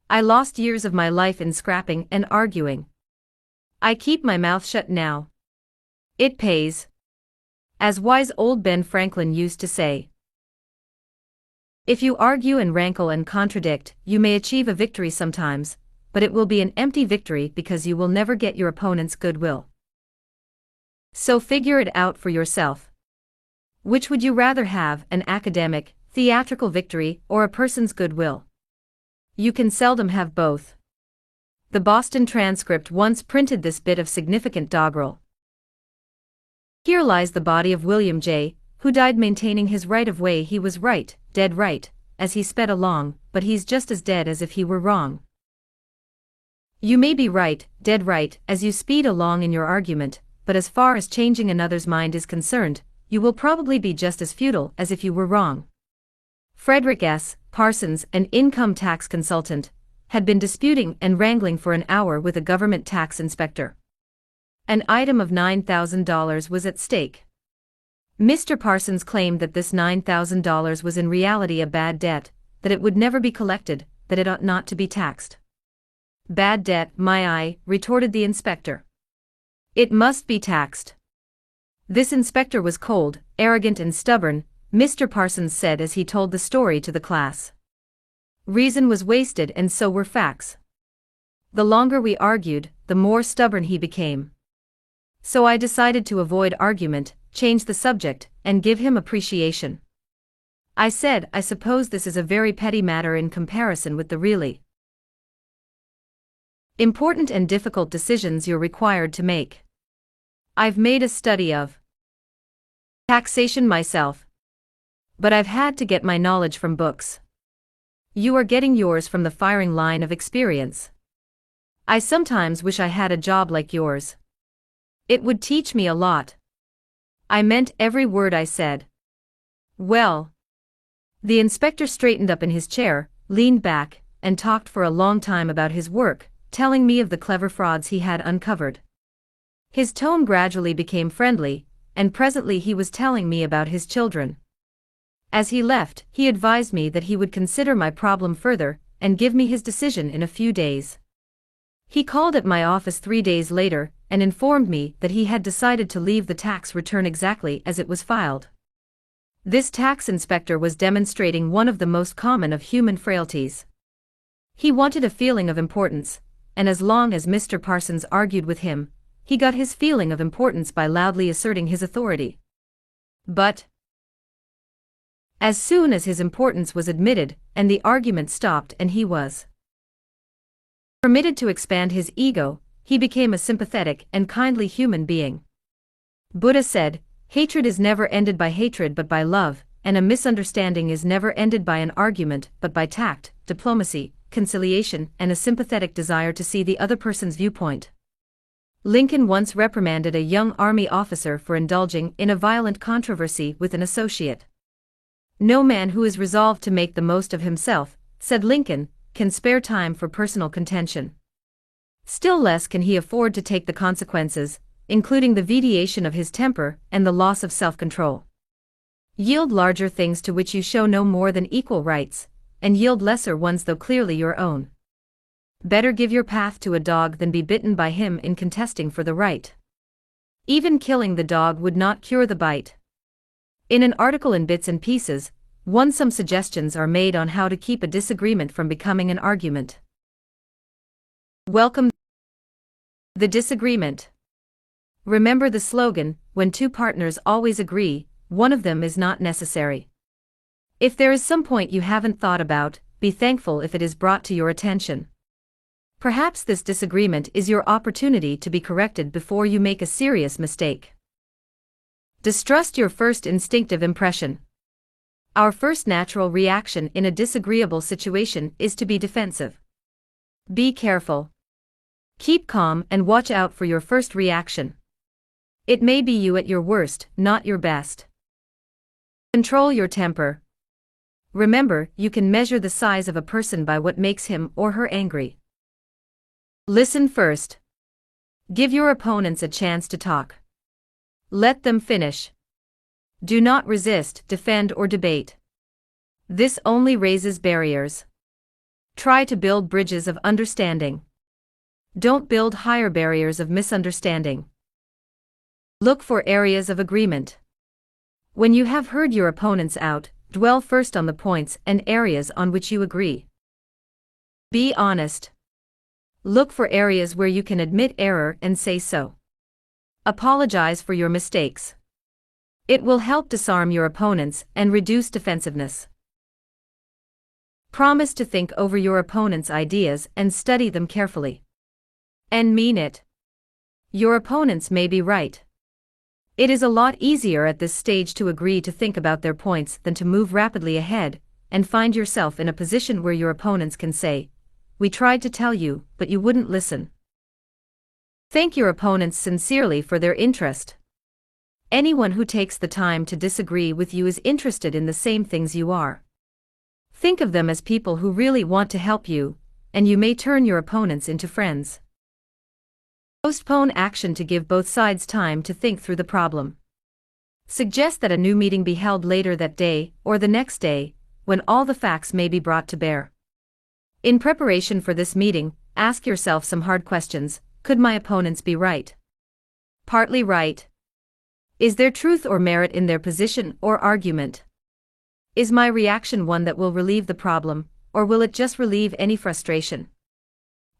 I lost years of my life in scrapping and arguing. I keep my mouth shut now. It pays. As wise old Ben Franklin used to say, if you argue and rankle and contradict, you may achieve a victory sometimes, but it will be an empty victory because you will never get your opponent's goodwill. So figure it out for yourself. Which would you rather have, an academic, theatrical victory or a person's goodwill? You can seldom have both. The Boston Transcript once printed this bit of significant doggerel. Here lies the body of William J., who died maintaining his right of way. He was right, dead right, as he sped along, but he's just as dead as if he were wrong. You may be right, dead right, as you speed along in your argument, but as far as changing another's mind is concerned, you will probably be just as futile as if you were wrong. Frederick S. Parsons, an income tax consultant, had been disputing and wrangling for an hour with a government tax inspector. An item of $9,000 was at stake. Mr. Parsons claimed that this $9,000 was in reality a bad debt, that it would never be collected, that it ought not to be taxed. Bad debt, my eye, retorted the inspector. It must be taxed. This inspector was cold, arrogant and stubborn, Mr. Parsons said as he told the story to the class. Reason was wasted and so were facts. The longer we argued, the more stubborn he became. So I decided to avoid argument, change the subject, and give him appreciation. I said, I suppose this is a very petty matter in comparison with the really important and difficult decisions you're required to make. I've made a study of taxation myself, but I've had to get my knowledge from books. You are getting yours from the firing line of experience. I sometimes wish I had a job like yours. It would teach me a lot. I meant every word I said. Well. The inspector straightened up in his chair, leaned back, and talked for a long time about his work, telling me of the clever frauds he had uncovered. His tone gradually became friendly, and presently he was telling me about his children. As he left, he advised me that he would consider my problem further, and give me his decision in a few days. He called at my office 3 days later, and informed me that he had decided to leave the tax return exactly as it was filed. This tax inspector was demonstrating one of the most common of human frailties. He wanted a feeling of importance, and as long as Mr. Parsons argued with him, he got his feeling of importance by loudly asserting his authority. But as soon as his importance was admitted, and the argument stopped and he was permitted to expand his ego, he became a sympathetic and kindly human being. Buddha said, hatred is never ended by hatred but by love, and a misunderstanding is never ended by an argument but by tact, diplomacy, conciliation, and a sympathetic desire to see the other person's viewpoint. Lincoln once reprimanded a young army officer for indulging in a violent controversy with an associate. No man who is resolved to make the most of himself, said Lincoln, can spare time for personal contention. Still less can he afford to take the consequences, including the vitiation of his temper and the loss of self-control. Yield larger things to which you show no more than equal rights, and yield lesser ones though clearly your own. Better give your path to a dog than be bitten by him in contesting for the right. Even killing the dog would not cure the bite. In an article in Bits and Pieces, some suggestions are made on how to keep a disagreement from becoming an argument. Welcome the disagreement. Remember the slogan, when two partners always agree, one of them is not necessary. If there is some point you haven't thought about, be thankful if it is brought to your attention. Perhaps this disagreement is your opportunity to be corrected before you make a serious mistake. Distrust your first instinctive impression. Our first natural reaction in a disagreeable situation is to be defensive. Be careful. Keep calm and watch out for your first reaction. It may be you at your worst, not your best. Control your temper. Remember, you can measure the size of a person by what makes him or her angry. Listen first. Give your opponents a chance to talk. Let them finish. Do not resist, defend, or debate. This only raises barriers. Try to build bridges of understanding. Don't build higher barriers of misunderstanding. Look for areas of agreement. When you have heard your opponents out, dwell first on the points and areas on which you agree. Be honest. Look for areas where you can admit error and say so. Apologize for your mistakes. It will help disarm your opponents and reduce defensiveness. Promise to think over your opponent's ideas and study them carefully. And mean it. Your opponents may be right. It is a lot easier at this stage to agree to think about their points than to move rapidly ahead and find yourself in a position where your opponents can say, "We tried to tell you, but you wouldn't listen." Thank your opponents sincerely for their interest. Anyone who takes the time to disagree with you is interested in the same things you are. Think of them as people who really want to help you, and you may turn your opponents into friends. Postpone action to give both sides time to think through the problem. Suggest that a new meeting be held later that day or the next day, when all the facts may be brought to bear. In preparation for this meeting, ask yourself some hard questions. Could my opponents be right? Partly right. Is there truth or merit in their position or argument? Is my reaction one that will relieve the problem, or will it just relieve any frustration?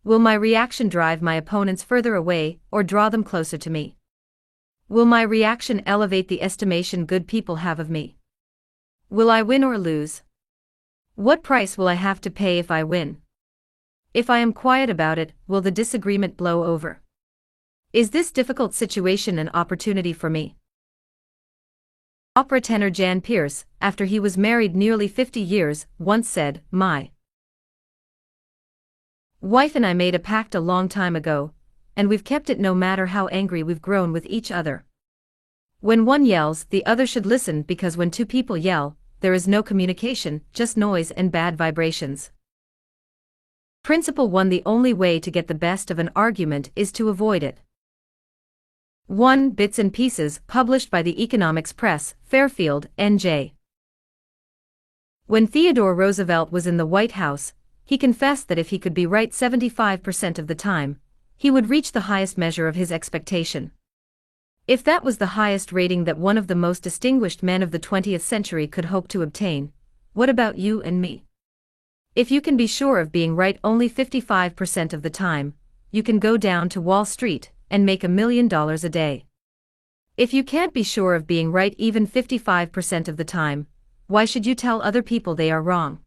Will my reaction drive my opponents further away or draw them closer to me? Will my reaction elevate the estimation good people have of me? Will I win or lose? What price will I have to pay if I win? If I am quiet about it, will the disagreement blow over? Is this difficult situation an opportunity for me? Opera tenor Jan Pearce, after he was married nearly 50 years, once said, "My wife and I made a pact a long time ago, and we've kept it no matter how angry we've grown with each other. When one yells, the other should listen, because when two people yell, there is no communication, just noise and bad vibrations." Principle 1: the only way to get the best of an argument is to avoid it. 1. Bits and Pieces, published by the Economics Press, Fairfield, NJ. When Theodore Roosevelt was in the White House, he confessed that if he could be right 75% of the time, he would reach the highest measure of his expectation. If that was the highest rating that one of the most distinguished men of the 20th century could hope to obtain, what about you and me? If you can be sure of being right only 55% of the time, you can go down to Wall Street and make $1 million a day. If you can't be sure of being right even 55% of the time, why should you tell other people they are wrong?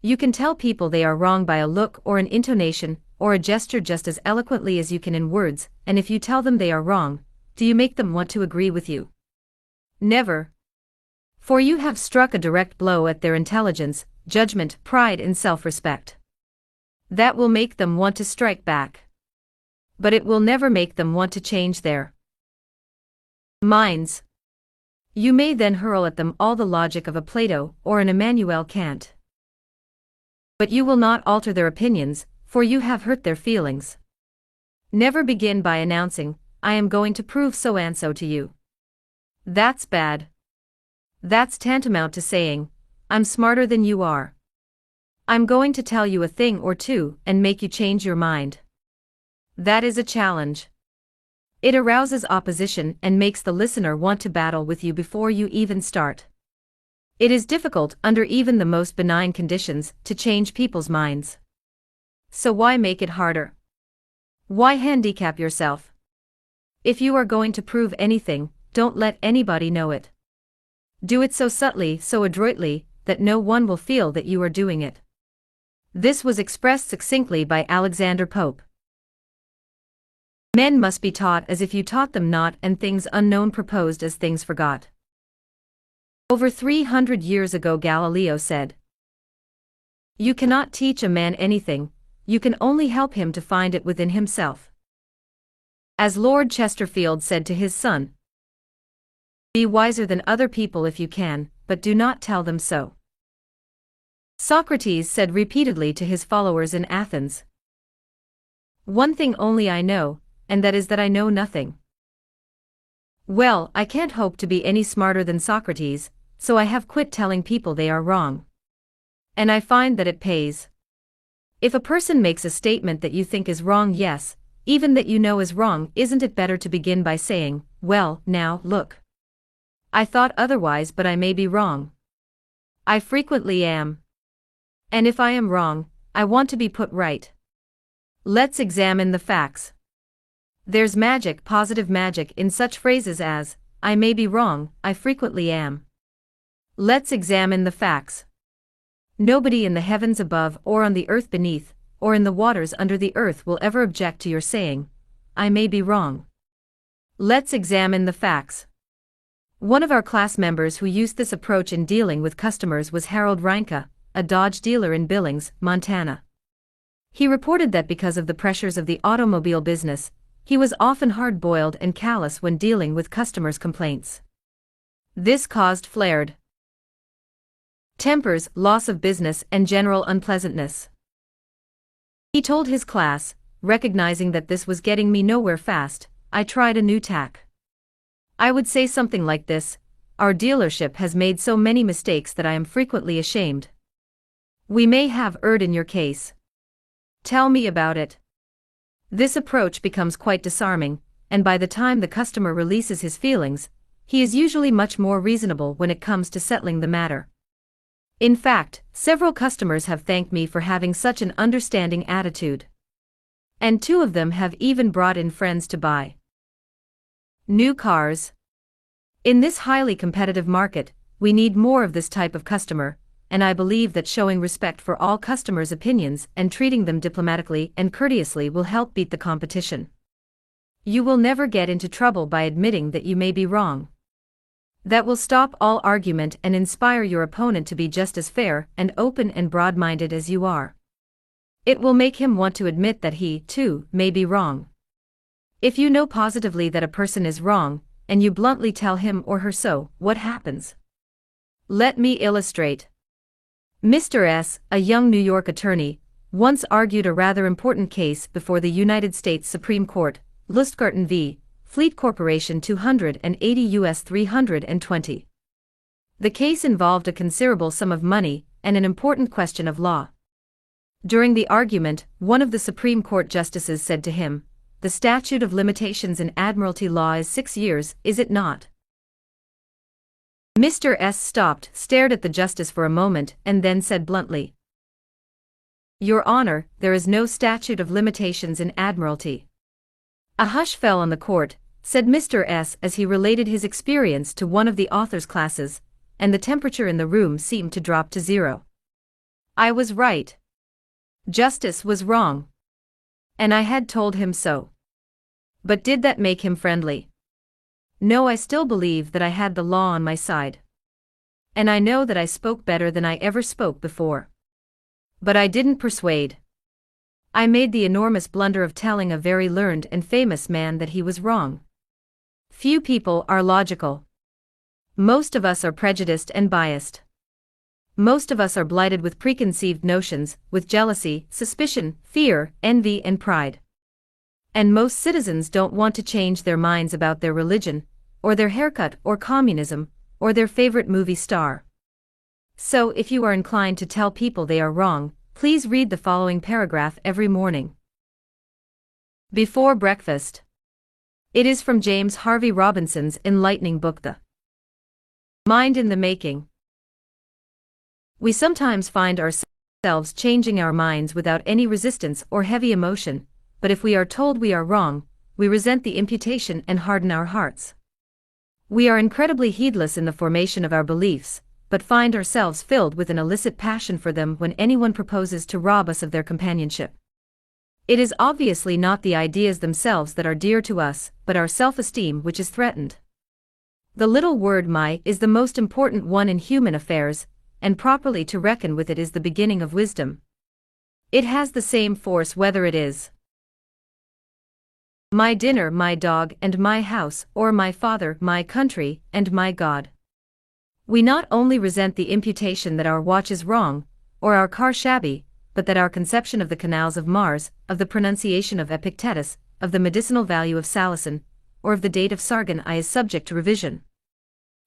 You can tell people they are wrong by a look or an intonation or a gesture just as eloquently as you can in words, and if you tell them they are wrong, do you make them want to agree with you? Never. For you have struck a direct blow at their intelligence, judgment, pride, and self-respect. That will make them want to strike back. But it will never make them want to change their minds. You may then hurl at them all the logic of a Plato or an Immanuel Kant. But you will not alter their opinions, for you have hurt their feelings. Never begin by announcing, "I am going to prove so and so to you." That's bad. That's tantamount to saying, "I'm smarter than you are. I'm going to tell you a thing or two and make you change your mind." That is a challenge. It arouses opposition and makes the listener want to battle with you before you even start. It is difficult, under even the most benign conditions, to change people's minds. So why make it harder? Why handicap yourself? If you are going to prove anything, don't let anybody know it. Do it so subtly, so adroitly, that no one will feel that you are doing it. This was expressed succinctly by Alexander Pope. Men must be taught as if you taught them not, and things unknown proposed as things forgot. Over 300 years ago Galileo said, "You cannot teach a man anything, you can only help him to find it within himself." As Lord Chesterfield said to his son, "Be wiser than other people if you can, but do not tell them so." Socrates said repeatedly to his followers in Athens, "One thing only I know, and that is that I know nothing." Well, I can't hope to be any smarter than Socrates, so I have quit telling people they are wrong. And I find that it pays. If a person makes a statement that you think is wrong, yes, even that you know is wrong, isn't it better to begin by saying, "Well, now, look. I thought otherwise, but I may be wrong. I frequently am. And if I am wrong, I want to be put right. Let's examine the facts." There's magic, positive magic, in such phrases as, "I may be wrong, I frequently am." Let's examine the facts. Nobody in the heavens above or on the earth beneath, or in the waters under the earth will ever object to your saying, "I may be wrong." Let's examine the facts. One of our class members who used this approach in dealing with customers was Harold Reinke, a Dodge dealer in Billings, Montana. He reported that because of the pressures of the automobile business, he was often hard-boiled and callous when dealing with customers' complaints. This caused flared tempers, loss of business, and general unpleasantness. He told his class, recognizing that this was getting me nowhere fast, I tried a new tack. I would say something like this: our dealership has made so many mistakes that I am frequently ashamed. We may have erred in your case. Tell me about it. This approach becomes quite disarming, and by the time the customer releases his feelings, he is usually much more reasonable when it comes to settling the matter. In fact, several customers have thanked me for having such an understanding attitude. And 2 of them have even brought in friends to buy new cars. In this highly competitive market, we need more of this type of customer, and I believe that showing respect for all customers' opinions and treating them diplomatically and courteously will help beat the competition. You will never get into trouble by admitting that you may be wrong. That will stop all argument and inspire your opponent to be just as fair and open and broad-minded as you are. It will make him want to admit that he, too, may be wrong. If you know positively that a person is wrong, and you bluntly tell him or her so, what happens? Let me illustrate. Mr. S., a young New York attorney, once argued a rather important case before the United States Supreme Court, Lustgarten v. Fleet Corporation 280 U.S. 320. The case involved a considerable sum of money and an important question of law. During the argument, one of the Supreme Court justices said to him, "The statute of limitations in admiralty law is 6 years, is it not?" Mr. S. stopped, stared at the justice for a moment, and then said bluntly, "Your Honor, there is no statute of limitations in admiralty." A hush fell on the court, said Mr. S. as he related his experience to one of the author's classes, and the temperature in the room seemed to drop to 0. I was right. Justice was wrong. And I had told him so. But did that make him friendly? No, I still believe that I had the law on my side. And I know that I spoke better than I ever spoke before. But I didn't persuade. I made the enormous blunder of telling a very learned and famous man that he was wrong. Few people are logical. Most of us are prejudiced and biased. Most of us are blighted with preconceived notions, with jealousy, suspicion, fear, envy, and pride. And most citizens don't want to change their minds about their religion, or their haircut, or communism, or their favorite movie star. So if you are inclined to tell people they are wrong, please read the following paragraph every morning. Before breakfast. It is from James Harvey Robinson's enlightening book, The Mind in the Making. We sometimes find ourselves changing our minds without any resistance or heavy emotion, but if we are told we are wrong, we resent the imputation and harden our hearts. We are incredibly heedless in the formation of our beliefs, but find ourselves filled with an illicit passion for them when anyone proposes to rob us of their companionship. It is obviously not the ideas themselves that are dear to us, but our self-esteem which is threatened. The little word "my" is the most important one in human affairs, and properly to reckon with it is the beginning of wisdom. It has the same force whether it is my dinner, my dog, and my house, or my father, my country, and my God. We not only resent the imputation that our watch is wrong, or our car shabby, but that our conception of the canals of Mars, of the pronunciation of Epictetus, of the medicinal value of salicin, or of the date of Sargon I is subject to revision.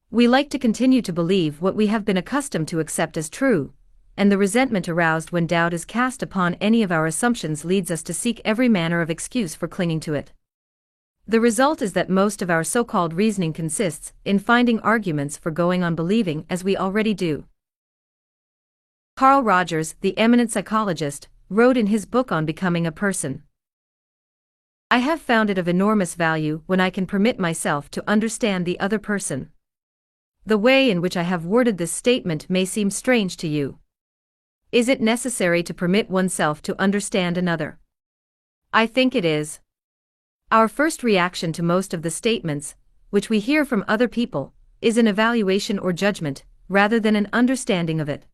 We like to continue to believe what we have been accustomed to accept as true, and the resentment aroused when doubt is cast upon any of our assumptions leads us to seek every manner of excuse for clinging to it. The result is that most of our so-called reasoning consists in finding arguments for going on believing as we already do. Carl Rogers, the eminent psychologist, wrote in his book on becoming a person, "I have found it of enormous value when I can permit myself to understand the other person." The way in which I have worded this statement may seem strange to you. Is it necessary to permit oneself to understand another? I think it is. Our first reaction to most of the statements, which we hear from other people, is an evaluation or judgment, rather than an understanding of it.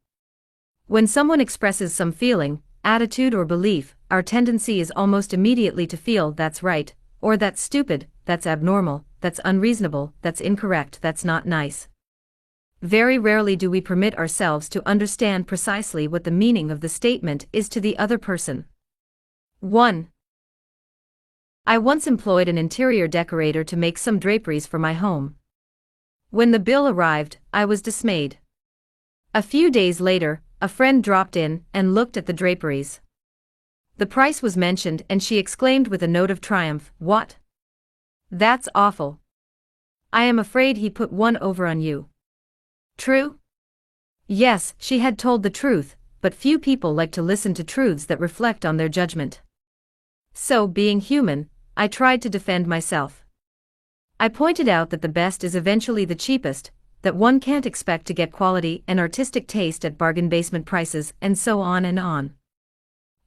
When someone expresses some feeling, attitude or belief, our tendency is almost immediately to feel that's right, or that's stupid, that's abnormal, that's unreasonable, that's incorrect, that's not nice. Very rarely do we permit ourselves to understand precisely what the meaning of the statement is to the other person. 1. I once employed an interior decorator to make some draperies for my home. When the bill arrived, I was dismayed. A few days later, a friend dropped in and looked at the draperies. The price was mentioned and she exclaimed with a note of triumph, "What? That's awful. I am afraid he put one over on you." True? Yes, she had told the truth, but few people like to listen to truths that reflect on their judgment. So, being human, I tried to defend myself. I pointed out that the best is eventually the cheapest, that one can't expect to get quality and artistic taste at bargain basement prices, and so on and on.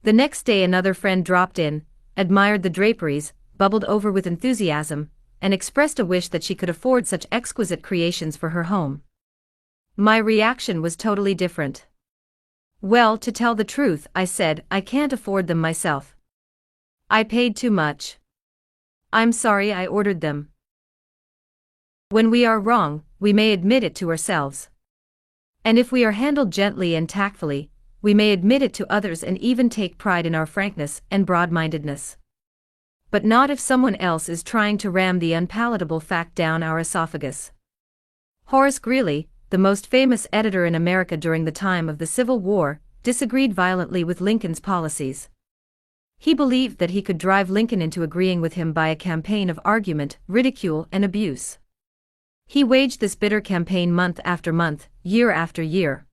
The next day another friend dropped in, admired the draperies, bubbled over with enthusiasm, and expressed a wish that she could afford such exquisite creations for her home. My reaction was totally different. "Well, to tell the truth," I said, "I can't afford them myself. I paid too much. I'm sorry I ordered them." When we are wrong, we may admit it to ourselves. And if we are handled gently and tactfully, we may admit it to others and even take pride in our frankness and broad-mindedness. But not if someone else is trying to ram the unpalatable fact down our esophagus. Horace Greeley, the most famous editor in America during the time of the Civil War, disagreed violently with Lincoln's policies. He believed that he could drive Lincoln into agreeing with him by a campaign of argument, ridicule, and abuse. He waged this bitter campaign month after month, year after year.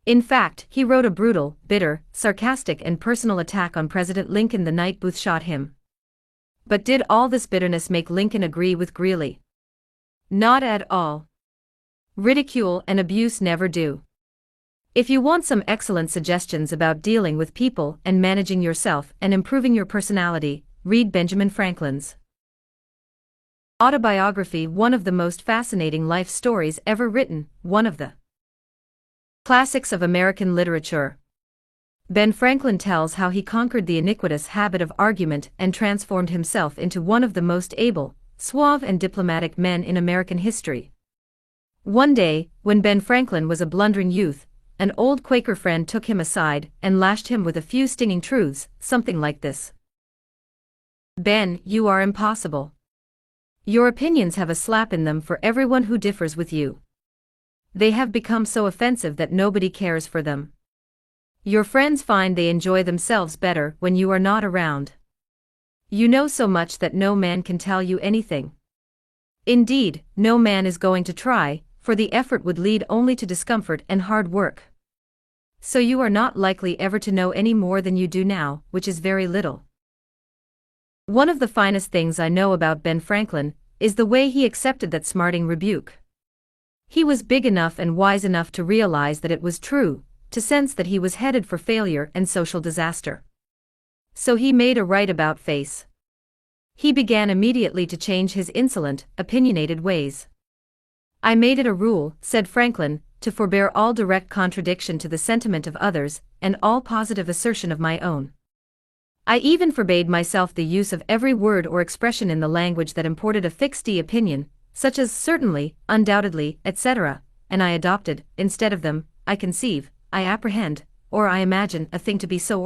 In fact, he wrote a brutal, bitter, sarcastic and personal attack on President Lincoln the night Booth shot him. But did all this bitterness make Lincoln agree with Greeley? Not at all. Ridicule and abuse never do. If you want some excellent suggestions about dealing with people and managing yourself and improving your personality, read Benjamin Franklin's autobiography, one of the most fascinating life stories ever written, one of the classics of American literature. Ben Franklin tells how he conquered the iniquitous habit of argument and transformed himself into one of the most able, suave and diplomatic men in American history. One day, when Ben Franklin was a blundering youth, an old Quaker friend took him aside and lashed him with a few stinging truths, something like this. "Ben, you are impossible. Your opinions have a slap in them for everyone who differs with you. They have become so offensive that nobody cares for them. Your friends find they enjoy themselves better when you are not around. You know so much that no man can tell you anything. Indeed, no man is going to try, for the effort would lead only to discomfort and hard work. So you are not likely ever to know any more than you do now, which is very little." One of the finest things I know about Ben Franklin is the way he accepted that smarting rebuke. He was big enough and wise enough to realize that it was true, to sense that he was headed for failure and social disaster. So he made a right-about face. He began immediately to change his insolent, opinionated ways. "I made it a rule," said Franklin, "to forbear all direct contradiction to the sentiment of others, and all positive assertion of my own. I even forbade myself the use of every word or expression in the language that imported a fixed opinion, such as certainly, undoubtedly, etc., and I adopted, instead of them, I conceive, I apprehend, or I imagine a thing to be so,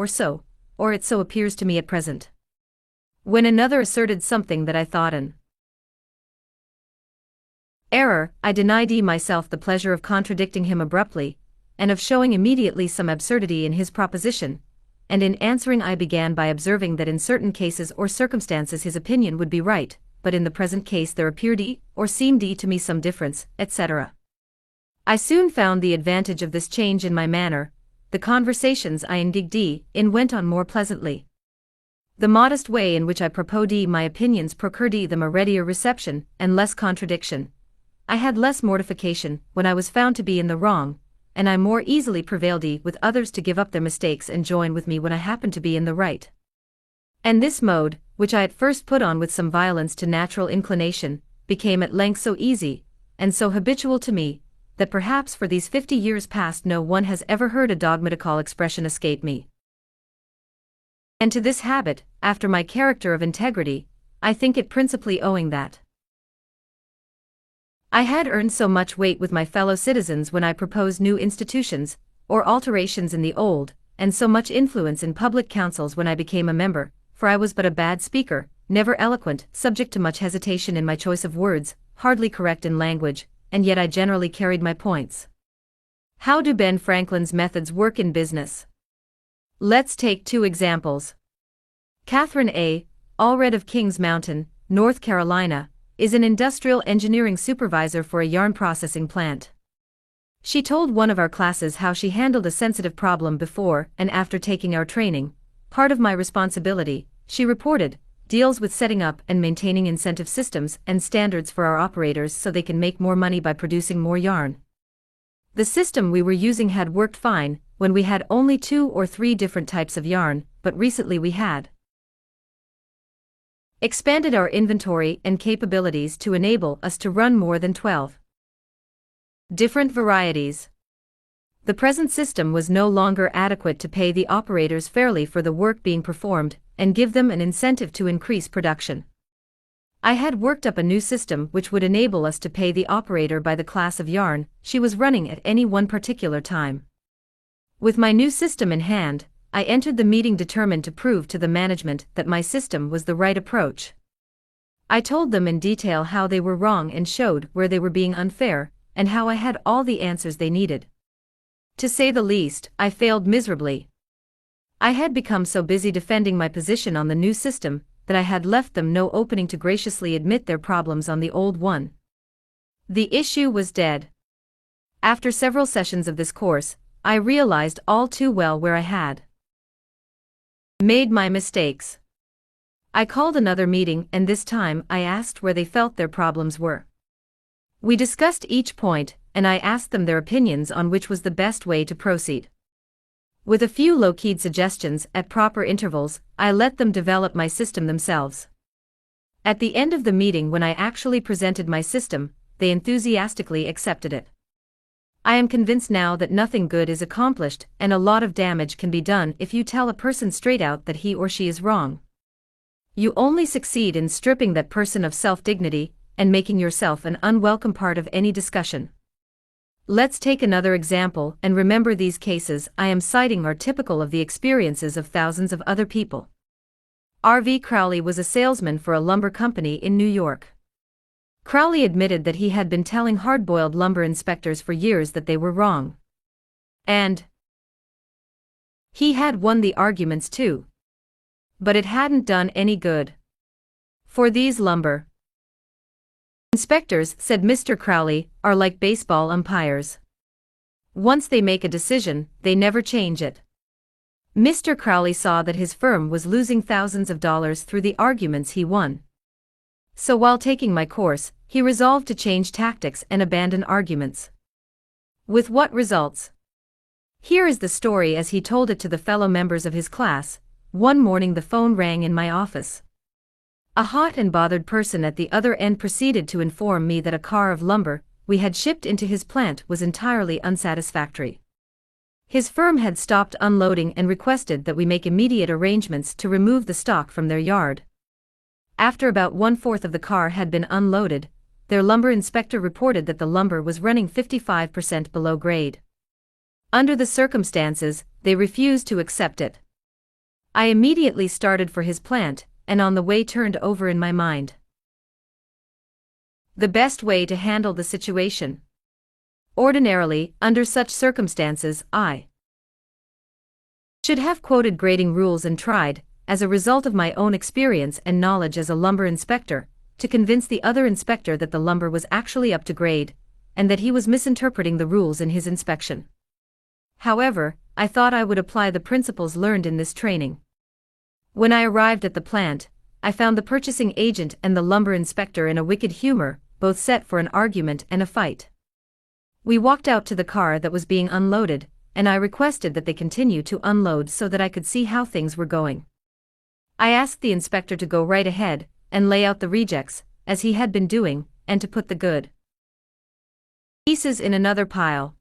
or it so appears to me at present." When another asserted something that I thought an error, I denied myself the pleasure of contradicting him abruptly, and of showing immediately some absurdity in his proposition, and in answering I began by observing that in certain cases or circumstances his opinion would be right, but in the present case there appeared or seemed to me some difference, etc. I soon found the advantage of this change in my manner. The conversations I engaged in went on more pleasantly. The modest way in which I proposed my opinions procured them a readier reception and less contradiction. I had less mortification when I was found to be in the wrong, and I more easily prevailed with others to give up their mistakes and join with me when I happened to be in the right. And this mode, which I at first put on with some violence to natural inclination, became at length so easy, and so habitual to me, that perhaps for these 50 years past no one has ever heard a dogmatical expression escape me. And to this habit, after my character of integrity, I think it principally owing that I had earned so much weight with my fellow citizens when I proposed new institutions, or alterations in the old, and so much influence in public councils when I became a member, for I was but a bad speaker, never eloquent, subject to much hesitation in my choice of words, hardly correct in language, and yet I generally carried my points. How do Ben Franklin's methods work in business? Let's take 2 examples. Catherine A. Allred of Kings Mountain, North Carolina, is an industrial engineering supervisor for a yarn processing plant. She told one of our classes how she handled a sensitive problem before and after taking our training. Part of my responsibility, she reported, deals with setting up and maintaining incentive systems and standards for our operators so they can make more money by producing more yarn. The system we were using had worked fine when we had only 2 or 3 different types of yarn, but recently we had expanded our inventory and capabilities to enable us to run more than 12 different varieties. The present system was no longer adequate to pay the operators fairly for the work being performed and give them an incentive to increase production. I had worked up a new system which would enable us to pay the operator by the class of yarn she was running at any one particular time. With my new system in hand, I entered the meeting determined to prove to the management that my system was the right approach. I told them in detail how they were wrong and showed where they were being unfair, and how I had all the answers they needed. To say the least, I failed miserably. I had become so busy defending my position on the new system that I had left them no opening to graciously admit their problems on the old one. The issue was dead. After several sessions of this course, I realized all too well where I had made my mistakes. I called another meeting and this time I asked where they felt their problems were. We discussed each point, and I asked them their opinions on which was the best way to proceed. With a few low-keyed suggestions at proper intervals, I let them develop my system themselves. At the end of the meeting when I actually presented my system, they enthusiastically accepted it. I am convinced now that nothing good is accomplished and a lot of damage can be done if you tell a person straight out that he or she is wrong. You only succeed in stripping that person of self-dignity and making yourself an unwelcome part of any discussion. Let's take another example and remember these cases I am citing are typical of the experiences of thousands of other people. R.V. Crowley was a salesman for a lumber company in New York. Crowley admitted that he had been telling hard-boiled lumber inspectors for years that they were wrong. And he had won the arguments too. But it hadn't done any good. For these lumber inspectors, said Mr. Crowley, are like baseball umpires. Once they make a decision, they never change it. Mr. Crowley saw that his firm was losing thousands of dollars through the arguments he won. So while taking my course, he resolved to change tactics and abandon arguments. With what results? Here is the story as he told it to the fellow members of his class. One morning the phone rang in my office. A hot and bothered person at the other end proceeded to inform me that a car of lumber we had shipped into his plant was entirely unsatisfactory. His firm had stopped unloading and requested that we make immediate arrangements to remove the stock from their yard. After about 1/4 of the car had been unloaded, their lumber inspector reported that the lumber was running 55% below grade. Under the circumstances, they refused to accept it. I immediately started for his plant, and on the way turned over in my mind the best way to handle the situation. Ordinarily, under such circumstances, I should have quoted grading rules and tried, as a result of my own experience and knowledge as a lumber inspector, to convince the other inspector that the lumber was actually up to grade, and that he was misinterpreting the rules in his inspection. However, I thought I would apply the principles learned in this training. When I arrived at the plant, I found the purchasing agent and the lumber inspector in a wicked humor, both set for an argument and a fight. We walked out to the car that was being unloaded, and I requested that they continue to unload so that I could see how things were going. I asked the inspector to go right ahead and lay out the rejects, as he had been doing, and to put the good pieces in another pile.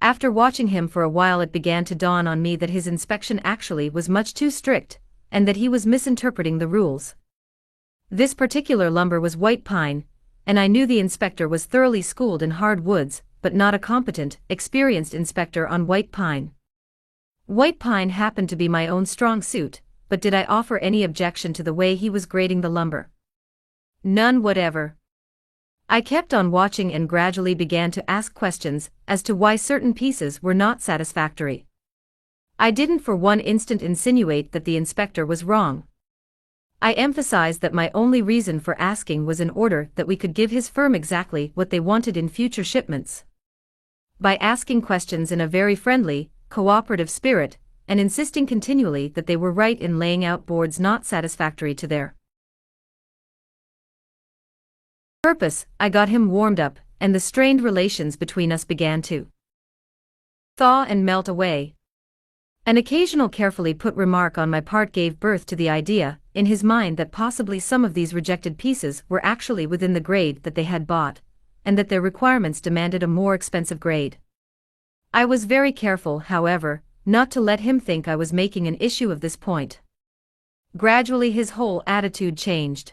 After watching him for a while, it began to dawn on me that his inspection actually was much too strict, and that he was misinterpreting the rules. This particular lumber was white pine, and I knew the inspector was thoroughly schooled in hard woods, but not a competent, experienced inspector on white pine. White pine happened to be my own strong suit, but did I offer any objection to the way he was grading the lumber? None whatever. I kept on watching and gradually began to ask questions as to why certain pieces were not satisfactory. I didn't for one instant insinuate that the inspector was wrong. I emphasized that my only reason for asking was in order that we could give his firm exactly what they wanted in future shipments. By asking questions in a very friendly, cooperative spirit, and insisting continually that they were right in laying out boards not satisfactory to their purpose, I got him warmed up, and the strained relations between us began to thaw and melt away. An occasional carefully put remark on my part gave birth to the idea, in his mind, that possibly some of these rejected pieces were actually within the grade that they had bought, and that their requirements demanded a more expensive grade. I was very careful, however, not to let him think I was making an issue of this point. Gradually his whole attitude changed.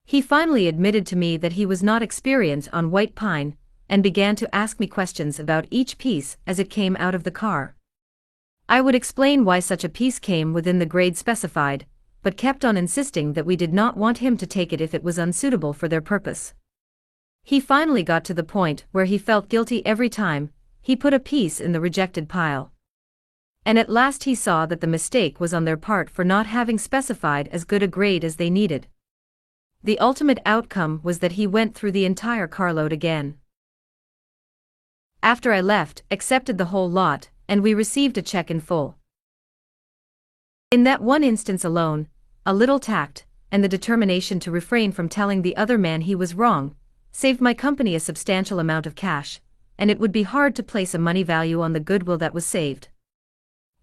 He finally admitted to me that he was not experienced on white pine, and began to ask me questions about each piece as it came out of the car. I would explain why such a piece came within the grade specified, but kept on insisting that we did not want him to take it if it was unsuitable for their purpose. He finally got to the point where he felt guilty every time he put a piece in the rejected pile. And at last he saw that the mistake was on their part for not having specified as good a grade as they needed. The ultimate outcome was that he went through the entire carload again. After I left, accepted the whole lot, and we received a check in full. In that one instance alone, a little tact, and the determination to refrain from telling the other man he was wrong, saved my company a substantial amount of cash, and it would be hard to place a money value on the goodwill that was saved.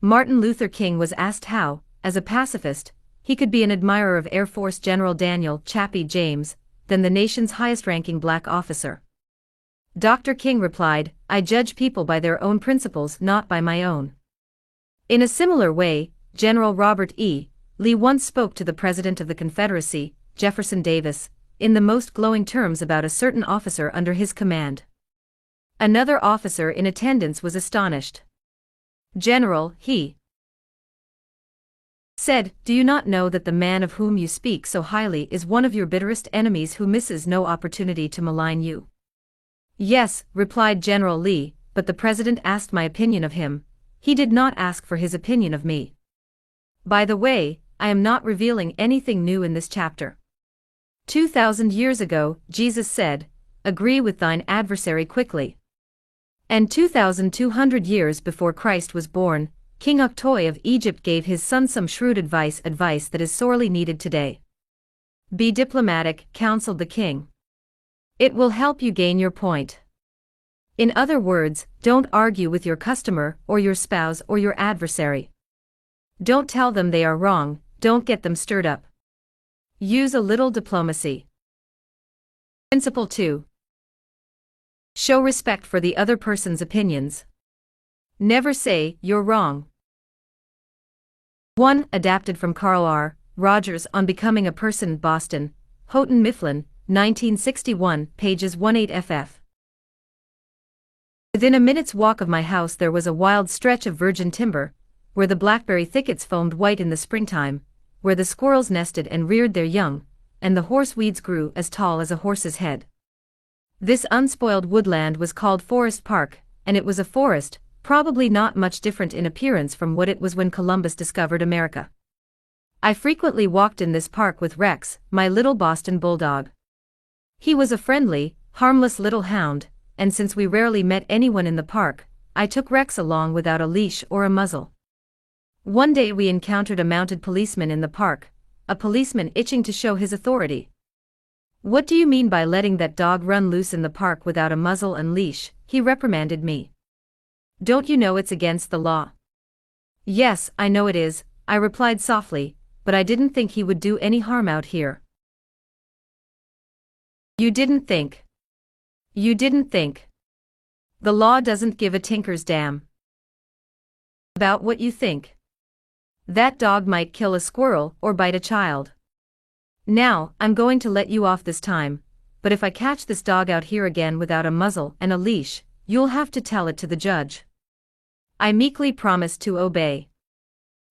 Martin Luther King was asked how, as a pacifist, he could be an admirer of Air Force General Daniel "Chappie" James, then the nation's highest-ranking black officer. Dr. King replied, "I judge people by their own principles, not by my own." In a similar way, General Robert E. Lee once spoke to the President of the Confederacy, Jefferson Davis, in the most glowing terms about a certain officer under his command. Another officer in attendance was astonished. "General," he said, "do you not know that the man of whom you speak so highly is one of your bitterest enemies who misses no opportunity to malign you?" "Yes," replied General Lee, "but the President asked my opinion of him. He did not ask for his opinion of me. By the way, I am not revealing anything new in this chapter. 2,000 years ago, Jesus said, 'Agree with thine adversary quickly.' And 2,200 years before Christ was born, King Oktoi of Egypt gave his son some shrewd advice that is sorely needed today. 'Be diplomatic,' counseled the king. 'It will help you gain your point.' In other words, don't argue with your customer or your spouse or your adversary. Don't tell them they are wrong, don't get them stirred up. Use a little diplomacy. Principle 2. Show respect for the other person's opinions. Never say, 'You're wrong.' 1. Adapted from Carl R. Rogers on Becoming a Person, Boston, Houghton Mifflin, 1961, pages 18ff. Within a minute's walk of my house there was a wild stretch of virgin timber, where the blackberry thickets foamed white in the springtime, where the squirrels nested and reared their young, and the horseweeds grew as tall as a horse's head. This unspoiled woodland was called Forest Park, and it was a forest, probably not much different in appearance from what it was when Columbus discovered America. I frequently walked in this park with Rex, my little Boston bulldog. He was a friendly, harmless little hound, and since we rarely met anyone in the park, I took Rex along without a leash or a muzzle. One day we encountered a mounted policeman in the park, a policeman itching to show his authority. "What do you mean by letting that dog run loose in the park without a muzzle and leash?" he reprimanded me. "Don't you know it's against the law?" "Yes, I know it is," I replied softly, but I didn't think he would do any harm out here. You didn't think. You didn't think. The law doesn't give a tinker's damn about what you think. That dog might kill a squirrel or bite a child. Now, I'm going to let you off this time, but if I catch this dog out here again without a muzzle and a leash, you'll have to tell it to the judge. I meekly promised to obey.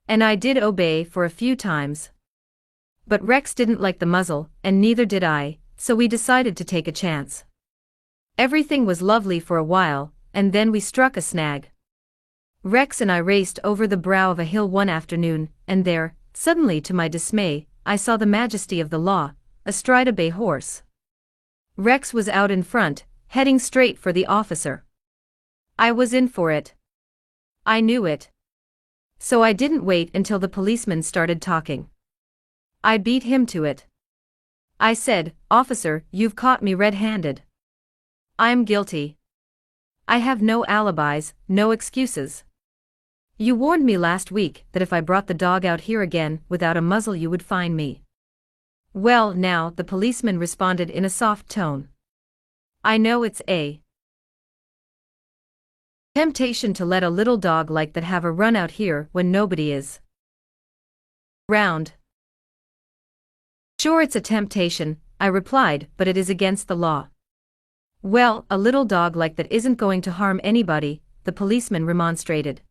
And I did obey for a few times. But Rex didn't like the muzzle, and neither did I, so we decided to take a chance. Everything was lovely for a while, and then we struck a snag. Rex and I raced over the brow of a hill one afternoon, and there, suddenly to my dismay, I saw the majesty of the law, astride a bay horse. Rex was out in front, heading straight for the officer. I was in for it. I knew it. So I didn't wait until the policeman started talking. I beat him to it. I said, "Officer, you've caught me red-handed. I'm guilty. I have no alibis, no excuses. You warned me last week that if I brought the dog out here again without a muzzle you would fine me." "Well, now," the policeman responded in a soft tone. "I know it's a temptation to let a little dog like that have a run out here when nobody is around." "Sure, it's a temptation," I replied, "but it is against the law." "Well, a little dog like that isn't going to harm anybody," the policeman remonstrated.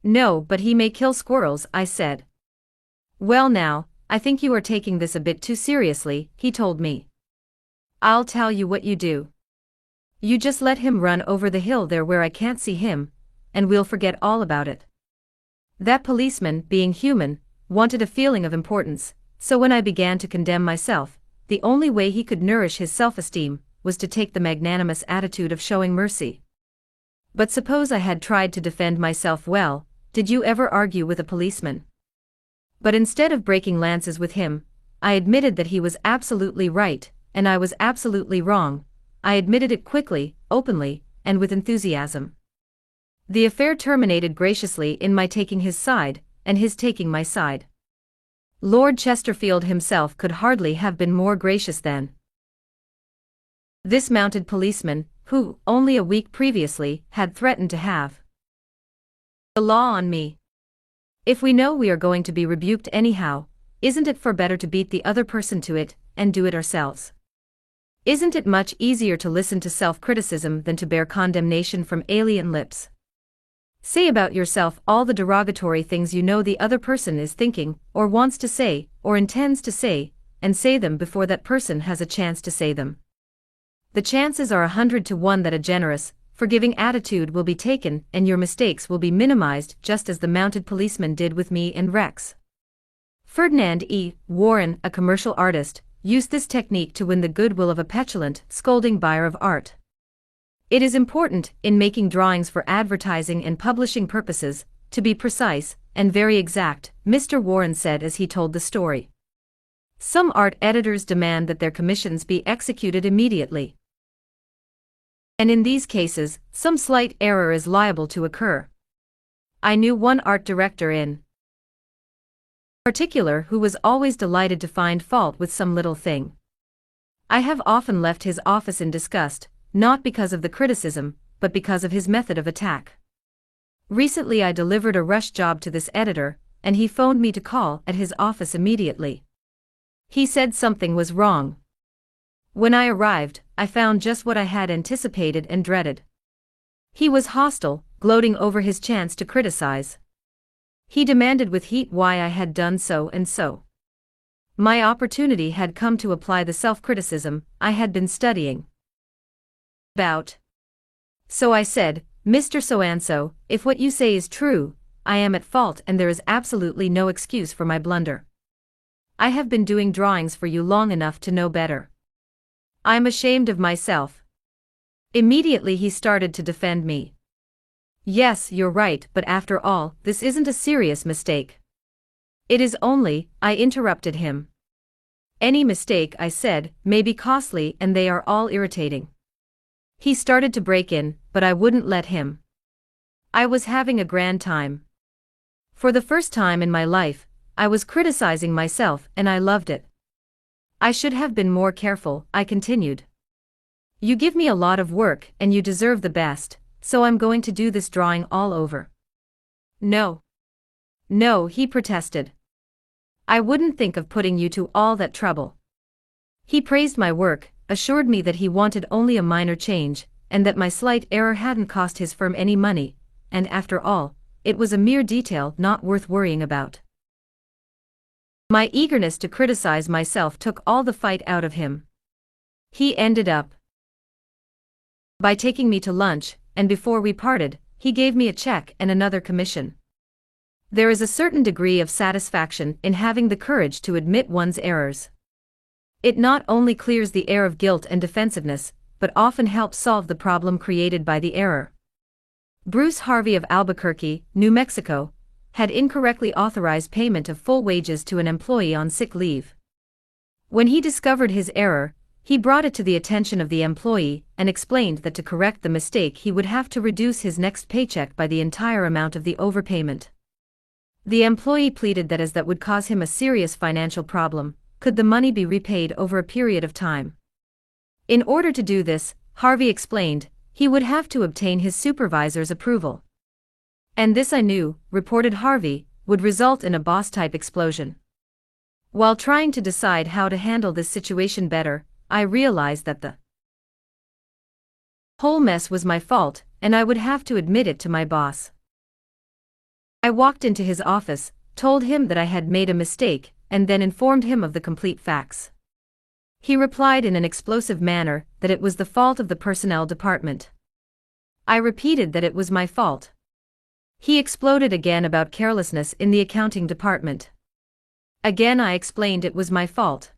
"No, but he may kill squirrels," I said. "Well now, I think you are taking this a bit too seriously," he told me. "I'll tell you what you do. You just let him run over the hill there where I can't see him, and we'll forget all about it." That policeman, being human, wanted a feeling of importance, so when I began to condemn myself, the only way he could nourish his self-esteem was to take the magnanimous attitude of showing mercy. But suppose I had tried to defend myself well, did you ever argue with a policeman? But instead of breaking lances with him, I admitted that he was absolutely right, and I was absolutely wrong. I admitted it quickly, openly, and with enthusiasm. The affair terminated graciously in my taking his side, and his taking my side. Lord Chesterfield himself could hardly have been more gracious than this mounted policeman, who, only a week previously, had threatened to have the law on me. If we know we are going to be rebuked anyhow, isn't it far better to beat the other person to it, and do it ourselves? Isn't it much easier to listen to self-criticism than to bear condemnation from alien lips? Say about yourself all the derogatory things you know the other person is thinking, or wants to say, or intends to say, and say them before that person has a chance to say them. The chances are 100 to 1 that a generous, forgiving attitude will be taken and your mistakes will be minimized, just as the mounted policeman did with me and Rex. Ferdinand E. Warren, a commercial artist, used this technique to win the goodwill of a petulant, scolding buyer of art. It is important, in making drawings for advertising and publishing purposes, to be precise and very exact, Mr. Warren said as he told the story. Some art editors demand that their commissions be executed immediately. And in these cases, some slight error is liable to occur. I knew one art director in particular who was always delighted to find fault with some little thing. I have often left his office in disgust, not because of the criticism, but because of his method of attack. Recently I delivered a rush job to this editor, and he phoned me to call at his office immediately. He said something was wrong. When I arrived, I found just what I had anticipated and dreaded. He was hostile, gloating over his chance to criticize. He demanded with heat why I had done so and so. My opportunity had come to apply the self-criticism I had been studying about. So I said, "Mr. So-and-so, if what you say is true, I am at fault and there is absolutely no excuse for my blunder. I have been doing drawings for you long enough to know better. I'm ashamed of myself." Immediately he started to defend me. "Yes, you're right, but after all, this isn't a serious mistake." "It is only," I interrupted him. "Any mistake," I said, "may be costly and they are all irritating." He started to break in, but I wouldn't let him. I was having a grand time. For the first time in my life, I was criticizing myself and I loved it. I should have been more careful, I continued. You give me a lot of work and you deserve the best, so I'm going to do this drawing all over. No. No, he protested. I wouldn't think of putting you to all that trouble. He praised my work, assured me that he wanted only a minor change, and that my slight error hadn't cost his firm any money, and after all, it was a mere detail not worth worrying about. My eagerness to criticize myself took all the fight out of him. He ended up by taking me to lunch, and before we parted, he gave me a check and another commission. There is a certain degree of satisfaction in having the courage to admit one's errors. It not only clears the air of guilt and defensiveness, but often helps solve the problem created by the error. Bruce Harvey of Albuquerque, New Mexico, had incorrectly authorized payment of full wages to an employee on sick leave. When he discovered his error, he brought it to the attention of the employee and explained that to correct the mistake he would have to reduce his next paycheck by the entire amount of the overpayment. The employee pleaded that as that would cause him a serious financial problem, could the money be repaid over a period of time. In order to do this, Harvey explained, he would have to obtain his supervisor's approval. And this I knew, reported Harvey, would result in a boss-type explosion. While trying to decide how to handle this situation better, I realized that the whole mess was my fault, and I would have to admit it to my boss. I walked into his office, told him that I had made a mistake, and then informed him of the complete facts. He replied in an explosive manner that it was the fault of the personnel department. I repeated that it was my fault. He exploded again about carelessness in the accounting department. Again I explained it was my fault.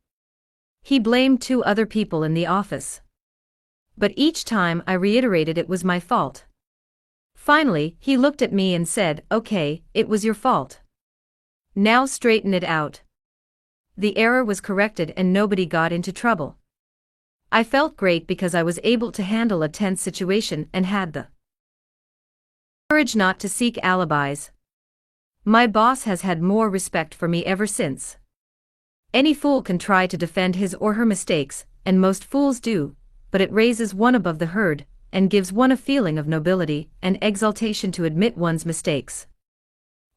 He blamed 2 other people in the office. But each time I reiterated it was my fault. Finally, he looked at me and said, "Okay, it was your fault. Now straighten it out." The error was corrected and nobody got into trouble. I felt great because I was able to handle a tense situation and had the courage not to seek alibis. My boss has had more respect for me ever since. Any fool can try to defend his or her mistakes, and most fools do, but it raises one above the herd, and gives one a feeling of nobility and exaltation to admit one's mistakes.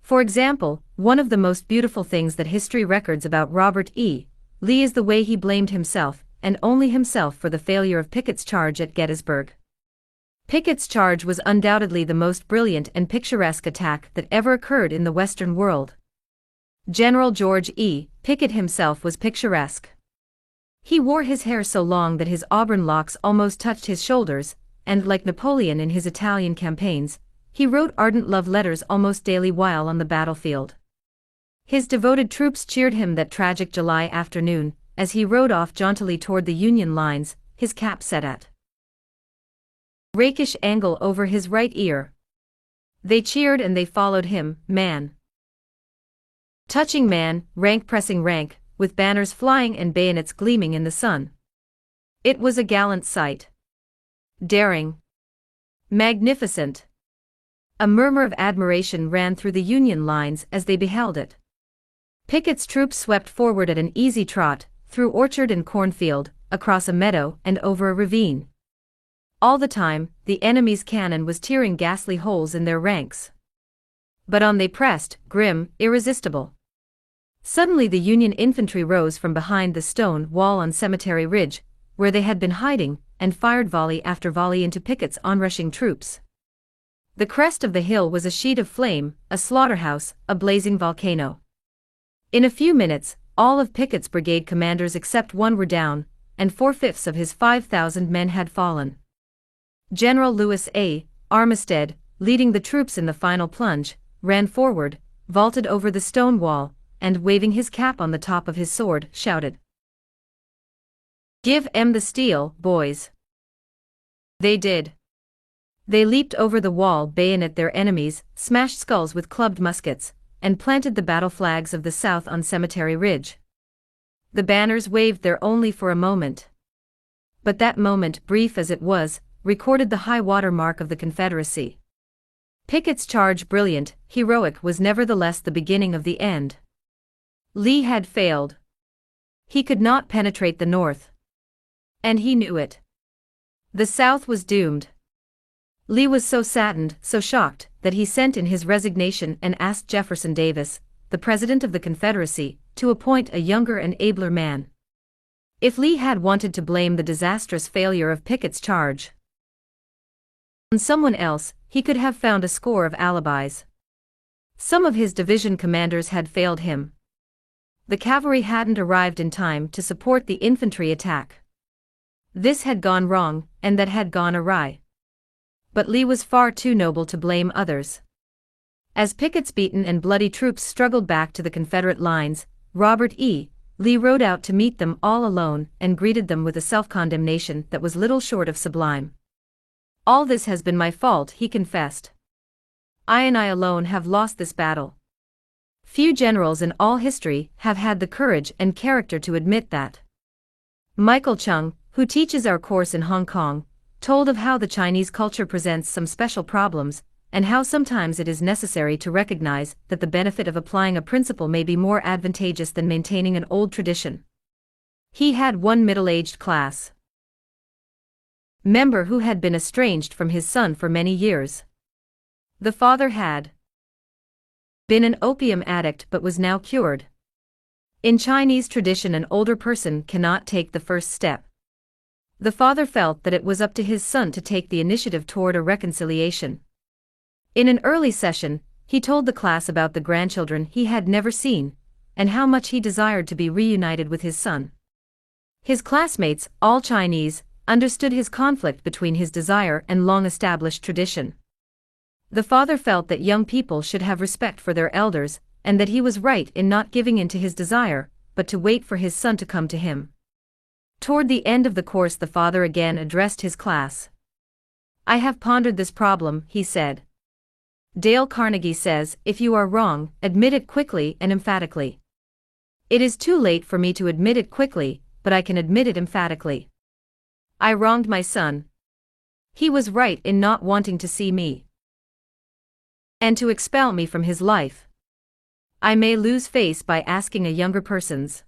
For example, one of the most beautiful things that history records about Robert E. Lee is the way he blamed himself, and only himself, for the failure of Pickett's charge at Gettysburg. Pickett's charge was undoubtedly the most brilliant and picturesque attack that ever occurred in the Western world. General George E. Pickett himself was picturesque. He wore his hair so long that his auburn locks almost touched his shoulders, and like Napoleon in his Italian campaigns, he wrote ardent love letters almost daily while on the battlefield. His devoted troops cheered him that tragic July afternoon, as he rode off jauntily toward the Union lines, his cap set at rakish angle over his right ear. They cheered and they followed him, man touching man, rank pressing rank, with banners flying and bayonets gleaming in the sun. It was a gallant sight. Daring. Magnificent. A murmur of admiration ran through the Union lines as they beheld it. Pickett's troops swept forward at an easy trot, through orchard and cornfield, across a meadow and over a ravine. All the time, the enemy's cannon was tearing ghastly holes in their ranks. But on they pressed, grim, irresistible. Suddenly the Union infantry rose from behind the stone wall on Cemetery Ridge, where they had been hiding, and fired volley after volley into Pickett's onrushing troops. The crest of the hill was a sheet of flame, a slaughterhouse, a blazing volcano. In a few minutes, all of Pickett's brigade commanders except one were down, and 4/5 of his 5,000 men had fallen. General Lewis A. Armistead, leading the troops in the final plunge, ran forward, vaulted over the stone wall, and waving his cap on the top of his sword, shouted, "Give 'em the steel, boys." They did. They leaped over the wall, bayonet their enemies, smashed skulls with clubbed muskets, and planted the battle flags of the South on Cemetery Ridge. The banners waved there only for a moment. But that moment, brief as it was, recorded the high water mark of the Confederacy. Pickett's charge, brilliant, heroic, was nevertheless the beginning of the end. Lee had failed. He could not penetrate the North. And he knew it. The South was doomed. Lee was so saddened, so shocked, that he sent in his resignation and asked Jefferson Davis, the President of the Confederacy, to appoint a younger and abler man. If Lee had wanted to blame the disastrous failure of Pickett's charge on someone else, he could have found a score of alibis. Some of his division commanders had failed him. The cavalry hadn't arrived in time to support the infantry attack. This had gone wrong, and that had gone awry. But Lee was far too noble to blame others. As Pickett's beaten and bloody troops struggled back to the Confederate lines, Robert E. Lee rode out to meet them all alone and greeted them with a self-condemnation that was little short of sublime. "All this has been my fault," he confessed. I alone have lost this battle." Few generals in all history have had the courage and character to admit that. Michael Chung, who teaches our course in Hong Kong, told of how the Chinese culture presents some special problems, and how sometimes it is necessary to recognize that the benefit of applying a principle may be more advantageous than maintaining an old tradition. He had one middle-aged class member who had been estranged from his son for many years. The father had been an opium addict but was now cured. In Chinese tradition, an older person cannot take the first step. The father felt that it was up to his son to take the initiative toward a reconciliation. In an early session, he told the class about the grandchildren he had never seen, and how much he desired to be reunited with his son. His classmates, all Chinese, understood his conflict between his desire and long-established tradition. The father felt that young people should have respect for their elders, and that he was right in not giving in to his desire, but to wait for his son to come to him. Toward the end of the course, the father again addressed his class. "I have pondered this problem," he said. Dale Carnegie says, "If you are wrong, admit it quickly and emphatically." It is too late for me to admit it quickly, but I can admit it emphatically. I wronged my son. He was right in not wanting to see me and to expel me from his life. I may lose face by asking a younger person's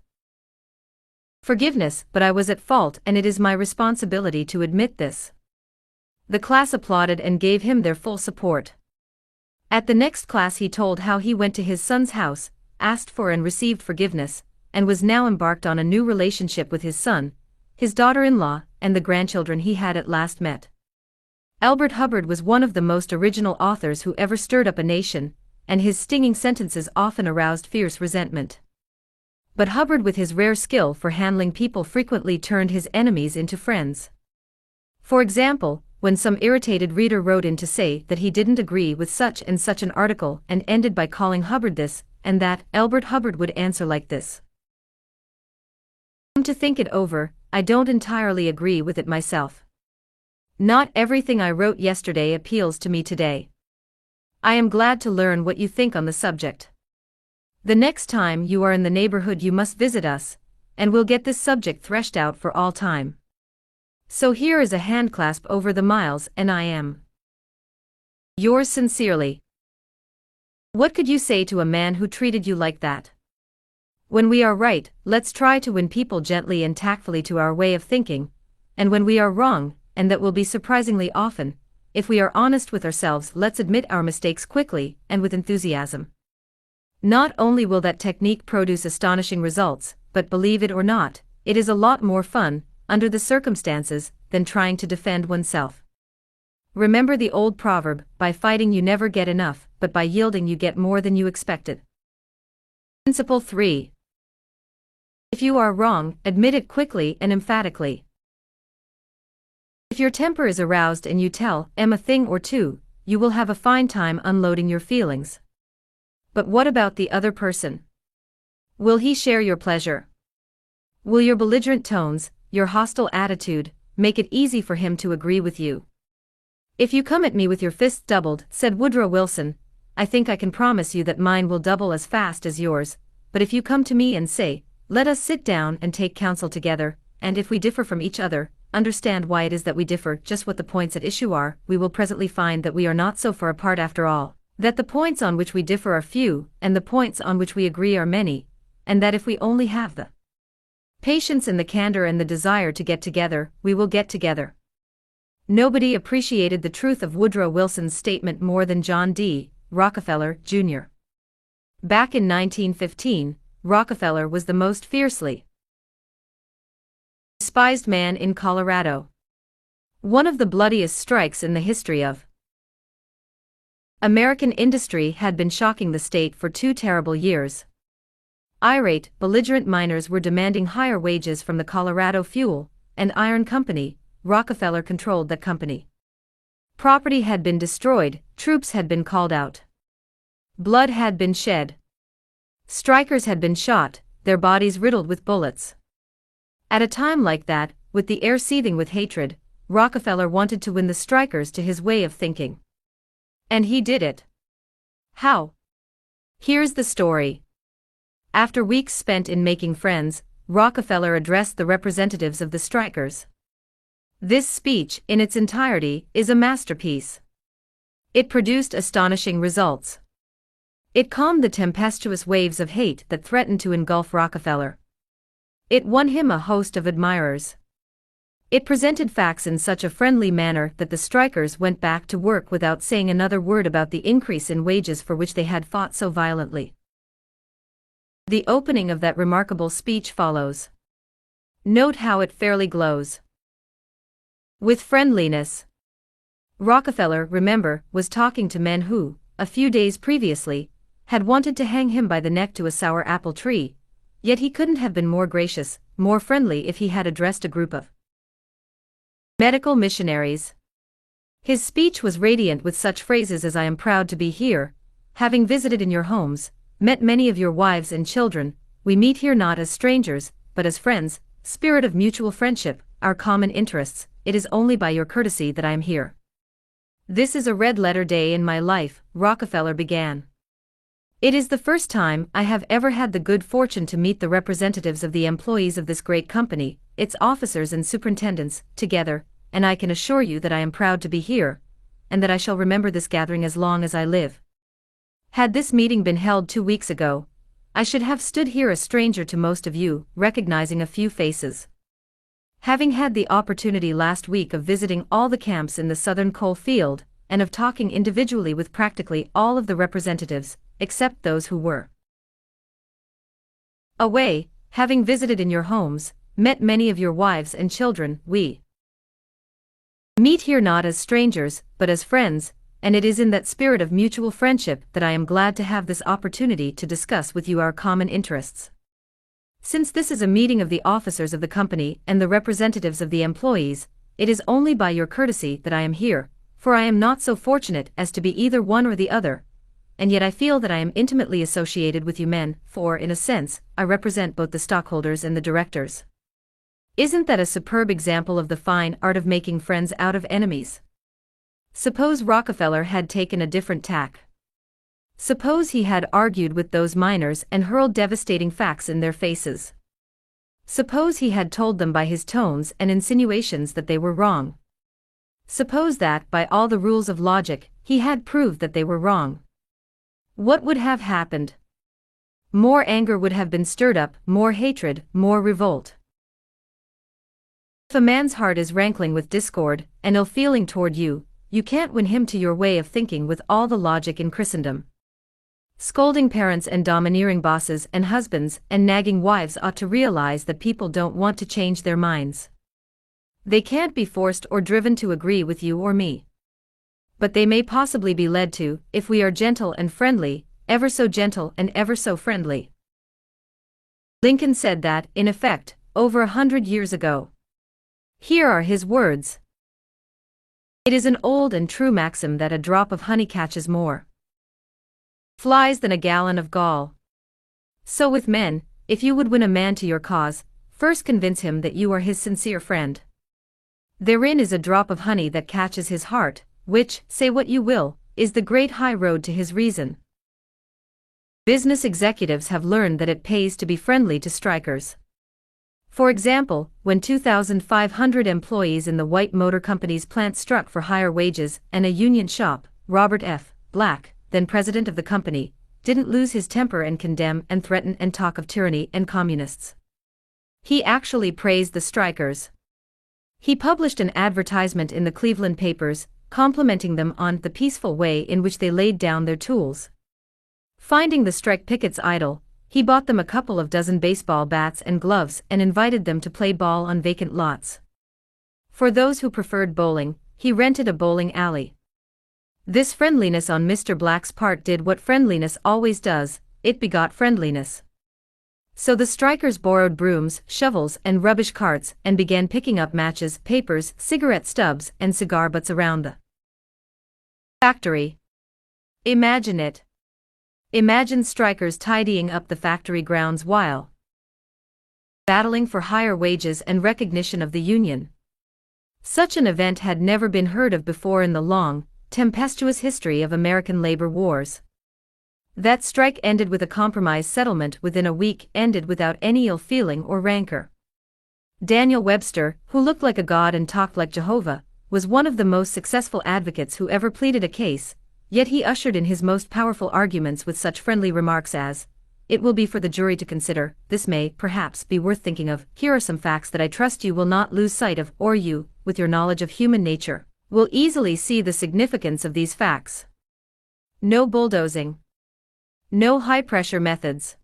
forgiveness, but I was at fault and it is my responsibility to admit this. The class applauded and gave him their full support. At the next class he told how he went to his son's house, asked for and received forgiveness, and was now embarked on a new relationship with his son, his daughter-in-law, and the grandchildren he had at last met. Elbert Hubbard was one of the most original authors who ever stirred up a nation, and his stinging sentences often aroused fierce resentment. But Hubbard, with his rare skill for handling people, frequently turned his enemies into friends. For example, when some irritated reader wrote in to say that he didn't agree with such and such an article and ended by calling Hubbard this and that, Elbert Hubbard would answer like this: "Come to think it over, I don't entirely agree with it myself. Not everything I wrote yesterday appeals to me today. I am glad to learn what you think on the subject. The next time you are in the neighborhood you must visit us, and we'll get this subject threshed out for all time. So here is a handclasp over the miles, and I am yours sincerely." What could you say to a man who treated you like that? When we are right, let's try to win people gently and tactfully to our way of thinking, and when we are wrong, and that will be surprisingly often, if we are honest with ourselves, let's admit our mistakes quickly and with enthusiasm. Not only will that technique produce astonishing results, but believe it or not, it is a lot more fun, under the circumstances, than trying to defend oneself. Remember the old proverb, by fighting you never get enough, but by yielding you get more than you expected. Principle 3. If you are wrong, admit it quickly and emphatically. If your temper is aroused and you tell them a thing or two, you will have a fine time unloading your feelings. But what about the other person? Will he share your pleasure? Will your belligerent tones, your hostile attitude, make it easy for him to agree with you? "If you come at me with your fists doubled," said Woodrow Wilson, "I think I can promise you that mine will double as fast as yours, but if you come to me and say, 'Let us sit down and take counsel together, and if we differ from each other, understand why it is that we differ, just what the points at issue are,' we will presently find that we are not so far apart after all, that the points on which we differ are few, and the points on which we agree are many, and that if we only have the patience and the candor and the desire to get together, we will get together. Nobody appreciated the truth of Woodrow Wilson's statement more than John D. Rockefeller, Jr. Back in 1915, Rockefeller was the most fiercely despised man in Colorado. One of the bloodiest strikes in the history of American industry had been shocking the state for 2 terrible years. Irate, belligerent miners were demanding higher wages from the Colorado Fuel and Iron Company. Rockefeller controlled that company. Property had been destroyed, troops had been called out. Blood had been shed. Strikers had been shot, their bodies riddled with bullets. At a time like that, with the air seething with hatred, Rockefeller wanted to win the strikers to his way of thinking. And he did it. How? Here's the story. After weeks spent in making friends, Rockefeller addressed the representatives of the strikers. This speech, in its entirety, is a masterpiece. It produced astonishing results. It calmed the tempestuous waves of hate that threatened to engulf Rockefeller. It won him a host of admirers. It presented facts in such a friendly manner that the strikers went back to work without saying another word about the increase in wages for which they had fought so violently. The opening of that remarkable speech follows. Note how it fairly glows with friendliness. Rockefeller, remember, was talking to men who, a few days previously, had wanted to hang him by the neck to a sour apple tree, yet he couldn't have been more gracious, more friendly if he had addressed a group of medical missionaries. His speech was radiant with such phrases as "I am proud to be here, having visited in your homes, met many of your wives and children, we meet here not as strangers, but as friends, spirit of mutual friendship, our common interests, it is only by your courtesy that I am here. This is a red-letter day in my life," Rockefeller began. "It is the first time I have ever had the good fortune to meet the representatives of the employees of this great company, its officers and superintendents, together, and I can assure you that I am proud to be here, and that I shall remember this gathering as long as I live. Had this meeting been held 2 weeks ago, I should have stood here a stranger to most of you, recognizing a few faces. Having had the opportunity last week of visiting all the camps in the southern coal field, and of talking individually with practically all of the representatives, except those who were away, having visited in your homes, met many of your wives and children, we meet here not as strangers, but as friends, and it is in that spirit of mutual friendship that I am glad to have this opportunity to discuss with you our common interests. Since this is a meeting of the officers of the company and the representatives of the employees, it is only by your courtesy that I am here, for I am not so fortunate as to be either one or the other, and yet I feel that I am intimately associated with you men, for, in a sense, I represent both the stockholders and the directors. Isn't that a superb example of the fine art of making friends out of enemies? Suppose Rockefeller had taken a different tack. Suppose he had argued with those miners and hurled devastating facts in their faces. Suppose he had told them by his tones and insinuations that they were wrong. Suppose that, by all the rules of logic, he had proved that they were wrong. What would have happened? More anger would have been stirred up, more hatred, more revolt. If a man's heart is rankling with discord and ill-feeling toward you, you can't win him to your way of thinking with all the logic in Christendom. Scolding parents and domineering bosses and husbands and nagging wives ought to realize that people don't want to change their minds. They can't be forced or driven to agree with you or me. But they may possibly be led to, if we are gentle and friendly, ever so gentle and ever so friendly. Lincoln said that, in effect, over 100 years ago. Here are his words. It is an old and true maxim that a drop of honey catches more flies than a gallon of gall. So with men, if you would win a man to your cause, first convince him that you are his sincere friend. Therein is a drop of honey that catches his heart, which, say what you will, is the great high road to his reason. Business executives have learned that it pays to be friendly to strikers. For example, when 2,500 employees in the White Motor Company's plant struck for higher wages and a union shop, Robert F. Black, then president of the company, didn't lose his temper and condemn and threaten and talk of tyranny and communists. He actually praised the strikers. He published an advertisement in the Cleveland papers, complimenting them on the peaceful way in which they laid down their tools. Finding the strike pickets idle, he bought them a couple of dozen baseball bats and gloves and invited them to play ball on vacant lots. For those who preferred bowling, he rented a bowling alley. This friendliness on Mr. Black's part did what friendliness always does, it begot friendliness. So the strikers borrowed brooms, shovels, and rubbish carts and began picking up matches, papers, cigarette stubs, and cigar butts around the factory. Imagine it. Imagine strikers tidying up the factory grounds while battling for higher wages and recognition of the union. Such an event had never been heard of before in the long, tempestuous history of American labor wars. That strike ended with a compromise settlement within a week, ended without any ill feeling or rancor. Daniel Webster, who looked like a god and talked like Jehovah, was one of the most successful advocates who ever pleaded a case, yet he ushered in his most powerful arguments with such friendly remarks as, "It will be for the jury to consider, this may, perhaps, be worth thinking of, here are some facts that I trust you will not lose sight of, or you, with your knowledge of human nature, will easily see the significance of these facts." No bulldozing. No high-pressure methods.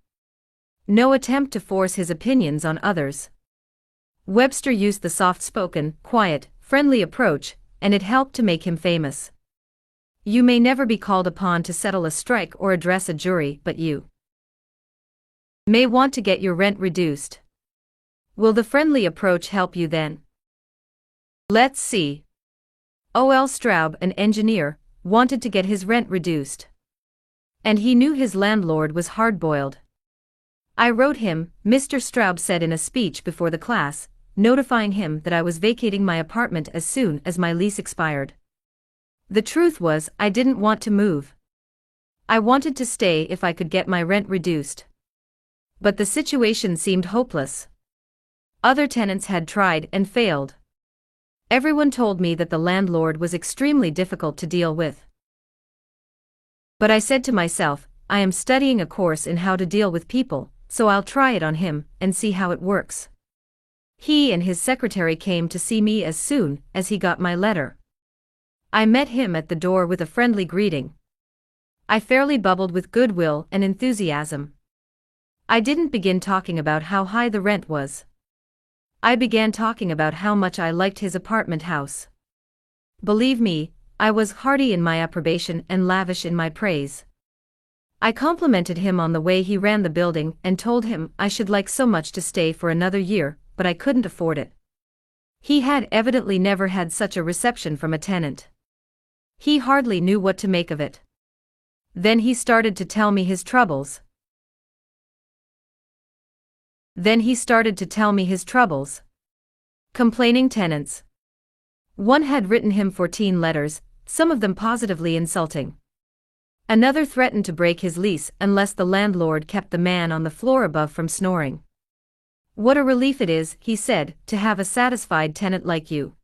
No attempt to force his opinions on others. Webster used the soft-spoken, quiet, friendly approach, and it helped to make him famous. You may never be called upon to settle a strike or address a jury, but you may want to get your rent reduced. Will the friendly approach help you then? Let's see. O.L. Straub, an engineer, wanted to get his rent reduced. And he knew his landlord was hard-boiled. "I wrote him," Mr. Straub said in a speech before the class, notifying him that I was vacating my apartment as soon as my lease expired. The truth was, I didn't want to move. I wanted to stay if I could get my rent reduced. But the situation seemed hopeless. Other tenants had tried and failed. Everyone told me that the landlord was extremely difficult to deal with. But I said to myself, I am studying a course in how to deal with people, so I'll try it on him and see how it works. He and his secretary came to see me as soon as he got my letter. I met him at the door with a friendly greeting. I fairly bubbled with goodwill and enthusiasm. I didn't begin talking about how high the rent was. I began talking about how much I liked his apartment house. Believe me, I was hearty in my approbation and lavish in my praise. I complimented him on the way he ran the building and told him I should like so much to stay for another year, but I couldn't afford it. He had evidently never had such a reception from a tenant. He hardly knew what to make of it. Then he started to tell me his troubles. Complaining tenants. One had written him 14 letters, some of them positively insulting. Another threatened to break his lease unless the landlord kept the man on the floor above from snoring. "What a relief it is," he said, "to have a satisfied tenant like you."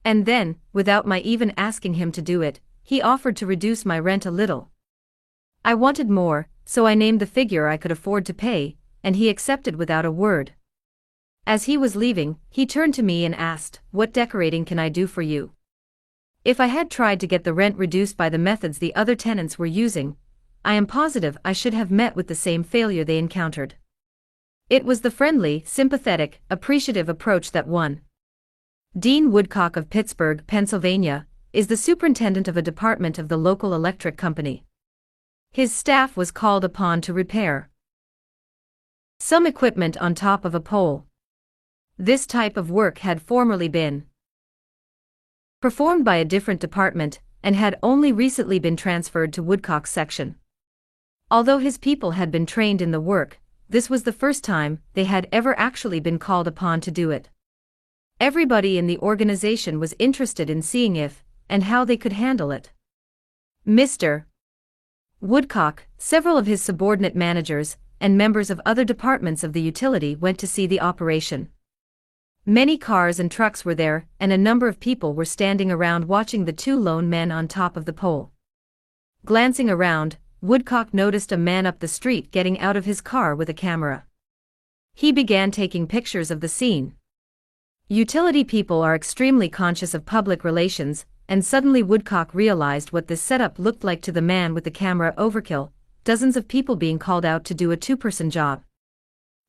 And then, without my even asking him to do it, he offered to reduce my rent a little. I wanted more, so I named the figure I could afford to pay, and he accepted without a word. As he was leaving, he turned to me and asked, "What decorating can I do for you?" If I had tried to get the rent reduced by the methods the other tenants were using, I am positive I should have met with the same failure they encountered. It was the friendly, sympathetic, appreciative approach that won. Dean Woodcock of Pittsburgh, Pennsylvania, is the superintendent of a department of the local electric company. His staff was called upon to repair some equipment on top of a pole. This type of work had formerly been performed by a different department, and had only recently been transferred to Woodcock's section. Although his people had been trained in the work, this was the first time they had ever actually been called upon to do it. Everybody in the organization was interested in seeing if, and how they could handle it. Mr. Woodcock, several of his subordinate managers, and members of other departments of the utility went to see the operation. Many cars and trucks were there, and a number of people were standing around watching the two lone men on top of the pole. Glancing around, Woodcock noticed a man up the street getting out of his car with a camera. He began taking pictures of the scene. Utility people are extremely conscious of public relations, and suddenly Woodcock realized what this setup looked like to the man with the camera. Overkill, dozens of people being called out to do a two-person job.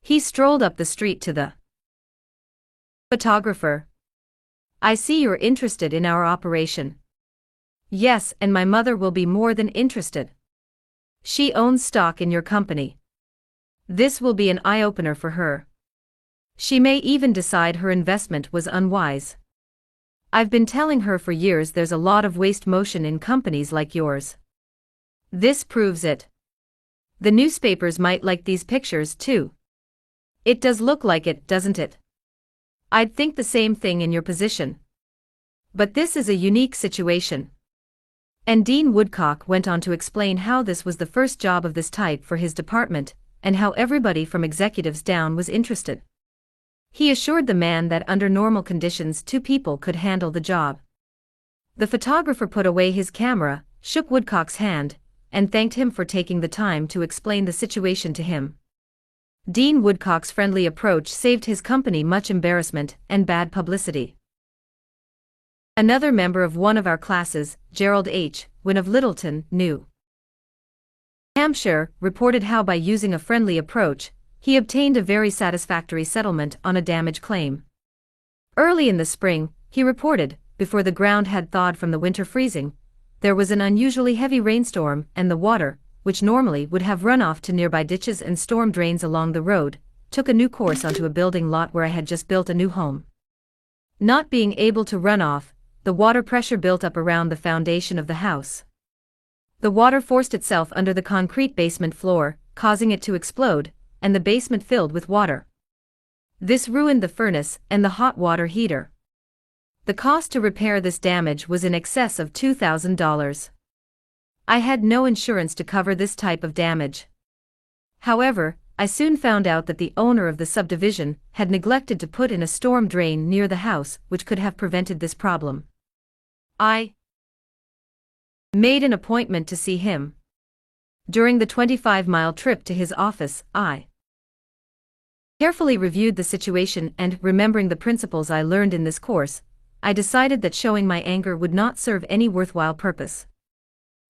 He strolled up the street to the photographer. "I see you're interested in our operation." "Yes, and my mother will be more than interested. She owns stock in your company. This will be an eye-opener for her. She may even decide her investment was unwise. I've been telling her for years there's a lot of waste motion in companies like yours. This proves it. The newspapers might like these pictures too. It does look like it, doesn't it? I'd think the same thing in your position. But this is a unique situation." And Dean Woodcock went on to explain how this was the first job of this type for his department, and how everybody from executives down was interested. He assured the man that under normal conditions 2 people could handle the job. The photographer put away his camera, shook Woodcock's hand, and thanked him for taking the time to explain the situation to him. Dean Woodcock's friendly approach saved his company much embarrassment and bad publicity. Another member of one of our classes, Gerald H. Wynne of Littleton, New Hampshire, reported how by using a friendly approach, he obtained a very satisfactory settlement on a damage claim. Early in the spring, he reported, before the ground had thawed from the winter freezing, there was an unusually heavy rainstorm, and the water, which normally would have run off to nearby ditches and storm drains along the road, took a new course onto a building lot where I had just built a new home. Not being able to run off, the water pressure built up around the foundation of the house. The water forced itself under the concrete basement floor, causing it to explode, and the basement filled with water. This ruined the furnace and the hot water heater. The cost to repair this damage was in excess of $2,000. I had no insurance to cover this type of damage. However, I soon found out that the owner of the subdivision had neglected to put in a storm drain near the house, which could have prevented this problem. I made an appointment to see him. During the 25-mile trip to his office, I carefully reviewed the situation and, remembering the principles I learned in this course, I decided that showing my anger would not serve any worthwhile purpose.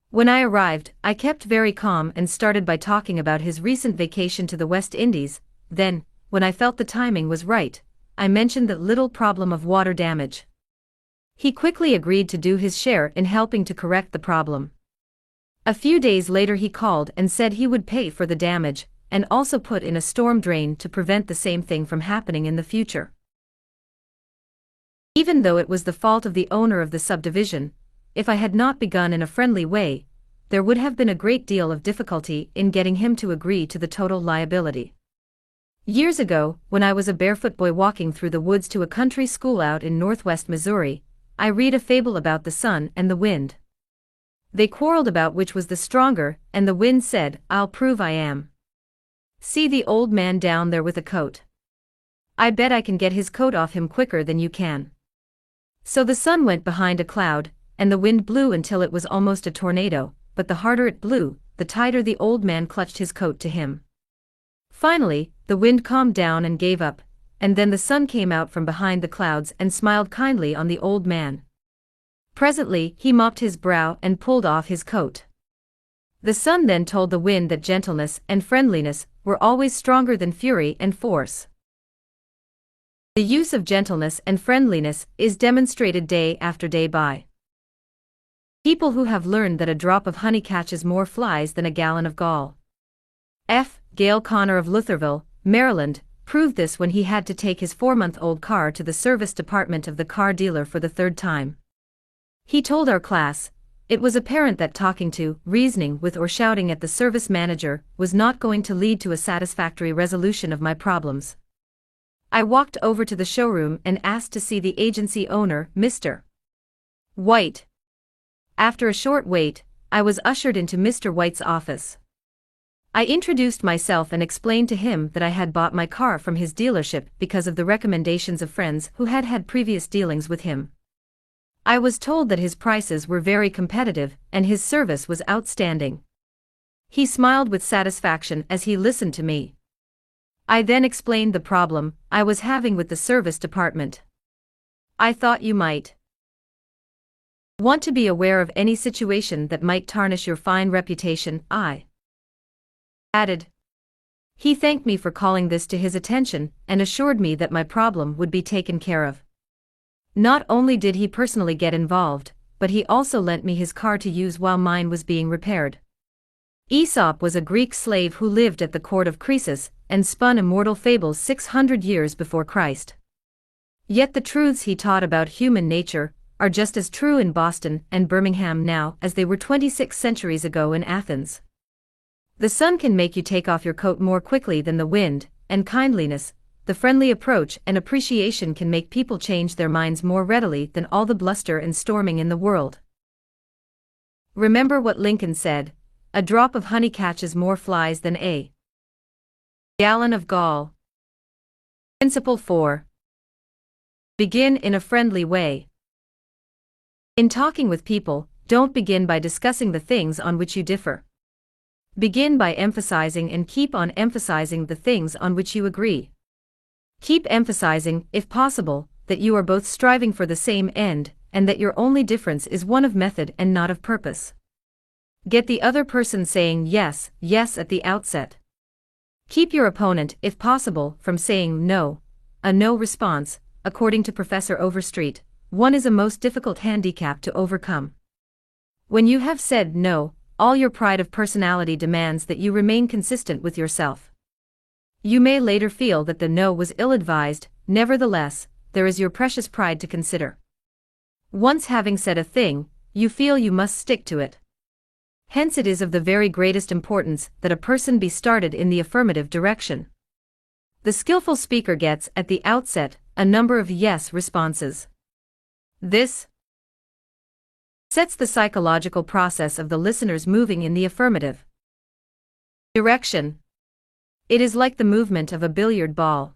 When I arrived, I kept very calm and started by talking about his recent vacation to the West Indies. Then, when I felt the timing was right, I mentioned the little problem of water damage. He quickly agreed to do his share in helping to correct the problem. A few days later he called and said he would pay for the damage, and also put in a storm drain to prevent the same thing from happening in the future. Even though it was the fault of the owner of the subdivision, if I had not begun in a friendly way, there would have been a great deal of difficulty in getting him to agree to the total liability. Years ago, when I was a barefoot boy walking through the woods to a country school out in northwest Missouri, I read a fable about the sun and the wind. They quarreled about which was the stronger, and the wind said, "I'll prove I am. See the old man down there with a coat. I bet I can get his coat off him quicker than you can." So the sun went behind a cloud, and the wind blew until it was almost a tornado, but the harder it blew, the tighter the old man clutched his coat to him. Finally, the wind calmed down and gave up, and then the sun came out from behind the clouds and smiled kindly on the old man. Presently, he mopped his brow and pulled off his coat. The sun then told the wind that gentleness and friendliness were always stronger than fury and force. The use of gentleness and friendliness is demonstrated day after day by people who have learned that a drop of honey catches more flies than a gallon of gall. F. Gale Connor of Lutherville, Maryland, proved this when he had to take his 4-month-old car to the service department of the car dealer for the 3rd time. He told our class, "It was apparent that talking to, reasoning with or shouting at the service manager was not going to lead to a satisfactory resolution of my problems." I walked over to the showroom and asked to see the agency owner, Mr. White. After a short wait, I was ushered into Mr. White's office. I introduced myself and explained to him that I had bought my car from his dealership because of the recommendations of friends who had had previous dealings with him. I was told that his prices were very competitive and his service was outstanding. He smiled with satisfaction as he listened to me. I then explained the problem I was having with the service department. I thought you might want to be aware of any situation that might tarnish your fine reputation, I added. He thanked me for calling this to his attention and assured me that my problem would be taken care of. Not only did he personally get involved, but he also lent me his car to use while mine was being repaired. Aesop was a Greek slave who lived at the court of Croesus and spun immortal fables 600 years before Christ. Yet the truths he taught about human nature are just as true in Boston and Birmingham now as they were 26 centuries ago in Athens. The sun can make you take off your coat more quickly than the wind, and kindliness, the friendly approach and appreciation can make people change their minds more readily than all the bluster and storming in the world. Remember what Lincoln said, a drop of honey catches more flies than a gallon of gall. Principle 4. Begin in a friendly way. In talking with people, don't begin by discussing the things on which you differ. Begin by emphasizing and keep on emphasizing the things on which you agree. Keep emphasizing, if possible, that you are both striving for the same end, and that your only difference is one of method and not of purpose. Get the other person saying yes, yes at the outset. Keep your opponent, if possible, from saying no. A no response, according to Professor Overstreet, one is a most difficult handicap to overcome. When you have said no, all your pride of personality demands that you remain consistent with yourself. You may later feel that the no was ill-advised, nevertheless, there is your precious pride to consider. Once having said a thing, you feel you must stick to it. Hence it is of the very greatest importance that a person be started in the affirmative direction. The skillful speaker gets, at the outset, a number of yes responses. This sets the psychological process of the listeners moving in the affirmative direction. It is like the movement of a billiard ball.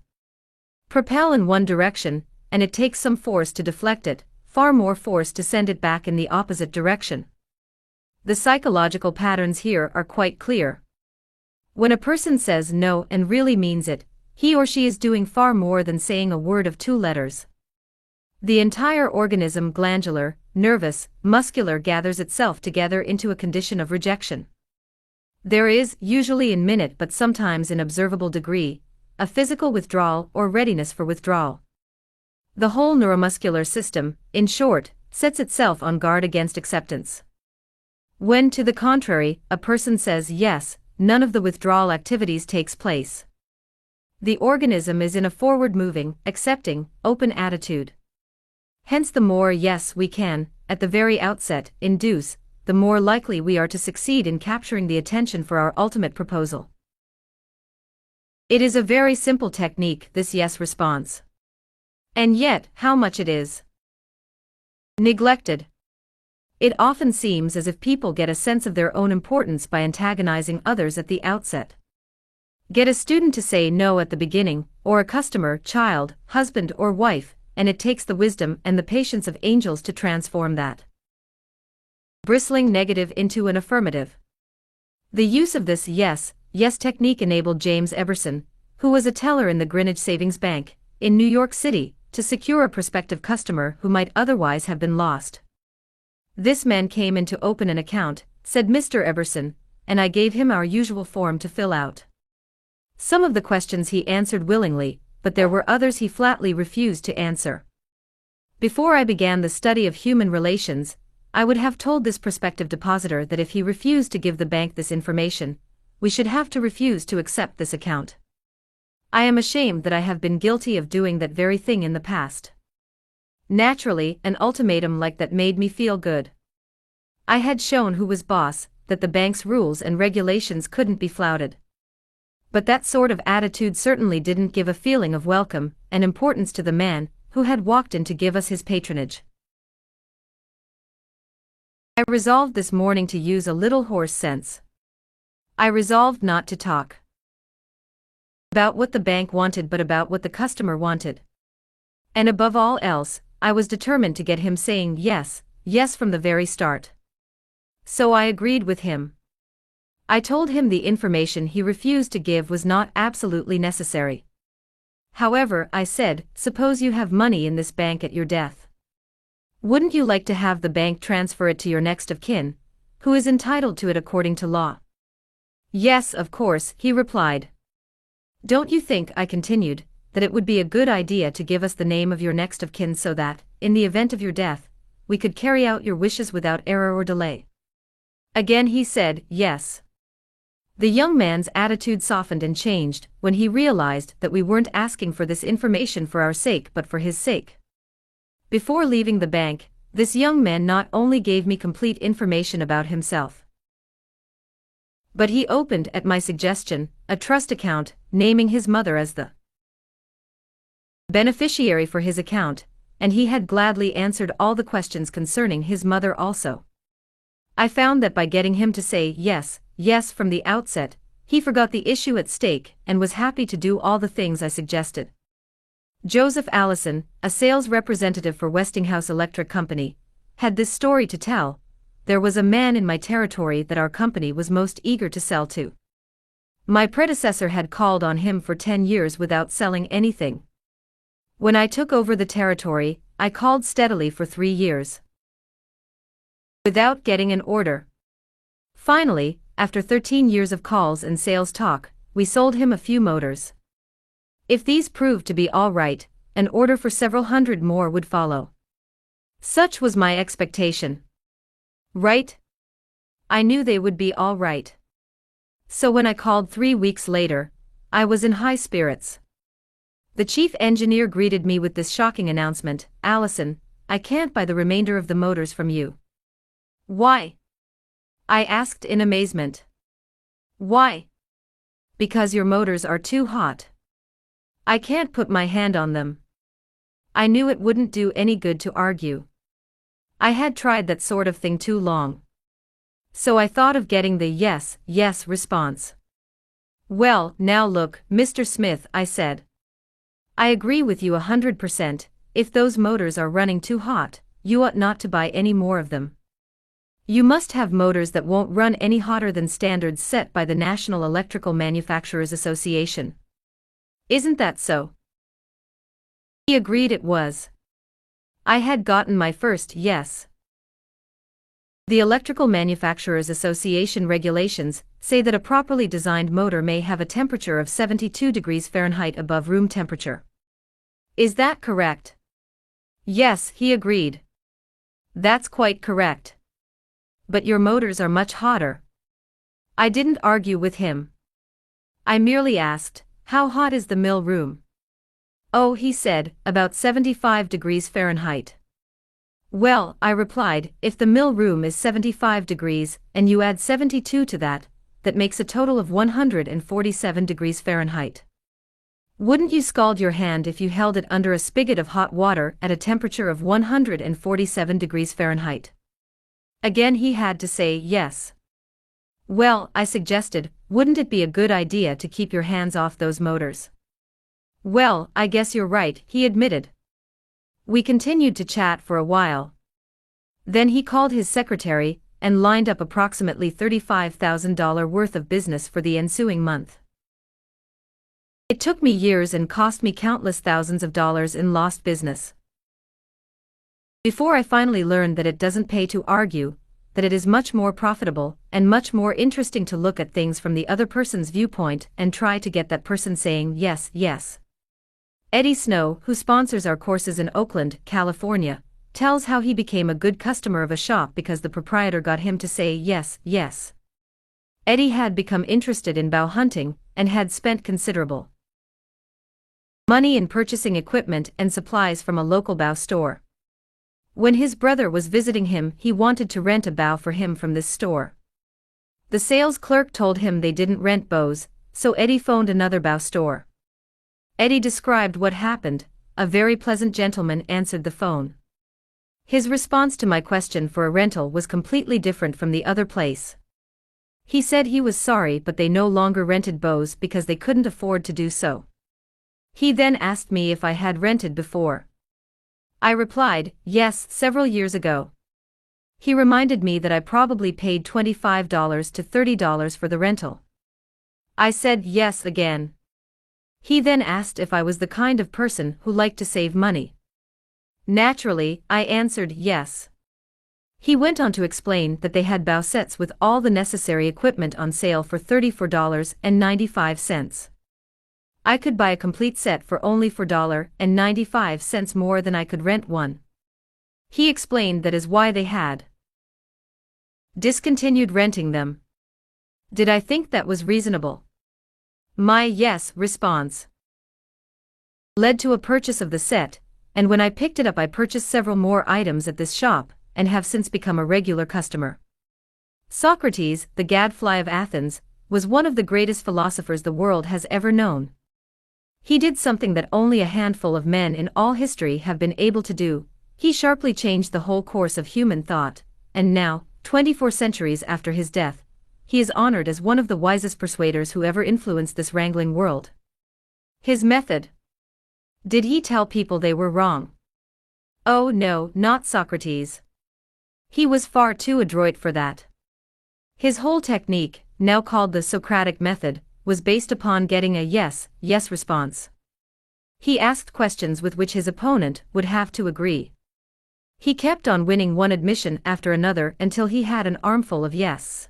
Propel in one direction, and it takes some force to deflect it, far more force to send it back in the opposite direction. The psychological patterns here are quite clear. When a person says no and really means it, he or she is doing far more than saying a word of 2 letters. The entire organism, glandular, nervous, muscular, gathers itself together into a condition of rejection. There is, usually in minute but sometimes in observable degree, a physical withdrawal or readiness for withdrawal. The whole neuromuscular system, in short, sets itself on guard against acceptance. When, to the contrary, a person says yes, none of the withdrawal activities takes place. The organism is in a forward-moving, accepting, open attitude. Hence the more yes we can, at the very outset, induce, the more likely we are to succeed in capturing the attention for our ultimate proposal. It is a very simple technique, this yes response. And yet, how much it is neglected. It often seems as if people get a sense of their own importance by antagonizing others at the outset. Get a student to say no at the beginning, or a customer, child, husband or wife, and it takes the wisdom and the patience of angels to transform that bristling negative into an affirmative. The use of this yes, yes technique enabled James Eberson, who was a teller in the Greenwich Savings Bank, in New York City, to secure a prospective customer who might otherwise have been lost. This man came in to open an account, said Mr. Eberson, and I gave him our usual form to fill out. Some of the questions he answered willingly, but there were others he flatly refused to answer. Before I began the study of human relations, I would have told this prospective depositor that if he refused to give the bank this information, we should have to refuse to accept this account. I am ashamed that I have been guilty of doing that very thing in the past. Naturally, an ultimatum like that made me feel good. I had shown who was boss, that the bank's rules and regulations couldn't be flouted. But that sort of attitude certainly didn't give a feeling of welcome and importance to the man who had walked in to give us his patronage. I resolved this morning to use a little horse sense. I resolved not to talk about what the bank wanted but about what the customer wanted. And above all else, I was determined to get him saying yes, yes from the very start. So I agreed with him. I told him the information he refused to give was not absolutely necessary. However, I said, suppose you have money in this bank at your death. Wouldn't you like to have the bank transfer it to your next of kin, who is entitled to it according to law? Yes, of course, he replied. Don't you think, I continued, that it would be a good idea to give us the name of your next of kin so that, in the event of your death, we could carry out your wishes without error or delay? Again he said, yes. The young man's attitude softened and changed when he realized that we weren't asking for this information for our sake but for his sake. Before leaving the bank, this young man not only gave me complete information about himself, but he opened, at my suggestion, a trust account, naming his mother as the beneficiary for his account, and he had gladly answered all the questions concerning his mother also. I found that by getting him to say yes, yes from the outset, he forgot the issue at stake and was happy to do all the things I suggested. Joseph Allison, a sales representative for Westinghouse Electric Company, had this story to tell. There was a man in my territory that our company was most eager to sell to. My predecessor had called on him for 10 years without selling anything. When I took over the territory, I called steadily for 3 years, without getting an order. Finally, after 13 years of calls and sales talk, we sold him a few motors. If these proved to be all right, an order for several hundred more would follow. Such was my expectation. Right? I knew they would be all right. So when I called 3 weeks later, I was in high spirits. The chief engineer greeted me with this shocking announcement, Allison, I can't buy the remainder of the motors from you. Why? I asked in amazement. Why? Because your motors are too hot. I can't put my hand on them. I knew it wouldn't do any good to argue. I had tried that sort of thing too long. So I thought of getting the yes, yes response. Well, now look, Mr. Smith, I said. I agree with you 100%, if those motors are running too hot, you ought not to buy any more of them. You must have motors that won't run any hotter than standards set by the National Electrical Manufacturers Association. Isn't that so? He agreed it was. I had gotten my first yes. The Electrical Manufacturers Association regulations say that a properly designed motor may have a temperature of 72 degrees Fahrenheit above room temperature. Is that correct? Yes, he agreed. That's quite correct. But your motors are much hotter. I didn't argue with him. I merely asked, how hot is the mill room? Oh, he said, about 75 degrees Fahrenheit. Well, I replied, if the mill room is 75 degrees, and you add 72 to that, that makes a total of 147 degrees Fahrenheit. Wouldn't you scald your hand if you held it under a spigot of hot water at a temperature of 147 degrees Fahrenheit? Again he had to say yes. Well, I suggested, wouldn't it be a good idea to keep your hands off those motors? Well, I guess you're right, he admitted. We continued to chat for a while. Then he called his secretary and lined up approximately $35,000 worth of business for the ensuing month. It took me years and cost me countless thousands of dollars in lost business, before I finally learned that it doesn't pay to argue, that it is much more profitable and much more interesting to look at things from the other person's viewpoint and try to get that person saying yes, yes. Eddie Snow, who sponsors our courses in Oakland, California, tells how he became a good customer of a shop because the proprietor got him to say yes, yes. Eddie had become interested in bow hunting and had spent considerable money in purchasing equipment and supplies from a local bow store. When his brother was visiting him, he wanted to rent a bow for him from this store. The sales clerk told him they didn't rent bows, so Eddie phoned another bow store. Eddie described what happened. A very pleasant gentleman answered the phone. His response to my question for a rental was completely different from the other place. He said he was sorry but they no longer rented bows because they couldn't afford to do so. He then asked me if I had rented before. I replied, yes, several years ago. He reminded me that I probably paid $25 to $30 for the rental. I said yes again. He then asked if I was the kind of person who liked to save money. Naturally, I answered yes. He went on to explain that they had bow sets with all the necessary equipment on sale for $34.95. I could buy a complete set for only $4.95 more than I could rent one. He explained that is why they had discontinued renting them. Did I think that was reasonable? My yes response led to a purchase of the set, and when I picked it up I purchased several more items at this shop, and have since become a regular customer. Socrates, the gadfly of Athens, was one of the greatest philosophers the world has ever known. He did something that only a handful of men in all history have been able to do. He sharply changed the whole course of human thought, and now, 24 centuries after his death, he is honored as one of the wisest persuaders who ever influenced this wrangling world. His method. Did he tell people they were wrong? Oh no, not Socrates. He was far too adroit for that. His whole technique, now called the Socratic method, was based upon getting a yes response. He asked questions with which his opponent would have to agree. He kept on winning one admission after another until he had an armful of yes.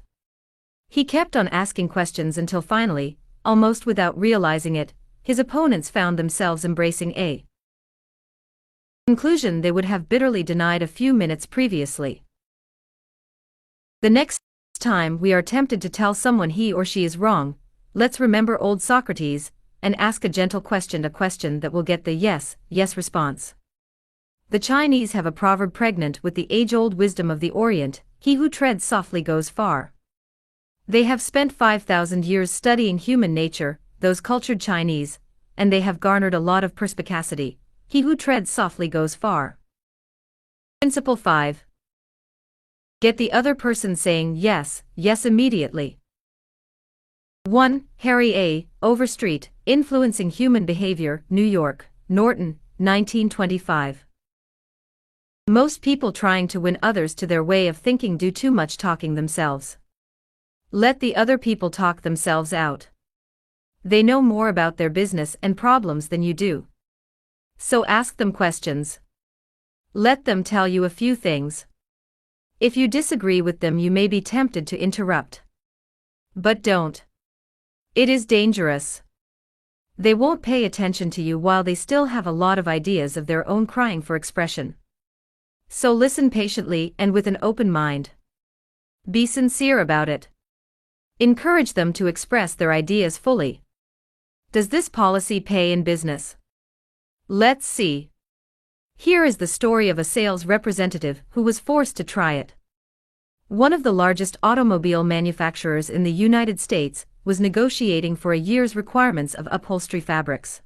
He kept on asking questions until finally, almost without realizing it, his opponents found themselves embracing a conclusion they would have bitterly denied a few minutes previously. The next time we are tempted to tell someone he or she is wrong, let's remember old Socrates, and ask a gentle question, a question that will get the yes response. The Chinese have a proverb pregnant with the age-old wisdom of the Orient: he who treads softly goes far. They have spent 5,000 years studying human nature, those cultured Chinese, and they have garnered a lot of perspicacity. He who treads softly goes far. Principle 5. Get the other person saying yes immediately. 1. Harry A. Overstreet, Influencing Human Behavior, New York, Norton, 1925. Most people trying to win others to their way of thinking do too much talking themselves. Let the other people talk themselves out. They know more about their business and problems than you do. So ask them questions. Let them tell you a few things. If you disagree with them, you may be tempted to interrupt. But don't. It is dangerous. They won't pay attention to you while they still have a lot of ideas of their own crying for expression. So listen patiently and with an open mind. Be sincere about it. Encourage them to express their ideas fully. Does this policy pay in business? Let's see. Here is the story of a sales representative who was forced to try it. One of the largest automobile manufacturers in the United States was negotiating for a year's requirements of upholstery fabrics.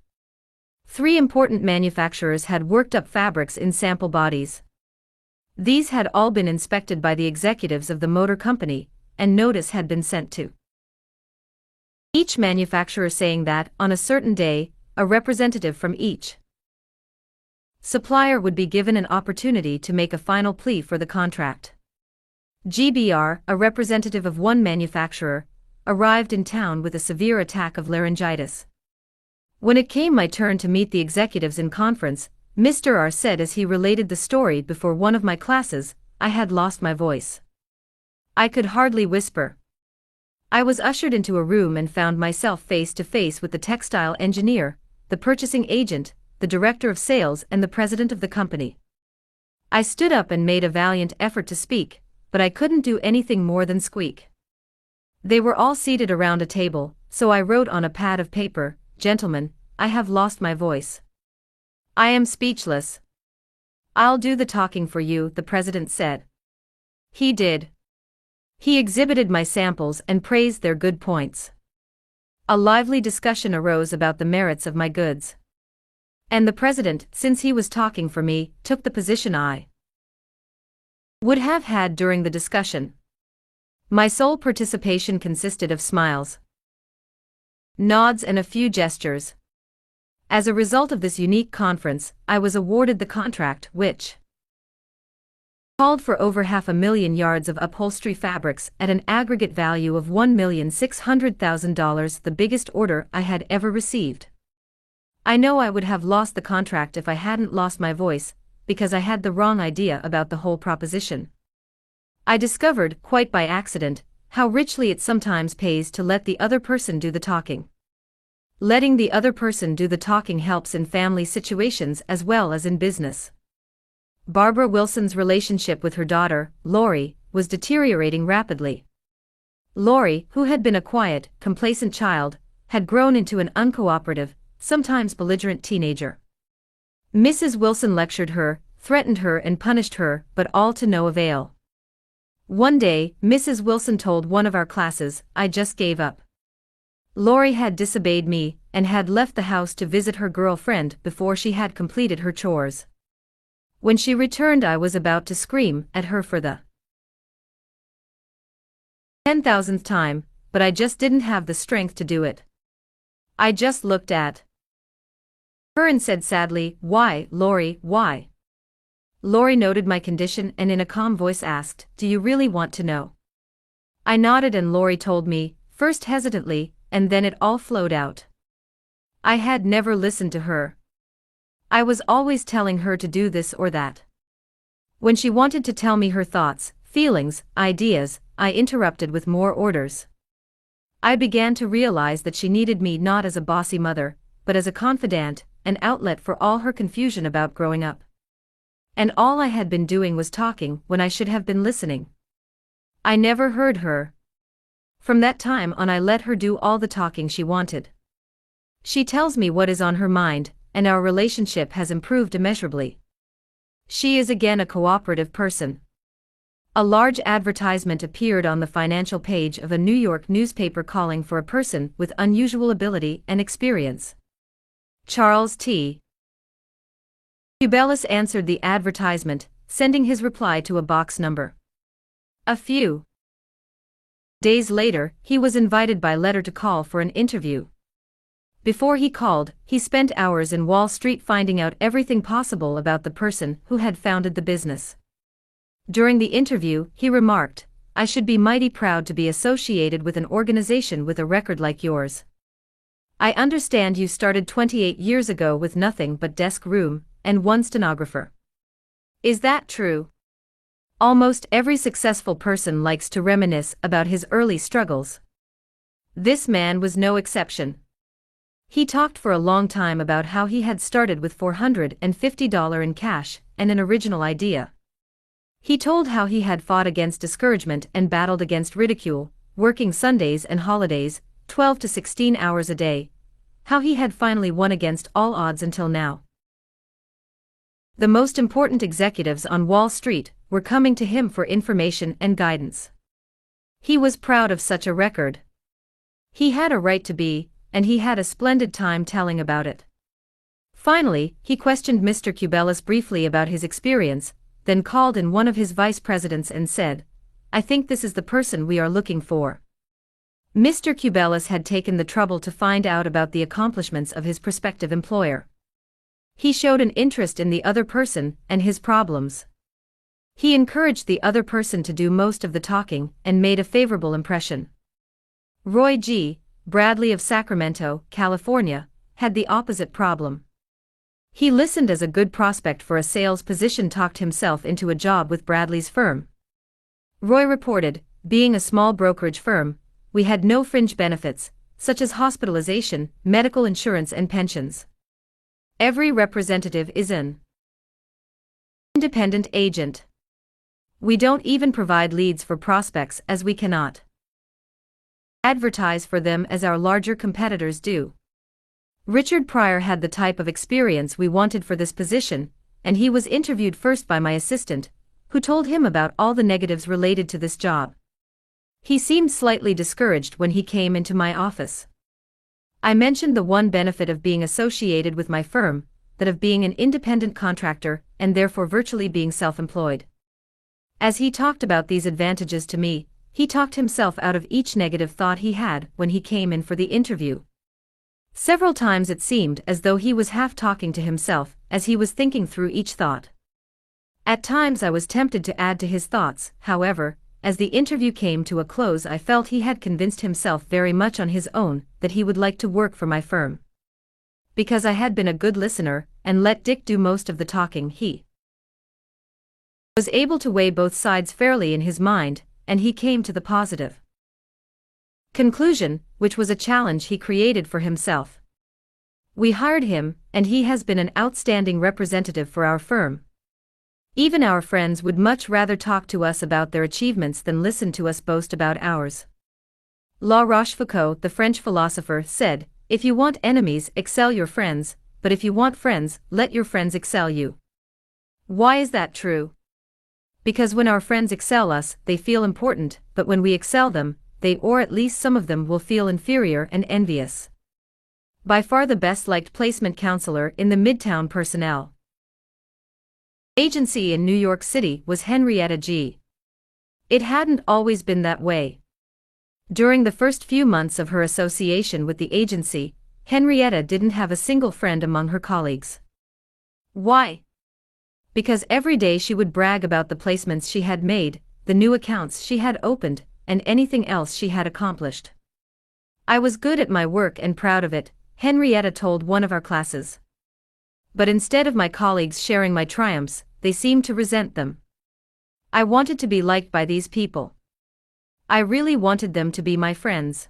3 important manufacturers had worked up fabrics in sample bodies. These had all been inspected by the executives of the motor company, and notice had been sent to each manufacturer saying that, on a certain day, a representative from each supplier would be given an opportunity to make a final plea for the contract. GBR, a representative of one manufacturer, arrived in town with a severe attack of laryngitis. When it came my turn to meet the executives in conference, Mr. R said as he related the story before one of my classes, I had lost my voice. I could hardly whisper. I was ushered into a room and found myself face to face with the textile engineer, the purchasing agent, the director of sales, and the president of the company. I stood up and made a valiant effort to speak, but I couldn't do anything more than squeak. They were all seated around a table, so I wrote on a pad of paper, "Gentlemen, I have lost my voice. I am speechless." "I'll do the talking for you," the president said. He did. He exhibited my samples and praised their good points. A lively discussion arose about the merits of my goods. And the president, since he was talking for me, took the position I would have had during the discussion. My sole participation consisted of smiles, nods, and a few gestures. As a result of this unique conference, I was awarded the contract, which Called for over 500,000 yards of upholstery fabrics at an aggregate value of $1,600,000, the biggest order I had ever received. I know I would have lost the contract if I hadn't lost my voice, because I had the wrong idea about the whole proposition. I discovered, quite by accident, how richly it sometimes pays to let the other person do the talking. Letting the other person do the talking helps in family situations as well as in business. Barbara Wilson's relationship with her daughter, Lori, was deteriorating rapidly. Lori, who had been a quiet, complacent child, had grown into an uncooperative, sometimes belligerent teenager. Mrs. Wilson lectured her, threatened her and punished her, but all to no avail. One day, Mrs. Wilson told one of our classes, "I just gave up." Lori had disobeyed me, and had left the house to visit her girlfriend before she had completed her chores. When she returned, I was about to scream at her for the 10,000th time, but I just didn't have the strength to do it. I just looked at her and said sadly, "Why, Lori, why?" Lori noted my condition and in a calm voice asked, "Do you really want to know?" I nodded and Lori told me, first hesitantly, and then it all flowed out. I had never listened to her. I was always telling her to do this or that. When she wanted to tell me her thoughts, feelings, ideas, I interrupted with more orders. I began to realize that she needed me not as a bossy mother, but as a confidant, an outlet for all her confusion about growing up. And all I had been doing was talking when I should have been listening. I never heard her. From that time on, I let her do all the talking she wanted. She tells me what is on her mind, and our relationship has improved immeasurably. She is again a cooperative person. A large advertisement appeared on the financial page of a New York newspaper calling for a person with unusual ability and experience. Charles T. Cubelis answered the advertisement, sending his reply to a box number. A few days later, he was invited by letter to call for an interview. Before he called, he spent hours in Wall Street finding out everything possible about the person who had founded the business. During the interview, he remarked, "I should be mighty proud to be associated with an organization with a record like yours. I understand you started 28 years ago with nothing but desk room and one stenographer. Is that true?" Almost every successful person likes to reminisce about his early struggles. This man was no exception. He talked for a long time about how he had started with $450 in cash and an original idea. He told how he had fought against discouragement and battled against ridicule, working Sundays and holidays, 12 to 16 hours a day, how he had finally won against all odds until now. The most important executives on Wall Street were coming to him for information and guidance. He was proud of such a record. He had a right to be, and he had a splendid time telling about it. Finally, he questioned Mr. Cubelis briefly about his experience, then called in one of his vice presidents and said, "I think this is the person we are looking for." Mr. Cubelis had taken the trouble to find out about the accomplishments of his prospective employer. He showed an interest in the other person and his problems. He encouraged the other person to do most of the talking and made a favorable impression. Roy G. Bradley of Sacramento, California, had the opposite problem. He listened as a good prospect for a sales position talked himself into a job with Bradley's firm. Roy reported, "Being a small brokerage firm, we had no fringe benefits, such as hospitalization, medical insurance and pensions. Every representative is an independent agent. We don't even provide leads for prospects as we cannot advertise for them as our larger competitors do." Richard Pryor had the type of experience we wanted for this position, and he was interviewed first by my assistant, who told him about all the negatives related to this job. He seemed slightly discouraged when he came into my office. I mentioned the one benefit of being associated with my firm, that of being an independent contractor and therefore virtually being self-employed. As he talked about these advantages to me, he talked himself out of each negative thought he had when he came in for the interview. Several times it seemed as though he was half talking to himself as he was thinking through each thought. At times I was tempted to add to his thoughts, however. As the interview came to a close, I felt he had convinced himself very much on his own that he would like to work for my firm. Because I had been a good listener and let Dick do most of the talking, he was able to weigh both sides fairly in his mind, and he came to the positive conclusion, which was a challenge he created for himself. We hired him, and he has been an outstanding representative for our firm. Even our friends would much rather talk to us about their achievements than listen to us boast about ours. La Rochefoucauld, the French philosopher, said, "If you want enemies, excel your friends, but if you want friends, let your friends excel you." Why is that true? Because when our friends excel us, they feel important, but when we excel them, they, or at least some of them, will feel inferior and envious. By far the best liked placement counselor in the Midtown personnel agency in New York City was Henrietta G. It hadn't always been that way. During the first few months of her association with the agency, Henrietta didn't have a single friend among her colleagues. Why? Because every day she would brag about the placements she had made, the new accounts she had opened, and anything else she had accomplished. "I was good at my work and proud of it," Henrietta told one of our classes. But instead of my colleagues sharing my triumphs, they seemed to resent them. I wanted to be liked by these people. I really wanted them to be my friends.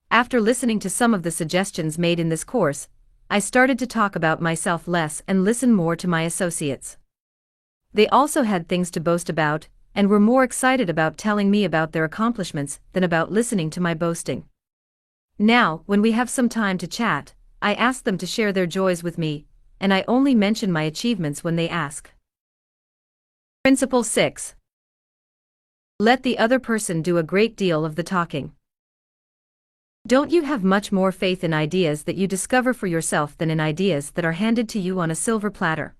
After listening to some of the suggestions made in this course, I started to talk about myself less and listen more to my associates. They also had things to boast about, and were more excited about telling me about their accomplishments than about listening to my boasting. Now, when we have some time to chat, I ask them to share their joys with me, and I only mention my achievements when they ask. Principle 6. Let the other person do a great deal of the talking. Don't you have much more faith in ideas that you discover for yourself than in ideas that are handed to you on a silver platter?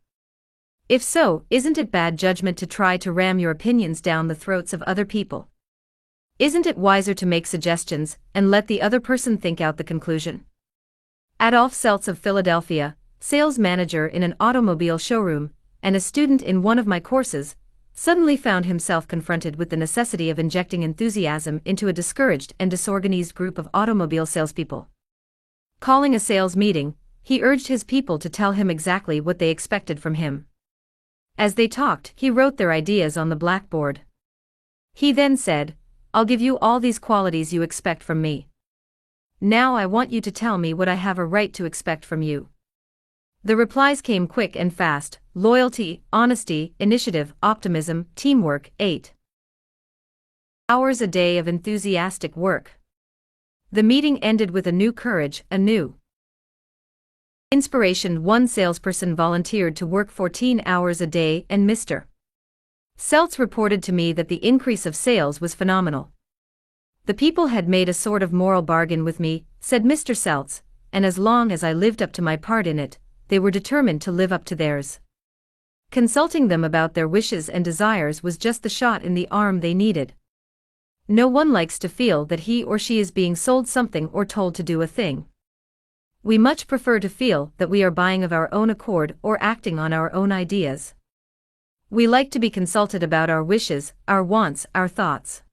If so, isn't it bad judgment to try to ram your opinions down the throats of other people? Isn't it wiser to make suggestions and let the other person think out the conclusion? Adolph Seltz of Philadelphia, sales manager in an automobile showroom, and a student in one of my courses, suddenly found himself confronted with the necessity of injecting enthusiasm into a discouraged and disorganized group of automobile salespeople. Calling a sales meeting, he urged his people to tell him exactly what they expected from him. As they talked, he wrote their ideas on the blackboard. He then said, "I'll give you all these qualities you expect from me. Now I want you to tell me what I have a right to expect from you." The replies came quick and fast: loyalty, honesty, initiative, optimism, teamwork. 8 hours a day of enthusiastic work. The meeting ended with a new courage, a new inspiration. One salesperson volunteered to work 14 hours a day, and Mr. Seltz reported to me that the increase of sales was phenomenal. "The people had made a sort of moral bargain with me," said Mr. Seltz, "and as long as I lived up to my part in it, they were determined to live up to theirs. Consulting them about their wishes and desires was just the shot in the arm they needed. No one likes to feel that he or she is being sold something or told to do a thing. We much prefer to feel that we are buying of our own accord or acting on our own ideas. We like to be consulted about our wishes, our wants, our thoughts."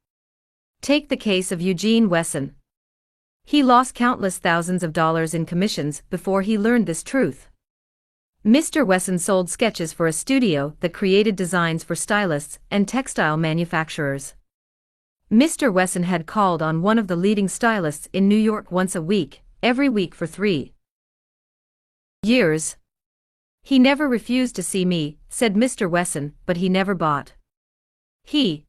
Take the case of Eugene Wesson. He lost countless thousands of dollars in commissions before he learned this truth. Mr. Wesson sold sketches for a studio that created designs for stylists and textile manufacturers. Mr. Wesson had called on one of the leading stylists in New York once a week, every week for 3 years. "He never refused to see me," said Mr. Wesson, "but he never bought. He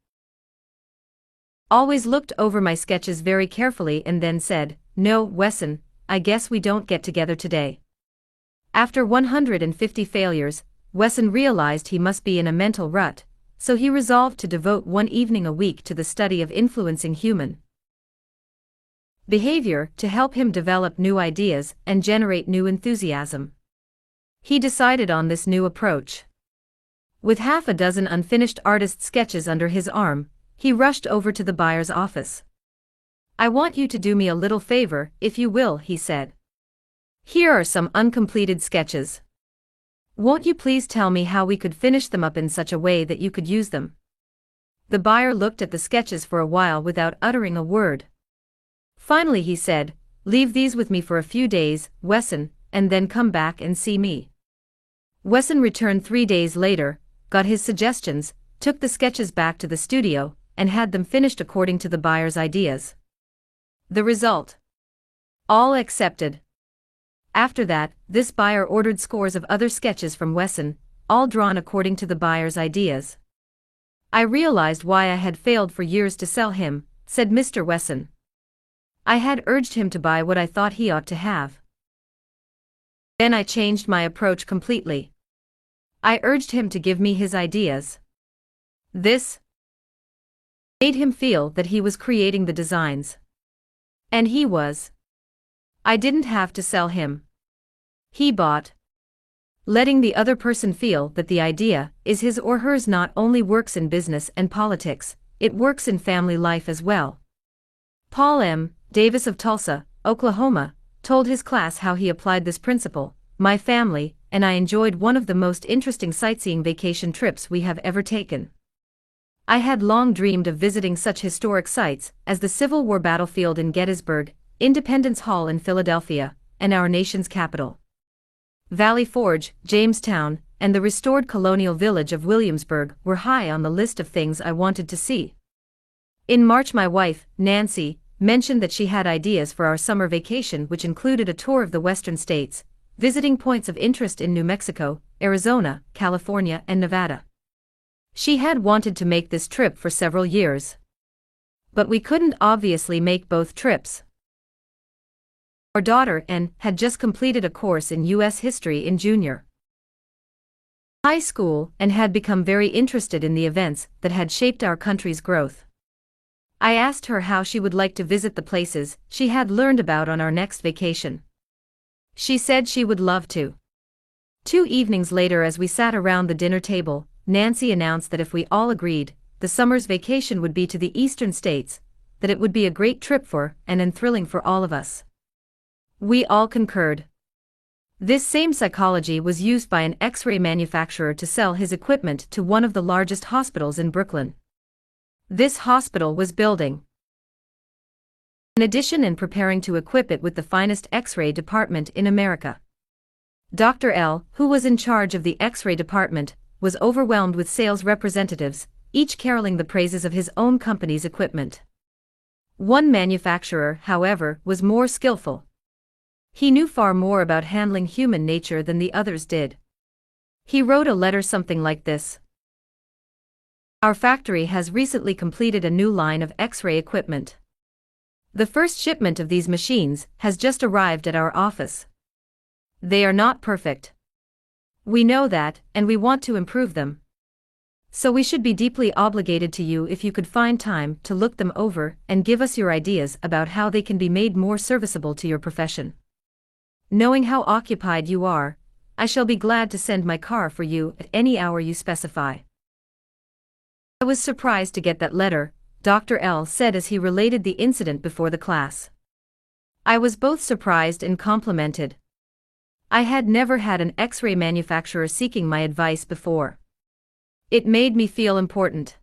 always looked over my sketches very carefully and then said, 'No, Wesson, I guess we don't get together today.'" After 150 failures, Wesson realized he must be in a mental rut, so he resolved to devote one evening a week to the study of influencing human behavior to help him develop new ideas and generate new enthusiasm. He decided on this new approach. With half a dozen unfinished artist sketches under his arm, he rushed over to the buyer's office. "I want you to do me a little favor, if you will," he said. "Here are some uncompleted sketches. Won't you please tell me how we could finish them up in such a way that you could use them? The buyer looked at the sketches for a while without uttering a word. Finally he said, "Leave these with me for a few days, Wesson, and then come back and see me." Wesson returned 3 days later, got his suggestions, took the sketches back to the studio, and had them finished according to the buyer's ideas. The result? All accepted. After that, this buyer ordered scores of other sketches from Wesson, all drawn according to the buyer's ideas. "I realized why I had failed for years to sell him," said Mr. Wesson. "I had urged him to buy what I thought he ought to have. Then I changed my approach completely. I urged him to give me his ideas. This made him feel that he was creating the designs. And he was. I didn't have to sell him. He bought. Letting the other person feel that the idea is his or hers not only works in business and politics, it works in family life as well." Paul M. Davis of Tulsa, Oklahoma, told his class how he applied this principle. "My family and I enjoyed one of the most interesting sightseeing vacation trips we have ever taken. I had long dreamed of visiting such historic sites as the Civil War battlefield in Gettysburg, Independence Hall in Philadelphia, and our nation's capital. Valley Forge, Jamestown, and the restored colonial village of Williamsburg were high on the list of things I wanted to see." In March, my wife, Nancy, mentioned that she had ideas for our summer vacation, which included a tour of the western states, visiting points of interest in New Mexico, Arizona, California, and Nevada. She had wanted to make this trip for several years. But we couldn't obviously make both trips. Our daughter, Anne, had just completed a course in U.S. history in junior high school and had become very interested in the events that had shaped our country's growth. I asked her how she would like to visit the places she had learned about on our next vacation. She said she would love to. 2 evenings later, as we sat around the dinner table, Nancy announced that if we all agreed, the summer's vacation would be to the eastern states, that it would be a great trip for and thrilling for all of us. We all concurred. This same psychology was used by an X-ray manufacturer to sell his equipment to one of the largest hospitals in Brooklyn. This hospital was building an addition and preparing to equip it with the finest X-ray department in America. Dr. L., who was in charge of the X-ray department, was overwhelmed with sales representatives, each caroling the praises of his own company's equipment. One manufacturer, however, was more skillful. He knew far more about handling human nature than the others did. He wrote a letter something like this: "Our factory has recently completed a new line of X-ray equipment. The first shipment of these machines has just arrived at our office. They are not perfect. We know that, and we want to improve them. So we should be deeply obligated to you if you could find time to look them over and give us your ideas about how they can be made more serviceable to your profession. Knowing how occupied you are, I shall be glad to send my car for you at any hour you specify." I was surprised to get that letter, Dr. L. said as he related the incident before the class. I was both surprised and complimented. I had never had an X-ray manufacturer seeking my advice before. It made me feel important.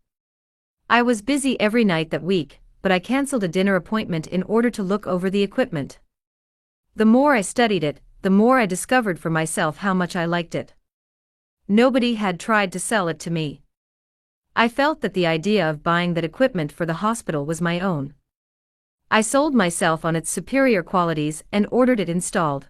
I was busy every night that week, but I canceled a dinner appointment in order to look over the equipment. The more I studied it, the more I discovered for myself how much I liked it. Nobody had tried to sell it to me. I felt that the idea of buying that equipment for the hospital was my own. I sold myself on its superior qualities and ordered it installed.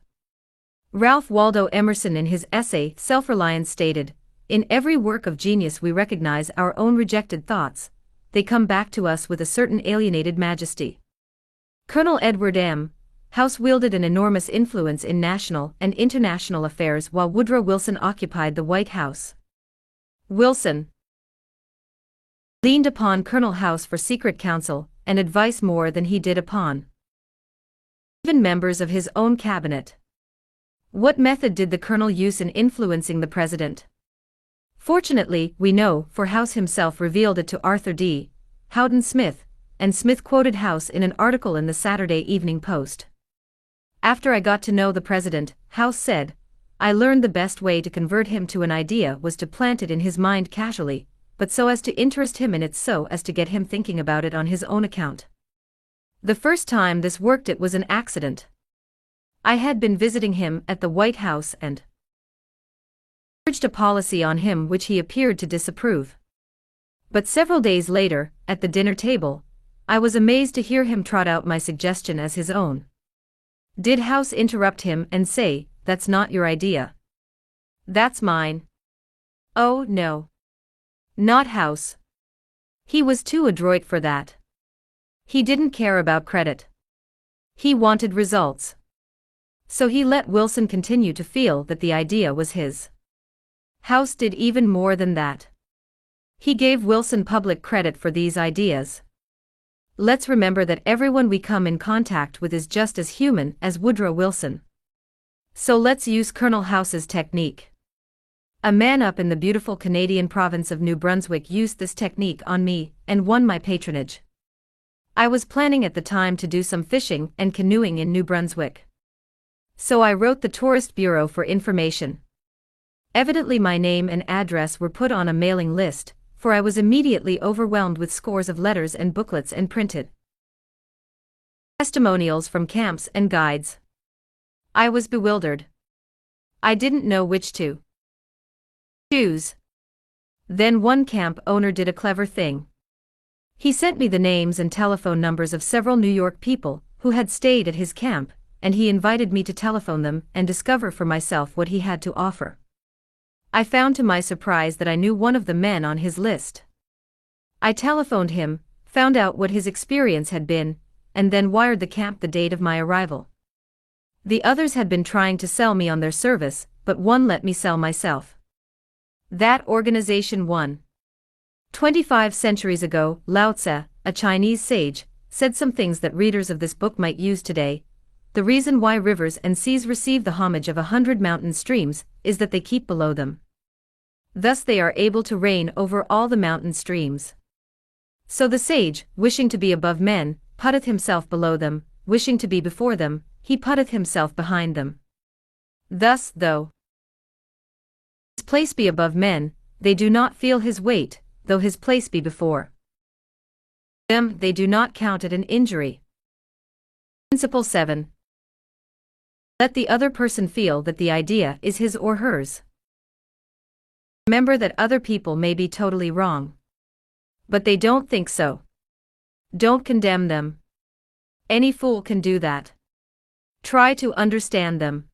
Ralph Waldo Emerson, in his essay Self-Reliance, stated, "In every work of genius we recognize our own rejected thoughts. They come back to us with a certain alienated majesty." Colonel Edward M. House wielded an enormous influence in national and international affairs while Woodrow Wilson occupied the White House. Wilson leaned upon Colonel House for secret counsel and advice more than he did upon even members of his own cabinet. What method did the colonel use in influencing the president? Fortunately, we know, for House himself revealed it to Arthur D. Houghton Smith, and Smith quoted House in an article in the Saturday Evening Post. "After I got to know the president," House said, I learned the best way to convert him to an idea was to plant it in his mind casually, but so as to interest him in it, so as to get him thinking about it on his own account. The first time this worked it was an accident. I had been visiting him at the White House and urged a policy on him which he appeared to disapprove. But several days later, at the dinner table, I was amazed to hear him trot out my suggestion as his own. Did House interrupt him and say, "That's not your idea. That's mine"? Oh no. Not House. He was too adroit for that. He didn't care about credit. He wanted results. So he let Wilson continue to feel that the idea was his. House did even more than that. He gave Wilson public credit for these ideas. Let's remember that everyone we come in contact with is just as human as Woodrow Wilson. So let's use Colonel House's technique. A man up in the beautiful Canadian province of New Brunswick used this technique on me and won my patronage. I was planning at the time to do some fishing and canoeing in New Brunswick. So I wrote the Tourist Bureau for information. Evidently my name and address were put on a mailing list, for I was immediately overwhelmed with scores of letters and booklets and printed testimonials from camps and guides. I was bewildered. I didn't know which to choose. Then one camp owner did a clever thing. He sent me the names and telephone numbers of several New York people who had stayed at his camp, and he invited me to telephone them and discover for myself what he had to offer. I found to my surprise that I knew one of the men on his list. I telephoned him, found out what his experience had been, and then wired the camp the date of my arrival. The others had been trying to sell me on their service, but one let me sell myself. That organization won. 25 centuries ago, Lao Tse, a Chinese sage, said some things that readers of this book might use today. The reason why rivers and seas receive the homage of 100 mountain streams is that they keep below them. Thus they are able to reign over all the mountain streams. So the sage, wishing to be above men, putteth himself below them, wishing to be before them, he putteth himself behind them. Thus, though his place be above men, they do not feel his weight, though his place be before them, they do not count it an injury. Principle 7. Let the other person feel that the idea is his or hers. Remember that other people may be totally wrong. But they don't think so. Don't condemn them. Any fool can do that. Try to understand them.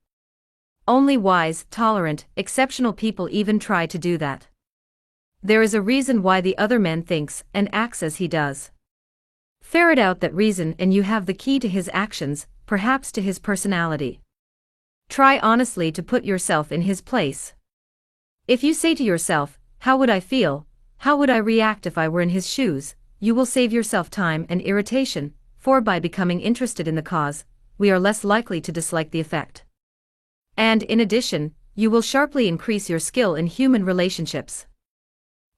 Only wise, tolerant, exceptional people even try to do that. There is a reason why the other man thinks and acts as he does. Ferret out that reason and you have the key to his actions, perhaps to his personality. Try honestly to put yourself in his place. If you say to yourself, "How would I feel? How would I react if I were in his shoes?" you will save yourself time and irritation, for by becoming interested in the cause, we are less likely to dislike the effect. And in addition, you will sharply increase your skill in human relationships.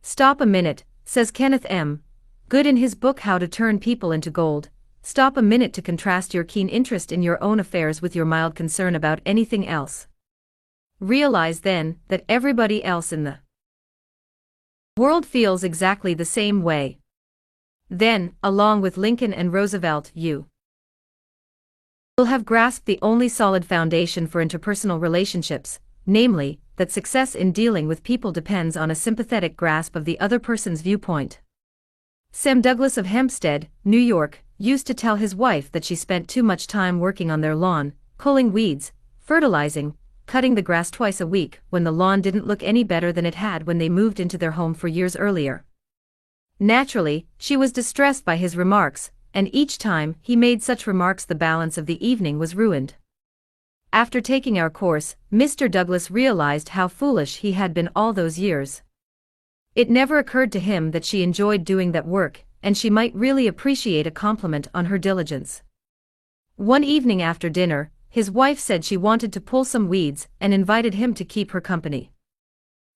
Stop a minute, says Kenneth M. Good in his book How to Turn People into Gold. Stop a minute to contrast your keen interest in your own affairs with your mild concern about anything else. Realize then that everybody else in the world feels exactly the same way. Then, along with Lincoln and Roosevelt, you will have grasped the only solid foundation for interpersonal relationships, namely, that success in dealing with people depends on a sympathetic grasp of the other person's viewpoint. Sam Douglas of Hempstead, New York, used to tell his wife that she spent too much time working on their lawn, pulling weeds, fertilizing, cutting the grass twice a week, when the lawn didn't look any better than it had when they moved into their home 4 years earlier. Naturally, she was distressed by his remarks, and each time he made such remarks the balance of the evening was ruined. After taking our course, Mr. Douglas realized how foolish he had been all those years. It never occurred to him that she enjoyed doing that work, and she might really appreciate a compliment on her diligence. One evening after dinner, his wife said she wanted to pull some weeds and invited him to keep her company.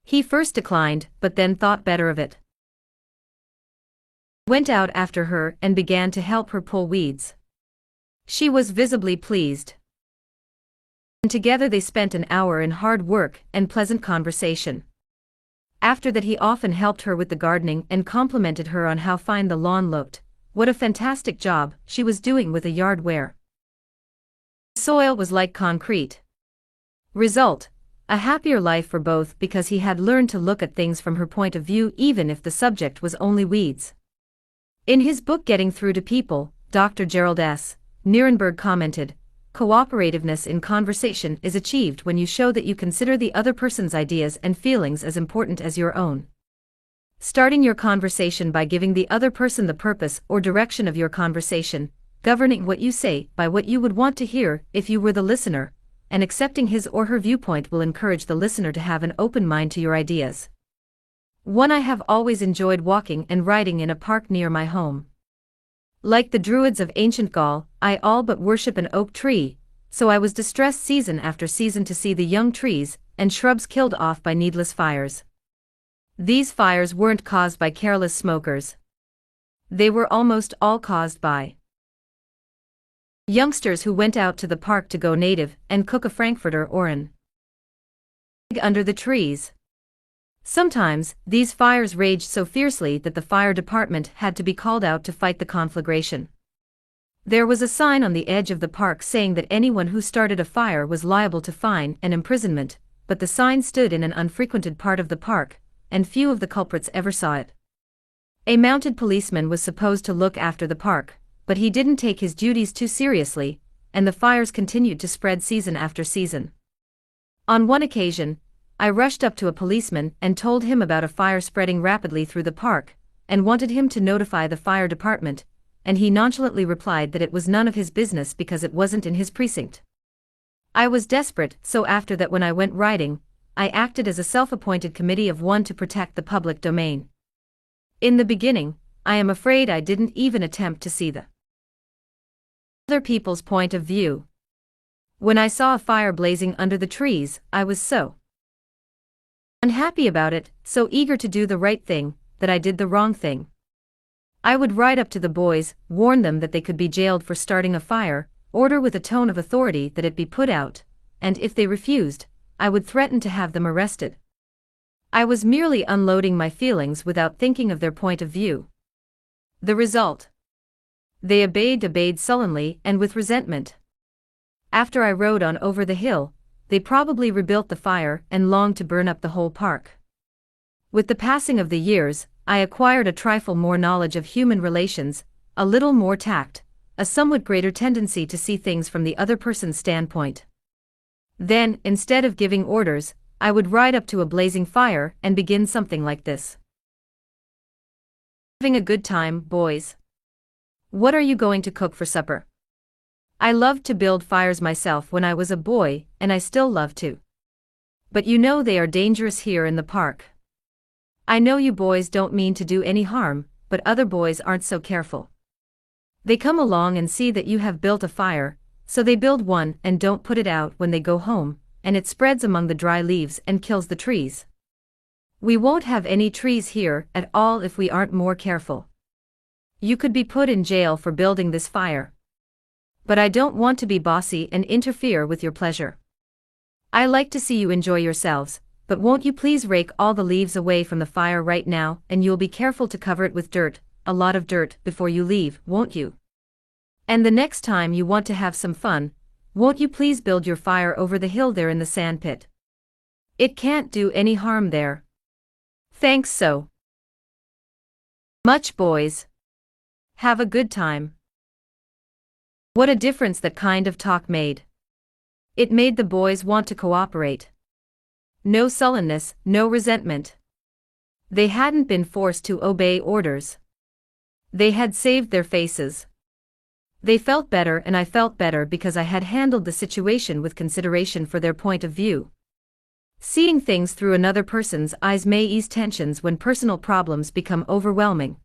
He first declined, but then thought better of it. Went out after her and began to help her pull weeds. She was visibly pleased. And together they spent an hour in hard work and pleasant conversation. After that he often helped her with the gardening and complimented her on how fine the lawn looked, what a fantastic job she was doing with the yard ware. The soil was like concrete. Result: a happier life for both because he had learned to look at things from her point of view even if the subject was only weeds. In his book Getting Through to People, Dr. Gerald S. Nierenberg commented, "Cooperativeness in conversation is achieved when you show that you consider the other person's ideas and feelings as important as your own. Starting your conversation by giving the other person the purpose or direction of your conversation, governing what you say by what you would want to hear if you were the listener, and accepting his or her viewpoint will encourage the listener to have an open mind to your ideas." 1. I have always enjoyed walking and riding in a park near my home. Like the Druids of ancient Gaul, I all but worship an oak tree, so I was distressed season after season to see the young trees and shrubs killed off by needless fires. These fires weren't caused by careless smokers. They were almost all caused by youngsters who went out to the park to go native and cook a frankfurter or an egg under the trees. Sometimes, these fires raged so fiercely that the fire department had to be called out to fight the conflagration. There was a sign on the edge of the park saying that anyone who started a fire was liable to fine and imprisonment, but the sign stood in an unfrequented part of the park, and few of the culprits ever saw it. A mounted policeman was supposed to look after the park, but he didn't take his duties too seriously, and the fires continued to spread season after season. On one occasion, I rushed up to a policeman and told him about a fire spreading rapidly through the park, and wanted him to notify the fire department, and he nonchalantly replied that it was none of his business because it wasn't in his precinct. I was desperate, so after that when I went riding, I acted as a self-appointed committee of one to protect the public domain. In the beginning, I am afraid I didn't even attempt to see the other people's point of view. When I saw a fire blazing under the trees, I was so unhappy about it, so eager to do the right thing, that I did the wrong thing. I would ride up to the boys, warn them that they could be jailed for starting a fire, order with a tone of authority that it be put out, and if they refused, I would threaten to have them arrested. I was merely unloading my feelings without thinking of their point of view. The result: they obeyed sullenly and with resentment. After I rode on over the hill, they probably rebuilt the fire and longed to burn up the whole park. With the passing of the years, I acquired a trifle more knowledge of human relations, a little more tact, a somewhat greater tendency to see things from the other person's standpoint. Then, instead of giving orders, I would ride up to a blazing fire and begin something like this. "Having a good time, boys? What are you going to cook for supper? I loved to build fires myself when I was a boy, and I still love to. But you know they are dangerous here in the park. I know you boys don't mean to do any harm, but other boys aren't so careful. They come along and see that you have built a fire, so they build one and don't put it out when they go home, and it spreads among the dry leaves and kills the trees. We won't have any trees here at all if we aren't more careful. You could be put in jail for building this fire. But I don't want to be bossy and interfere with your pleasure. I like to see you enjoy yourselves, but won't you please rake all the leaves away from the fire right now, and you'll be careful to cover it with dirt, a lot of dirt, before you leave, won't you? And the next time you want to have some fun, won't you please build your fire over the hill there in the sand pit? It can't do any harm there. Thanks so much, boys. Have a good time." What a difference that kind of talk made. It made the boys want to cooperate. No sullenness, no resentment. They hadn't been forced to obey orders. They had saved their faces. They felt better and I felt better because I had handled the situation with consideration for their point of view. Seeing things through another person's eyes may ease tensions when personal problems become overwhelming.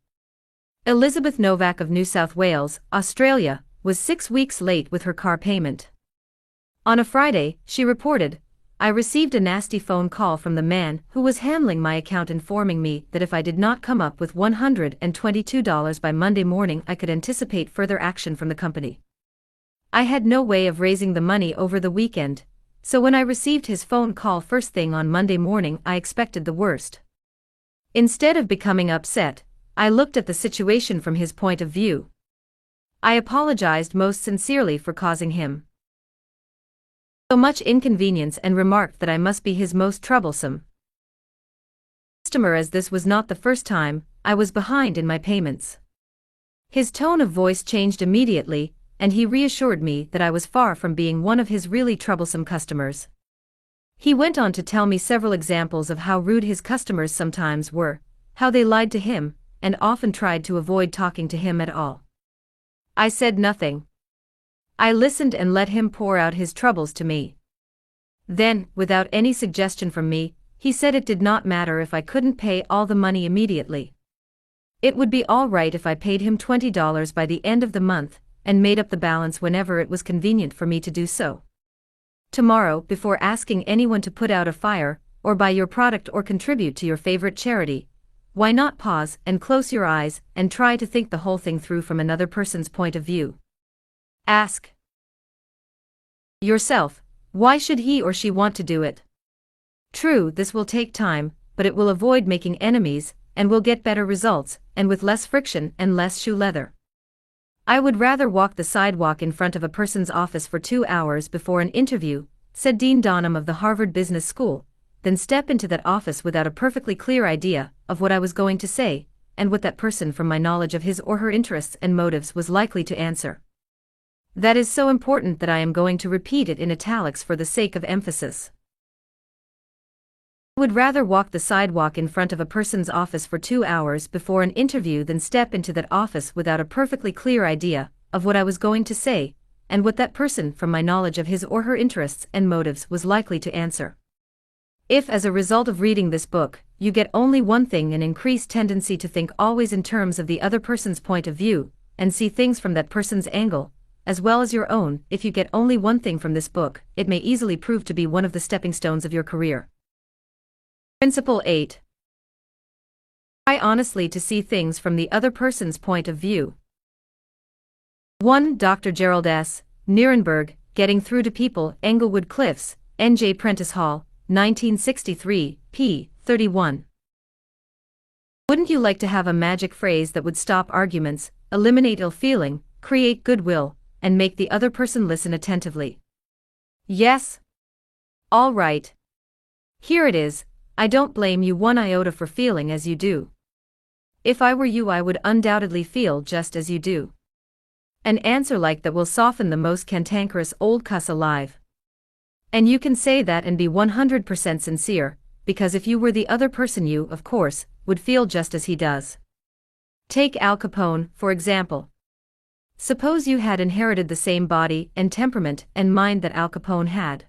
Elizabeth Novak of New South Wales, Australia, was 6 weeks late with her car payment. On a Friday, she reported, "I received a nasty phone call from the man who was handling my account informing me that if I did not come up with $122 by Monday morning I could anticipate further action from the company. I had no way of raising the money over the weekend, So when I received his phone call first thing on Monday morning, I expected the worst. Instead of becoming upset, I looked at the situation from his point of view. I apologized most sincerely for causing him so much inconvenience and remarked that I must be his most troublesome customer, as this was not the first time I was behind in my payments. His tone of voice changed immediately, and he reassured me that I was far from being one of his really troublesome customers. He went on to tell me several examples of how rude his customers sometimes were, how they lied to him, and often tried to avoid talking to him at all. I said nothing. I listened and let him pour out his troubles to me. Then, without any suggestion from me, he said it did not matter if I couldn't pay all the money immediately. It would be all right if I paid him $20 by the end of the month, and made up the balance whenever it was convenient for me to do so. Tomorrow, before asking anyone to put out a fire, or buy your product or contribute to your favorite charity, why not pause and close your eyes and try to think the whole thing through from another person's point of view? Ask yourself, why should he or she want to do it? True, this will take time, but it will avoid making enemies, and will get better results, and with less friction and less shoe leather. I would rather walk the sidewalk in front of a person's office for 2 hours before an interview, said Dean Donham of the Harvard Business School, than step into that office without a perfectly clear idea of what I was going to say, and what that person from my knowledge of his or her interests and motives was likely to answer. That is so important that I am going to repeat it in italics for the sake of emphasis. I would rather walk the sidewalk in front of a person's office for 2 hours before an interview than step into that office without a perfectly clear idea of what I was going to say, and what that person from my knowledge of his or her interests and motives was likely to answer. If, as a result of reading this book, you get only one thing, an increased tendency to think always in terms of the other person's point of view, and see things from that person's angle, as well as your own, if you get only one thing from this book, it may easily prove to be one of the stepping stones of your career. Principle 8. Try honestly to see things from the other person's point of view. 1. Dr. Gerald S. Nierenberg, Getting Through to People, Englewood Cliffs, N.J. Prentice Hall, 1963, p. 31. Wouldn't you like to have a magic phrase that would stop arguments, eliminate ill feeling, create goodwill, and make the other person listen attentively? Yes? All right. Here it is. I don't blame you one iota for feeling as you do. If I were you, I would undoubtedly feel just as you do. An answer like that will soften the most cantankerous old cuss alive. And you can say that and be 100% sincere, because if you were the other person, you, of course, would feel just as he does. Take Al Capone, for example. Suppose you had inherited the same body and temperament and mind that Al Capone had.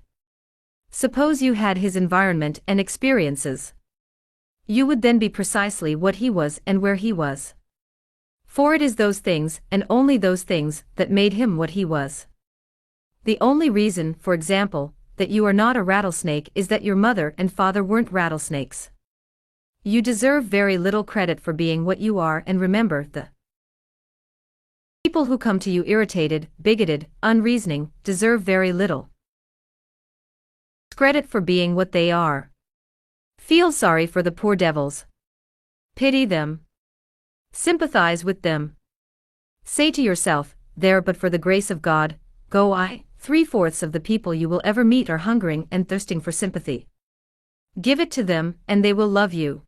Suppose you had his environment and experiences. You would then be precisely what he was and where he was. For it is those things, and only those things, that made him what he was. The only reason, for example, that you are not a rattlesnake is that your mother and father weren't rattlesnakes. You deserve very little credit for being what you are, and remember, the people who come to you irritated, bigoted, unreasoning, deserve very little credit for being what they are. Feel sorry for the poor devils. Pity them. Sympathize with them. Say to yourself, there, but for the grace of God, go I. 3/4 of the people you will ever meet are hungering and thirsting for sympathy. Give it to them, and they will love you.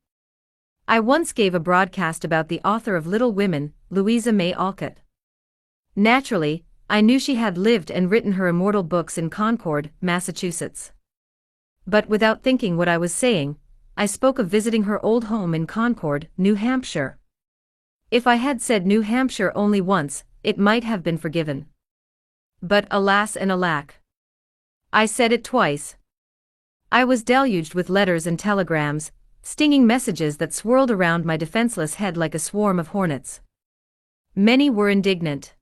I once gave a broadcast about the author of Little Women, Louisa May Alcott. Naturally, I knew she had lived and written her immortal books in Concord, Massachusetts. But without thinking what I was saying, I spoke of visiting her old home in Concord, New Hampshire. If I had said New Hampshire only once, it might have been forgiven. But alas and alack, I said it twice. I was deluged with letters and telegrams, stinging messages that swirled around my defenseless head like a swarm of hornets. Many were indignant.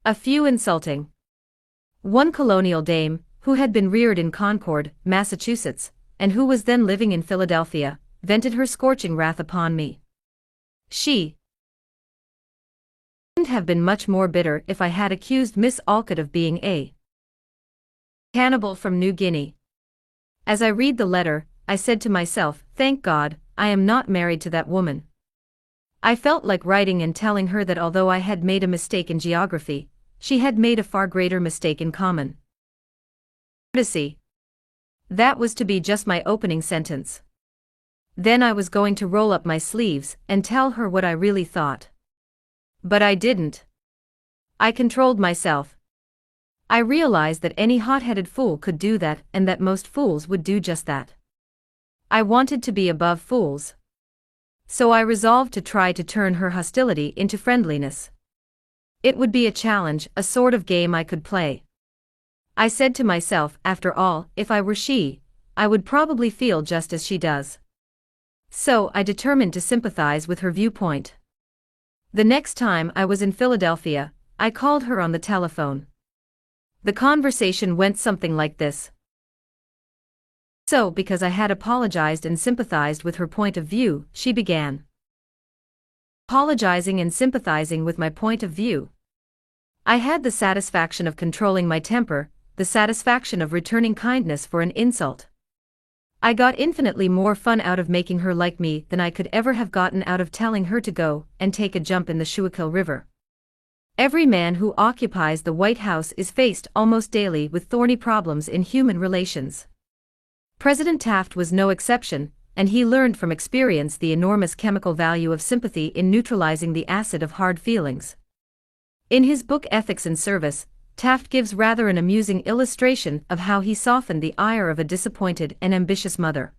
A few insulting. One colonial dame, who had been reared in Concord, Massachusetts, and who was then living in Philadelphia, vented her scorching wrath upon me. She couldn't have been much more bitter if I had accused Miss Alcott of being a Cannibal from New Guinea. As I read the letter, I said to myself, thank God, I am not married to that woman. I felt like writing and telling her that although I had made a mistake in geography, she had made a far greater mistake in common courtesy. That was to be just my opening sentence. Then I was going to roll up my sleeves and tell her what I really thought. But I didn't. I controlled myself. I realized that any hot-headed fool could do that and that most fools would do just that. I wanted to be above fools. So I resolved to try to turn her hostility into friendliness. It would be a challenge, a sort of game I could play. I said to myself, after all, if I were she, I would probably feel just as she does. So I determined to sympathize with her viewpoint. The next time I was in Philadelphia, I called her on the telephone. The conversation went something like this. So, because I had apologized and sympathized with her point of view, she began. Apologizing and sympathizing with my point of view. I had the satisfaction of controlling my temper, the satisfaction of returning kindness for an insult. I got infinitely more fun out of making her like me than I could ever have gotten out of telling her to go and take a jump in the Schuylkill River. Every man who occupies the White House is faced almost daily with thorny problems in human relations. President Taft was no exception, and he learned from experience the enormous chemical value of sympathy in neutralizing the acid of hard feelings. In his book Ethics in Service, Taft gives rather an amusing illustration of how he softened the ire of a disappointed and ambitious mother.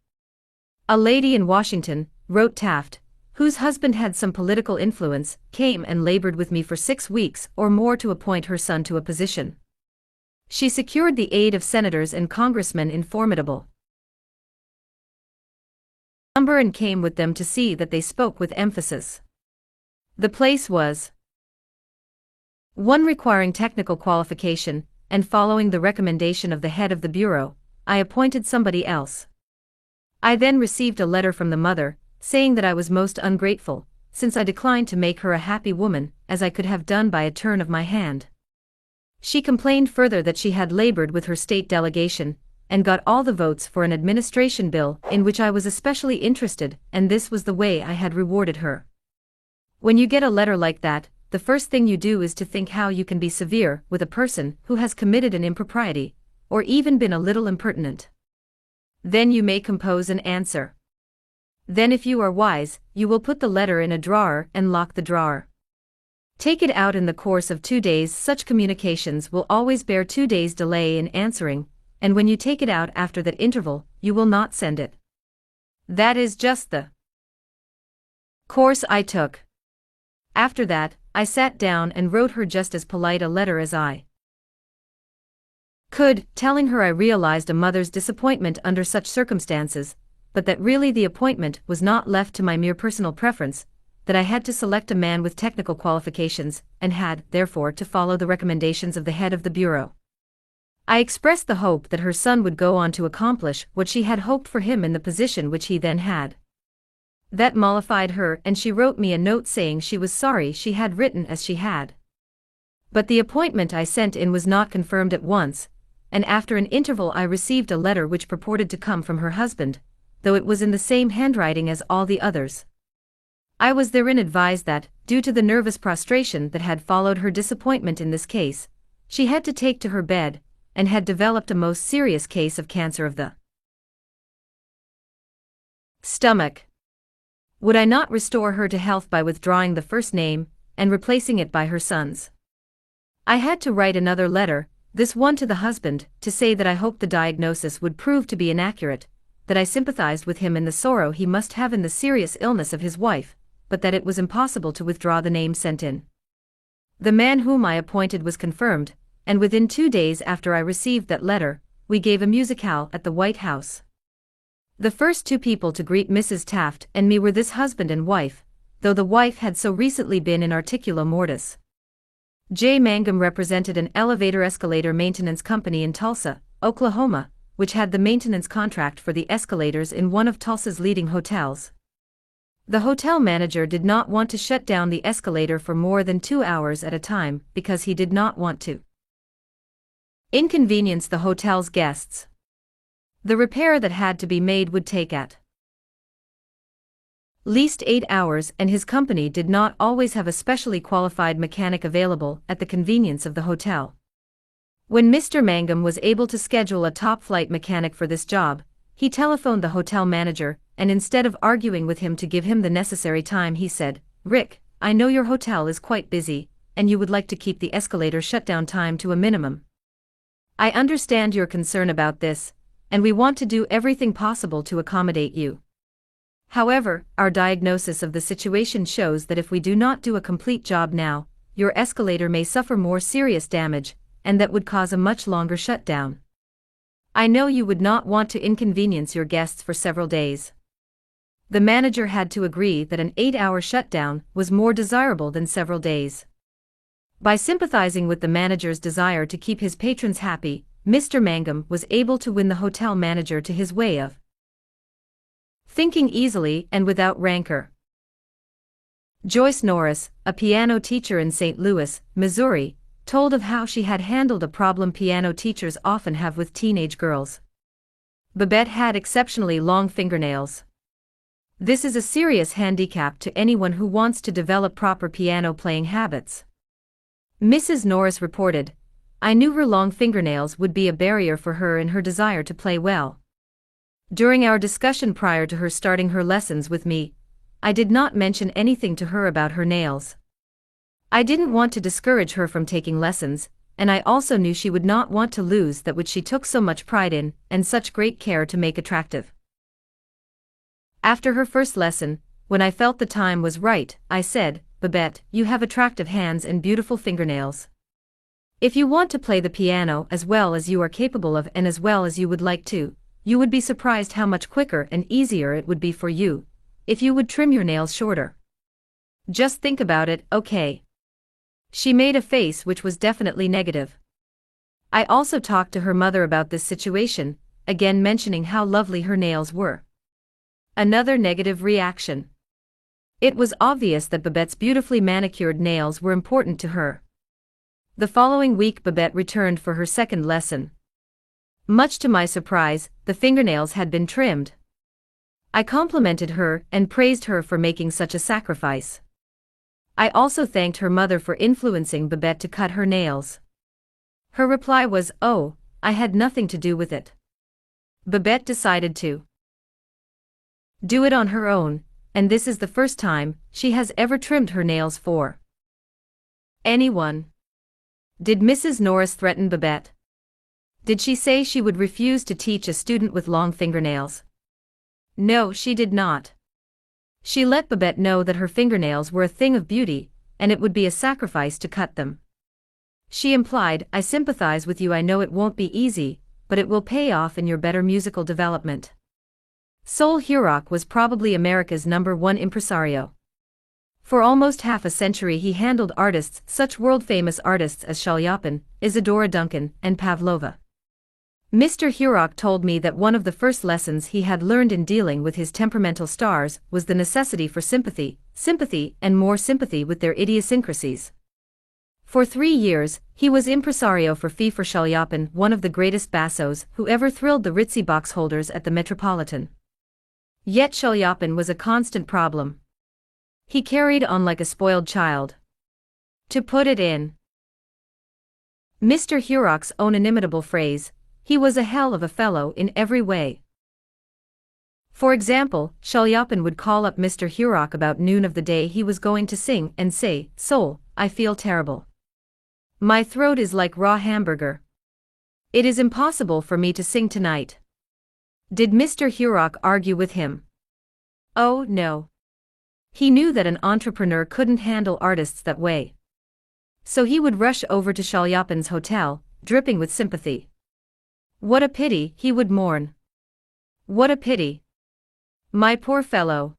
A lady in Washington, wrote Taft, whose husband had some political influence, came and labored with me for 6 weeks or more to appoint her son to a position. She secured the aid of senators and congressmen in formidable number and came with them to see that they spoke with emphasis. The place was one requiring technical qualification, and following the recommendation of the head of the bureau, I appointed somebody else. I then received a letter from the mother, saying that I was most ungrateful, since I declined to make her a happy woman, as I could have done by a turn of my hand. She complained further that she had labored with her state delegation, and got all the votes for an administration bill in which I was especially interested, and this was the way I had rewarded her. When you get a letter like that, the first thing you do is to think how you can be severe with a person who has committed an impropriety, or even been a little impertinent. Then you may compose an answer. Then if you are wise, you will put the letter in a drawer and lock the drawer. Take it out in the course of 2 days. Such communications will always bear 2 days' delay in answering, and when you take it out after that interval, you will not send it. That is just the course I took. After that, I sat down and wrote her just as polite a letter as I could, telling her I realized a mother's disappointment under such circumstances, but that really the appointment was not left to my mere personal preference, that I had to select a man with technical qualifications, and had, therefore, to follow the recommendations of the head of the bureau. I expressed the hope that her son would go on to accomplish what she had hoped for him in the position which he then had. That mollified her, and she wrote me a note saying she was sorry she had written as she had. But the appointment I sent in was not confirmed at once, and after an interval I received a letter which purported to come from her husband, though it was in the same handwriting as all the others. I was therein advised that, due to the nervous prostration that had followed her disappointment in this case, she had to take to her bed, and had developed a most serious case of cancer of the stomach. Would I not restore her to health by withdrawing the first name, and replacing it by her son's? I had to write another letter, this one to the husband, to say that I hoped the diagnosis would prove to be inaccurate, that I sympathized with him in the sorrow he must have in the serious illness of his wife, but that it was impossible to withdraw the name sent in. The man whom I appointed was confirmed, and within 2 days after I received that letter, we gave a musicale at the White House. The first 2 people to greet Mrs. Taft and me were this husband and wife, though the wife had so recently been in articulo mortis. J. Mangum represented an elevator-escalator maintenance company in Tulsa, Oklahoma, which had the maintenance contract for the escalators in one of Tulsa's leading hotels. The hotel manager did not want to shut down the escalator for more than 2 hours at a time because he did not want to Inconvenience the hotel's guests. The repair that had to be made would take at least 8 hours, and his company did not always have a specially qualified mechanic available at the convenience of the hotel. When Mr. Mangum was able to schedule a top-flight mechanic for this job, he telephoned the hotel manager, and instead of arguing with him to give him the necessary time, he said, "Rick, I know your hotel is quite busy, and you would like to keep the escalator shutdown time to a minimum. I understand your concern about this, and we want to do everything possible to accommodate you. However, our diagnosis of the situation shows that if we do not do a complete job now, your escalator may suffer more serious damage, and that would cause a much longer shutdown. I know you would not want to inconvenience your guests for several days." The manager had to agree that an 8-hour shutdown was more desirable than several days. By sympathizing with the manager's desire to keep his patrons happy, Mr. Mangum was able to win the hotel manager to his way of thinking easily and without rancor. Joyce Norris, a piano teacher in St. Louis, Missouri, told of how she had handled a problem piano teachers often have with teenage girls. Babette had exceptionally long fingernails. This is a serious handicap to anyone who wants to develop proper piano playing habits. Mrs. Norris reported, "I knew her long fingernails would be a barrier for her in her desire to play well. During our discussion prior to her starting her lessons with me, I did not mention anything to her about her nails. I didn't want to discourage her from taking lessons, and I also knew she would not want to lose that which she took so much pride in and such great care to make attractive. After her first lesson, when I felt the time was right, I said, 'Babette, you have attractive hands and beautiful fingernails. If you want to play the piano as well as you are capable of and as well as you would like to, you would be surprised how much quicker and easier it would be for you if you would trim your nails shorter. Just think about it, okay?' She made a face which was definitely negative. I also talked to her mother about this situation, again mentioning how lovely her nails were. Another negative reaction. It was obvious that Babette's beautifully manicured nails were important to her. The following week Babette returned for her second lesson. Much to my surprise, the fingernails had been trimmed. I complimented her and praised her for making such a sacrifice. I also thanked her mother for influencing Babette to cut her nails. Her reply was, "Oh, I had nothing to do with it." Babette decided to do it on her own, and this is the first time she has ever trimmed her nails for anyone. Did Mrs. Norris threaten Babette? Did she say she would refuse to teach a student with long fingernails? No, she did not. She let Babette know that her fingernails were a thing of beauty, and it would be a sacrifice to cut them. She implied, "I sympathize with you. I know it won't be easy, but it will pay off in your better musical development." Sol Hurok was probably America's #1 impresario. For almost half a century he handled artists, such world-famous artists as Shalyapin, Isadora Duncan, and Pavlova. Mr. Hurok told me that one of the first lessons he had learned in dealing with his temperamental stars was the necessity for sympathy, and more sympathy with their idiosyncrasies. For 3 years, he was impresario for Shalyapin, one of the greatest bassos who ever thrilled the ritzy box holders at the Metropolitan. Yet Shalyapin was a constant problem. He carried on like a spoiled child. To put it in Mr. Hurok's own inimitable phrase, he was a hell of a fellow in every way. For example, Shalyapin would call up Mr. Hurok about noon of the day he was going to sing and say, "Sol, I feel terrible. My throat is like raw hamburger. It is impossible for me to sing tonight." Did Mr. Hurok argue with him? Oh, no. He knew that an entrepreneur couldn't handle artists that way. So he would rush over to Shalyapin's hotel, dripping with sympathy. "What a pity," he would mourn. "What a pity. My poor fellow.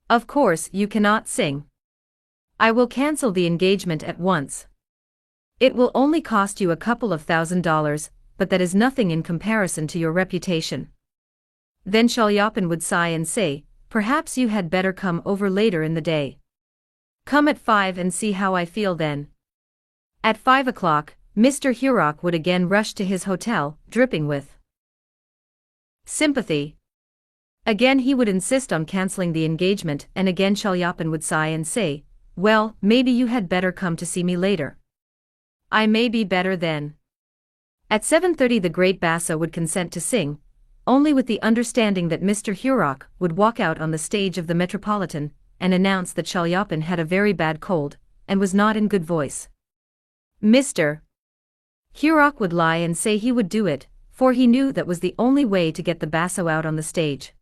Of course you cannot sing. I will cancel the engagement at once. It will only cost you a couple of $1,000, but that is nothing in comparison to your reputation." Then Shalyapin would sigh and say, "Perhaps you had better come over later in the day. Come at 5 and see how I feel then." At 5 o'clock, Mr. Hurok would again rush to his hotel, dripping with sympathy. Again he would insist on canceling the engagement, and again Shalyapin would sigh and say, "Well, maybe you had better come to see me later. I may be better then." At 7:30 the great basso would consent to sing, only with the understanding that Mr. Hurok would walk out on the stage of the Metropolitan and announce that Shalyapin had a very bad cold and was not in good voice. Mr. Hurok would lie and say he would do it, for he knew that was the only way to get the basso out on the stage.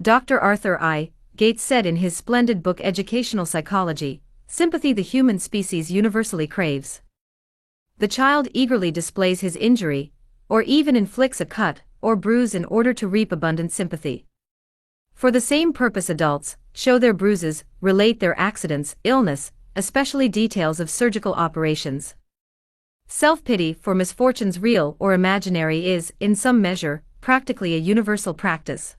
Dr. Arthur I. Gates said in his splendid book Educational Psychology, "Sympathy the human species universally craves. The child eagerly displays his injury, or even inflicts a cut or bruise in order to reap abundant sympathy. For the same purpose adults show their bruises, relate their accidents, illness, especially details of surgical operations. Self-pity for misfortunes real or imaginary is, in some measure, practically a universal practice.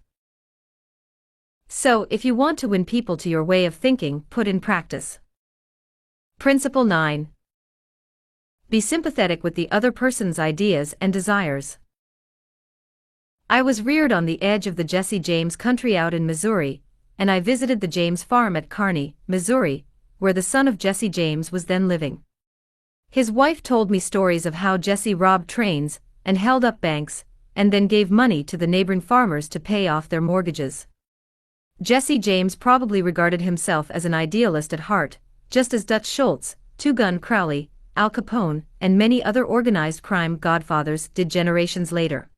So, if you want to win people to your way of thinking, put in practice. Principle 9. Be sympathetic with the other person's ideas and desires. I was reared on the edge of the Jesse James country out in Missouri, and I visited the James farm at Carnegie, Missouri, where the son of Jesse James was then living. His wife told me stories of how Jesse robbed trains and held up banks, and then gave money to the neighboring farmers to pay off their mortgages. Jesse James probably regarded himself as an idealist at heart, just as Dutch Schultz, Two-Gun Crowley, Al Capone, and many other organized crime godfathers did generations later.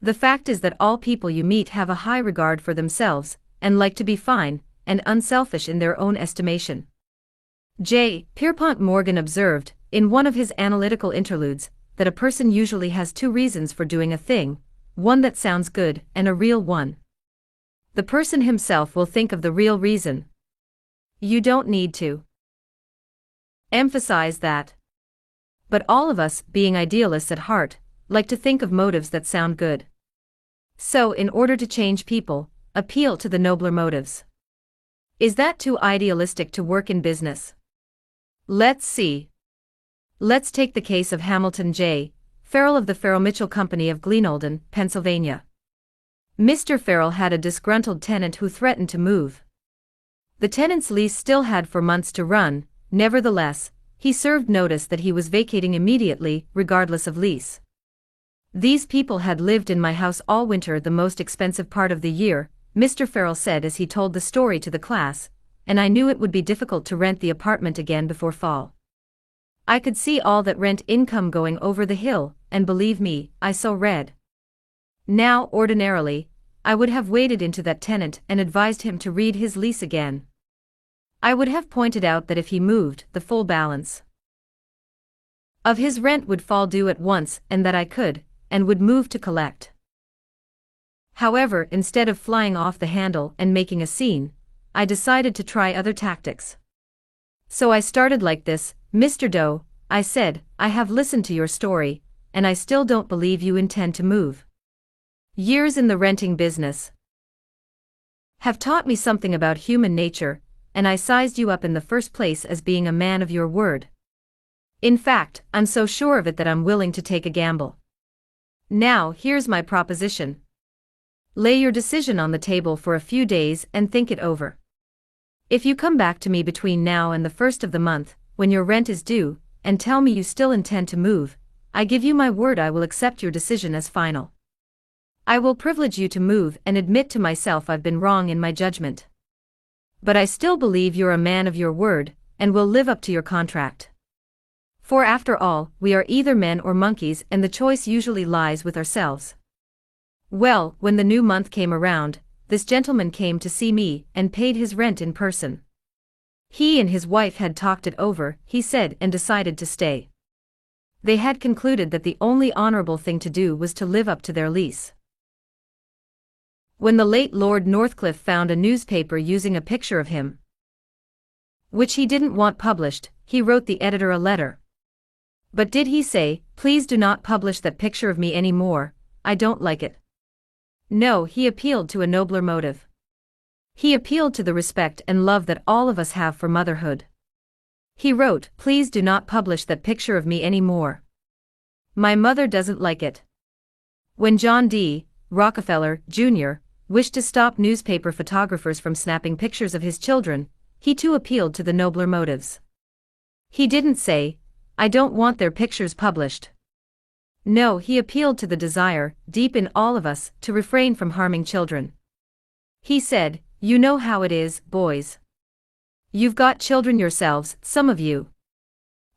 The fact is that all people you meet have a high regard for themselves, and like to be fine and unselfish in their own estimation. J. Pierpont Morgan observed, in one of his analytical interludes, that a person usually has two reasons for doing a thing, one that sounds good and a real one. The person himself will think of the real reason. You don't need to emphasize that. But all of us, being idealists at heart, like to think of motives that sound good. So, in order to change people, appeal to the nobler motives. Is that too idealistic to work in business? Let's see. Let's take the case of Hamilton J. Farrell of the Farrell-Mitchell Company of Glenolden, Pennsylvania. Mr. Farrell had a disgruntled tenant who threatened to move. The tenant's lease still had 4 months to run, nevertheless, he served notice that he was vacating immediately, regardless of lease. "These people had lived in my house all winter, the most expensive part of the year," Mr. Farrell said as he told the story to the class, "and I knew it would be difficult to rent the apartment again before fall. I could see all that rent income going over the hill, and believe me, I so read. Now, ordinarily, I would have waded into that tenant and advised him to read his lease again. I would have pointed out that if he moved, the full balance of his rent would fall due at once, and that I could, and would move to collect. However, instead of flying off the handle and making a scene, I decided to try other tactics. So I started like this, Mr. Doe, I said, I have listened to your story, and I still don't believe you intend to move. Years in the renting business have taught me something about human nature, and I sized you up in the first place as being a man of your word. In fact, I'm so sure of it that I'm willing to take a gamble. Now, here's my proposition. Lay your decision on the table for a few days and think it over. If you come back to me between now and the 1st of the month, when your rent is due, and tell me you still intend to move, I give you my word I will accept your decision as final. I will privilege you to move and admit to myself I've been wrong in my judgment. But I still believe you're a man of your word, and will live up to your contract. For after all, we are either men or monkeys, and the choice usually lies with ourselves. Well, when the new month came around, this gentleman came to see me and paid his rent in person. He and his wife had talked it over, he said, and decided to stay. They had concluded that the only honorable thing to do was to live up to their lease. When the late Lord Northcliffe found a newspaper using a picture of him, which he didn't want published, he wrote the editor a letter. But did he say, "Please do not publish that picture of me any more, I don't like it"? No, he appealed to a nobler motive. He appealed to the respect and love that all of us have for motherhood. He wrote, "Please do not publish that picture of me anymore. My mother doesn't like it." When John D. Rockefeller, Jr., wished to stop newspaper photographers from snapping pictures of his children, he too appealed to the nobler motives. He didn't say, "I don't want their pictures published." No, he appealed to the desire, deep in all of us, to refrain from harming children. He said, "You know how it is, boys. You've got children yourselves, some of you.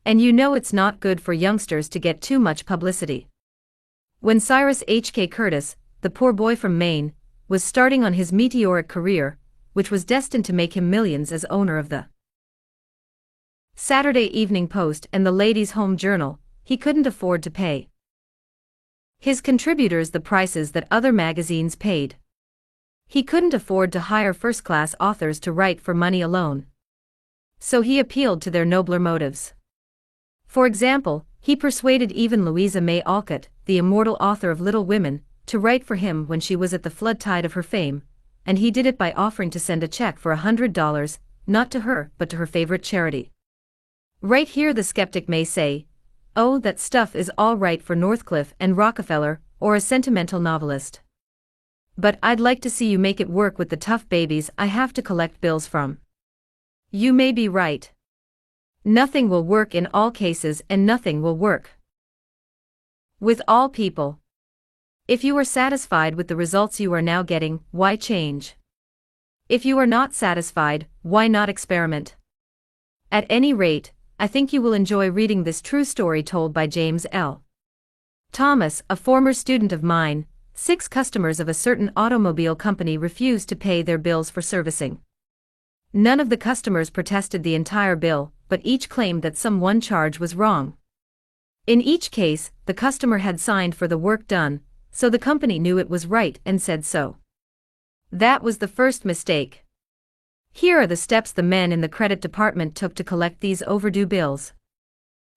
And you know it's not good for youngsters to get too much publicity." When Cyrus H.K. Curtis, the poor boy from Maine, was starting on his meteoric career, which was destined to make him millions as owner of the Saturday Evening Post and the Ladies' Home Journal, he couldn't afford to pay his contributors the prices that other magazines paid. He couldn't afford to hire first-class authors to write for money alone. So he appealed to their nobler motives. For example, he persuaded even Louisa May Alcott, the immortal author of Little Women, to write for him when she was at the flood tide of her fame, and he did it by offering to send a check for $100, not to her but to her favorite charity. Right here the skeptic may say, "Oh, that stuff is all right for Northcliffe and Rockefeller, or a sentimental novelist. But I'd like to see you make it work with the tough babies I have to collect bills from." You may be right. Nothing will work in all cases, and nothing will work with all people. If you are satisfied with the results you are now getting, why change? If you are not satisfied, why not experiment? At any rate, I think you will enjoy reading this true story told by James L. Thomas, a former student of mine. 6 customers of a certain automobile company refused to pay their bills for servicing. None of the customers protested the entire bill, but each claimed that some one charge was wrong. In each case, the customer had signed for the work done, so the company knew it was right and said so. That was the first mistake. Here are the steps the men in the credit department took to collect these overdue bills.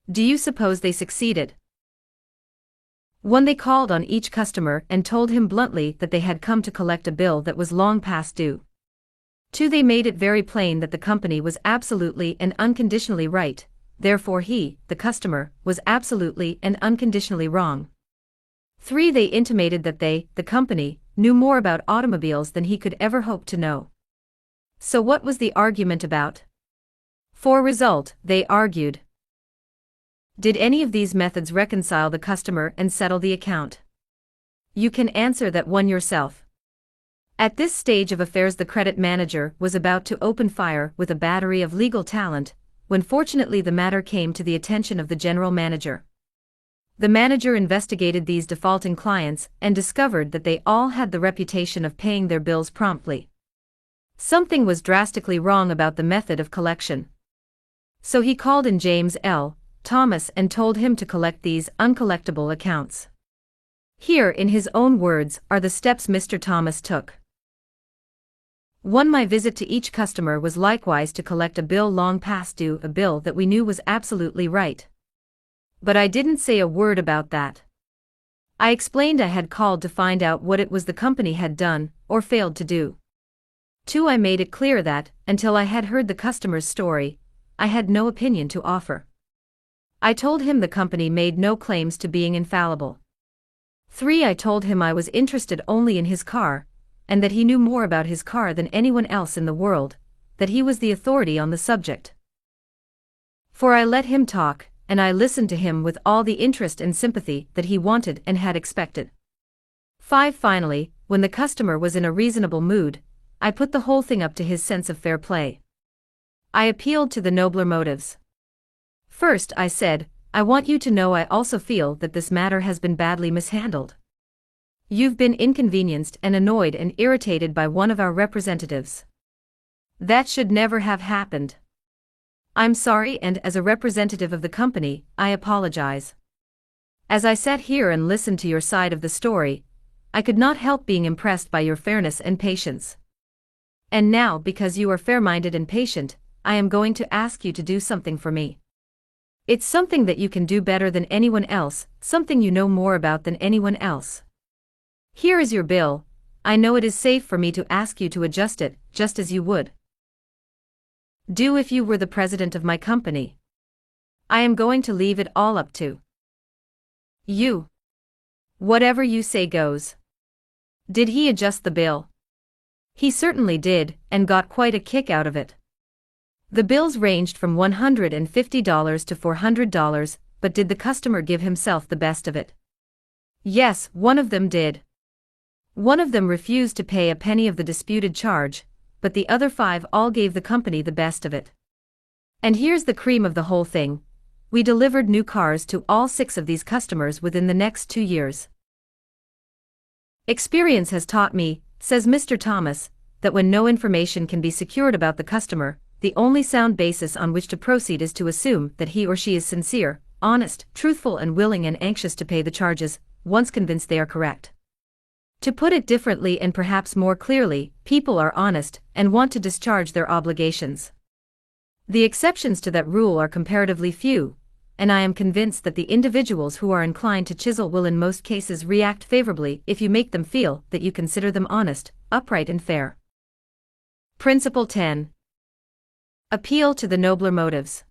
Do you suppose they succeeded? 1. They called on each customer and told him bluntly that they had come to collect a bill that was long past due. 2. They made it very plain that the company was absolutely and unconditionally right, therefore he, the customer, was absolutely and unconditionally wrong. 3. They intimated that they, the company, knew more about automobiles than he could ever hope to know. So what was the argument about? For result, they argued. Did any of these methods reconcile the customer and settle the account? You can answer that one yourself. At this stage of affairs, the credit manager was about to open fire with a battery of legal talent, when fortunately the matter came to the attention of the general manager. The manager investigated these defaulting clients and discovered that they all had the reputation of paying their bills promptly. Something was drastically wrong about the method of collection. So he called in James L. Thomas and told him to collect these uncollectible accounts. Here, in his own words, are the steps Mr. Thomas took. 1. My visit to each customer was likewise to collect a bill long past due, a bill that we knew was absolutely right. But I didn't say a word about that. I explained I had called to find out what it was the company had done, or failed to do. 2. I made it clear that, until I had heard the customer's story, I had no opinion to offer. I told him the company made no claims to being infallible. 3. I told him I was interested only in his car, and that he knew more about his car than anyone else in the world, that he was the authority on the subject. For I let him talk, and I listened to him with all the interest and sympathy that he wanted and had expected. 5. Finally, when the customer was in a reasonable mood, I put the whole thing up to his sense of fair play. I appealed to the nobler motives. First, I said, I want you to know I also feel that this matter has been badly mishandled. You've been inconvenienced and annoyed and irritated by one of our representatives. That should never have happened. I'm sorry, and as a representative of the company, I apologize. As I sat here and listened to your side of the story, I could not help being impressed by your fairness and patience. And now, because you are fair-minded and patient, I am going to ask you to do something for me. It's something that you can do better than anyone else, something you know more about than anyone else. Here is your bill. I know it is safe for me to ask you to adjust it, just as you would Do if you were the president of my company. I am going to leave it all up to you. Whatever you say goes. Did he adjust the bill? He certainly did, and got quite a kick out of it. The bills ranged from $150 to $400, but did the customer give himself the best of it? Yes, one of them did. One of them refused to pay a penny of the disputed charge, but the other 5 all gave the company the best of it. And here's the cream of the whole thing. We delivered new cars to all 6 of these customers within the next 2 years. Experience has taught me, says Mr. Thomas, that when no information can be secured about the customer, the only sound basis on which to proceed is to assume that he or she is sincere, honest, truthful and willing and anxious to pay the charges, once convinced they are correct. To put it differently and perhaps more clearly, people are honest and want to discharge their obligations. The exceptions to that rule are comparatively few, and I am convinced that the individuals who are inclined to chisel will in most cases react favorably if you make them feel that you consider them honest, upright and fair. Principle 10. Appeal to the nobler motives.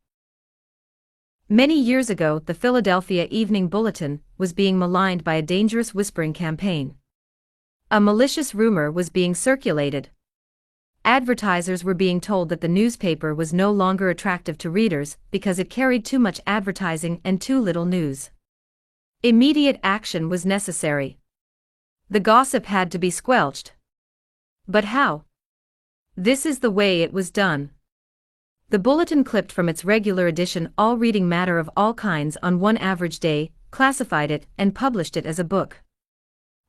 Many years ago, the Philadelphia Evening Bulletin was being maligned by a dangerous whispering campaign. A malicious rumor was being circulated. Advertisers were being told that the newspaper was no longer attractive to readers because it carried too much advertising and too little news. Immediate action was necessary. The gossip had to be squelched. But how? This is the way it was done. The bulletin clipped from its regular edition all reading matter of all kinds on one average day, classified it, and published it as a book.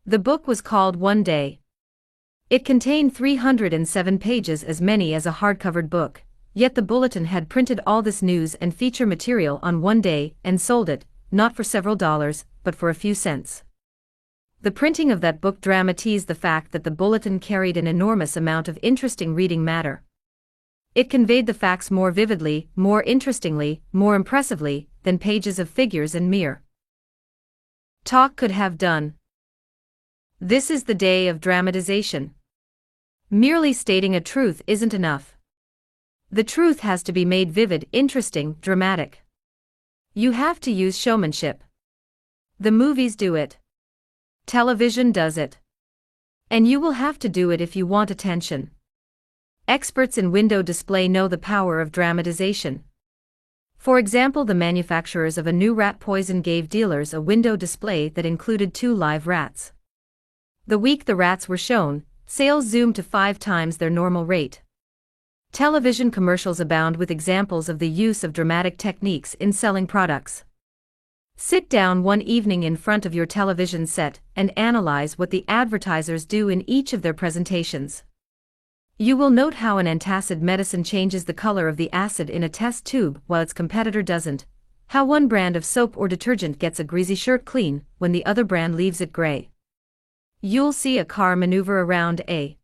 The book was called One Day. It contained 307 pages, as many as a hardcovered book, yet the bulletin had printed all this news and feature material on one day and sold it, not for several dollars, but for a few cents. The printing of that book dramatized the fact that the bulletin carried an enormous amount of interesting reading matter. It conveyed the facts more vividly, more interestingly, more impressively, than pages of figures and mere talk could have done. This is the day of dramatization. Merely stating a truth isn't enough. The truth has to be made vivid, interesting, dramatic. You have to use showmanship. The movies do it. Television does it. And you will have to do it if you want attention. Experts in window display know the power of dramatization. For example, the manufacturers of a new rat poison gave dealers a window display that included 2 live rats. The week the rats were shown, sales zoomed to 5 times their normal rate. Television commercials abound with examples of the use of dramatic techniques in selling products. Sit down one evening in front of your television set and analyze what the advertisers do in each of their presentations. You will note how an antacid medicine changes the color of the acid in a test tube while its competitor doesn't, how one brand of soap or detergent gets a greasy shirt clean when the other brand leaves it gray. You'll see a car maneuver around a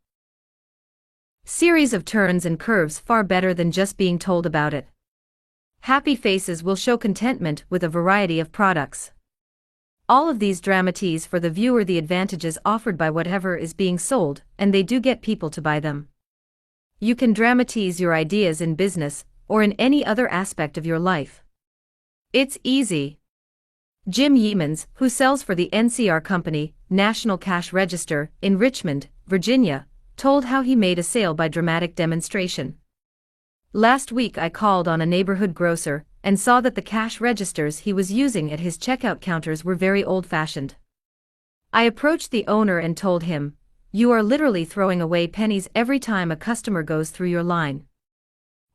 series of turns and curves far better than just being told about it. Happy faces will show contentment with a variety of products. All of these dramatize for the viewer the advantages offered by whatever is being sold, and they do get people to buy them. You can dramatize your ideas in business, or in any other aspect of your life. It's easy. Jim Yeamans, who sells for the NCR Company, National Cash Register, in Richmond, Virginia, told how he made a sale by dramatic demonstration. Last week I called on a neighborhood grocer, and saw that the cash registers he was using at his checkout counters were very old-fashioned. I approached the owner and told him, "You are literally throwing away pennies every time a customer goes through your line."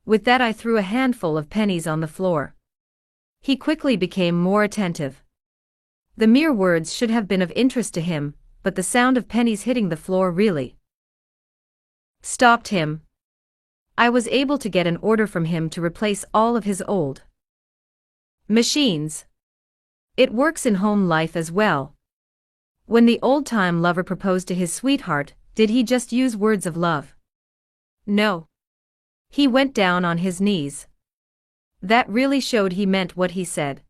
With that I threw a handful of pennies on the floor. He quickly became more attentive. The mere words should have been of interest to him, but the sound of pennies hitting the floor really stopped him. I was able to get an order from him to replace all of his old machines. It works in home life as well. When the old-time lover proposed to his sweetheart, did he just use words of love? No. He went down on his knees. That really showed he meant what he said.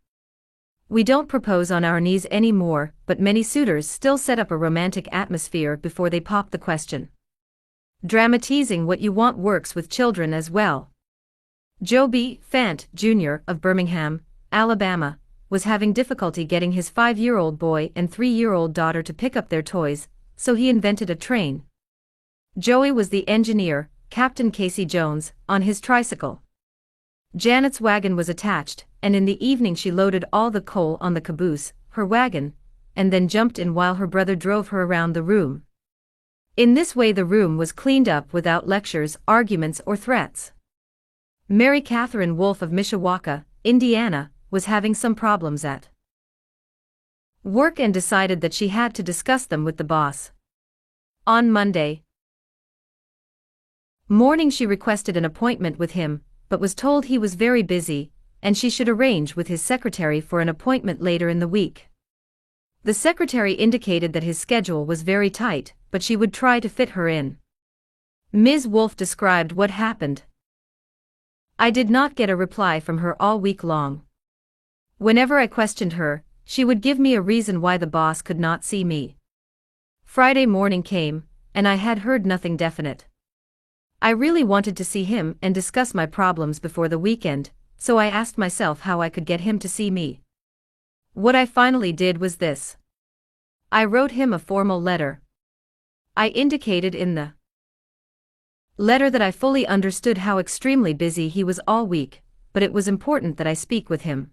We don't propose on our knees anymore, but many suitors still set up a romantic atmosphere before they pop the question. Dramatizing what you want works with children as well. Joe B. Fant, Jr. of Birmingham, Alabama, was having difficulty getting his 5-year-old boy and 3-year-old daughter to pick up their toys, so he invented a train. Joey was the engineer, Captain Casey Jones, on his tricycle. Janet's wagon was attached, and in the evening she loaded all the coal on the caboose, her wagon, and then jumped in while her brother drove her around the room. In this way the room was cleaned up without lectures, arguments or threats. Mary Catherine Wolfe of Mishawaka, Indiana, was having some problems at work and decided that she had to discuss them with the boss. On Monday morning she requested an appointment with him, but was told he was very busy, and she should arrange with his secretary for an appointment later in the week. The secretary indicated that his schedule was very tight, but she would try to fit her in. Ms. Wolfe described what happened. I did not get a reply from her all week long. Whenever I questioned her, she would give me a reason why the boss could not see me. Friday morning came, and I had heard nothing definite. I really wanted to see him and discuss my problems before the weekend, so I asked myself how I could get him to see me. What I finally did was this. I wrote him a formal letter. I indicated in the letter that I fully understood how extremely busy he was all week, but it was important that I speak with him.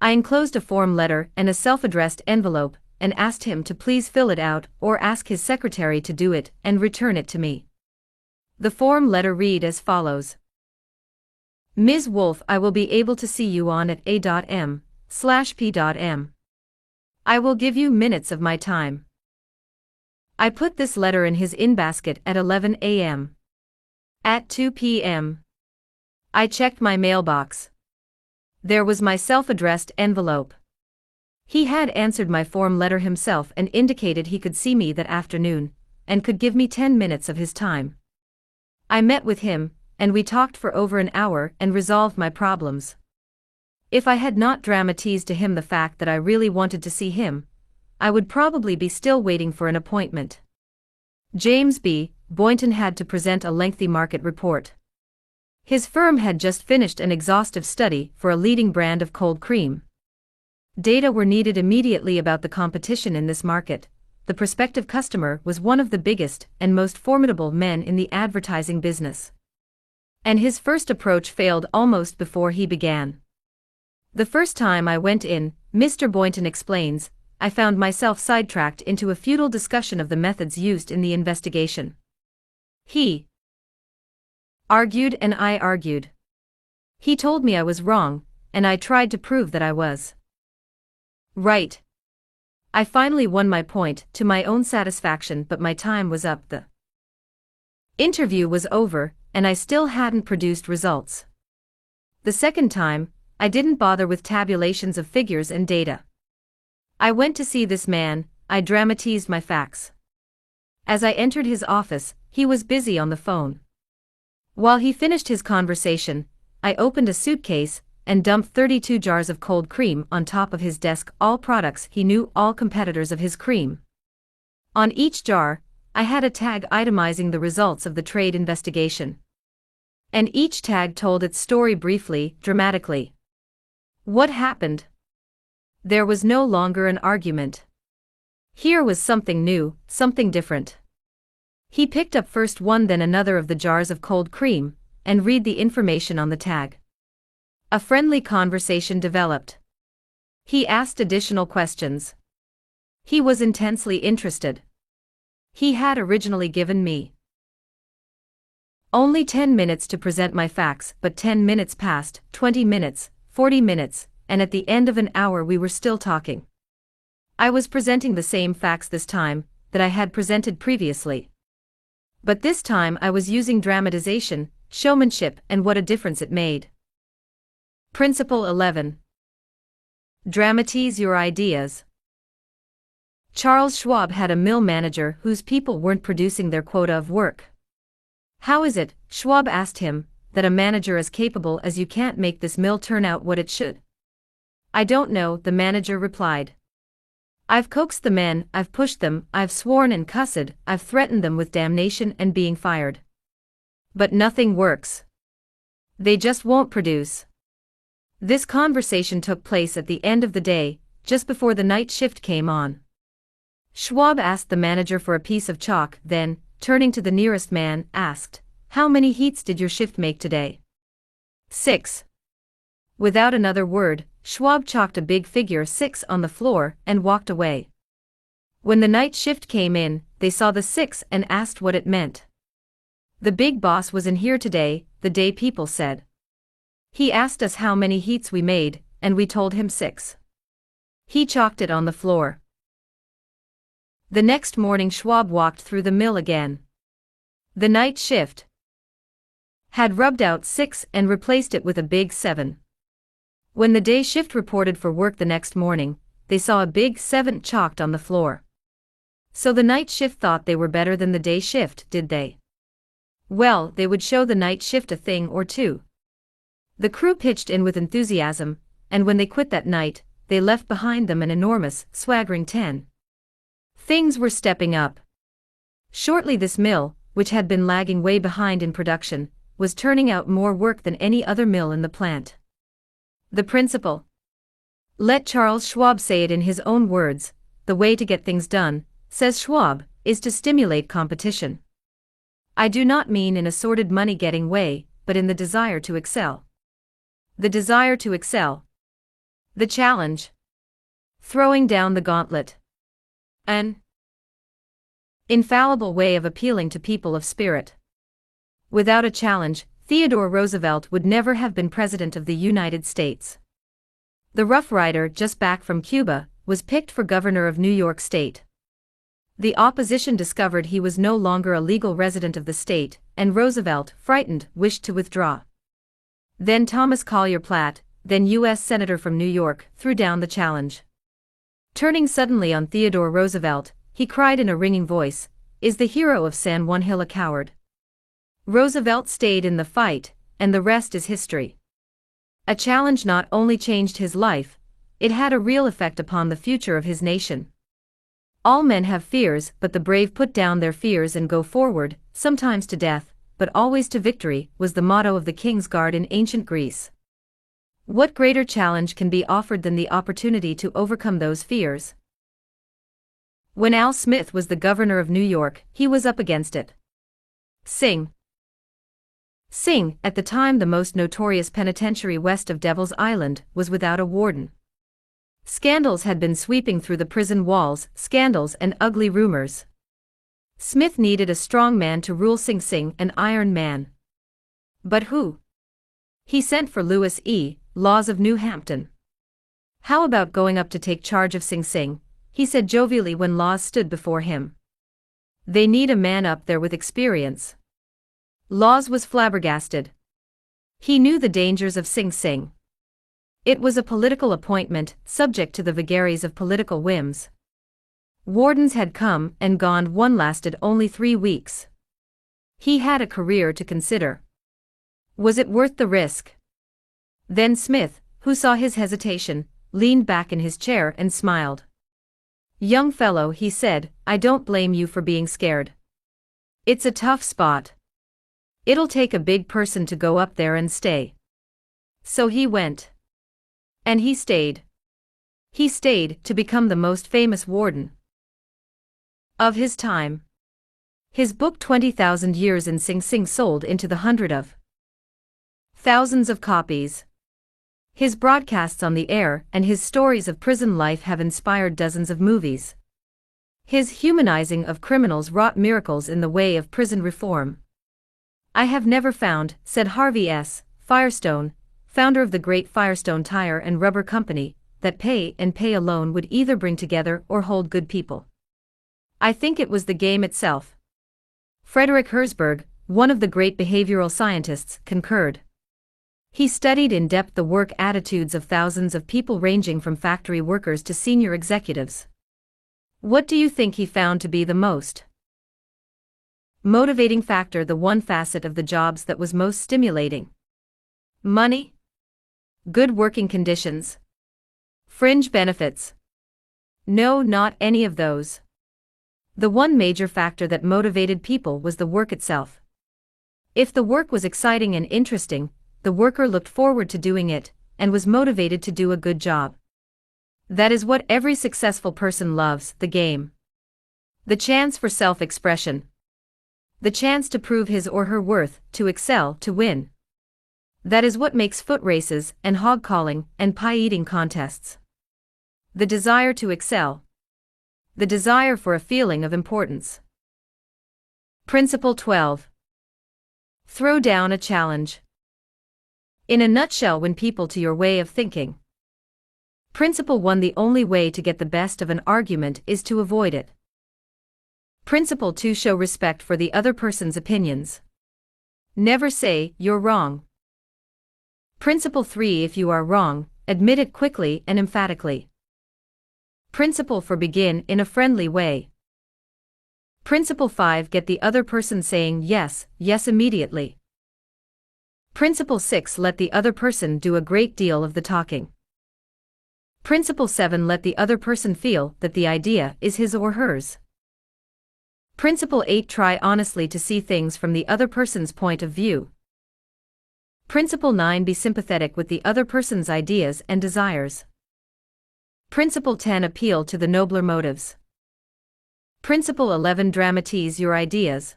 I enclosed a form letter and a self-addressed envelope, and asked him to please fill it out or ask his secretary to do it and return it to me. The form letter read as follows. Ms. Wolfe, I will be able to see you on at a.m/p.m. I will give you minutes of my time. I put this letter in his in-basket at 11 a.m. At 2 p.m. I checked my mailbox. There was my self-addressed envelope. He had answered my form letter himself and indicated he could see me that afternoon, and could give me 10 minutes of his time. I met with him, and we talked for over an hour and resolved my problems. If I had not dramatized to him the fact that I really wanted to see him, I would probably be still waiting for an appointment. James B. Boynton had to present a lengthy market report. His firm had just finished an exhaustive study for a leading brand of cold cream. Data were needed immediately about the competition in this market. The prospective customer was one of the biggest and most formidable men in the advertising business. And his first approach failed almost before he began. The first time I went in, Mr. Boynton explains, I found myself sidetracked into a futile discussion of the methods used in the investigation. He argued and I argued. He told me I was wrong, and I tried to prove that I was right. I finally won my point to my own satisfaction, but my time was up. The interview was over, and I still hadn't produced results. The second time, I didn't bother with tabulations of figures and data. I went to see this man, I dramatized my facts. As I entered his office, he was busy on the phone. While he finished his conversation, I opened a suitcase and dumped 32 jars of cold cream on top of his desk, all products he knew, all competitors of his cream. On each jar, I had a tag itemizing the results of the trade investigation. And each tag told its story briefly, dramatically. What happened? There was no longer an argument. Here was something new, something different. He picked up first one then another of the jars of cold cream, and read the information on the tag. A friendly conversation developed. He asked additional questions. He was intensely interested. He had originally given me only 10 minutes to present my facts, but 10 minutes passed, 20 minutes, 40 minutes, and at the end of an hour we were still talking. I was presenting the same facts this time that I had presented previously. But this time I was using dramatization, showmanship, and what a difference it made. Principle 11. Dramatize your ideas. Charles Schwab had a mill manager whose people weren't producing their quota of work. How is it, Schwab asked him, that a manager as capable as you can't make this mill turn out what it should? I don't know, the manager replied. I've coaxed the men, I've pushed them, I've sworn and cussed, I've threatened them with damnation and being fired. But nothing works. They just won't produce. This conversation took place at the end of the day, just before the night shift came on. Schwab asked the manager for a piece of chalk, then, turning to the nearest man, asked, "How many heats did your shift make today?" 6. Without another word, Schwab chalked a big figure 6 on the floor and walked away. When the night shift came in, they saw the 6 and asked what it meant. "The big boss was in here today," the day people said. "He asked us how many heats we made, and we told him 6. He chalked it on the floor." The next morning Schwab walked through the mill again. The night shift had rubbed out 6 and replaced it with a big 7. When the day shift reported for work the next morning, they saw a big 7 chalked on the floor. So the night shift thought they were better than the day shift, did they? Well, they would show the night shift a thing or two. The crew pitched in with enthusiasm, and when they quit that night, they left behind them an enormous, swaggering 10. Things were stepping up. Shortly this mill, which had been lagging way behind in production, was turning out more work than any other mill in the plant. The principle. Let Charles Schwab say it in his own words, "The way to get things done," says Schwab, "is to stimulate competition. I do not mean in a sordid money-getting way, but in the desire to excel. The desire to excel. The challenge. Throwing down the gauntlet. An infallible way of appealing to people of spirit. Without a challenge, Theodore Roosevelt would never have been President of the United States. The Rough Rider, just back from Cuba, was picked for governor of New York State. The opposition discovered he was no longer a legal resident of the state, and Roosevelt, frightened, wished to withdraw. Then Thomas Collier Platt, then U.S. Senator from New York, threw down the challenge. Turning suddenly on Theodore Roosevelt, he cried in a ringing voice, "Is the hero of San Juan Hill a coward?" Roosevelt stayed in the fight, and the rest is history. A challenge not only changed his life, it had a real effect upon the future of his nation. All men have fears, but the brave put down their fears and go forward, sometimes to death, but always to victory, was the motto of the King's Guard in ancient Greece. What greater challenge can be offered than the opportunity to overcome those fears? When Al Smith was the governor of New York, he was up against it. Sing Sing, at the time the most notorious penitentiary west of Devil's Island, was without a warden. Scandals had been sweeping through the prison walls, scandals and ugly rumors. Smith needed a strong man to rule Sing Sing, an iron man. But who? He sent for Lewis E. Laws of New Hampton. "How about going up to take charge of Sing Sing?" he said jovially when Laws stood before him. "They need a man up there with experience." Laws was flabbergasted. He knew the dangers of Sing Sing. It was a political appointment, subject to the vagaries of political whims. Wardens had come and gone, one lasted only 3 weeks. He had a career to consider. Was it worth the risk? Then Smith, who saw his hesitation, leaned back in his chair and smiled. "Young fellow," he said, "I don't blame you for being scared. It's a tough spot. It'll take a big person to go up there and stay." So he went. And he stayed. He stayed to become the most famous warden of his time. His book 20,000 Years in Sing Sing sold into the hundred of thousands of copies. His broadcasts on the air and his stories of prison life have inspired dozens of movies. His humanizing of criminals wrought miracles in the way of prison reform. "I have never found," said Harvey S. Firestone, founder of the great Firestone Tire and Rubber Company, "that pay and pay alone would either bring together or hold good people. I think it was the game itself." Frederick Herzberg, one of the great behavioral scientists, concurred. He studied in depth the work attitudes of thousands of people ranging from factory workers to senior executives. What do you think he found to be the most motivating factor, the one facet of the jobs that was most stimulating? Money? Good working conditions? Fringe benefits? No, not any of those. The one major factor that motivated people was the work itself. If the work was exciting and interesting, the worker looked forward to doing it, and was motivated to do a good job. That is what every successful person loves, the game. The chance for self-expression. The chance to prove his or her worth, to excel, to win. That is what makes foot races, and hog-calling, and pie-eating contests. The desire to excel. The desire for a feeling of importance. Principle 12. Throw down a challenge. In a nutshell, win people to your way of thinking. Principle 1. The only way to get the best of an argument is to avoid it. Principle 2. Show respect for the other person's opinions. Never say, "You're wrong." Principle 3. If you are wrong, admit it quickly and emphatically. Principle 4. Begin in a friendly way. Principle 5. Get the other person saying yes, yes immediately. Principle 6. Let the other person do a great deal of the talking. Principle 7. Let the other person feel that the idea is his or hers. Principle 8. Try honestly to see things from the other person's point of view. Principle 9. Be sympathetic with the other person's ideas and desires. Principle 10. Appeal to the nobler motives. Principle 11. Dramatize your ideas.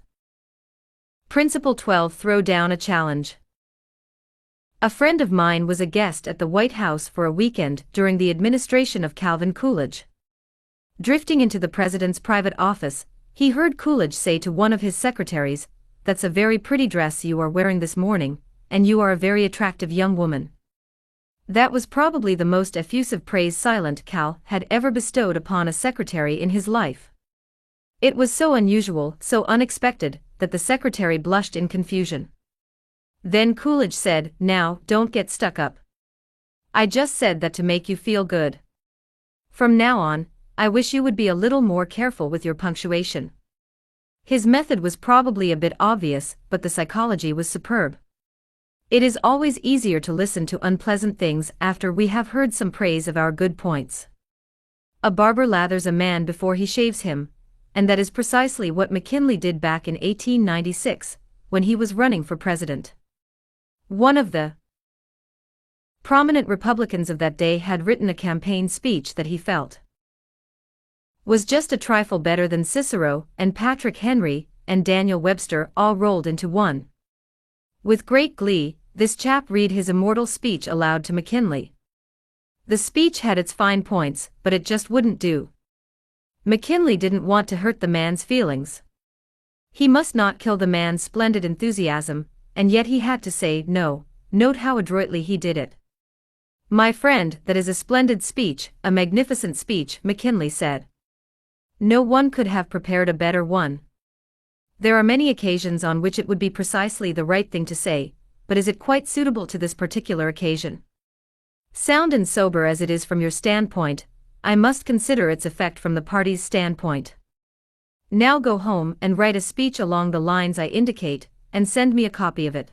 Principle 12. Throw down a challenge. A friend of mine was a guest at the White House for a weekend during the administration of Calvin Coolidge. Drifting into the president's private office, he heard Coolidge say to one of his secretaries, "That's a very pretty dress you are wearing this morning, and you are a very attractive young woman." That was probably the most effusive praise Silent Cal had ever bestowed upon a secretary in his life. It was so unusual, so unexpected, that the secretary blushed in confusion. Then Coolidge said, "Now, don't get stuck up. I just said that to make you feel good. From now on, I wish you would be a little more careful with your punctuation." His method was probably a bit obvious, but the psychology was superb. It is always easier to listen to unpleasant things after we have heard some praise of our good points. A barber lathers a man before he shaves him, and that is precisely what McKinley did back in 1896, when he was running for president. One of the prominent Republicans of that day had written a campaign speech that he felt was just a trifle better than Cicero and Patrick Henry and Daniel Webster all rolled into one. With great glee, this chap read his immortal speech aloud to McKinley. The speech had its fine points, but it just wouldn't do. McKinley didn't want to hurt the man's feelings. He must not kill the man's splendid enthusiasm, and yet he had to say no. Note how adroitly he did it. "My friend, that is a splendid speech, a magnificent speech," McKinley said. "No one could have prepared a better one. There are many occasions on which it would be precisely the right thing to say, but is it quite suitable to this particular occasion? Sound and sober as it is from your standpoint, I must consider its effect from the party's standpoint. Now go home and write a speech along the lines I indicate, and send me a copy of it."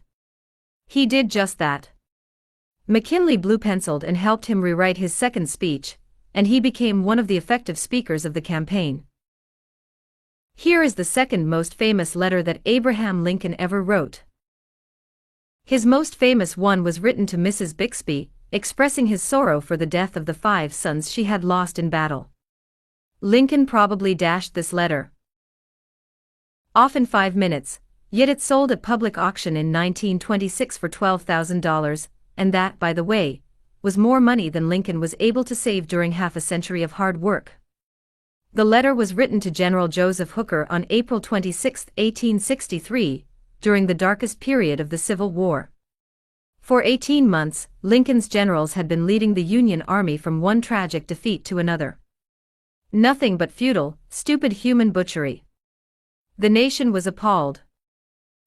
He did just that. McKinley blue-penciled and helped him rewrite his second speech, and he became one of the effective speakers of the campaign. Here is the second most famous letter that Abraham Lincoln ever wrote. His most famous one was written to Mrs. Bixby, expressing his sorrow for the death of the 5 sons she had lost in battle. Lincoln probably dashed this letter off in 5 minutes, yet it sold at public auction in 1926 for $12,000, and that, by the way, was more money than Lincoln was able to save during half a century of hard work. The letter was written to General Joseph Hooker on April 26, 1863, during the darkest period of the Civil War. For 18 months, Lincoln's generals had been leading the Union Army from one tragic defeat to another. Nothing but futile, stupid human butchery. The nation was appalled.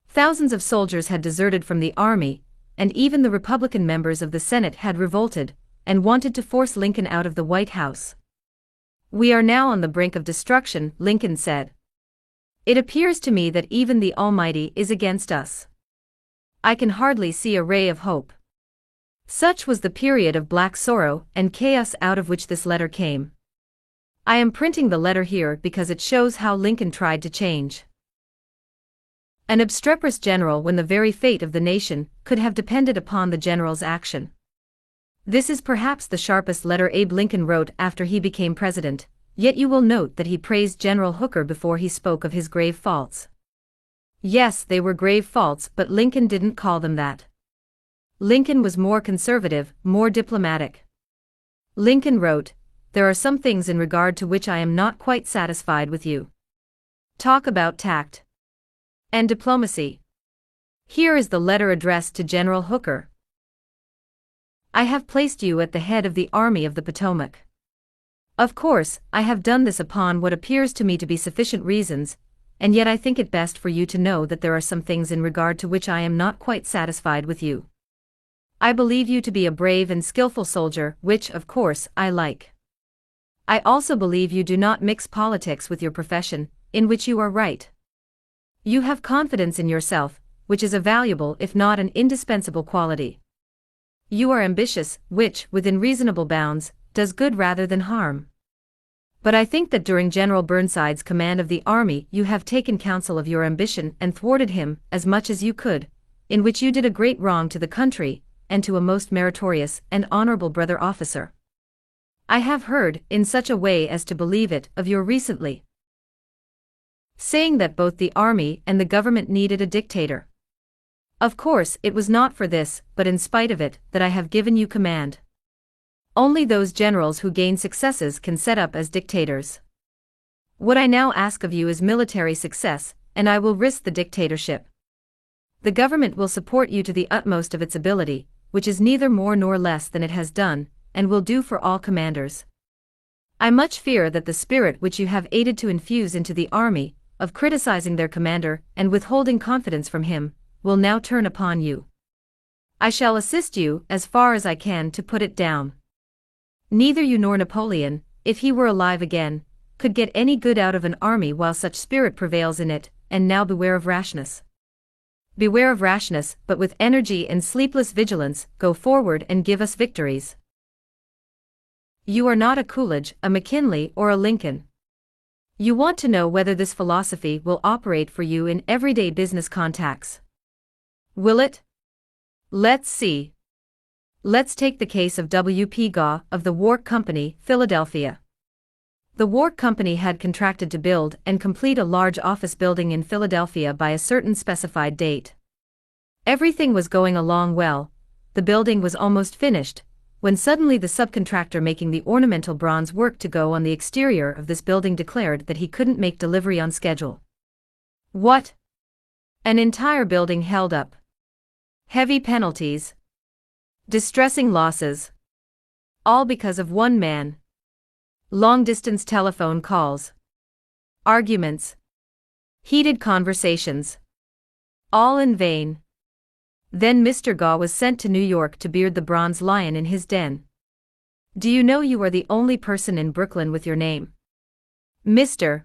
Thousands of soldiers had deserted from the army, and even the Republican members of the Senate had revolted, and wanted to force Lincoln out of the White House. "We are now on the brink of destruction," Lincoln said. "It appears to me that even the Almighty is against us. I can hardly see a ray of hope." Such was the period of black sorrow and chaos out of which this letter came. I am printing the letter here because it shows how Lincoln tried to change An obstreperous general when the very fate of the nation could have depended upon the general's action. This is perhaps the sharpest letter Abe Lincoln wrote after he became president, yet you will note that he praised General Hooker before he spoke of his grave faults. Yes, they were grave faults, but Lincoln didn't call them that. Lincoln was more conservative, more diplomatic. Lincoln wrote, "There are some things in regard to which I am not quite satisfied with you." Talk about tact and diplomacy. Here is the letter addressed to General Hooker. I have placed you at the head of the Army of the Potomac. Of course, I have done this upon what appears to me to be sufficient reasons, and yet I think it best for you to know that there are some things in regard to which I am not quite satisfied with you. I believe you to be a brave and skillful soldier, which, of course, I like. I also believe you do not mix politics with your profession, in which you are right. You have confidence in yourself, which is a valuable if not an indispensable quality. You are ambitious, which, within reasonable bounds, does good rather than harm. But I think that during General Burnside's command of the army you have taken counsel of your ambition and thwarted him as much as you could, in which you did a great wrong to the country, and to a most meritorious and honorable brother officer. I have heard, in such a way as to believe it, of your recently saying that both the army and the government needed a dictator. Of course, it was not for this, but in spite of it, that I have given you command. Only those generals who gain successes can set up as dictators. What I now ask of you is military success, and I will risk the dictatorship. The government will support you to the utmost of its ability, which is neither more nor less than it has done, and will do for all commanders. I much fear that the spirit which you have aided to infuse into the army, of criticizing their commander and withholding confidence from him, will now turn upon you. I shall assist you as far as I can to put it down. Neither you nor Napoleon, if he were alive again, could get any good out of an army while such spirit prevails in it, and now beware of rashness. Beware of rashness, but with energy and sleepless vigilance, go forward and give us victories. You are not a Coolidge, a McKinley, or a Lincoln. You want to know whether this philosophy will operate for you in everyday business contacts. Will it? Let's see. Let's take the case of W. P. Gaw of the Wark Company, Philadelphia. The Wark Company had contracted to build and complete a large office building in Philadelphia by a certain specified date. Everything was going along well, the building was almost finished, when suddenly the subcontractor making the ornamental bronze work to go on the exterior of this building declared that he couldn't make delivery on schedule. What? An entire building held up. Heavy penalties. Distressing losses. All because of one man. Long-distance telephone calls. Arguments. Heated conversations. All in vain. Then Mr. Gaw was sent to New York to beard the bronze lion in his den. Do you know you are the only person in Brooklyn with your name? Mr.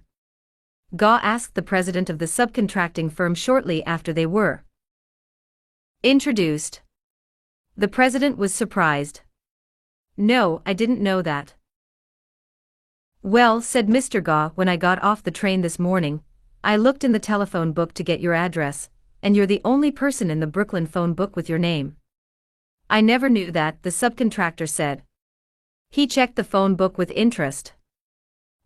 Gaw asked the president of the subcontracting firm shortly after they were introduced. The president was surprised. No, I didn't know that. Well, said Mr. Gaw, when I got off the train this morning, I looked in the telephone book to get your address, and you're the only person in the Brooklyn phone book with your name. I never knew that, the subcontractor said. He checked the phone book with interest.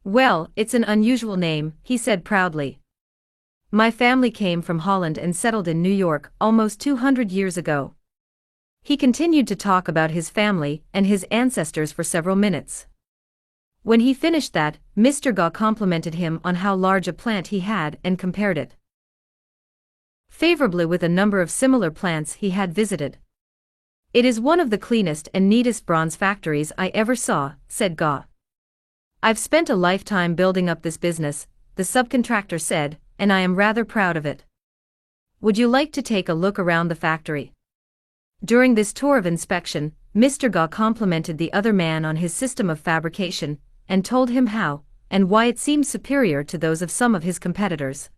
Well, it's an unusual name, he said proudly. My family came from Holland and settled in New York almost 200 years ago. He continued to talk about his family and his ancestors for several minutes. When he finished that, Mr. Gaw complimented him on how large a plant he had and compared it favorably with a number of similar plants he had visited. It is one of the cleanest and neatest bronze factories I ever saw, said Gaw. I've spent a lifetime building up this business, the subcontractor said, and I am rather proud of it. Would you like to take a look around the factory? During this tour of inspection, Mr. Gaw complimented the other man on his system of fabrication, and told him how, and why it seemed superior to those of some of his competitors.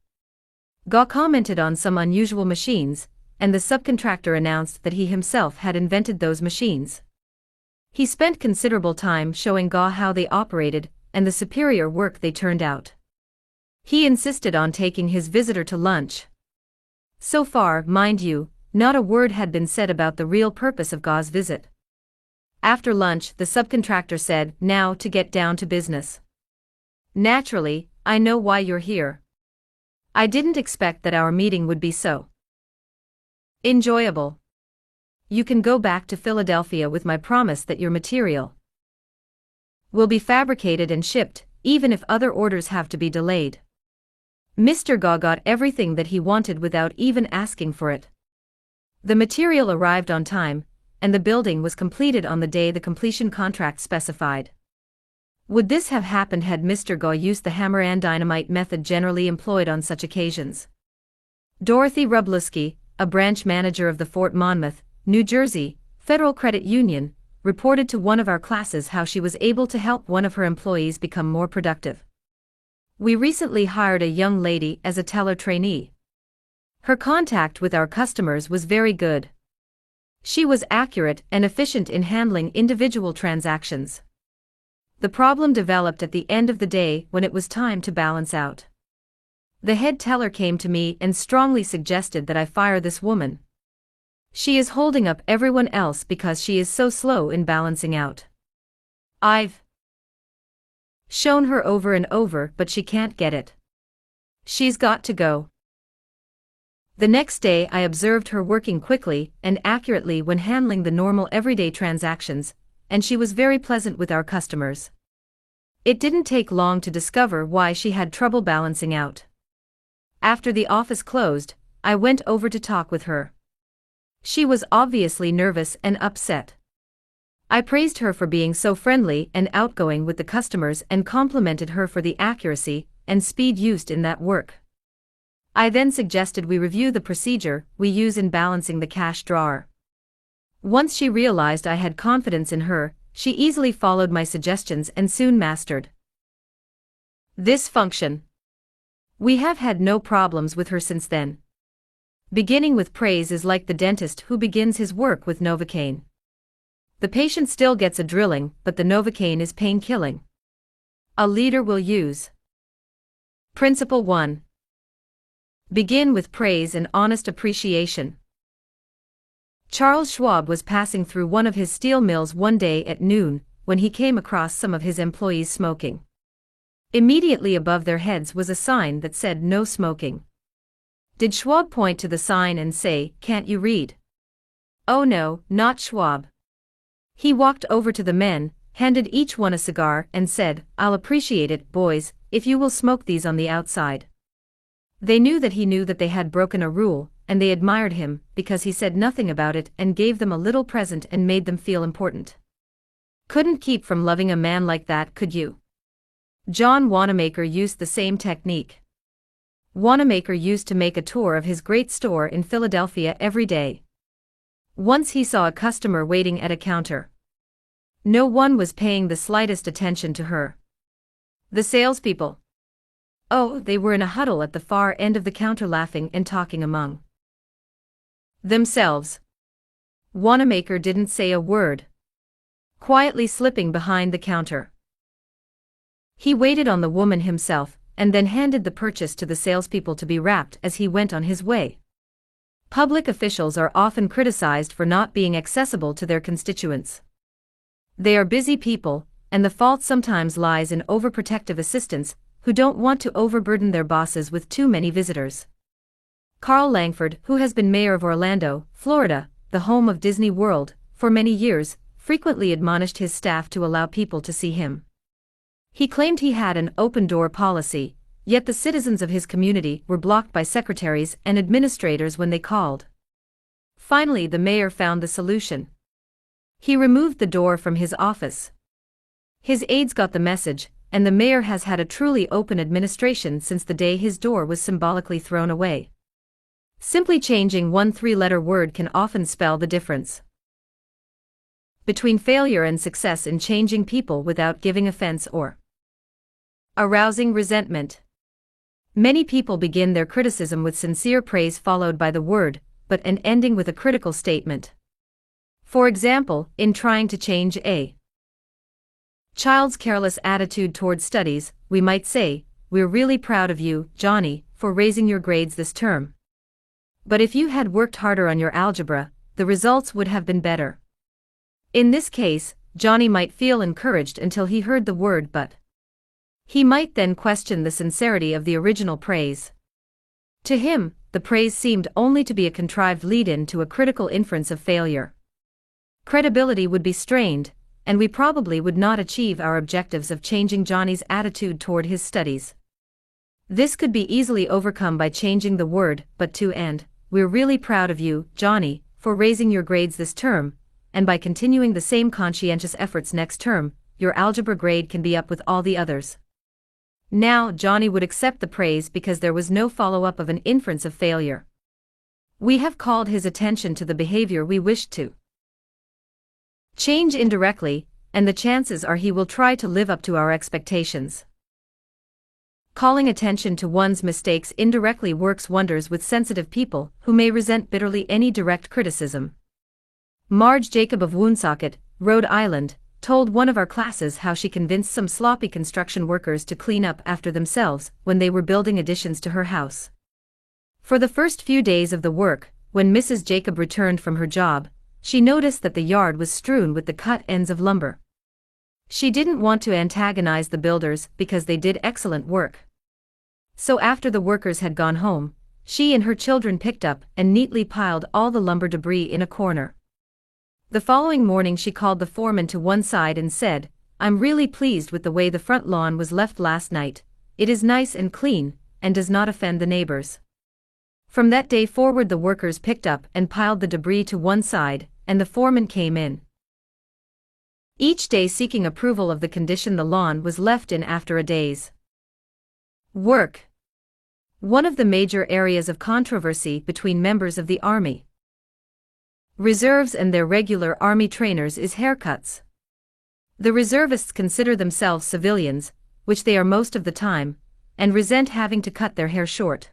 Gaw commented on some unusual machines, and the subcontractor announced that he himself had invented those machines. He spent considerable time showing Gaw how they operated, and the superior work they turned out. He insisted on taking his visitor to lunch. So far, mind you, not a word had been said about the real purpose of Gau's visit. After lunch, the subcontractor said, "Now to get down to business. Naturally, I know why you're here. I didn't expect that our meeting would be so enjoyable. You can go back to Philadelphia with my promise that your material will be fabricated and shipped, even if other orders have to be delayed." Mr. Gau got everything that he wanted without even asking for it. The material arrived on time, and the building was completed on the day the completion contract specified. Would this have happened had Mr. Gau used the hammer and dynamite method generally employed on such occasions? Dorothy Rubluski, a branch manager of the Fort Monmouth, New Jersey, Federal Credit Union, reported to one of our classes how she was able to help one of her employees become more productive. "We recently hired a young lady as a teller trainee. Her contact with our customers was very good. She was accurate and efficient in handling individual transactions. The problem developed at the end of the day when it was time to balance out. The head teller came to me and strongly suggested that I fire this woman. She is holding up everyone else because she is so slow in balancing out. I've shown her over and over, but she can't get it. She's got to go." The next day I observed her working quickly and accurately when handling the normal everyday transactions, and she was very pleasant with our customers. It didn't take long to discover why she had trouble balancing out. After the office closed, I went over to talk with her. She was obviously nervous and upset. I praised her for being so friendly and outgoing with the customers and complimented her for the accuracy and speed used in that work. I then suggested we review the procedure we use in balancing the cash drawer. Once she realized I had confidence in her, she easily followed my suggestions and soon mastered this function. We have had no problems with her since then. Beginning with praise is like the dentist who begins his work with Novocaine. The patient still gets a drilling, but the Novocaine is pain-killing. A leader will use Principle 1. Begin with praise and honest appreciation. Charles Schwab was passing through one of his steel mills one day at noon when he came across some of his employees smoking. Immediately above their heads was a sign that said "No smoking." Did Schwab point to the sign and say, "Can't you read?" Oh no, not Schwab. He walked over to the men, handed each one a cigar and said, "I'll appreciate it, boys, if you will smoke these on the outside." They knew that they had broken a rule, and they admired him because he said nothing about it and gave them a little present and made them feel important. Couldn't keep from loving a man like that, could you? John Wanamaker used the same technique. Wanamaker used to make a tour of his great store in Philadelphia every day. Once he saw a customer waiting at a counter. No one was paying the slightest attention to her. The salespeople. Oh, they were in a huddle at the far end of the counter laughing and talking among themselves. Wanamaker didn't say a word. Quietly slipping behind the counter, he waited on the woman himself, and then handed the purchase to the salespeople to be wrapped as he went on his way. Public officials are often criticized for not being accessible to their constituents. They are busy people, and the fault sometimes lies in overprotective assistants who don't want to overburden their bosses with too many visitors. Carl Langford, who has been mayor of Orlando, Florida, the home of Disney World, for many years, frequently admonished his staff to allow people to see him. He claimed he had an open-door policy, yet the citizens of his community were blocked by secretaries and administrators when they called. Finally, the mayor found the solution. He removed the door from his office. His aides got the message, and the mayor has had a truly open administration since the day his door was symbolically thrown away. Simply changing one three-letter word can often spell the difference between failure and success in changing people without giving offense or arousing resentment. Many people begin their criticism with sincere praise followed by the word, but and ending with a critical statement. For example, in trying to change a child's careless attitude towards studies, we might say, "We're really proud of you, Johnny, for raising your grades this term." But if you had worked harder on your algebra, the results would have been better. In this case, Johnny might feel encouraged until he heard the word but. He might then question the sincerity of the original praise. To him, the praise seemed only to be a contrived lead-in to a critical inference of failure. Credibility would be strained, and we probably would not achieve our objectives of changing Johnny's attitude toward his studies. This could be easily overcome by changing the word but to and, "We're really proud of you, Johnny, for raising your grades this term, and by continuing the same conscientious efforts next term, your algebra grade can be up with all the others." Now Johnny would accept the praise because there was no follow-up of an inference of failure. We have called his attention to the behavior we wished to change indirectly, and the chances are he will try to live up to our expectations. Calling attention to one's mistakes indirectly works wonders with sensitive people who may resent bitterly any direct criticism. Marge Jacob of Woonsocket, Rhode Island, told one of our classes how she convinced some sloppy construction workers to clean up after themselves when they were building additions to her house. For the first few days of the work, when Mrs. Jacob returned from her job, she noticed that the yard was strewn with the cut ends of lumber. She didn't want to antagonize the builders because they did excellent work. So after the workers had gone home, she and her children picked up and neatly piled all the lumber debris in a corner. The following morning she called the foreman to one side and said, "I'm really pleased with the way the front lawn was left last night. It is nice and clean, and does not offend the neighbors." From that day forward the workers picked up and piled the debris to one side, and the foreman came in each day seeking approval of the condition the lawn was left in after a day's work. One of the major areas of controversy between members of the Army Reserves and their regular Army trainers is haircuts. The reservists consider themselves civilians, which they are most of the time, and resent having to cut their hair short.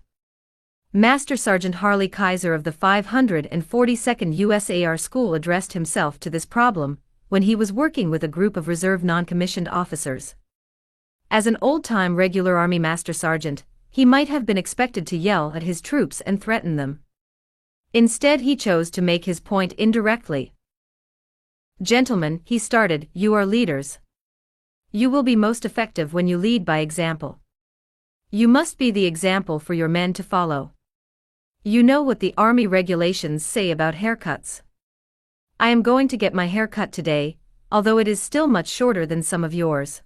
Master Sergeant Harley Kaiser of the 542nd USAR School addressed himself to this problem when he was working with a group of reserve non-commissioned officers. As an old-time regular Army Master Sergeant, he might have been expected to yell at his troops and threaten them. Instead he chose to make his point indirectly. "Gentlemen," he started, "you are leaders. You will be most effective when you lead by example. You must be the example for your men to follow. You know what the Army regulations say about haircuts. I am going to get my hair cut today, although it is still much shorter than some of yours.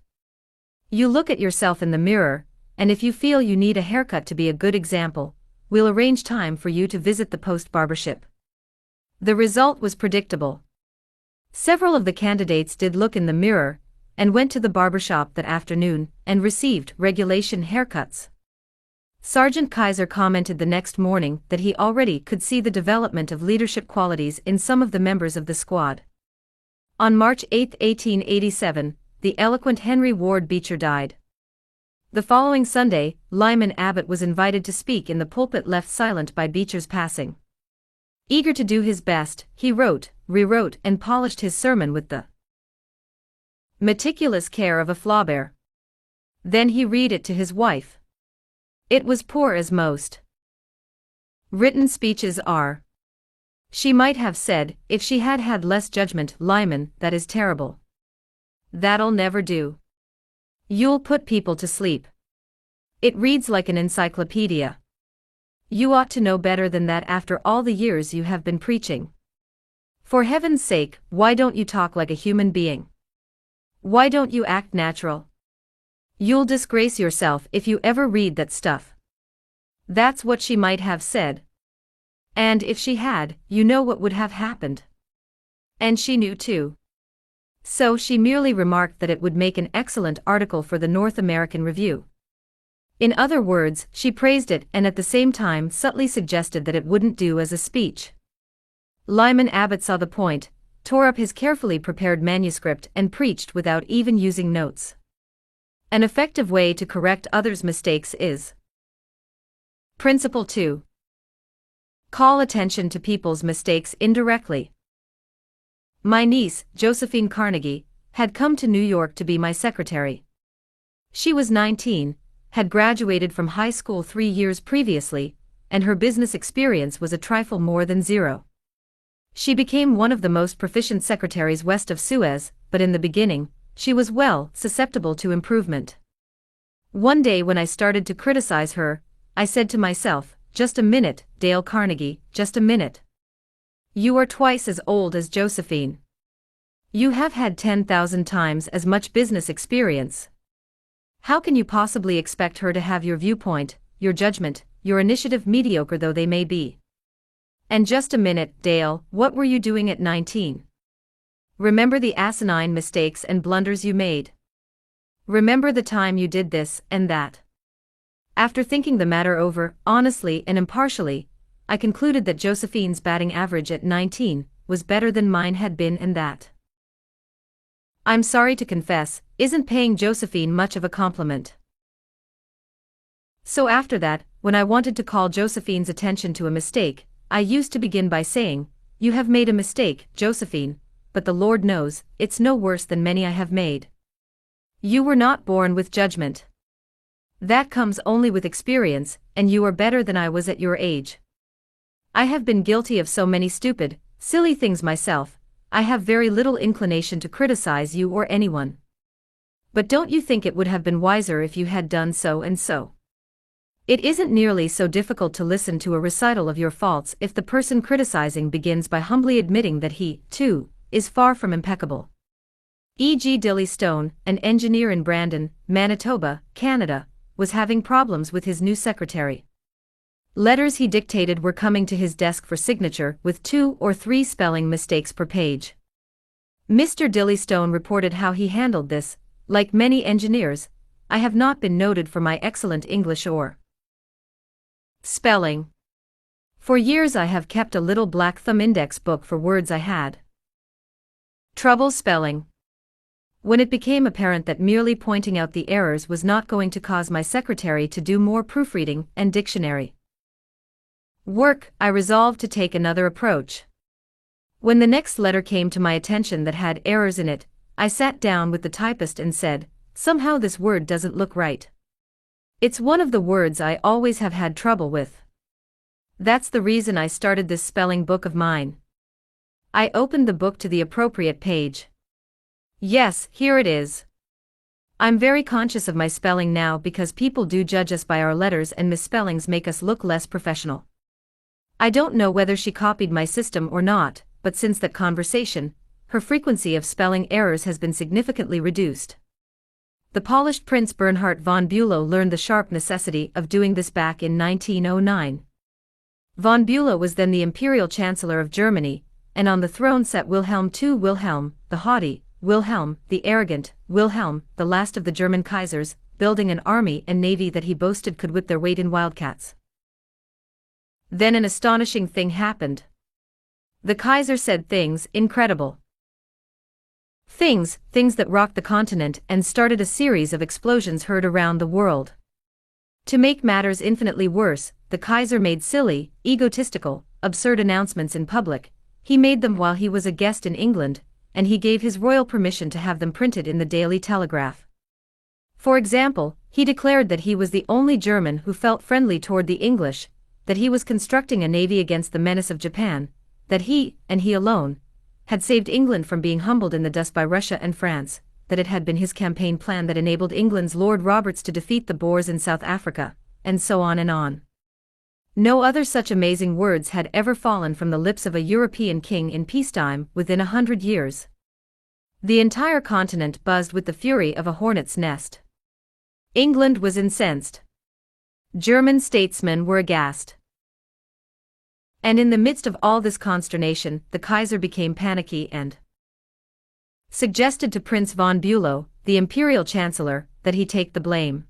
You look at yourself in the mirror, and if you feel you need a haircut to be a good example, we'll arrange time for you to visit the post barbership." The result was predictable. Several of the candidates did look in the mirror, and went to the barbershop that afternoon, and received regulation haircuts. Sergeant Kaiser commented the next morning that he already could see the development of leadership qualities in some of the members of the squad. On March 8, 1887, the eloquent Henry Ward Beecher died. The following Sunday, Lyman Abbott was invited to speak in the pulpit left silent by Beecher's passing. Eager to do his best, he wrote, rewrote, and polished his sermon with the meticulous care of a Flaubert. Then he read it to his wife. It was poor as most written speeches are. She might have said, if she had had less judgment, "Lyman, that is terrible. That'll never do. You'll put people to sleep. It reads like an encyclopedia. You ought to know better than that after all the years you have been preaching. For heaven's sake, why don't you talk like a human being? Why don't you act natural? You'll disgrace yourself if you ever read that stuff." That's what she might have said. And if she had, you know what would have happened. And she knew too. So she merely remarked that it would make an excellent article for the North American Review. In other words, she praised it and at the same time subtly suggested that it wouldn't do as a speech. Lyman Abbott saw the point, tore up his carefully prepared manuscript and preached without even using notes. An effective way to correct others' mistakes is Principle 2. Call attention to people's mistakes indirectly. My niece, Josephine Carnegie, had come to New York to be my secretary. She was 19, had graduated from high school 3 years previously, and her business experience was a trifle more than zero. She became one of the most proficient secretaries west of Suez, but in the beginning, she was susceptible to improvement. One day when I started to criticize her, I said to myself, "Just a minute, Dale Carnegie, just a minute. You are twice as old as Josephine. You have had 10,000 times as much business experience. How can you possibly expect her to have your viewpoint, your judgment, your initiative, mediocre though they may be? And just a minute, Dale, what were you doing at 19? Remember the asinine mistakes and blunders you made. Remember the time you did this and that." After thinking the matter over, honestly and impartially, I concluded that Josephine's batting average at 19 was better than mine had been, and that, I'm sorry to confess, isn't paying Josephine much of a compliment. So after that, when I wanted to call Josephine's attention to a mistake, I used to begin by saying, "You have made a mistake, Josephine, but the Lord knows, it's no worse than many I have made. You were not born with judgment. That comes only with experience, and you are better than I was at your age. I have been guilty of so many stupid, silly things myself. I have very little inclination to criticize you or anyone. But don't you think it would have been wiser if you had done so and so? It isn't nearly so difficult to listen to a recital of your faults if the person criticizing begins by humbly admitting that he, too, is far from impeccable." E.g. Dilly Stone, an engineer in Brandon, Manitoba, Canada, was having problems with his new secretary. Letters he dictated were coming to his desk for signature with 2 or 3 spelling mistakes per page. Mr. Dilly Stone reported how he handled this. "Like many engineers, I have not been noted for my excellent English or spelling. For years I have kept a little black thumb index book for words I had trouble spelling. When it became apparent that merely pointing out the errors was not going to cause my secretary to do more proofreading and dictionary work, I resolved to take another approach. When the next letter came to my attention that had errors in it, I sat down with the typist and said, "Somehow this word doesn't look right. It's one of the words I always have had trouble with. That's the reason I started this spelling book of mine." I opened the book to the appropriate page. Yes, here it is. I'm very conscious of my spelling now because people do judge us by our letters, and misspellings make us look less professional. I don't know whether she copied my system or not, but since that conversation, her frequency of spelling errors has been significantly reduced. The polished Prince Bernhard von Bülow learned the sharp necessity of doing this back in 1909. Von Bülow was then the Imperial Chancellor of Germany, and on the throne sat Wilhelm II. Wilhelm, the haughty, Wilhelm, the arrogant, Wilhelm, the last of the German Kaisers, building an army and navy that he boasted could whip their weight in wildcats. Then an astonishing thing happened. The Kaiser said things incredible. Things that rocked the continent and started a series of explosions heard around the world. To make matters infinitely worse, the Kaiser made silly, egotistical, absurd announcements in public. He made them while he was a guest in England, and he gave his royal permission to have them printed in the Daily Telegraph. For example, he declared that he was the only German who felt friendly toward the English, that he was constructing a navy against the menace of Japan, that he, and he alone, had saved England from being humbled in the dust by Russia and France, that it had been his campaign plan that enabled England's Lord Roberts to defeat the Boers in South Africa, and so on and on. No other such amazing words had ever fallen from the lips of a European king in peacetime within 100 years. The entire continent buzzed with the fury of a hornet's nest. England was incensed. German statesmen were aghast. And in the midst of all this consternation, the Kaiser became panicky and suggested to Prince von Bülow, the Imperial Chancellor, that he take the blame.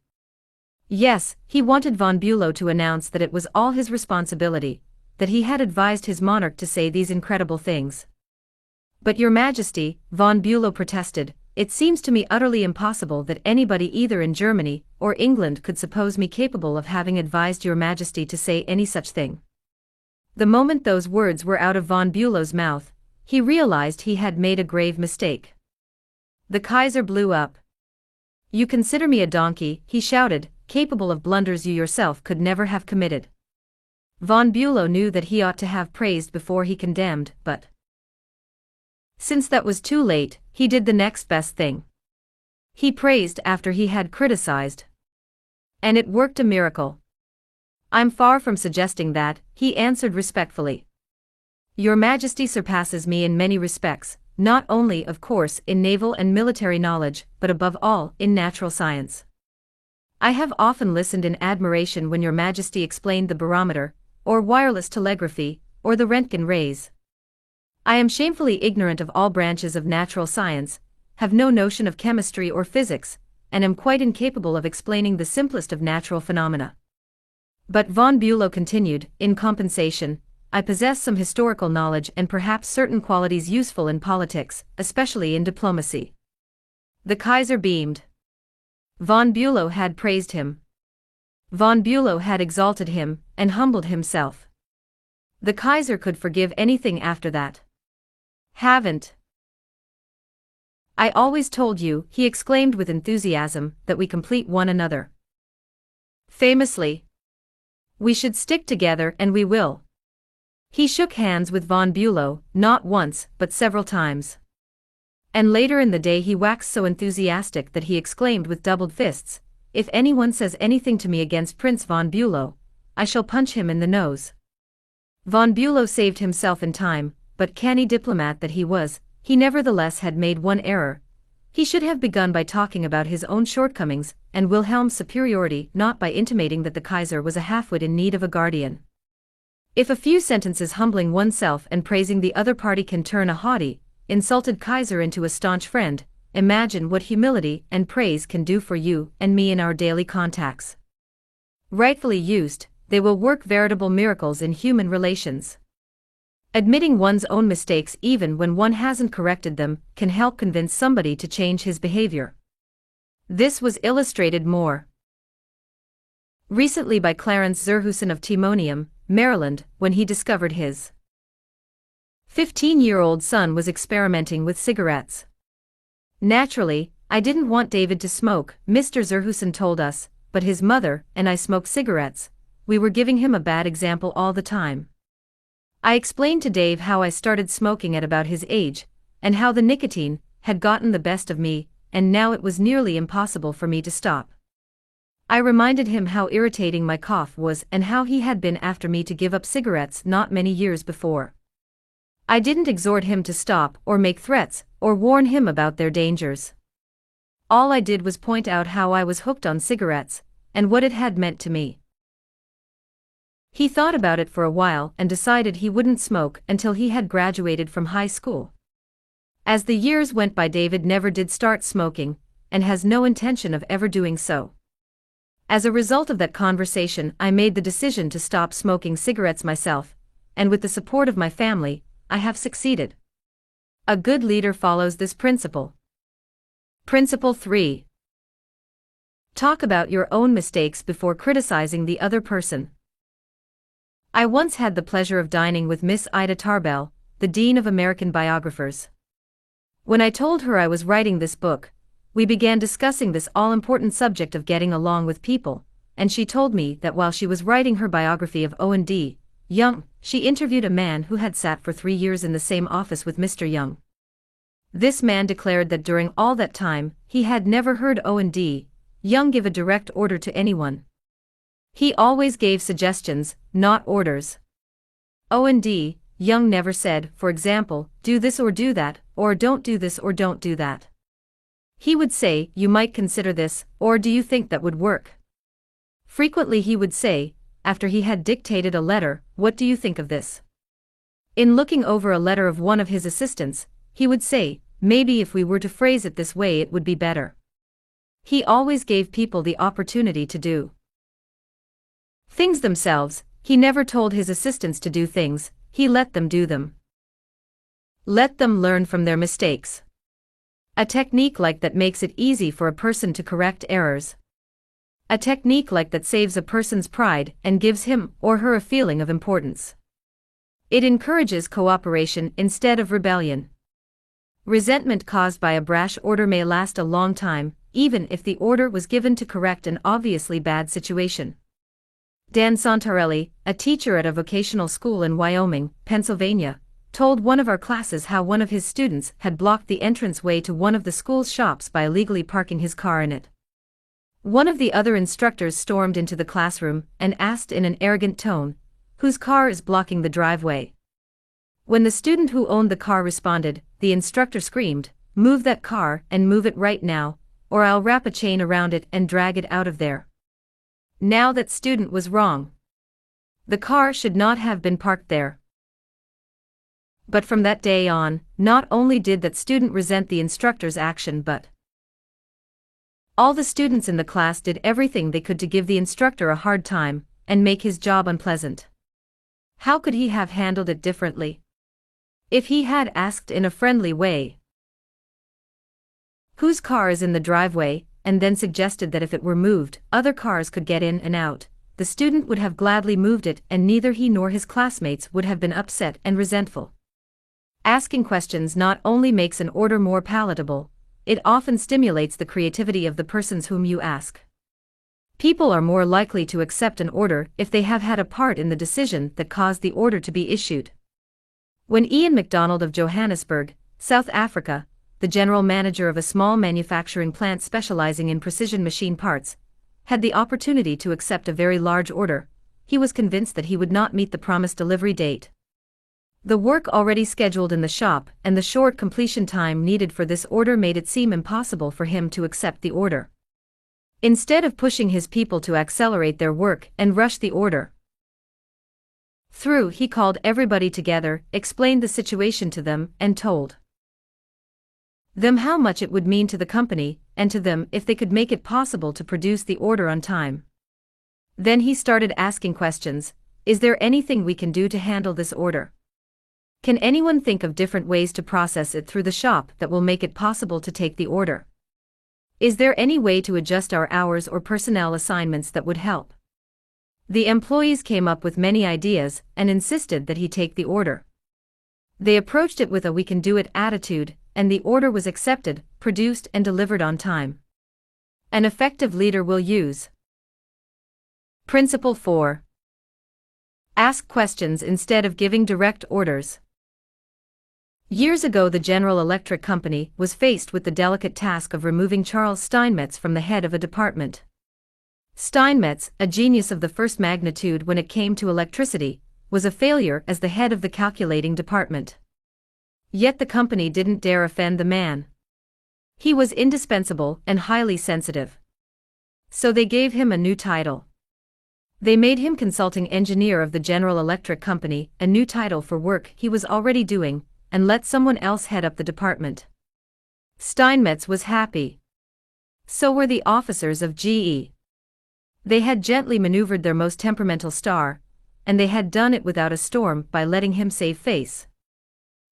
Yes, he wanted von Bülow to announce that it was all his responsibility, that he had advised his monarch to say these incredible things. "But Your Majesty," von Bülow protested, "it seems to me utterly impossible that anybody either in Germany or England could suppose me capable of having advised Your Majesty to say any such thing." The moment those words were out of von Bülow's mouth, he realized he had made a grave mistake. The Kaiser blew up. "You consider me a donkey," he shouted, "capable of blunders you yourself could never have committed." Von Bülow knew that he ought to have praised before he condemned, but since that was too late, he did the next best thing. He praised after he had criticized. And it worked a miracle. I'm far from suggesting that, he answered respectfully. Your Majesty surpasses me in many respects, not only, of course, in naval and military knowledge, but above all, in natural science. I have often listened in admiration when Your Majesty explained the barometer, or wireless telegraphy, or the Röntgen rays. I am shamefully ignorant of all branches of natural science, have no notion of chemistry or physics, and am quite incapable of explaining the simplest of natural phenomena. But von Bülow continued, in compensation, I possess some historical knowledge and perhaps certain qualities useful in politics, especially in diplomacy. The Kaiser beamed. Von Bülow had praised him. Von Bülow had exalted him, and humbled himself. The Kaiser could forgive anything after that. Haven't I always told you, he exclaimed with enthusiasm, that we complete one another? Famously. We should stick together and we will. He shook hands with von Bülow, not once, but several times. And later in the day he waxed so enthusiastic that he exclaimed with doubled fists, if anyone says anything to me against Prince von Bülow, I shall punch him in the nose. Von Bülow saved himself in time, but canny diplomat that he was, he nevertheless had made one error. He should have begun by talking about his own shortcomings and Wilhelm's superiority, not by intimating that the Kaiser was a halfwit in need of a guardian. If a few sentences humbling oneself and praising the other party can turn a haughty, insulted Kaiser into a staunch friend, imagine what humility and praise can do for you and me in our daily contacts. Rightfully used, they will work veritable miracles in human relations. Admitting one's own mistakes even when one hasn't corrected them can help convince somebody to change his behavior. This was illustrated more recently by Clarence Zurhusen of Timonium, Maryland, when he discovered his 15-year-old son was experimenting with cigarettes. Naturally, I didn't want David to smoke, Mr. Zurhusen told us, but his mother and I smoke cigarettes. We were giving him a bad example all the time. I explained to Dave how I started smoking at about his age, and how the nicotine had gotten the best of me, and now it was nearly impossible for me to stop. I reminded him how irritating my cough was and how he had been after me to give up cigarettes not many years before. I didn't exhort him to stop or make threats or warn him about their dangers. All I did was point out how I was hooked on cigarettes and what it had meant to me. He thought about it for a while and decided he wouldn't smoke until he had graduated from high school. As the years went by, David never did start smoking, and has no intention of ever doing so. As a result of that conversation, I made the decision to stop smoking cigarettes myself, and with the support of my family, I have succeeded. A good leader follows this principle. Principle 3. Talk about your own mistakes before criticizing the other person. I once had the pleasure of dining with Miss Ida Tarbell, the Dean of American Biographers. When I told her I was writing this book, we began discussing this all-important subject of getting along with people, and she told me that while she was writing her biography of O&D Young, she interviewed a man who had sat for 3 years in the same office with Mr. Young. This man declared that during all that time, he had never heard O&D Young give a direct order to anyone. He always gave suggestions, not orders. O&D Young never said, for example, do this or do that, or don't do this or don't do that. He would say, you might consider this, or do you think that would work? Frequently he would say, after he had dictated a letter, what do you think of this? In looking over a letter of one of his assistants, he would say, maybe if we were to phrase it this way it would be better. He always gave people the opportunity to do things themselves. He never told his assistants to do things, he let them do them. Let them learn from their mistakes. A technique like that makes it easy for a person to correct errors. A technique like that saves a person's pride and gives him or her a feeling of importance. It encourages cooperation instead of rebellion. Resentment caused by a brash order may last a long time, even if the order was given to correct an obviously bad situation. Dan Santarelli, a teacher at a vocational school in Wyoming, Pennsylvania, told one of our classes how one of his students had blocked the entranceway to one of the school's shops by illegally parking his car in it. One of the other instructors stormed into the classroom and asked in an arrogant tone, "Whose car is blocking the driveway?" When the student who owned the car responded, the instructor screamed, "Move that car and move it right now, or I'll wrap a chain around it and drag it out of there." Now that student was wrong. The car should not have been parked there. But from that day on, not only did that student resent the instructor's action, but all the students in the class did everything they could to give the instructor a hard time and make his job unpleasant. How could he have handled it differently? If he had asked in a friendly way, "Whose car is in the driveway?" and then suggested that if it were moved, other cars could get in and out, the student would have gladly moved it and neither he nor his classmates would have been upset and resentful. Asking questions not only makes an order more palatable, it often stimulates the creativity of the persons whom you ask. People are more likely to accept an order if they have had a part in the decision that caused the order to be issued. When Ian MacDonald of Johannesburg, South Africa, the general manager of a small manufacturing plant specializing in precision machine parts, had the opportunity to accept a very large order, he was convinced that he would not meet the promised delivery date. The work already scheduled in the shop and the short completion time needed for this order made it seem impossible for him to accept the order. Instead of pushing his people to accelerate their work and rush the order through, he called everybody together, explained the situation to them, and told them how much it would mean to the company, and to them if they could make it possible to produce the order on time. Then he started asking questions. Is there anything we can do to handle this order? Can anyone think of different ways to process it through the shop that will make it possible to take the order? Is there any way to adjust our hours or personnel assignments that would help? The employees came up with many ideas and insisted that he take the order. They approached it with a "we can do it" attitude, and the order was accepted, produced and delivered on time. An effective leader will use. Principle 4. Ask questions instead of giving direct orders. Years ago, the General Electric Company was faced with the delicate task of removing Charles Steinmetz from the head of a department. Steinmetz, a genius of the first magnitude when it came to electricity, was a failure as the head of the calculating department. Yet the company didn't dare offend the man. He was indispensable and highly sensitive. So they gave him a new title. They made him consulting engineer of the General Electric Company, a new title for work he was already doing, and let someone else head up the department. Steinmetz was happy. So were the officers of GE. They had gently maneuvered their most temperamental star, and they had done it without a storm by letting him save face.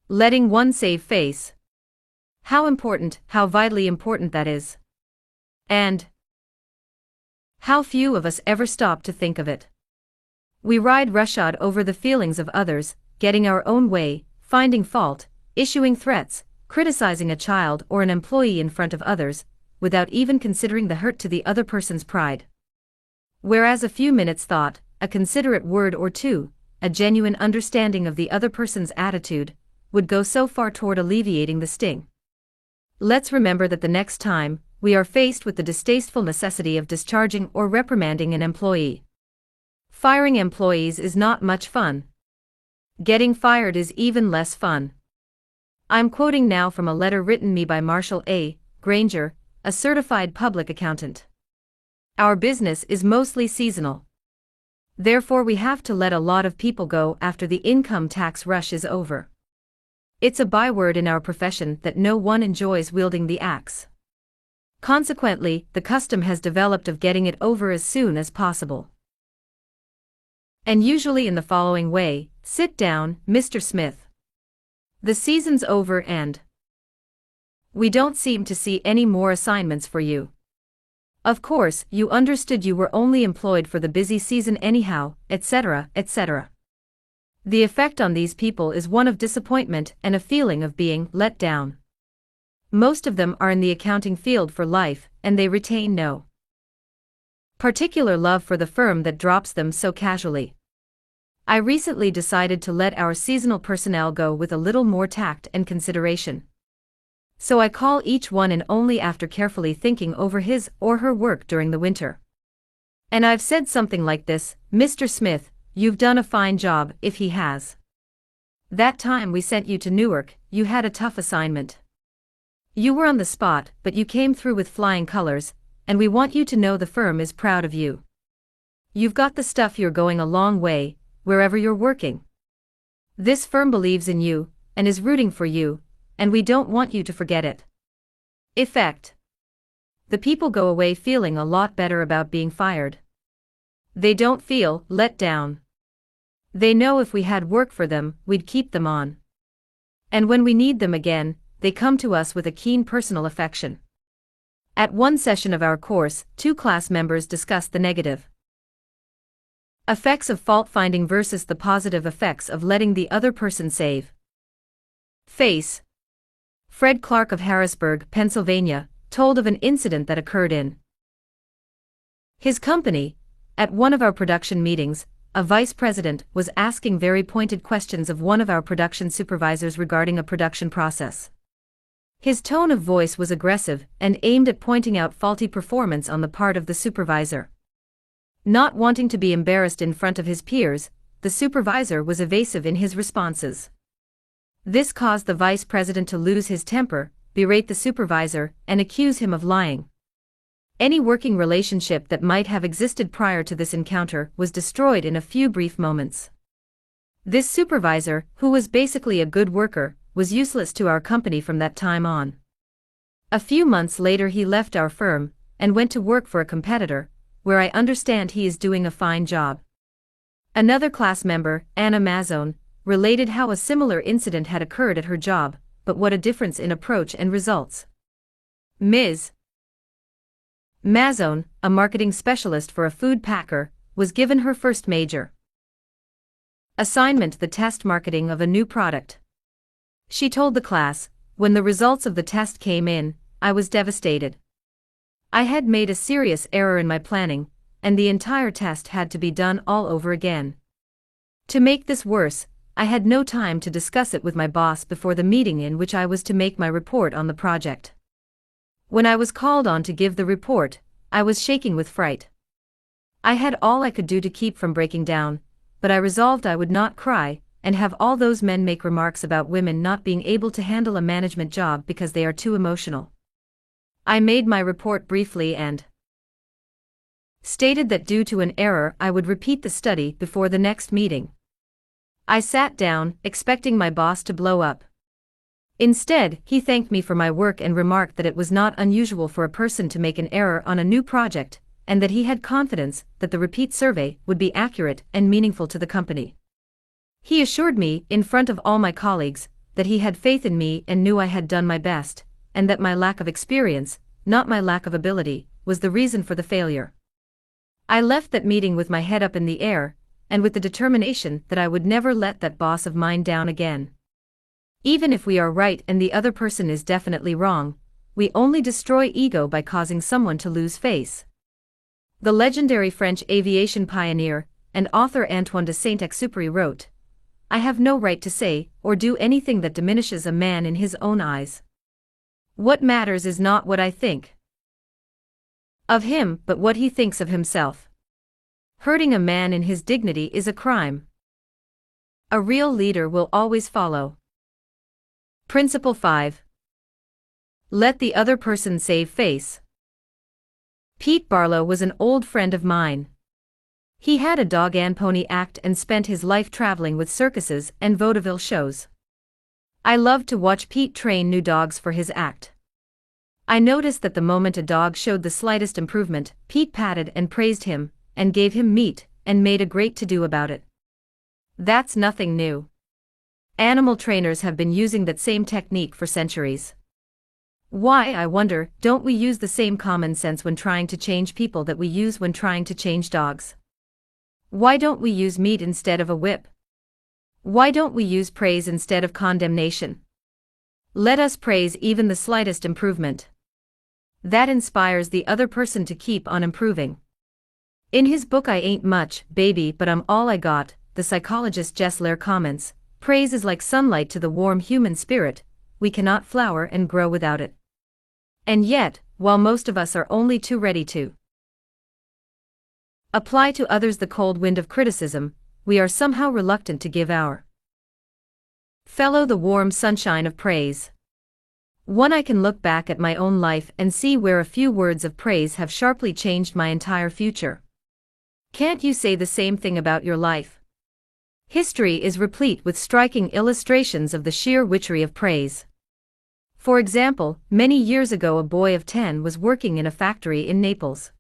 Letting one save face. How important, how vitally important that is. And how few of us ever stop to think of it. We ride roughshod over the feelings of others, getting our own way, finding fault, issuing threats, criticizing a child or an employee in front of others, without even considering the hurt to the other person's pride. Whereas a few minutes' thought, a considerate word or two, a genuine understanding of the other person's attitude, would go so far toward alleviating the sting. Let's remember that the next time we are faced with the distasteful necessity of discharging or reprimanding an employee. Firing employees is not much fun. Getting fired is even less fun. I'm quoting now from a letter written me by Marshall A. Granger, a certified public accountant. Our business is mostly seasonal. Therefore, we have to let a lot of people go after the income tax rush is over. It's a byword in our profession that no one enjoys wielding the axe. Consequently, the custom has developed of getting it over as soon as possible. And usually in the following way: sit down, Mr. Smith. The season's over and we don't seem to see any more assignments for you. Of course, you understood you were only employed for the busy season anyhow, etc., etc. The effect on these people is one of disappointment and a feeling of being let down. Most of them are in the accounting field for life, and they retain no particular love for the firm that drops them so casually. I recently decided to let our seasonal personnel go with a little more tact and consideration. So I call each one in only after carefully thinking over his or her work during the winter. And I've said something like this: "Mr. Smith, you've done a fine job." If he has. "That time we sent you to Newark, you had a tough assignment. You were on the spot, but you came through with flying colors, and we want you to know the firm is proud of you. You've got the stuff, you're going a long way, wherever you're working. This firm believes in you, and is rooting for you, and we don't want you to forget it." Effect. The people go away feeling a lot better about being fired. They don't feel let down. They know if we had work for them, we'd keep them on. And when we need them again, they come to us with a keen personal affection. At one session of our course, 2 class members discussed the negative effects of fault-finding versus the positive effects of letting the other person save face. Fred Clark of Harrisburg, Pennsylvania, told of an incident that occurred in his company. At one of our production meetings, a vice president was asking very pointed questions of one of our production supervisors regarding a production process. His tone of voice was aggressive and aimed at pointing out faulty performance on the part of the supervisor. Not wanting to be embarrassed in front of his peers, the supervisor was evasive in his responses. This caused the vice president to lose his temper, berate the supervisor, and accuse him of lying. Any working relationship that might have existed prior to this encounter was destroyed in a few brief moments. This supervisor, who was basically a good worker, was useless to our company from that time on. A few months later he left our firm, and went to work for a competitor, where I understand he is doing a fine job. Another class member, Anna Mazzone, related how a similar incident had occurred at her job, but what a difference in approach and results. Ms. Mazzone, a marketing specialist for a food packer, was given her first major assignment, the test marketing of a new product. She told the class, "When the results of the test came in, I was devastated. I had made a serious error in my planning, and the entire test had to be done all over again. To make this worse, I had no time to discuss it with my boss before the meeting in which I was to make my report on the project. When I was called on to give the report, I was shaking with fright. I had all I could do to keep from breaking down, but I resolved I would not cry and have all those men make remarks about women not being able to handle a management job because they are too emotional. I made my report briefly and stated that due to an error I would repeat the study before the next meeting. I sat down, expecting my boss to blow up. Instead, he thanked me for my work and remarked that it was not unusual for a person to make an error on a new project, and that he had confidence that the repeat survey would be accurate and meaningful to the company. He assured me, in front of all my colleagues, that he had faith in me and knew I had done my best, and that my lack of experience, not my lack of ability, was the reason for the failure. I left that meeting with my head up in the air, and with the determination that I would never let that boss of mine down again. Even if we are right and the other person is definitely wrong, we only destroy ego by causing someone to lose face. The legendary French aviation pioneer and author Antoine de Saint-Exupéry wrote, "I have no right to say or do anything that diminishes a man in his own eyes. What matters is not what I think of him but what he thinks of himself. Hurting a man in his dignity is a crime. A real leader will always follow." Principle 5. Let the other person save face. Pete Barlow was an old friend of mine. He had a dog and pony act and spent his life traveling with circuses and vaudeville shows. I loved to watch Pete train new dogs for his act. I noticed that the moment a dog showed the slightest improvement, Pete patted and praised him, and gave him meat, and made a great to-do about it. That's nothing new. Animal trainers have been using that same technique for centuries. Why, I wonder, don't we use the same common sense when trying to change people that we use when trying to change dogs? Why don't we use meat instead of a whip? Why don't we use praise instead of condemnation? Let us praise even the slightest improvement. That inspires the other person to keep on improving. In his book I Ain't Much, Baby, But I'm All I Got, the psychologist Jess Lair comments, praise is like sunlight to the warm human spirit, we cannot flower and grow without it. And yet, while most of us are only too ready to apply to others the cold wind of criticism, we are somehow reluctant to give our fellow the warm sunshine of praise. I can look back at my own life and see where a few words of praise have sharply changed my entire future. Can't you say the same thing about your life? History is replete with striking illustrations of the sheer witchery of praise. For example, many years ago a boy of 10 was working in a factory in Naples.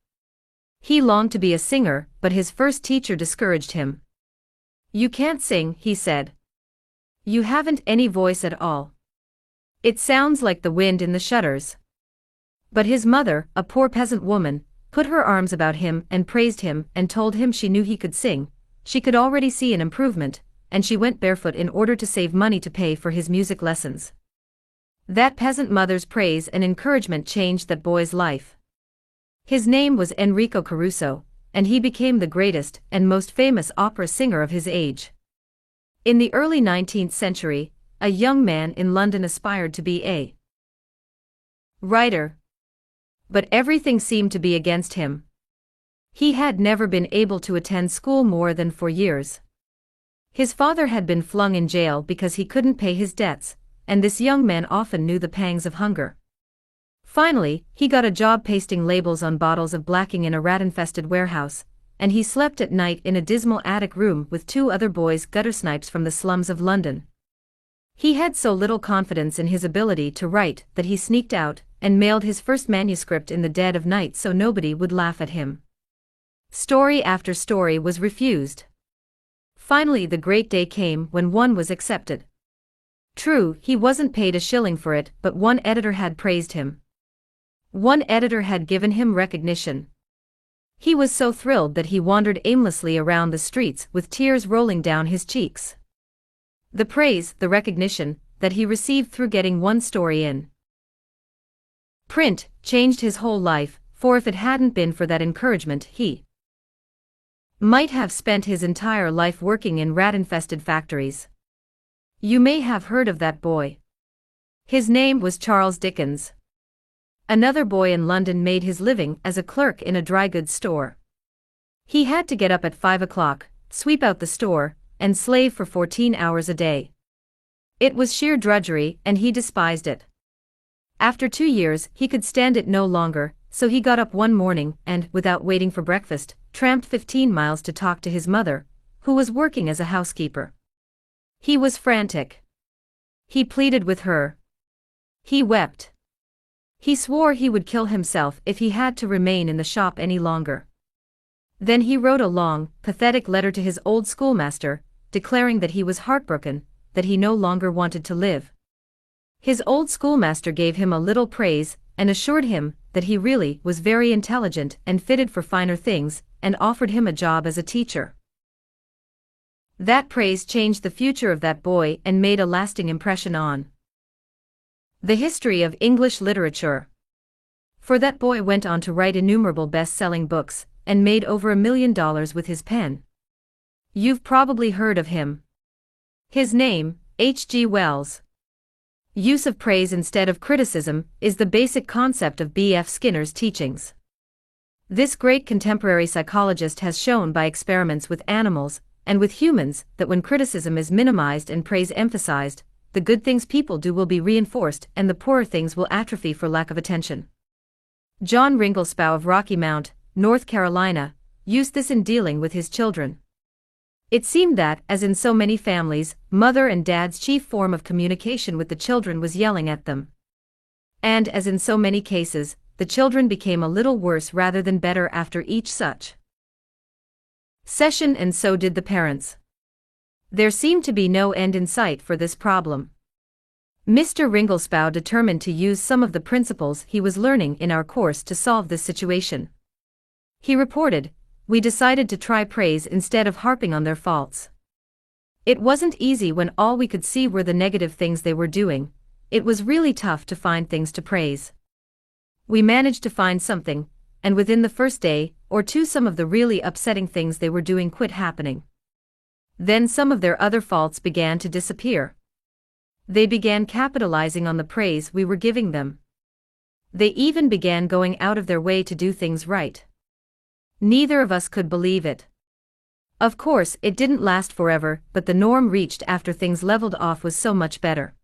He longed to be a singer, but his first teacher discouraged him. "You can't sing," he said. "You haven't any voice at all. It sounds like the wind in the shutters." But his mother, a poor peasant woman, put her arms about him and praised him and told him she knew he could sing. She could already see an improvement, and she went barefoot in order to save money to pay for his music lessons. That peasant mother's praise and encouragement changed that boy's life. His name was Enrico Caruso, and he became the greatest and most famous opera singer of his age. In the early 19th century, a young man in London aspired to be a writer. But everything seemed to be against him. He had never been able to attend school more than 4 years. His father had been flung in jail because he couldn't pay his debts, and this young man often knew the pangs of hunger. Finally, he got a job pasting labels on bottles of blacking in a rat-infested warehouse, and he slept at night in a dismal attic room with 2 other boys, gutter snipes from the slums of London. He had so little confidence in his ability to write that he sneaked out and mailed his first manuscript in the dead of night so nobody would laugh at him. Story after story was refused. Finally, the great day came when one was accepted. True, he wasn't paid a shilling for it, but one editor had praised him. One editor had given him recognition. He was so thrilled that he wandered aimlessly around the streets with tears rolling down his cheeks. The praise, the recognition, that he received through getting one story in print, changed his whole life, for if it hadn't been for that encouragement he might have spent his entire life working in rat-infested factories. You may have heard of that boy. His name was Charles Dickens. Another boy in London made his living as a clerk in a dry goods store. He had to get up at 5 o'clock, sweep out the store, and slave for 14 hours a day. It was sheer drudgery, and he despised it. After 2 years, he could stand it no longer, so he got up one morning and, without waiting for breakfast, tramped 15 miles to talk to his mother, who was working as a housekeeper. He was frantic. He pleaded with her. He wept. He swore he would kill himself if he had to remain in the shop any longer. Then he wrote a long, pathetic letter to his old schoolmaster, declaring that he was heartbroken, that he no longer wanted to live. His old schoolmaster gave him a little praise, and assured him that he really was very intelligent and fitted for finer things, and offered him a job as a teacher. That praise changed the future of that boy and made a lasting impression on the history of English literature. For that boy went on to write innumerable best-selling books, and made over $1 million with his pen. You've probably heard of him. His name, H.G. Wells. Use of praise instead of criticism is the basic concept of B.F. Skinner's teachings. This great contemporary psychologist has shown by experiments with animals and with humans that when criticism is minimized and praise emphasized, the good things people do will be reinforced and the poorer things will atrophy for lack of attention. John Ringlespow of Rocky Mount, North Carolina, used this in dealing with his children. It seemed that, as in so many families, mother and dad's chief form of communication with the children was yelling at them. And as in so many cases, the children became a little worse rather than better after each such session, and so did the parents. There seemed to be no end in sight for this problem. Mr. Ringlespow determined to use some of the principles he was learning in our course to solve this situation. He reported, "We decided to try praise instead of harping on their faults. It wasn't easy when all we could see were the negative things they were doing. It was really tough to find things to praise. We managed to find something, and within the first day, or two, some of the really upsetting things they were doing quit happening. Then some of their other faults began to disappear. They began capitalizing on the praise we were giving them. They even began going out of their way to do things right. Neither of us could believe it. Of course, it didn't last forever, but the norm reached after things leveled off was so much better.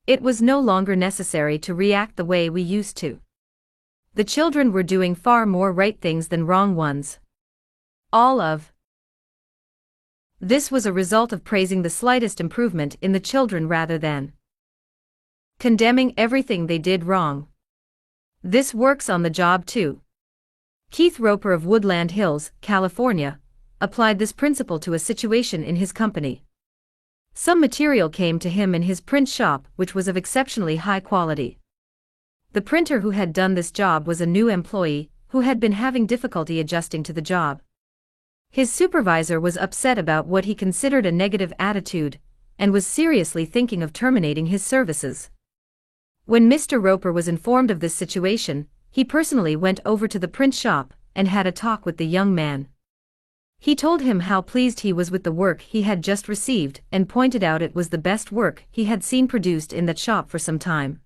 It was no longer necessary to react the way we used to. The children were doing far more right things than wrong ones. All of this was a result of praising the slightest improvement in the children rather than condemning everything they did wrong. This works on the job too. Keith Roper of Woodland Hills, California, applied this principle to a situation in his company. Some material came to him in his print shop which was of exceptionally high quality. The printer who had done this job was a new employee who had been having difficulty adjusting to the job. His supervisor was upset about what he considered a negative attitude and was seriously thinking of terminating his services. When Mr. Roper was informed of this situation, he personally went over to the print shop and had a talk with the young man. He told him how pleased he was with the work he had just received and pointed out it was the best work he had seen produced in that shop for some time.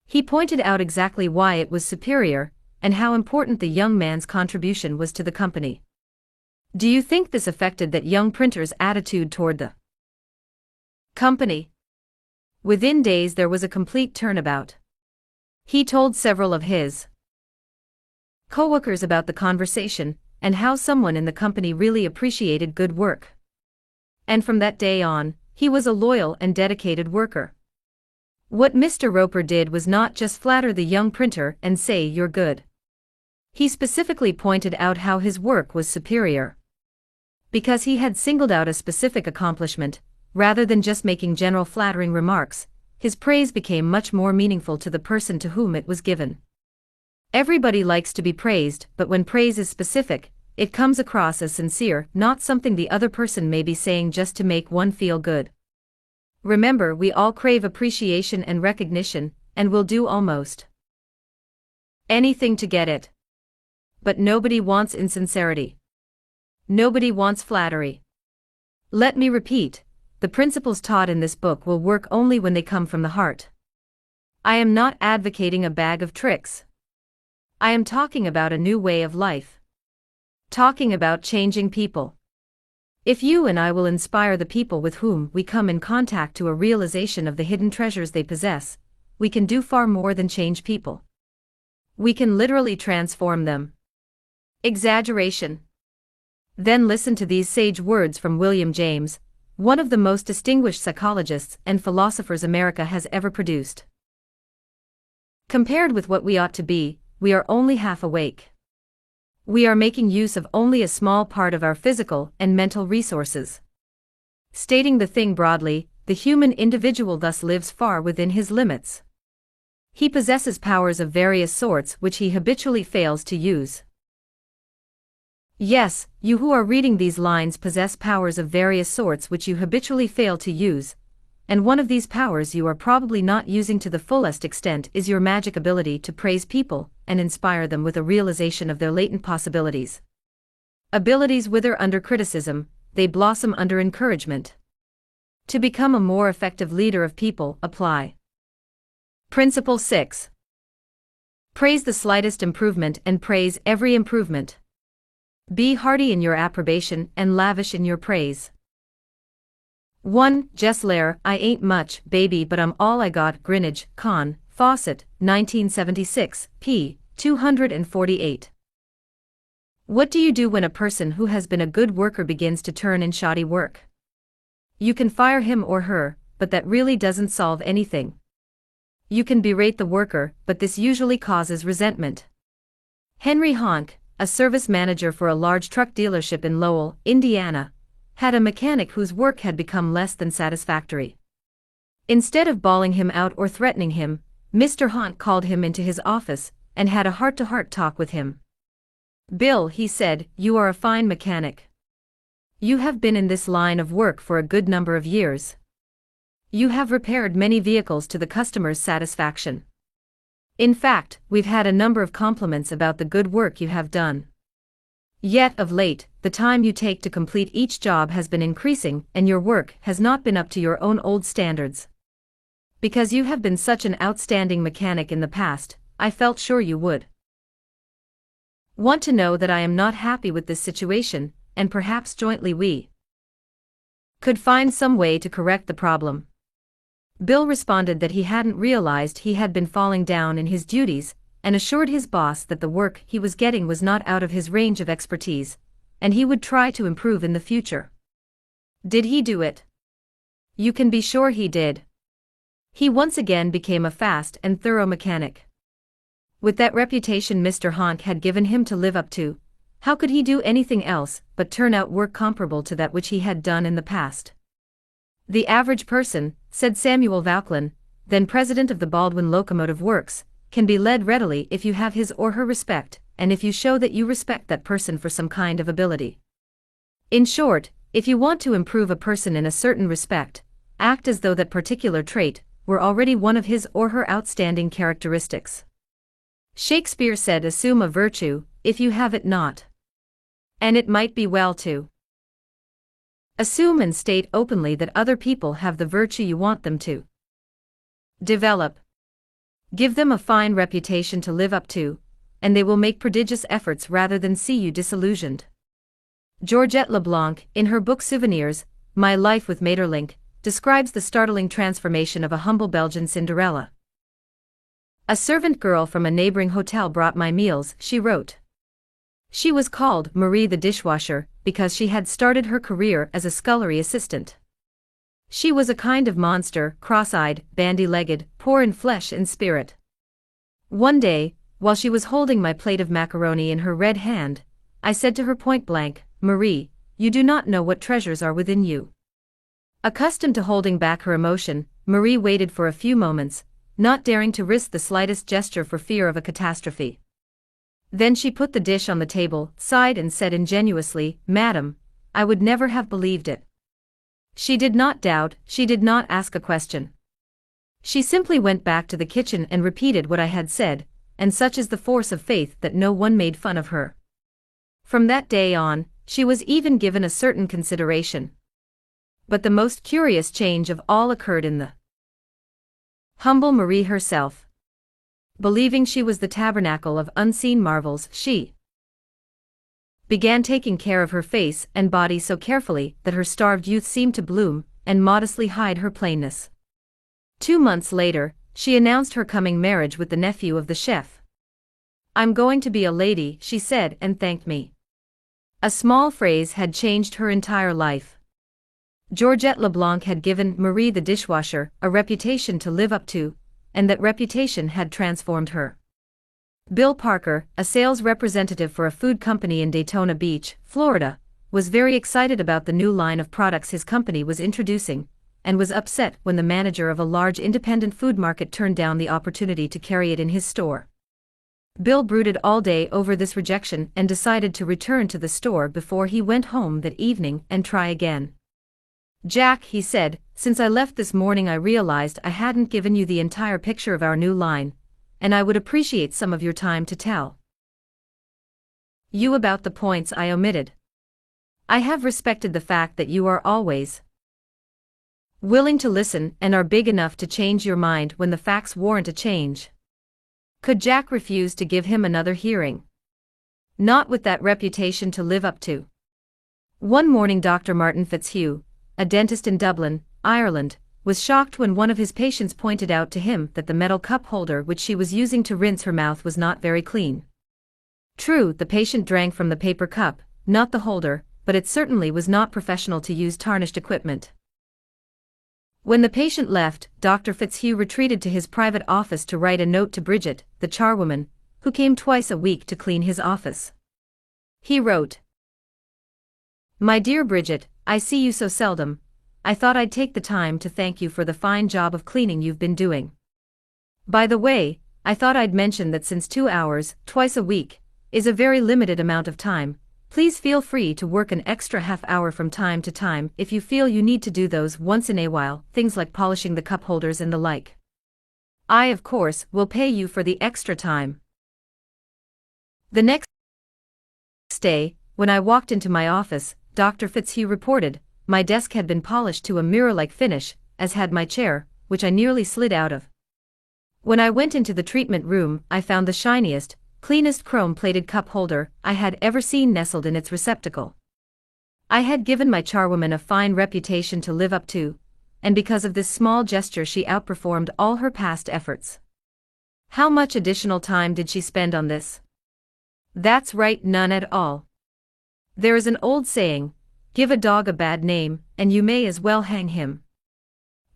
He pointed out exactly why it was superior and how important the young man's contribution was to the company. Do you think this affected that young printer's attitude toward the company? Within days there was a complete turnabout. He told several of his coworkers about the conversation and how someone in the company really appreciated good work. And from that day on, he was a loyal and dedicated worker. What Mr. Roper did was not just flatter the young printer and say you're good. He specifically pointed out how his work was superior. Because he had singled out a specific accomplishment, rather than just making general flattering remarks, his praise became much more meaningful to the person to whom it was given. Everybody likes to be praised, but when praise is specific, it comes across as sincere, not something the other person may be saying just to make one feel good. Remember, we all crave appreciation and recognition, and will do almost anything to get it. But nobody wants insincerity. Nobody wants flattery. Let me repeat, the principles taught in this book will work only when they come from the heart. I am not advocating a bag of tricks. I am talking about a new way of life. Talking about changing people. If you and I will inspire the people with whom we come in contact to a realization of the hidden treasures they possess, we can do far more than change people. We can literally transform them. Exaggeration. Then listen to these sage words from William James, one of the most distinguished psychologists and philosophers America has ever produced. Compared with what we ought to be, we are only half awake. We are making use of only a small part of our physical and mental resources. Stating the thing broadly, the human individual thus lives far within his limits. He possesses powers of various sorts which he habitually fails to use. Yes, you who are reading these lines possess powers of various sorts which you habitually fail to use, and one of these powers you are probably not using to the fullest extent is your magic ability to praise people and inspire them with a realization of their latent possibilities. Abilities wither under criticism, they blossom under encouragement. To become a more effective leader of people, apply Principle 6. Praise the slightest improvement and praise every improvement. Be hearty in your approbation and lavish in your praise. 1. Jess Lair, I ain't much, baby, but I'm all I got. Greenwich, Con, Fawcett, 1976, p. 248. What do you do when a person who has been a good worker begins to turn in shoddy work? You can fire him or her, but that really doesn't solve anything. You can berate the worker, but this usually causes resentment. Henry Honk, a service manager for a large truck dealership in Lowell, Indiana, had a mechanic whose work had become less than satisfactory. Instead of bawling him out or threatening him, Mr. Honk called him into his office and had a heart-to-heart talk with him. Bill, he said, you are a fine mechanic. You have been in this line of work for a good number of years. You have repaired many vehicles to the customer's satisfaction. In fact, we've had a number of compliments about the good work you have done. Yet of late, the time you take to complete each job has been increasing and your work has not been up to your own old standards. Because you have been such an outstanding mechanic in the past, I felt sure you would want to know that I am not happy with this situation, and perhaps jointly we could find some way to correct the problem. Bill responded that he hadn't realized he had been falling down in his duties, and assured his boss that the work he was getting was not out of his range of expertise, and he would try to improve in the future. Did he do it? You can be sure he did. He once again became a fast and thorough mechanic. With that reputation Mr. Honk had given him to live up to, how could he do anything else but turn out work comparable to that which he had done in the past? The average person, said Samuel Vauquelin, then president of the Baldwin Locomotive Works, can be led readily if you have his or her respect, and if you show that you respect that person for some kind of ability. In short, if you want to improve a person in a certain respect, act as though that particular trait were already one of his or her outstanding characteristics. Shakespeare said, "Assume a virtue, if you have it not. And it might be well to assume and state openly that other people have the virtue you want them to develop. Give them a fine reputation to live up to, and they will make prodigious efforts rather than see you disillusioned." Georgette Leblanc, in her book Souvenirs, My Life with Maeterlinck, describes the startling transformation of a humble Belgian Cinderella. "A servant girl from a neighboring hotel brought my meals," she wrote. She was called Marie the dishwasher because she had started her career as a scullery assistant. She was a kind of monster, cross-eyed, bandy-legged, poor in flesh and spirit. One day, while she was holding my plate of macaroni in her red hand, I said to her point blank, "Marie, you do not know what treasures are within you." Accustomed to holding back her emotion, Marie waited for a few moments, not daring to risk the slightest gesture for fear of a catastrophe. Then she put the dish on the table, sighed and said ingenuously, "Madam, I would never have believed it." She did not doubt, she did not ask a question. She simply went back to the kitchen and repeated what I had said, and such is the force of faith that no one made fun of her. From that day on, she was even given a certain consideration. But the most curious change of all occurred in the humble Marie herself. Believing she was the tabernacle of unseen marvels, she began taking care of her face and body so carefully that her starved youth seemed to bloom and modestly hide her plainness. 2 months later, she announced her coming marriage with the nephew of the chef. "I'm going to be a lady," she said, and thanked me. A small phrase had changed her entire life. Georgette Leblanc had given Marie the dishwasher a reputation to live up to, and that reputation had transformed her. Bill Parker, a sales representative for a food company in Daytona Beach, Florida, was very excited about the new line of products his company was introducing, and was upset when the manager of a large independent food market turned down the opportunity to carry it in his store. Bill brooded all day over this rejection and decided to return to the store before he went home that evening and try again. "Jack," he said, "since I left this morning I realized I hadn't given you the entire picture of our new line, and I would appreciate some of your time to tell you about the points I omitted. I have respected the fact that you are always willing to listen and are big enough to change your mind when the facts warrant a change." Could Jack refuse to give him another hearing? Not with that reputation to live up to. One morning Dr. Martin Fitzhugh, a dentist in Dublin, Ireland, was shocked when one of his patients pointed out to him that the metal cup holder which she was using to rinse her mouth was not very clean. True, the patient drank from the paper cup, not the holder, but it certainly was not professional to use tarnished equipment. When the patient left, Dr. Fitzhugh retreated to his private office to write a note to Bridget, the charwoman, who came twice a week to clean his office. He wrote, "My dear Bridget, I see you so seldom. I thought I'd take the time to thank you for the fine job of cleaning you've been doing. By the way, I thought I'd mention that since 2 hours, twice a week, is a very limited amount of time, please feel free to work an extra half hour from time to time if you feel you need to do those once in a while, things like polishing the cup holders and the like. I, of course, will pay you for the extra time." The next day, When I walked into my office, Dr. Fitzhugh reported, my desk had been polished to a mirror-like finish, as had my chair, which I nearly slid out of. When I went into the treatment room, I found the shiniest, cleanest chrome-plated cup holder I had ever seen nestled in its receptacle. I had given my charwoman a fine reputation to live up to, and because of this small gesture she outperformed all her past efforts. How much additional time did she spend on this? That's right, none at all. There is an old saying, give a dog a bad name, and you may as well hang him.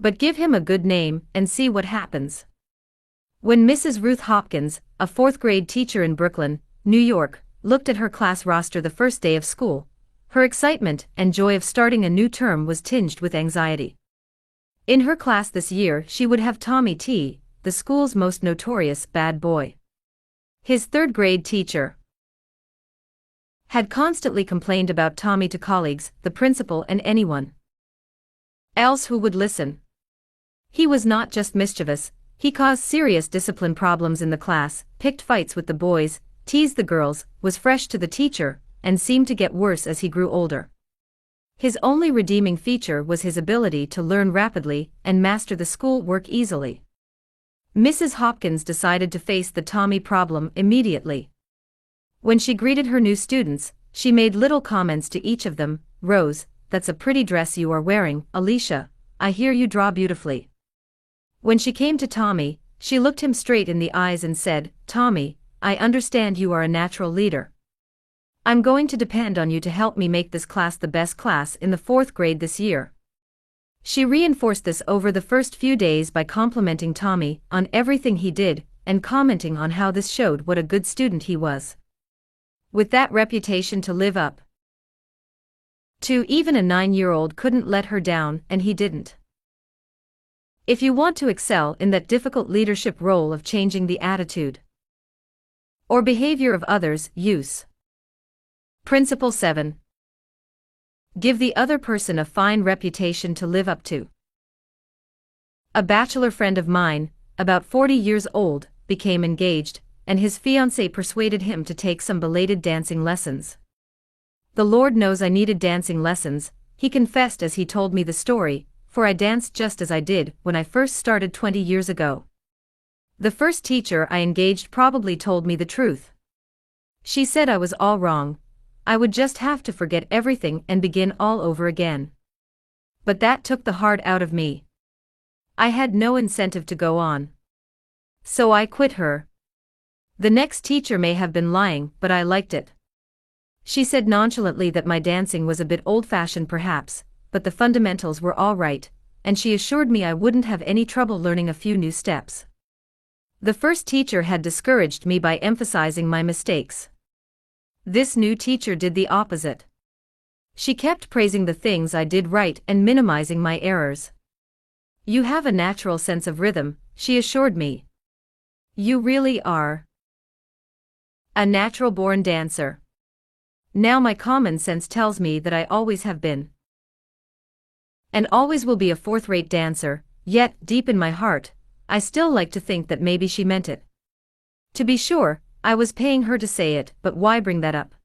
But give him a good name, and see what happens. When Mrs. Ruth Hopkins, a fourth-grade teacher in Brooklyn, New York, looked at her class roster the first day of school, her excitement and joy of starting a new term was tinged with anxiety. In her class this year she would have Tommy T., the school's most notorious bad boy. His third-grade teacher had constantly complained about Tommy to colleagues, the principal and anyone else who would listen. He was not just mischievous, he caused serious discipline problems in the class, picked fights with the boys, teased the girls, was fresh to the teacher, and seemed to get worse as he grew older. His only redeeming feature was his ability to learn rapidly and master the school work easily. Mrs. Hopkins decided to face the Tommy problem immediately. When she greeted her new students, she made little comments to each of them. Rose, that's a pretty dress you are wearing. Alicia, I hear you draw beautifully. When she came to Tommy, she looked him straight in the eyes and said, Tommy, I understand you are a natural leader. I'm going to depend on you to help me make this class the best class in the fourth grade this year. She reinforced this over the first few days by complimenting Tommy on everything he did and commenting on how this showed what a good student he was. With that reputation to live up to, even a 9-year-old couldn't let her down, and he didn't. If you want to excel in that difficult leadership role of changing the attitude or behavior of others, use Principle 7. Give the other person a fine reputation to live up to. A bachelor friend of mine, about 40 years old, became engaged, and his fiancée persuaded him to take some belated dancing lessons. The Lord knows I needed dancing lessons, he confessed as he told me the story, for I danced just as I did when I first started 20 years ago. The first teacher I engaged probably told me the truth. She said I was all wrong. I would just have to forget everything and begin all over again. But that took the heart out of me. I had no incentive to go on. So I quit her. The next teacher may have been lying, but I liked it. She said nonchalantly that my dancing was a bit old-fashioned perhaps, but the fundamentals were all right, and she assured me I wouldn't have any trouble learning a few new steps. The first teacher had discouraged me by emphasizing my mistakes. This new teacher did the opposite. She kept praising the things I did right and minimizing my errors. You have a natural sense of rhythm, she assured me. You really are a natural-born dancer. Now my common sense tells me that I always have been and always will be a fourth-rate dancer, yet, deep in my heart, I still like to think that maybe she meant it. To be sure, I was paying her to say it, but why bring that up?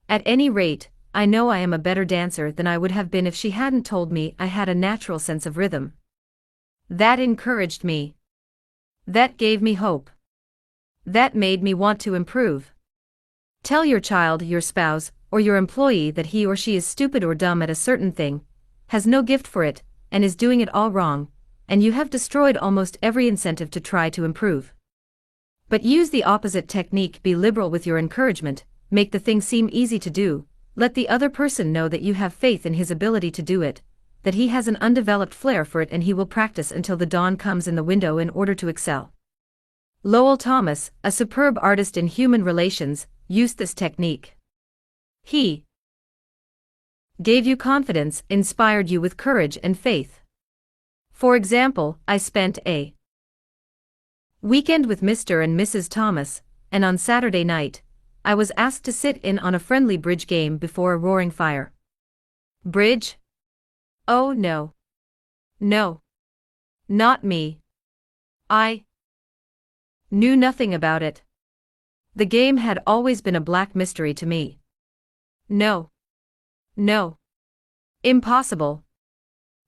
At any rate, I know I am a better dancer than I would have been if she hadn't told me I had a natural sense of rhythm. That encouraged me. That gave me hope. That made me want to improve. Tell your child, your spouse, or your employee that he or she is stupid or dumb at a certain thing, has no gift for it, and is doing it all wrong, and you have destroyed almost every incentive to try to improve. But use the opposite technique, be liberal with your encouragement, make the thing seem easy to do, let the other person know that you have faith in his ability to do it, that he has an undeveloped flair for it and he will practice until the dawn comes in the window in order to excel. Lowell Thomas, a superb artist in human relations, used this technique. He gave you confidence, inspired you with courage and faith. For example, I spent a weekend with Mr. and Mrs. Thomas, and on Saturday night, I was asked to sit in on a friendly bridge game before a roaring fire. Bridge? Oh no. No. Not me. I knew nothing about it. The game had always been a black mystery to me. No. No. Impossible.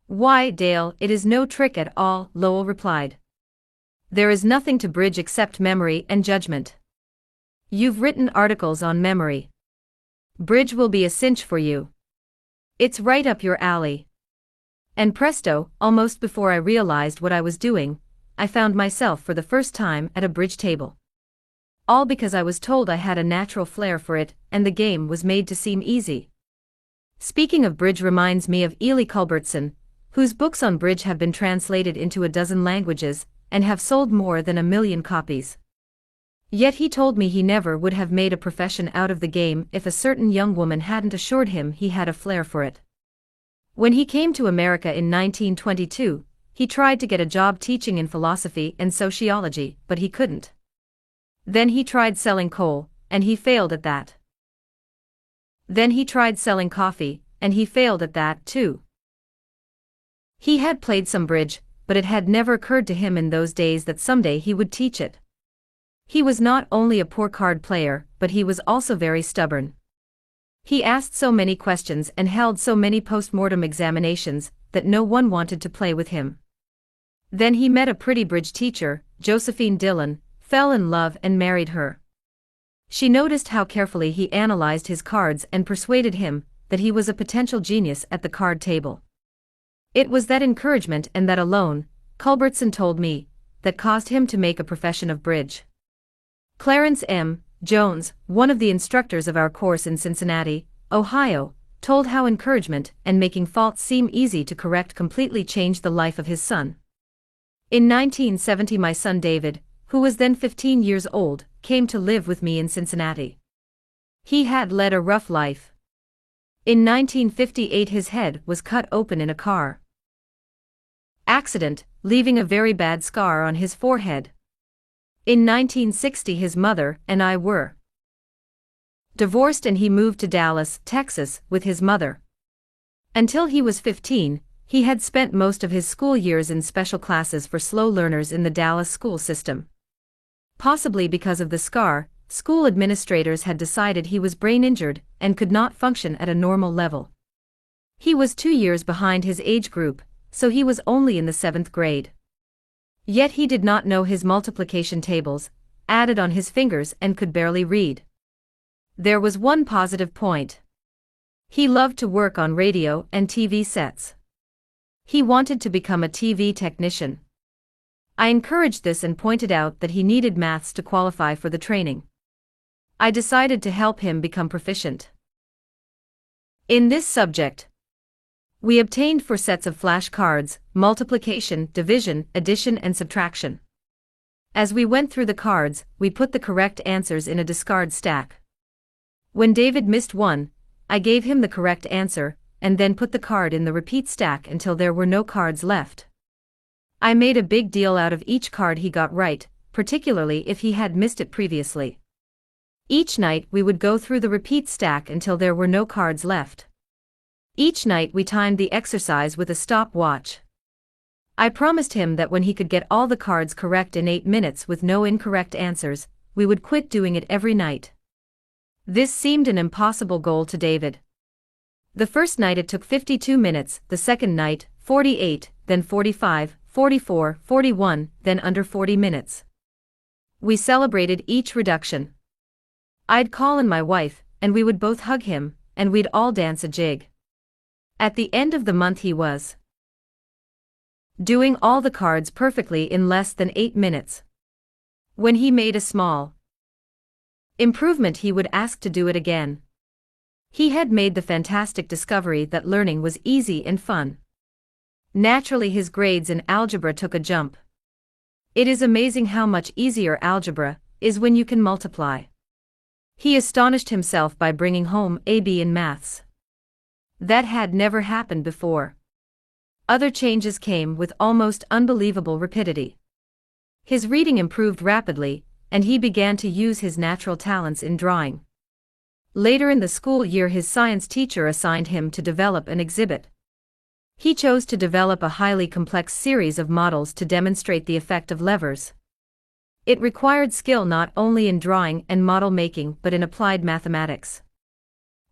Why, Dale, it is no trick at all, Lowell replied. There is nothing to bridge except memory and judgment. You've written articles on memory. Bridge will be a cinch for you. It's right up your alley. And presto, almost before I realized what I was doing, I found myself for the first time at a bridge table. All because I was told I had a natural flair for it, and the game was made to seem easy. Speaking of bridge reminds me of Ely Culbertson, whose books on bridge have been translated into a dozen languages, and have sold more than 1 million copies. Yet he told me he never would have made a profession out of the game if a certain young woman hadn't assured him he had a flair for it. When he came to America in 1922, he tried to get a job teaching in philosophy and sociology, but he couldn't. Then he tried selling coal, and he failed at that. Then he tried selling coffee, and he failed at that too. He had played some bridge, but it had never occurred to him in those days that someday he would teach it. He was not only a poor card player, but he was also very stubborn. He asked so many questions and held so many post-mortem examinations that no one wanted to play with him. Then he met a pretty bridge teacher, Josephine Dillon, fell in love and married her. She noticed how carefully he analyzed his cards and persuaded him that he was a potential genius at the card table. It was that encouragement and that alone, Culbertson told me, that caused him to make a profession of bridge. Clarence M. Jones, one of the instructors of our course in Cincinnati, Ohio, told how encouragement and making faults seem easy to correct completely changed the life of his son. In 1970, my son David, who was then 15 years old, came to live with me in Cincinnati. He had led a rough life. In 1958, his head was cut open in a car accident, leaving a very bad scar on his forehead. In 1960, his mother and I were divorced and he moved to Dallas, Texas, with his mother. Until he was 15, he had spent most of his school years in special classes for slow learners in the Dallas school system. Possibly because of the scar, school administrators had decided he was brain injured and could not function at a normal level. He was 2 years behind his age group, so he was only in the 7th grade. Yet he did not know his multiplication tables, added on his fingers, and could barely read. There was one positive point. He loved to work on radio and TV sets. He wanted to become a TV technician. I encouraged this and pointed out that he needed maths to qualify for the training. I decided to help him become proficient in this subject. We obtained 4 sets of flashcards: multiplication, division, addition, and subtraction. As we went through the cards, we put the correct answers in a discard stack. When David missed one, I gave him the correct answer, and then put the card in the repeat stack until there were no cards left. I made a big deal out of each card he got right, particularly if he had missed it previously. Each night we would go through the repeat stack until there were no cards left. Each night we timed the exercise with a stopwatch. I promised him that when he could get all the cards correct in 8 minutes with no incorrect answers, we would quit doing it every night. This seemed an impossible goal to David. The first night it took 52 minutes, the second night, 48, then 45, 44, 41, then under 40 minutes. We celebrated each reduction. I'd call in my wife, and we would both hug him, and we'd all dance a jig. At the end of the month he was doing all the cards perfectly in less than 8 minutes. When he made a small improvement, he would ask to do it again. He had made the fantastic discovery that learning was easy and fun. Naturally, his grades in algebra took a jump. It is amazing how much easier algebra is when you can multiply. He astonished himself by bringing home a B in maths. That had never happened before. Other changes came with almost unbelievable rapidity. His reading improved rapidly, and he began to use his natural talents in drawing. Later in the school year, his science teacher assigned him to develop an exhibit. He chose to develop a highly complex series of models to demonstrate the effect of levers. It required skill not only in drawing and model making but in applied mathematics.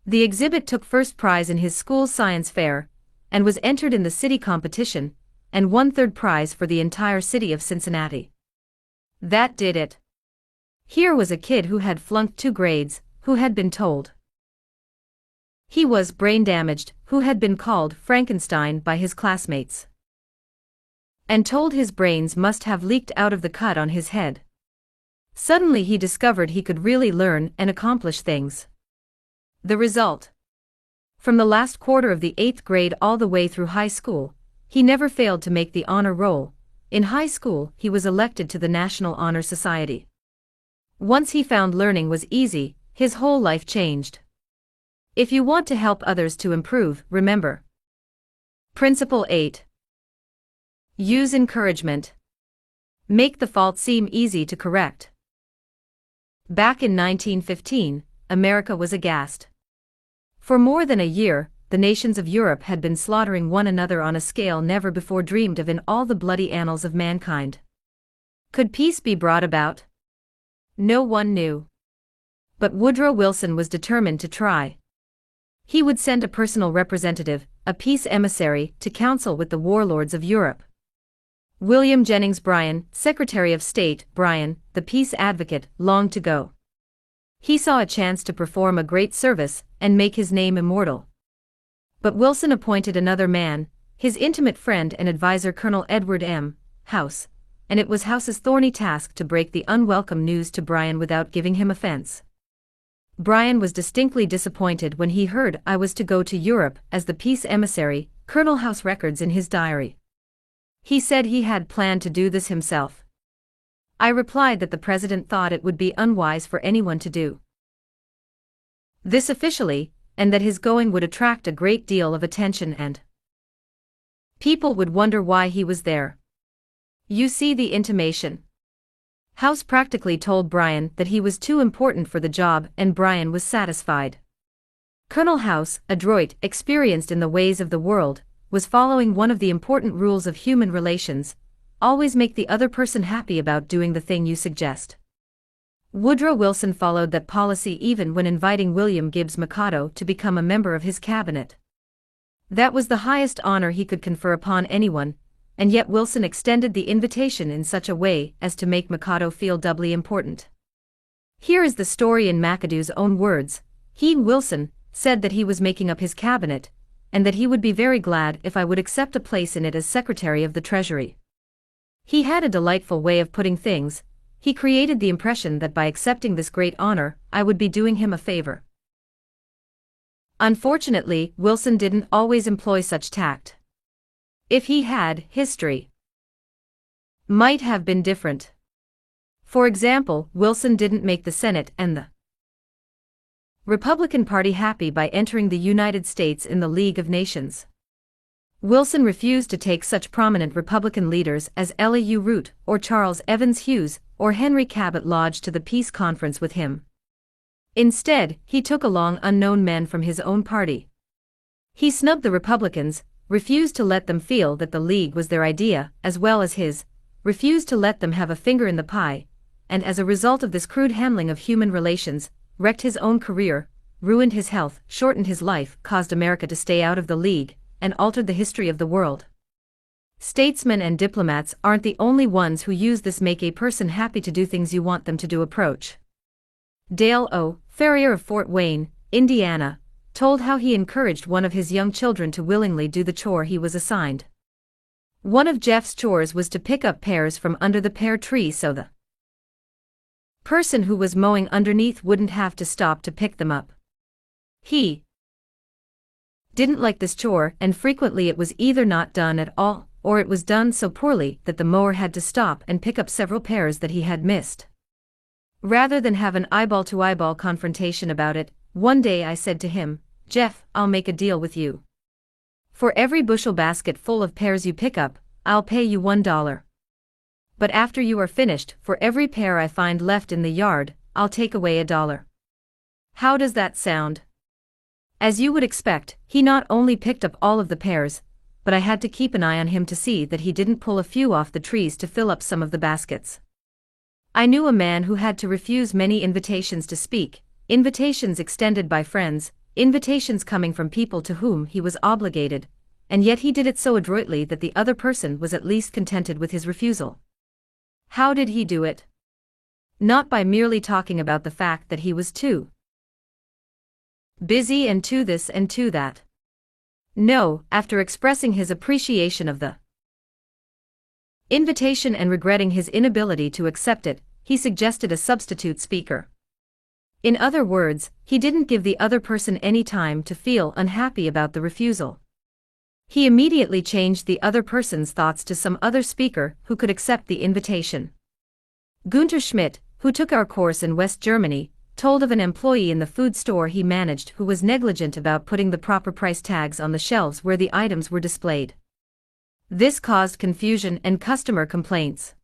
The exhibit took first prize in his school's science fair, and was entered in the city competition, and won third prize for the entire city of Cincinnati. That did it. Here was a kid who had flunked 2 grades, who had been told he was brain damaged, who had been called Frankenstein by his classmates, and told his brains must have leaked out of the cut on his head. Suddenly he discovered he could really learn and accomplish things. The result? From the last quarter of the 8th grade all the way through high school, he never failed to make the honor roll. In high school, he was elected to the National Honor Society. Once he found learning was easy, his whole life changed. If you want to help others to improve, remember. Principle 8. Use encouragement. Make the fault seem easy to correct. Back in 1915, America was aghast. For more than a year, the nations of Europe had been slaughtering one another on a scale never before dreamed of in all the bloody annals of mankind. Could peace be brought about? No one knew. But Woodrow Wilson was determined to try. He would send a personal representative, a peace emissary, to counsel with the warlords of Europe. William Jennings Bryan, Secretary of State, Bryan, the peace advocate, longed to go. He saw a chance to perform a great service and make his name immortal. But Wilson appointed another man, his intimate friend and advisor Colonel Edward M. House, and it was House's thorny task to break the unwelcome news to Bryan without giving him offense. Bryan was distinctly disappointed when he heard I was to go to Europe as the peace emissary, Colonel House records in his diary. He said he had planned to do this himself. I replied that the president thought it would be unwise for anyone to do this officially, and that his going would attract a great deal of attention and people would wonder why he was there. You see the intimation. House practically told Bryan that he was too important for the job, and Bryan was satisfied. Colonel House, adroit, experienced in the ways of the world, was following one of the important rules of human relations: always make the other person happy about doing the thing you suggest. Woodrow Wilson followed that policy even when inviting William Gibbs Mikado to become a member of his cabinet. That was the highest honor he could confer upon anyone, and yet Wilson extended the invitation in such a way as to make Mikado feel doubly important. Here is the story in McAdoo's own words. He, Wilson, said that he was making up his cabinet, and that he would be very glad if I would accept a place in it as Secretary of the Treasury. He had a delightful way of putting things. He created the impression that by accepting this great honor, I would be doing him a favor. Unfortunately, Wilson didn't always employ such tact. If he had, history might have been different. For example, Wilson didn't make the Senate and the Republican Party happy by entering the United States in the League of Nations. Wilson refused to take such prominent Republican leaders as Elihu Root or Charles Evans Hughes or Henry Cabot Lodge to the peace conference with him. Instead, he took along unknown men from his own party. He snubbed the Republicans, refused to let them feel that the League was their idea as well as his, refused to let them have a finger in the pie, and as a result of this crude handling of human relations, wrecked his own career, ruined his health, shortened his life, caused America to stay out of the League, and altered the history of the world. Statesmen and diplomats aren't the only ones who use this make a person happy to do things you want them to do approach. Dale O. Ferrier of Fort Wayne, Indiana, told how he encouraged one of his young children to willingly do the chore he was assigned. One of Jeff's chores was to pick up pears from under the pear tree so the person who was mowing underneath wouldn't have to stop to pick them up. He didn't like this chore, and frequently it was either not done at all, or it was done so poorly that the mower had to stop and pick up several pears that he had missed. Rather than have an eyeball-to-eyeball confrontation about it, one day I said to him, "Jeff, I'll make a deal with you. For every bushel basket full of pears you pick up, I'll pay you $1. But after you are finished, for every pear I find left in the yard, I'll take away $1. How does that sound?" As you would expect, he not only picked up all of the pears, but I had to keep an eye on him to see that he didn't pull a few off the trees to fill up some of the baskets. I knew a man who had to refuse many invitations to speak, invitations extended by friends, invitations coming from people to whom he was obligated, and yet he did it so adroitly that the other person was at least contented with his refusal. How did he do it? Not by merely talking about the fact that he was too busy and too this and too that. No, after expressing his appreciation of the invitation and regretting his inability to accept it, he suggested a substitute speaker. In other words, he didn't give the other person any time to feel unhappy about the refusal. He immediately changed the other person's thoughts to some other speaker who could accept the invitation. Günther Schmidt, who took our course in West Germany, told of an employee in the food store he managed who was negligent about putting the proper price tags on the shelves where the items were displayed. This caused confusion and customer complaints.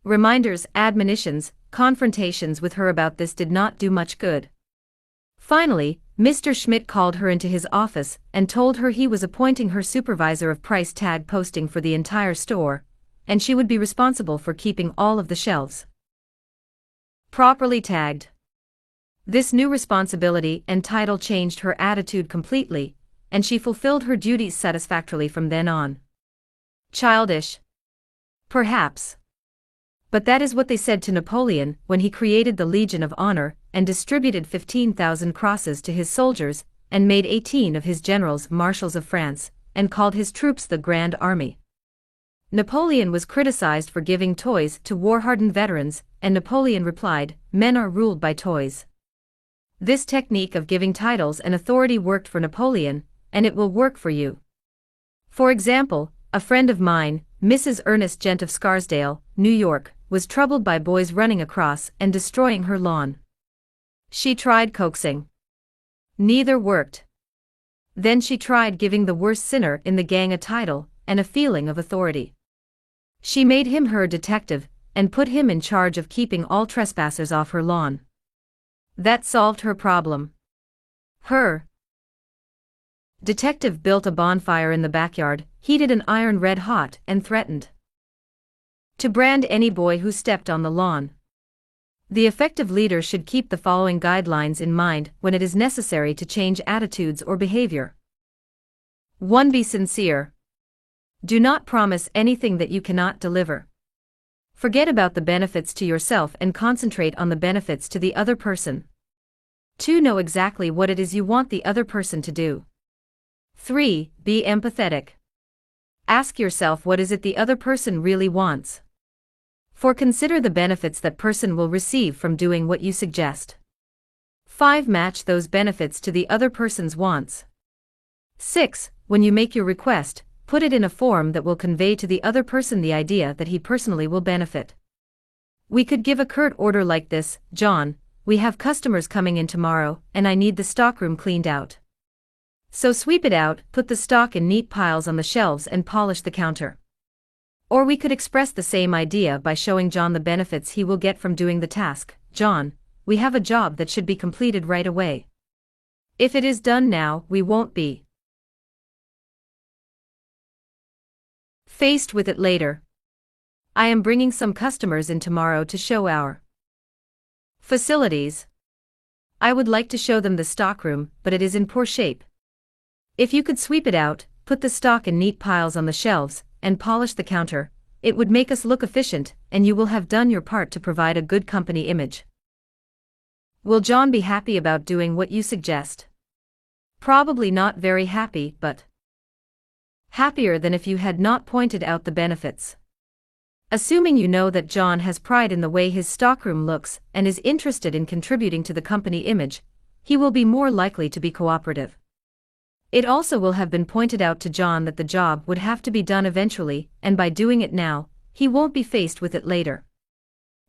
Reminders, admonitions, confrontations with her about this did not do much good. Finally, Mr. Schmidt called her into his office and told her he was appointing her supervisor of price tag posting for the entire store, and she would be responsible for keeping all of the shelves properly tagged. This new responsibility and title changed her attitude completely, and she fulfilled her duties satisfactorily from then on. Childish? Perhaps. But that is what they said to Napoleon when he created the Legion of Honor and distributed 15,000 crosses to his soldiers and made 18 of his generals marshals of France and called his troops the Grand Army. Napoleon was criticized for giving toys to war-hardened veterans, and Napoleon replied, "Men are ruled by toys." This technique of giving titles and authority worked for Napoleon, and it will work for you. For example, a friend of mine, Mrs. Ernest Gent of Scarsdale, New York, was troubled by boys running across and destroying her lawn. She tried coaxing. Neither worked. Then she tried giving the worst sinner in the gang a title and a feeling of authority. She made him her detective and put him in charge of keeping all trespassers off her lawn. That solved her problem. Her detective built a bonfire in the backyard, heated an iron red hot, and threatened to brand any boy who stepped on the lawn. The effective leader should keep the following guidelines in mind when it is necessary to change attitudes or behavior. 1. Be sincere. Do not promise anything that you cannot deliver. Forget about the benefits to yourself and concentrate on the benefits to the other person. 2. Know exactly what it is you want the other person to do. 3. Be empathetic. Ask yourself what is it the other person really wants. 4. Consider the benefits that person will receive from doing what you suggest. 5. Match those benefits to the other person's wants. 6. When you make your request, put it in a form that will convey to the other person the idea that he personally will benefit. We could give a curt order like this: "John, we have customers coming in tomorrow, and I need the stockroom cleaned out. So sweep it out, put the stock in neat piles on the shelves and polish the counter." Or we could express the same idea by showing John the benefits he will get from doing the task. "John, we have a job that should be completed right away. If it is done now, we won't be faced with it later. I am bringing some customers in tomorrow to show our facilities. I would like to show them the stockroom, but it is in poor shape. If you could sweep it out, put the stock in neat piles on the shelves, and polish the counter, it would make us look efficient, and you will have done your part to provide a good company image." Will John be happy about doing what you suggest? Probably not very happy, but happier than if you had not pointed out the benefits. Assuming you know that John has pride in the way his stockroom looks and is interested in contributing to the company image, he will be more likely to be cooperative. It also will have been pointed out to John that the job would have to be done eventually, and by doing it now, he won't be faced with it later.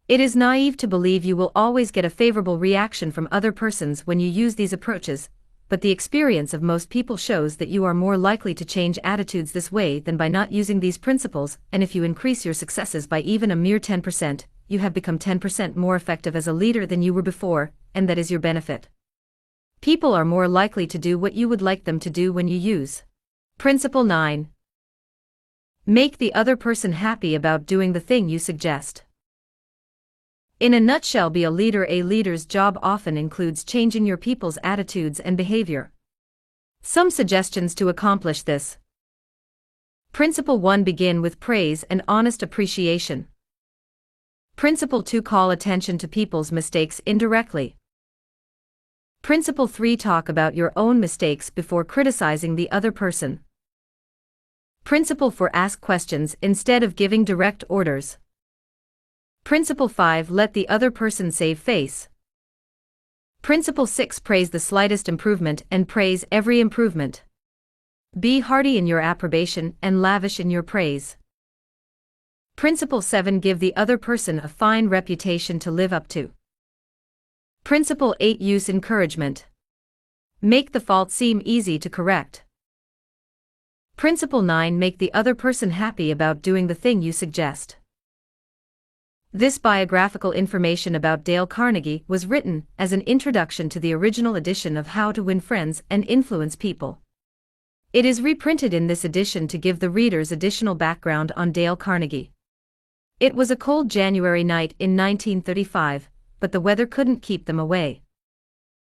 It is naive to believe you will always get a favorable reaction from other persons when you use these approaches, but the experience of most people shows that you are more likely to change attitudes this way than by not using these principles, and if you increase your successes by even a mere 10%, you have become 10% more effective as a leader than you were before, and that is your benefit. People are more likely to do what you would like them to do when you use Principle 9. Make the other person happy about doing the thing you suggest. In a nutshell, be a leader. A leader's job often includes changing your people's attitudes and behavior. Some suggestions to accomplish this. Principle 1. Begin with praise and honest appreciation. Principle 2. Call attention to people's mistakes indirectly. Principle 3. Talk about your own mistakes before criticizing the other person. Principle 4. Ask questions instead of giving direct orders. Principle 5. Let the other person save face. Principle 6. Praise the slightest improvement and praise every improvement. Be hearty in your approbation and lavish in your praise. Principle 7. Give the other person a fine reputation to live up to. Principle 8. Use encouragement. Make the fault seem easy to correct. Principle 9. Make the other person happy about doing the thing you suggest. This biographical information about Dale Carnegie was written as an introduction to the original edition of How to Win Friends and Influence People. It is reprinted in this edition to give the readers additional background on Dale Carnegie. It was a cold January night in 1935, but the weather couldn't keep them away.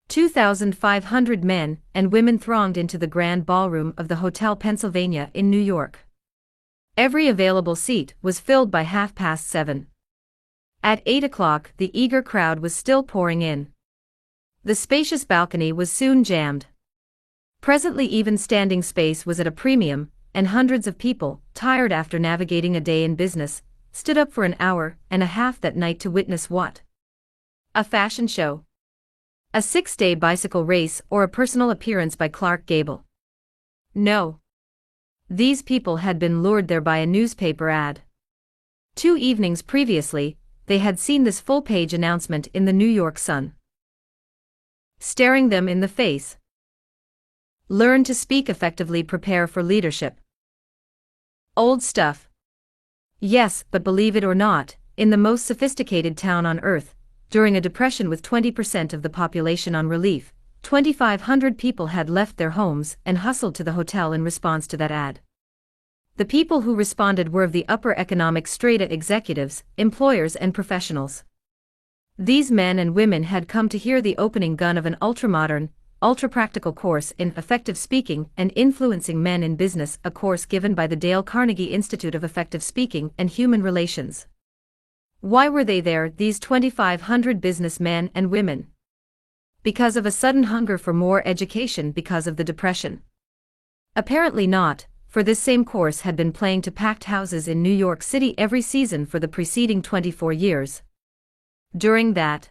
2,500 men and women thronged into the grand ballroom of the Hotel Pennsylvania in New York. Every available seat was filled by 7:30. At 8 o'clock, the eager crowd was still pouring in. The spacious balcony was soon jammed. Presently, even standing space was at a premium, and hundreds of people, tired after navigating a day in business, stood up for an hour and a half that night to witness what? A fashion show. A 6-day bicycle race or a personal appearance by Clark Gable. No. These people had been lured there by a newspaper ad. 2 evenings previously, they had seen this full-page announcement in the New York Sun. Staring them in the face. Learn to speak effectively, prepare for leadership. Old stuff. Yes, but believe it or not, in the most sophisticated town on earth, during a depression with 20% of the population on relief, 2,500 people had left their homes and hustled to the hotel in response to that ad. The people who responded were of the upper economic strata: executives, employers, and professionals. These men and women had come to hear the opening gun of an ultramodern, ultra-practical course in effective speaking and influencing men in business, a course given by the Dale Carnegie Institute of Effective Speaking and Human Relations. Why were they there, these 2,500 businessmen and women? Because of a sudden hunger for more education because of the Depression? Apparently not, for this same course had been playing to packed houses in New York City every season for the preceding 24 years. During that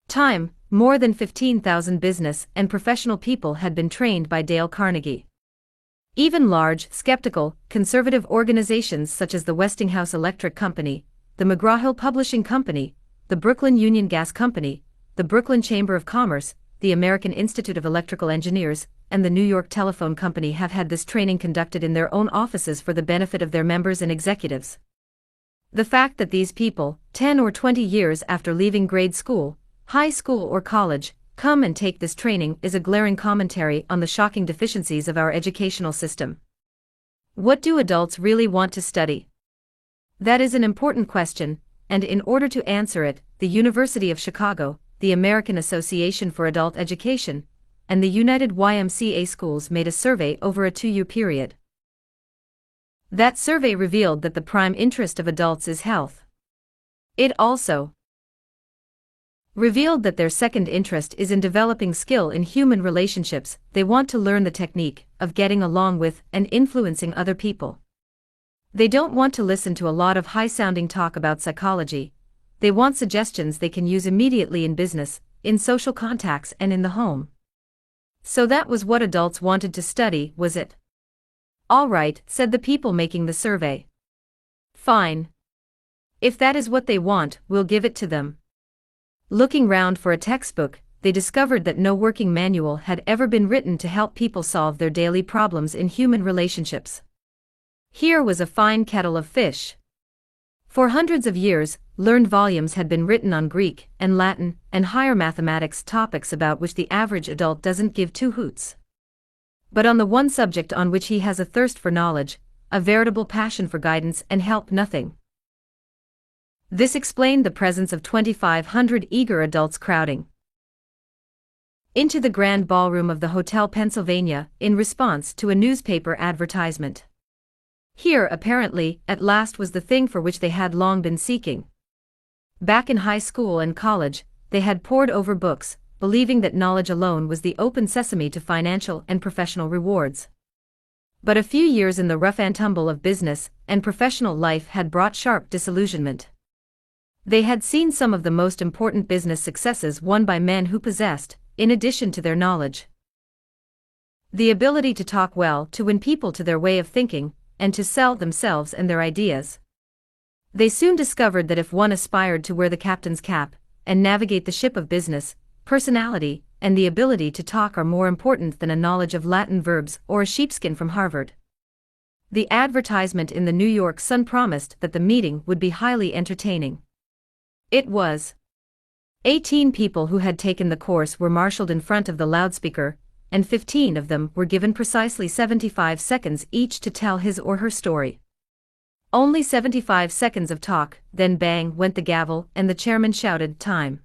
time, more than 15,000 business and professional people had been trained by Dale Carnegie. Even large, skeptical, conservative organizations such as the Westinghouse Electric Company, the McGraw-Hill Publishing Company, the Brooklyn Union Gas Company, the Brooklyn Chamber of Commerce, the American Institute of Electrical Engineers, and the New York Telephone Company have had this training conducted in their own offices for the benefit of their members and executives. The fact that these people, 10 or 20 years after leaving grade school, high school or college, come and take this training is a glaring commentary on the shocking deficiencies of our educational system. What do adults really want to study? That is an important question, and in order to answer it, the University of Chicago, the American Association for Adult Education, and the United YMCA Schools made a survey over a 2-year period. That survey revealed that the prime interest of adults is health. It also revealed that their second interest is in developing skill in human relationships. They want to learn the technique of getting along with and influencing other people. They don't want to listen to a lot of high-sounding talk about psychology. They want suggestions they can use immediately in business, in social contacts, and in the home. So that was what adults wanted to study, was it? All right, said the people making the survey. Fine. If that is what they want, we'll give it to them. Looking round for a textbook, they discovered that no working manual had ever been written to help people solve their daily problems in human relationships. Here was a fine kettle of fish. For hundreds of years, learned volumes had been written on Greek and Latin and higher mathematics, topics about which the average adult doesn't give two hoots. But on the one subject on which he has a thirst for knowledge, a veritable passion for guidance and help, nothing. This explained the presence of 2,500 eager adults crowding into the grand ballroom of the Hotel Pennsylvania in response to a newspaper advertisement. Here, apparently, at last was the thing for which they had long been seeking. Back in high school and college, they had pored over books, believing that knowledge alone was the open sesame to financial and professional rewards. But a few years in the rough and tumble of business and professional life had brought sharp disillusionment. They had seen some of the most important business successes won by men who possessed, in addition to their knowledge, the ability to talk well, to win people to their way of thinking, and to sell themselves and their ideas. They soon discovered that if one aspired to wear the captain's cap and navigate the ship of business, personality and the ability to talk are more important than a knowledge of Latin verbs or a sheepskin from Harvard. The advertisement in the New York Sun promised that the meeting would be highly entertaining. It was. 18 people who had taken the course were marshaled in front of the loudspeaker, and 15 of them were given precisely 75 seconds each to tell his or her story. Only 75 seconds of talk, then bang went the gavel and the chairman shouted, "Time."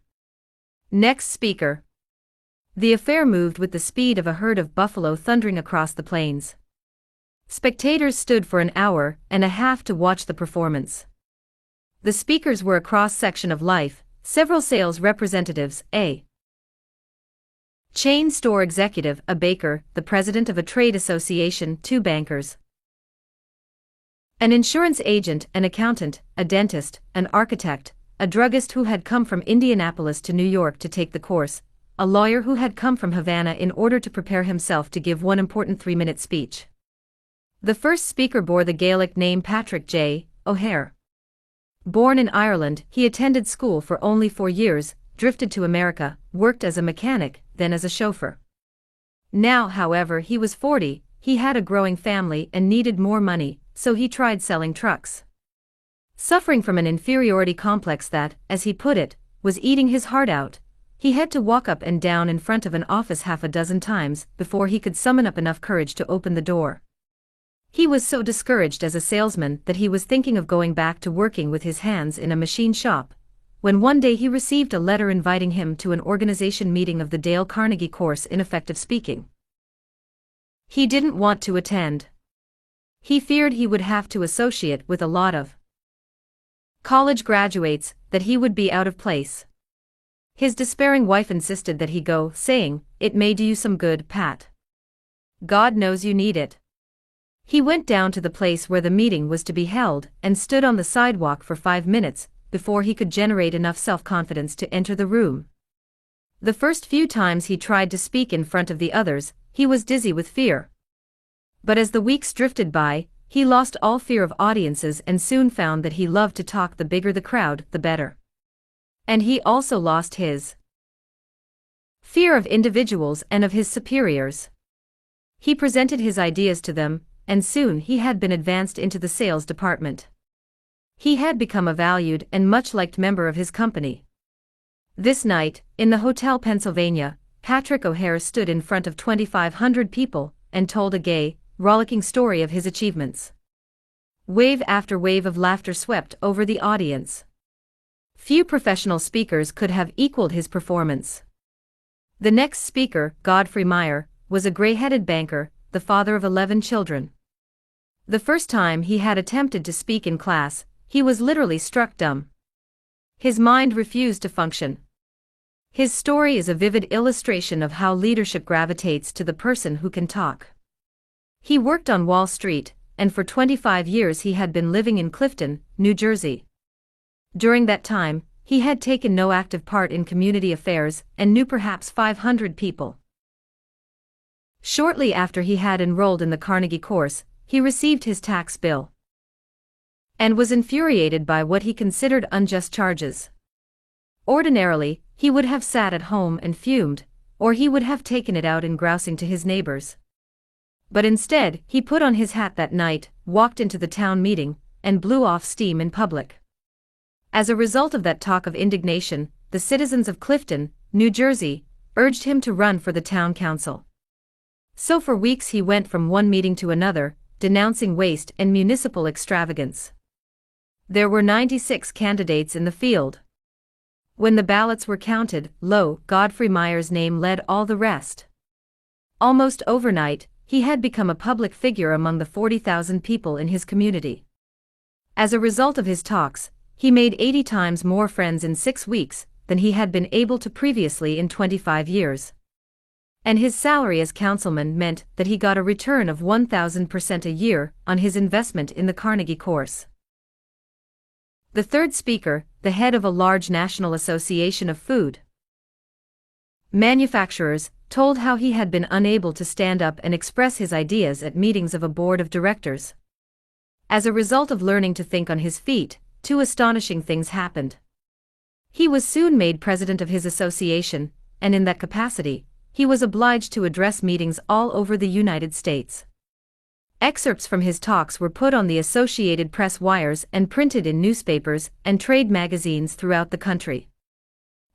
Next speaker. The affair moved with the speed of a herd of buffalo thundering across the plains. Spectators stood for an hour and a half to watch the performance. The speakers were a cross-section of life, several sales representatives, a chain store executive, a baker, the president of a trade association, 2 bankers, an insurance agent, an accountant, a dentist, an architect, a druggist who had come from Indianapolis to New York to take the course, a lawyer who had come from Havana in order to prepare himself to give one important 3-minute speech. The first speaker bore the Gaelic name Patrick J. O'Hare. Born in Ireland, he attended school for only 4 years, drifted to America, worked as a mechanic, then as a chauffeur. Now, however, he was 40, he had a growing family and needed more money, so he tried selling trucks. Suffering from an inferiority complex that, as he put it, was eating his heart out, he had to walk up and down in front of an office half a dozen times before he could summon up enough courage to open the door. He was so discouraged as a salesman that he was thinking of going back to working with his hands in a machine shop, when one day he received a letter inviting him to an organization meeting of the Dale Carnegie course in effective speaking. He didn't want to attend. He feared he would have to associate with a lot of college graduates, that he would be out of place. His despairing wife insisted that he go, saying, "It may do you some good, Pat. God knows you need it." He went down to the place where the meeting was to be held and stood on the sidewalk for 5 minutes before he could generate enough self-confidence to enter the room. The first few times he tried to speak in front of the others, he was dizzy with fear. But as the weeks drifted by, he lost all fear of audiences and soon found that he loved to talk. The bigger the crowd, the better. And he also lost his fear of individuals and of his superiors. He presented his ideas to them, and soon he had been advanced into the sales department. He had become a valued and much liked member of his company. This night, in the Hotel Pennsylvania, Patrick O'Hare stood in front of 2,500 people and told a gay, rollicking story of his achievements. Wave after wave of laughter swept over the audience. Few professional speakers could have equaled his performance. The next speaker, Godfrey Meyer, was a gray-headed banker, the father of 11 children. The first time he had attempted to speak in class, he was literally struck dumb. His mind refused to function. His story is a vivid illustration of how leadership gravitates to the person who can talk. He worked on Wall Street, and for 25 years he had been living in Clifton, New Jersey. During that time, he had taken no active part in community affairs and knew perhaps 500 people. Shortly after he had enrolled in the Carnegie course, he received his tax bill and was infuriated by what he considered unjust charges. Ordinarily, he would have sat at home and fumed, or he would have taken it out in grousing to his neighbors. But instead, he put on his hat that night, walked into the town meeting, and blew off steam in public. As a result of that talk of indignation, the citizens of Clifton, New Jersey, urged him to run for the town council. So for weeks he went from one meeting to another, denouncing waste and municipal extravagance. There were 96 candidates in the field. When the ballots were counted, Godfrey Meyer's name led all the rest. Almost overnight, he had become a public figure among the 40,000 people in his community. As a result of his talks, he made 80 times more friends in 6 weeks than he had been able to previously in 25 years. And his salary as councilman meant that he got a return of 1,000% a year on his investment in the Carnegie course. The third speaker, the head of a large national association of food manufacturers, told how he had been unable to stand up and express his ideas at meetings of a board of directors. As a result of learning to think on his feet, 2 astonishing things happened. He was soon made president of his association, and in that capacity, he was obliged to address meetings all over the United States. Excerpts from his talks were put on the Associated Press wires and printed in newspapers and trade magazines throughout the country.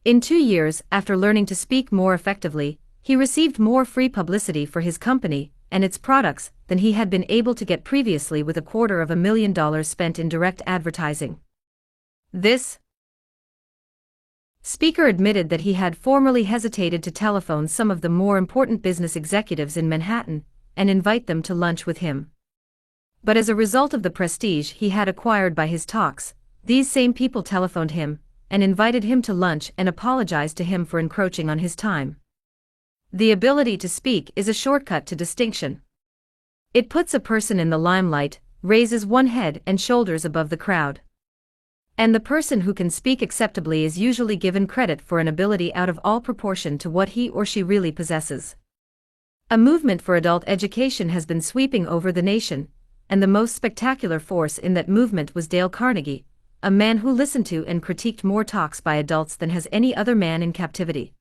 In 2 years after learning to speak more effectively, he received more free publicity for his company and its products than he had been able to get previously with $250,000 spent in direct advertising. This speaker admitted that he had formerly hesitated to telephone some of the more important business executives in Manhattan and invite them to lunch with him. But as a result of the prestige he had acquired by his talks, these same people telephoned him and invited him to lunch and apologized to him for encroaching on his time. The ability to speak is a shortcut to distinction. It puts a person in the limelight, raises one head and shoulders above the crowd. And the person who can speak acceptably is usually given credit for an ability out of all proportion to what he or she really possesses. A movement for adult education has been sweeping over the nation, and the most spectacular force in that movement was Dale Carnegie, a man who listened to and critiqued more talks by adults than has any other man in captivity.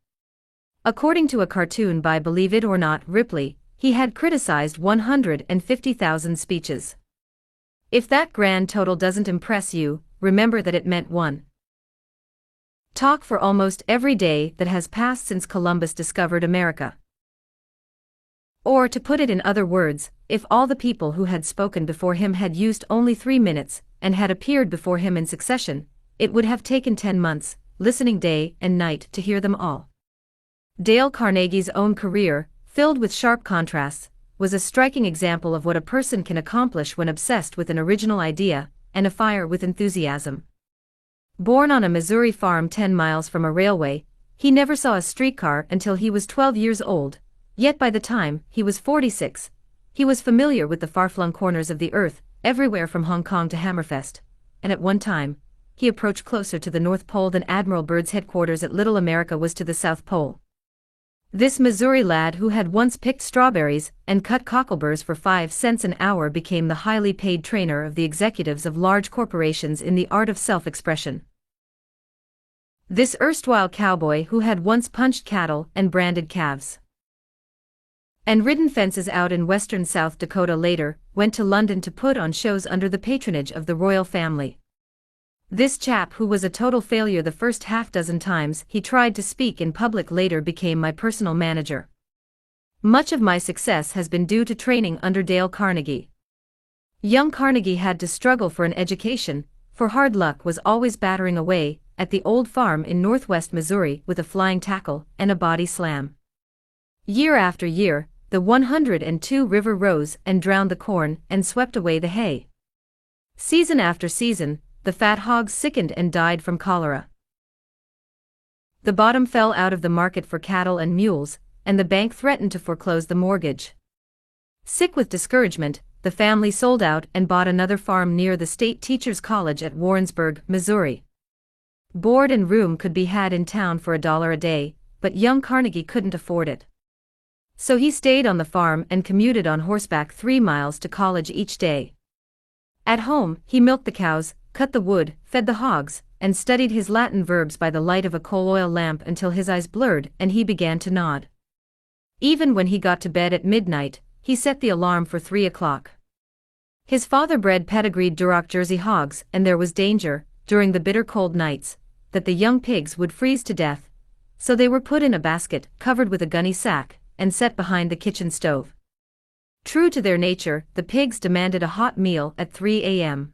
According to a cartoon by Believe It or Not Ripley, he had criticized 150,000 speeches. If that grand total doesn't impress you, remember that it meant one talk for almost every day that has passed since Columbus discovered America. Or to put it in other words, if all the people who had spoken before him had used only 3 minutes and had appeared before him in succession, it would have taken 10 months, listening day and night to hear them all. Dale Carnegie's own career, filled with sharp contrasts, was a striking example of what a person can accomplish when obsessed with an original idea and afire with enthusiasm. Born on a Missouri farm 10 miles from a railway, he never saw a streetcar until he was 12 years old, yet by the time he was 46, he was familiar with the far-flung corners of the earth, everywhere from Hong Kong to Hammerfest, and at one time, he approached closer to the North Pole than Admiral Byrd's headquarters at Little America was to the South Pole. This Missouri lad who had once picked strawberries and cut cockleburrs for 5 cents an hour became the highly paid trainer of the executives of large corporations in the art of self-expression. This erstwhile cowboy who had once punched cattle and branded calves and ridden fences out in western South Dakota later went to London to put on shows under the patronage of the royal family. This chap who was a total failure the first half-dozen times he tried to speak in public later became my personal manager. Much of my success has been due to training under Dale Carnegie. Young Carnegie had to struggle for an education, for hard luck was always battering away at the old farm in northwest Missouri with a flying tackle and a body slam. Year after year, the 102 River rose and drowned the corn and swept away the hay. Season after season, the fat hogs sickened and died from cholera. The bottom fell out of the market for cattle and mules, and the bank threatened to foreclose the mortgage. Sick with discouragement, the family sold out and bought another farm near the State Teachers College at Warrensburg, Missouri. Board and room could be had in town for $1 a day, but young Carnegie couldn't afford it. So he stayed on the farm and commuted on horseback 3 miles to college each day. At home, he milked the cows, cut the wood, fed the hogs, and studied his Latin verbs by the light of a coal oil lamp until his eyes blurred and he began to nod. Even when he got to bed at midnight, he set the alarm for 3 o'clock. His father bred pedigreed Duroc Jersey hogs, and there was danger, during the bitter cold nights, that the young pigs would freeze to death, so they were put in a basket covered with a gunny sack and set behind the kitchen stove. True to their nature, the pigs demanded a hot meal at 3 a.m.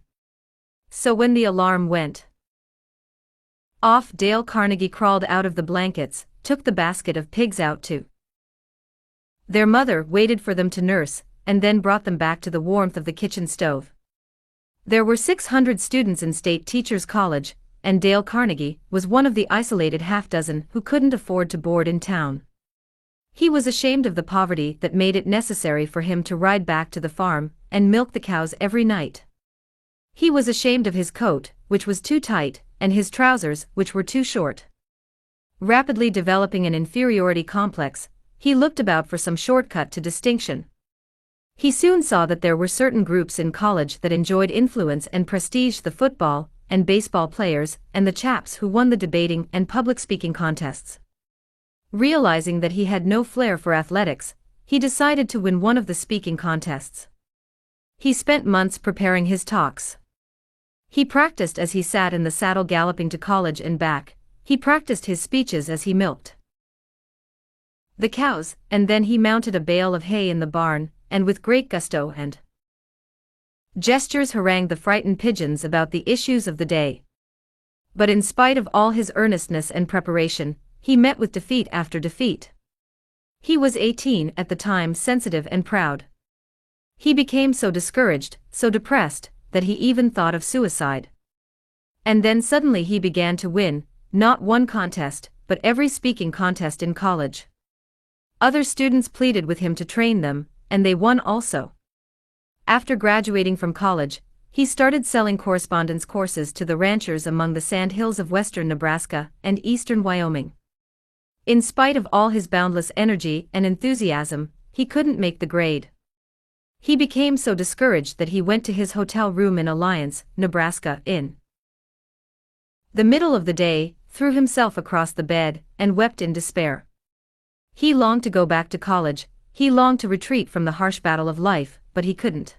So when the alarm went off, Dale Carnegie crawled out of the blankets, took the basket of pigs out to their mother, waited for them to nurse, and then brought them back to the warmth of the kitchen stove. There were 600 students in State Teachers College, and Dale Carnegie was one of the isolated half-dozen who couldn't afford to board in town. He was ashamed of the poverty that made it necessary for him to ride back to the farm and milk the cows every night. He was ashamed of his coat, which was too tight, and his trousers, which were too short. Rapidly developing an inferiority complex, he looked about for some shortcut to distinction. He soon saw that there were certain groups in college that enjoyed influence and prestige: the football and baseball players and the chaps who won the debating and public speaking contests. Realizing that he had no flair for athletics, he decided to win one of the speaking contests. He spent months preparing his talks. He practiced as he sat in the saddle galloping to college and back. He practiced his speeches as he milked the cows, and then he mounted a bale of hay in the barn, and with great gusto and gestures harangued the frightened pigeons about the issues of the day. But in spite of all his earnestness and preparation, he met with defeat after defeat. He was 18 at the time, sensitive and proud. He became so discouraged, so depressed, that he even thought of suicide. And then suddenly he began to win, not one contest, but every speaking contest in college. Other students pleaded with him to train them, and they won also. After graduating from college, he started selling correspondence courses to the ranchers among the sand hills of western Nebraska and eastern Wyoming. In spite of all his boundless energy and enthusiasm, he couldn't make the grade. He became so discouraged that he went to his hotel room in Alliance, Nebraska, in the middle of the day, threw himself across the bed, and wept in despair. He longed to go back to college, he longed to retreat from the harsh battle of life, but he couldn't.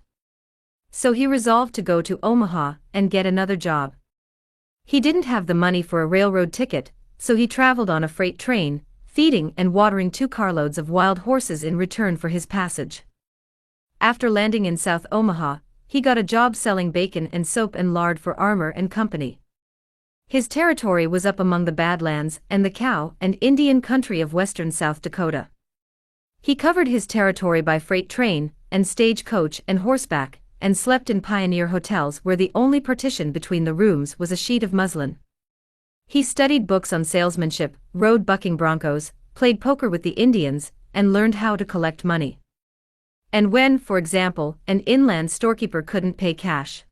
So he resolved to go to Omaha and get another job. He didn't have the money for a railroad ticket, so he traveled on a freight train, feeding and watering 2 carloads of wild horses in return for his passage. After landing in South Omaha, he got a job selling bacon and soap and lard for Armour and Company. His territory was up among the Badlands and the cow and Indian country of western South Dakota. He covered his territory by freight train and stagecoach and horseback, and slept in pioneer hotels where the only partition between the rooms was a sheet of muslin. He studied books on salesmanship, rode bucking broncos, played poker with the Indians, and learned how to collect money. And when, for example, an inland storekeeper couldn't pay cash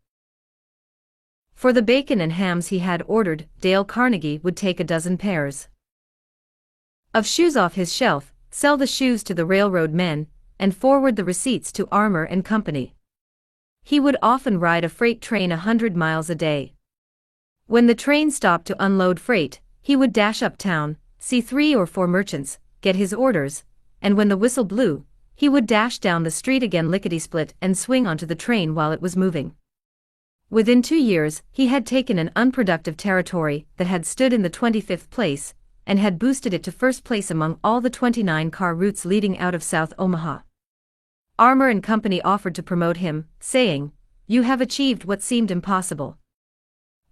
for the bacon and hams he had ordered, Dale Carnegie would take a dozen pairs of shoes off his shelf, sell the shoes to the railroad men, and forward the receipts to Armour and Company. He would often ride a freight train 100 miles a day. When the train stopped to unload freight, he would dash uptown, see 3 or 4 merchants, get his orders, and when the whistle blew, he would dash down the street again lickety-split and swing onto the train while it was moving. Within 2 years, he had taken an unproductive territory that had stood in the 25th place, and had boosted it to first place among all the 29 car routes leading out of South Omaha. Armour and Company offered to promote him, saying, "You have achieved what seemed impossible."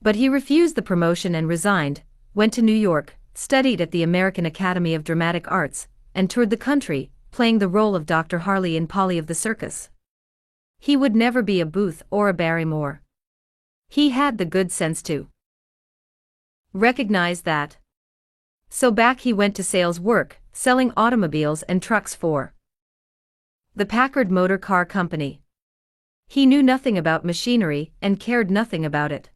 But he refused the promotion and resigned, went to New York, studied at the American Academy of Dramatic Arts, and toured the country, playing the role of Dr. Harley in Polly of the Circus. He would never be a Booth or a Barrymore. He had the good sense to recognize that. So back he went to sales work, selling automobiles and trucks for the Packard Motor Car Company. He knew nothing about machinery and cared nothing about it.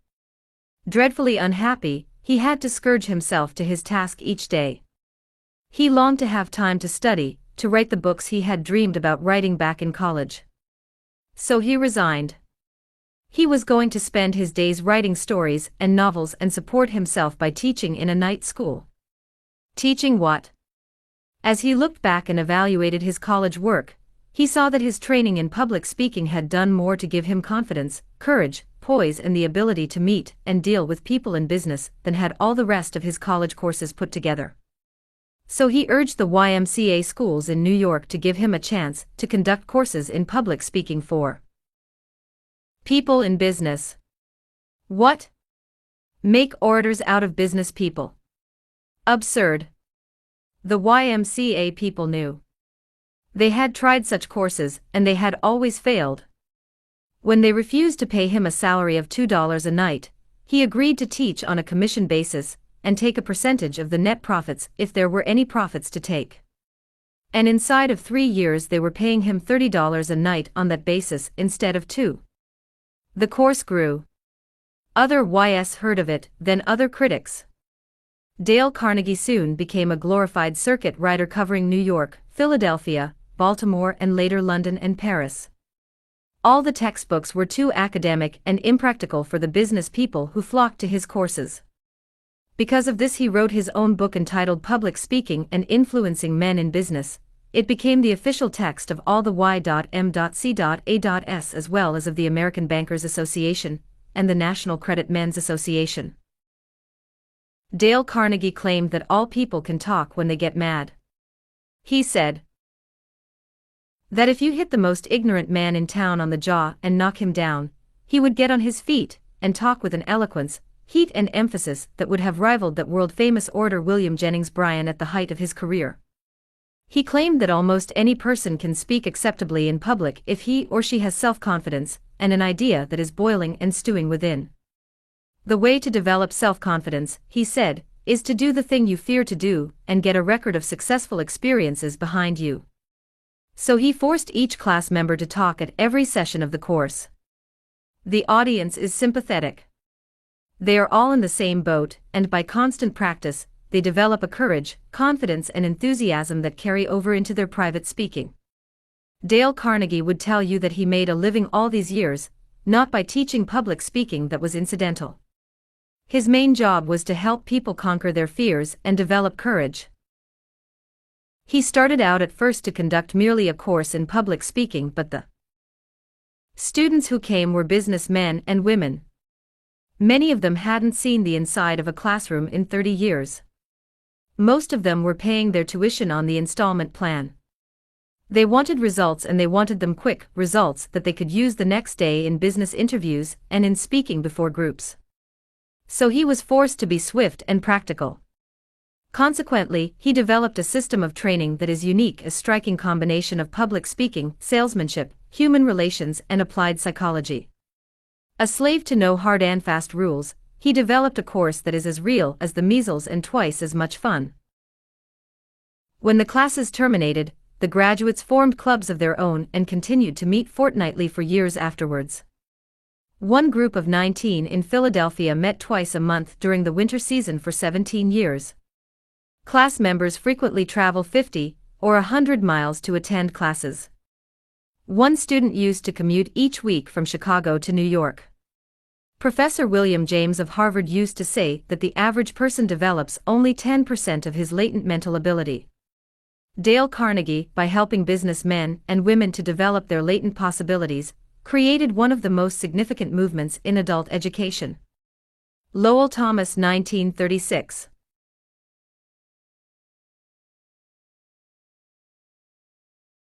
Dreadfully unhappy, he had to scourge himself to his task each day. He longed to have time to study, to write the books he had dreamed about writing back in college. So he resigned. He was going to spend his days writing stories and novels and support himself by teaching in a night school. Teaching what? As he looked back and evaluated his college work, he saw that his training in public speaking had done more to give him confidence, courage, poise, and the ability to meet and deal with people in business than had all the rest of his college courses put together. So he urged the YMCA schools in New York to give him a chance to conduct courses in public speaking for people in business. What? Make orators out of business people. Absurd. The YMCA people knew. They had tried such courses, and they had always failed. When they refused to pay him a salary of $2 a night, he agreed to teach on a commission basis and take a percentage of the net profits if there were any profits to take. And inside of 3 years they were paying him $30 a night on that basis instead of $2. The course grew. Other YS heard of it, then other critics. Dale Carnegie soon became a glorified circuit rider covering New York, Philadelphia, Baltimore and later London and Paris. All the textbooks were too academic and impractical for the business people who flocked to his courses. Because of this he wrote his own book entitled Public Speaking and Influencing Men in Business. It became the official text of all the Y.M.C.A.S as well as of the American Bankers Association and the National Credit Men's Association. Dale Carnegie claimed that all people can talk when they get mad. He said that if you hit the most ignorant man in town on the jaw and knock him down, he would get on his feet and talk with an eloquence, heat and emphasis that would have rivaled that world-famous orator William Jennings Bryan at the height of his career. He claimed that almost any person can speak acceptably in public if he or she has self-confidence and an idea that is boiling and stewing within. The way to develop self-confidence, he said, is to do the thing you fear to do and get a record of successful experiences behind you. So he forced each class member to talk at every session of the course. The audience is sympathetic. They are all in the same boat, and by constant practice, they develop a courage, confidence and enthusiasm that carry over into their private speaking. Dale Carnegie would tell you that he made a living all these years, not by teaching public speaking that was incidental. His main job was to help people conquer their fears and develop courage. He started out at first to conduct merely a course in public speaking, but the students who came were businessmen and women. Many of them hadn't seen the inside of a classroom in 30 years. Most of them were paying their tuition on the installment plan. They wanted results, and they wanted them quick results that they could use the next day in business interviews and in speaking before groups. So he was forced to be swift and practical. Consequently, he developed a system of training that is unique, a striking combination of public speaking, salesmanship, human relations, and applied psychology. A slave to no hard and fast rules, he developed a course that is as real as the measles and twice as much fun. When the classes terminated, the graduates formed clubs of their own and continued to meet fortnightly for years afterwards. One group of 19 in Philadelphia met twice a month during the winter season for 17 years. Class members frequently travel 50 or 100 miles to attend classes. One student used to commute each week from Chicago to New York. Professor William James of Harvard used to say that the average person develops only 10% of his latent mental ability. Dale Carnegie, by helping businessmen and women to develop their latent possibilities, created one of the most significant movements in adult education. Lowell Thomas, 1936.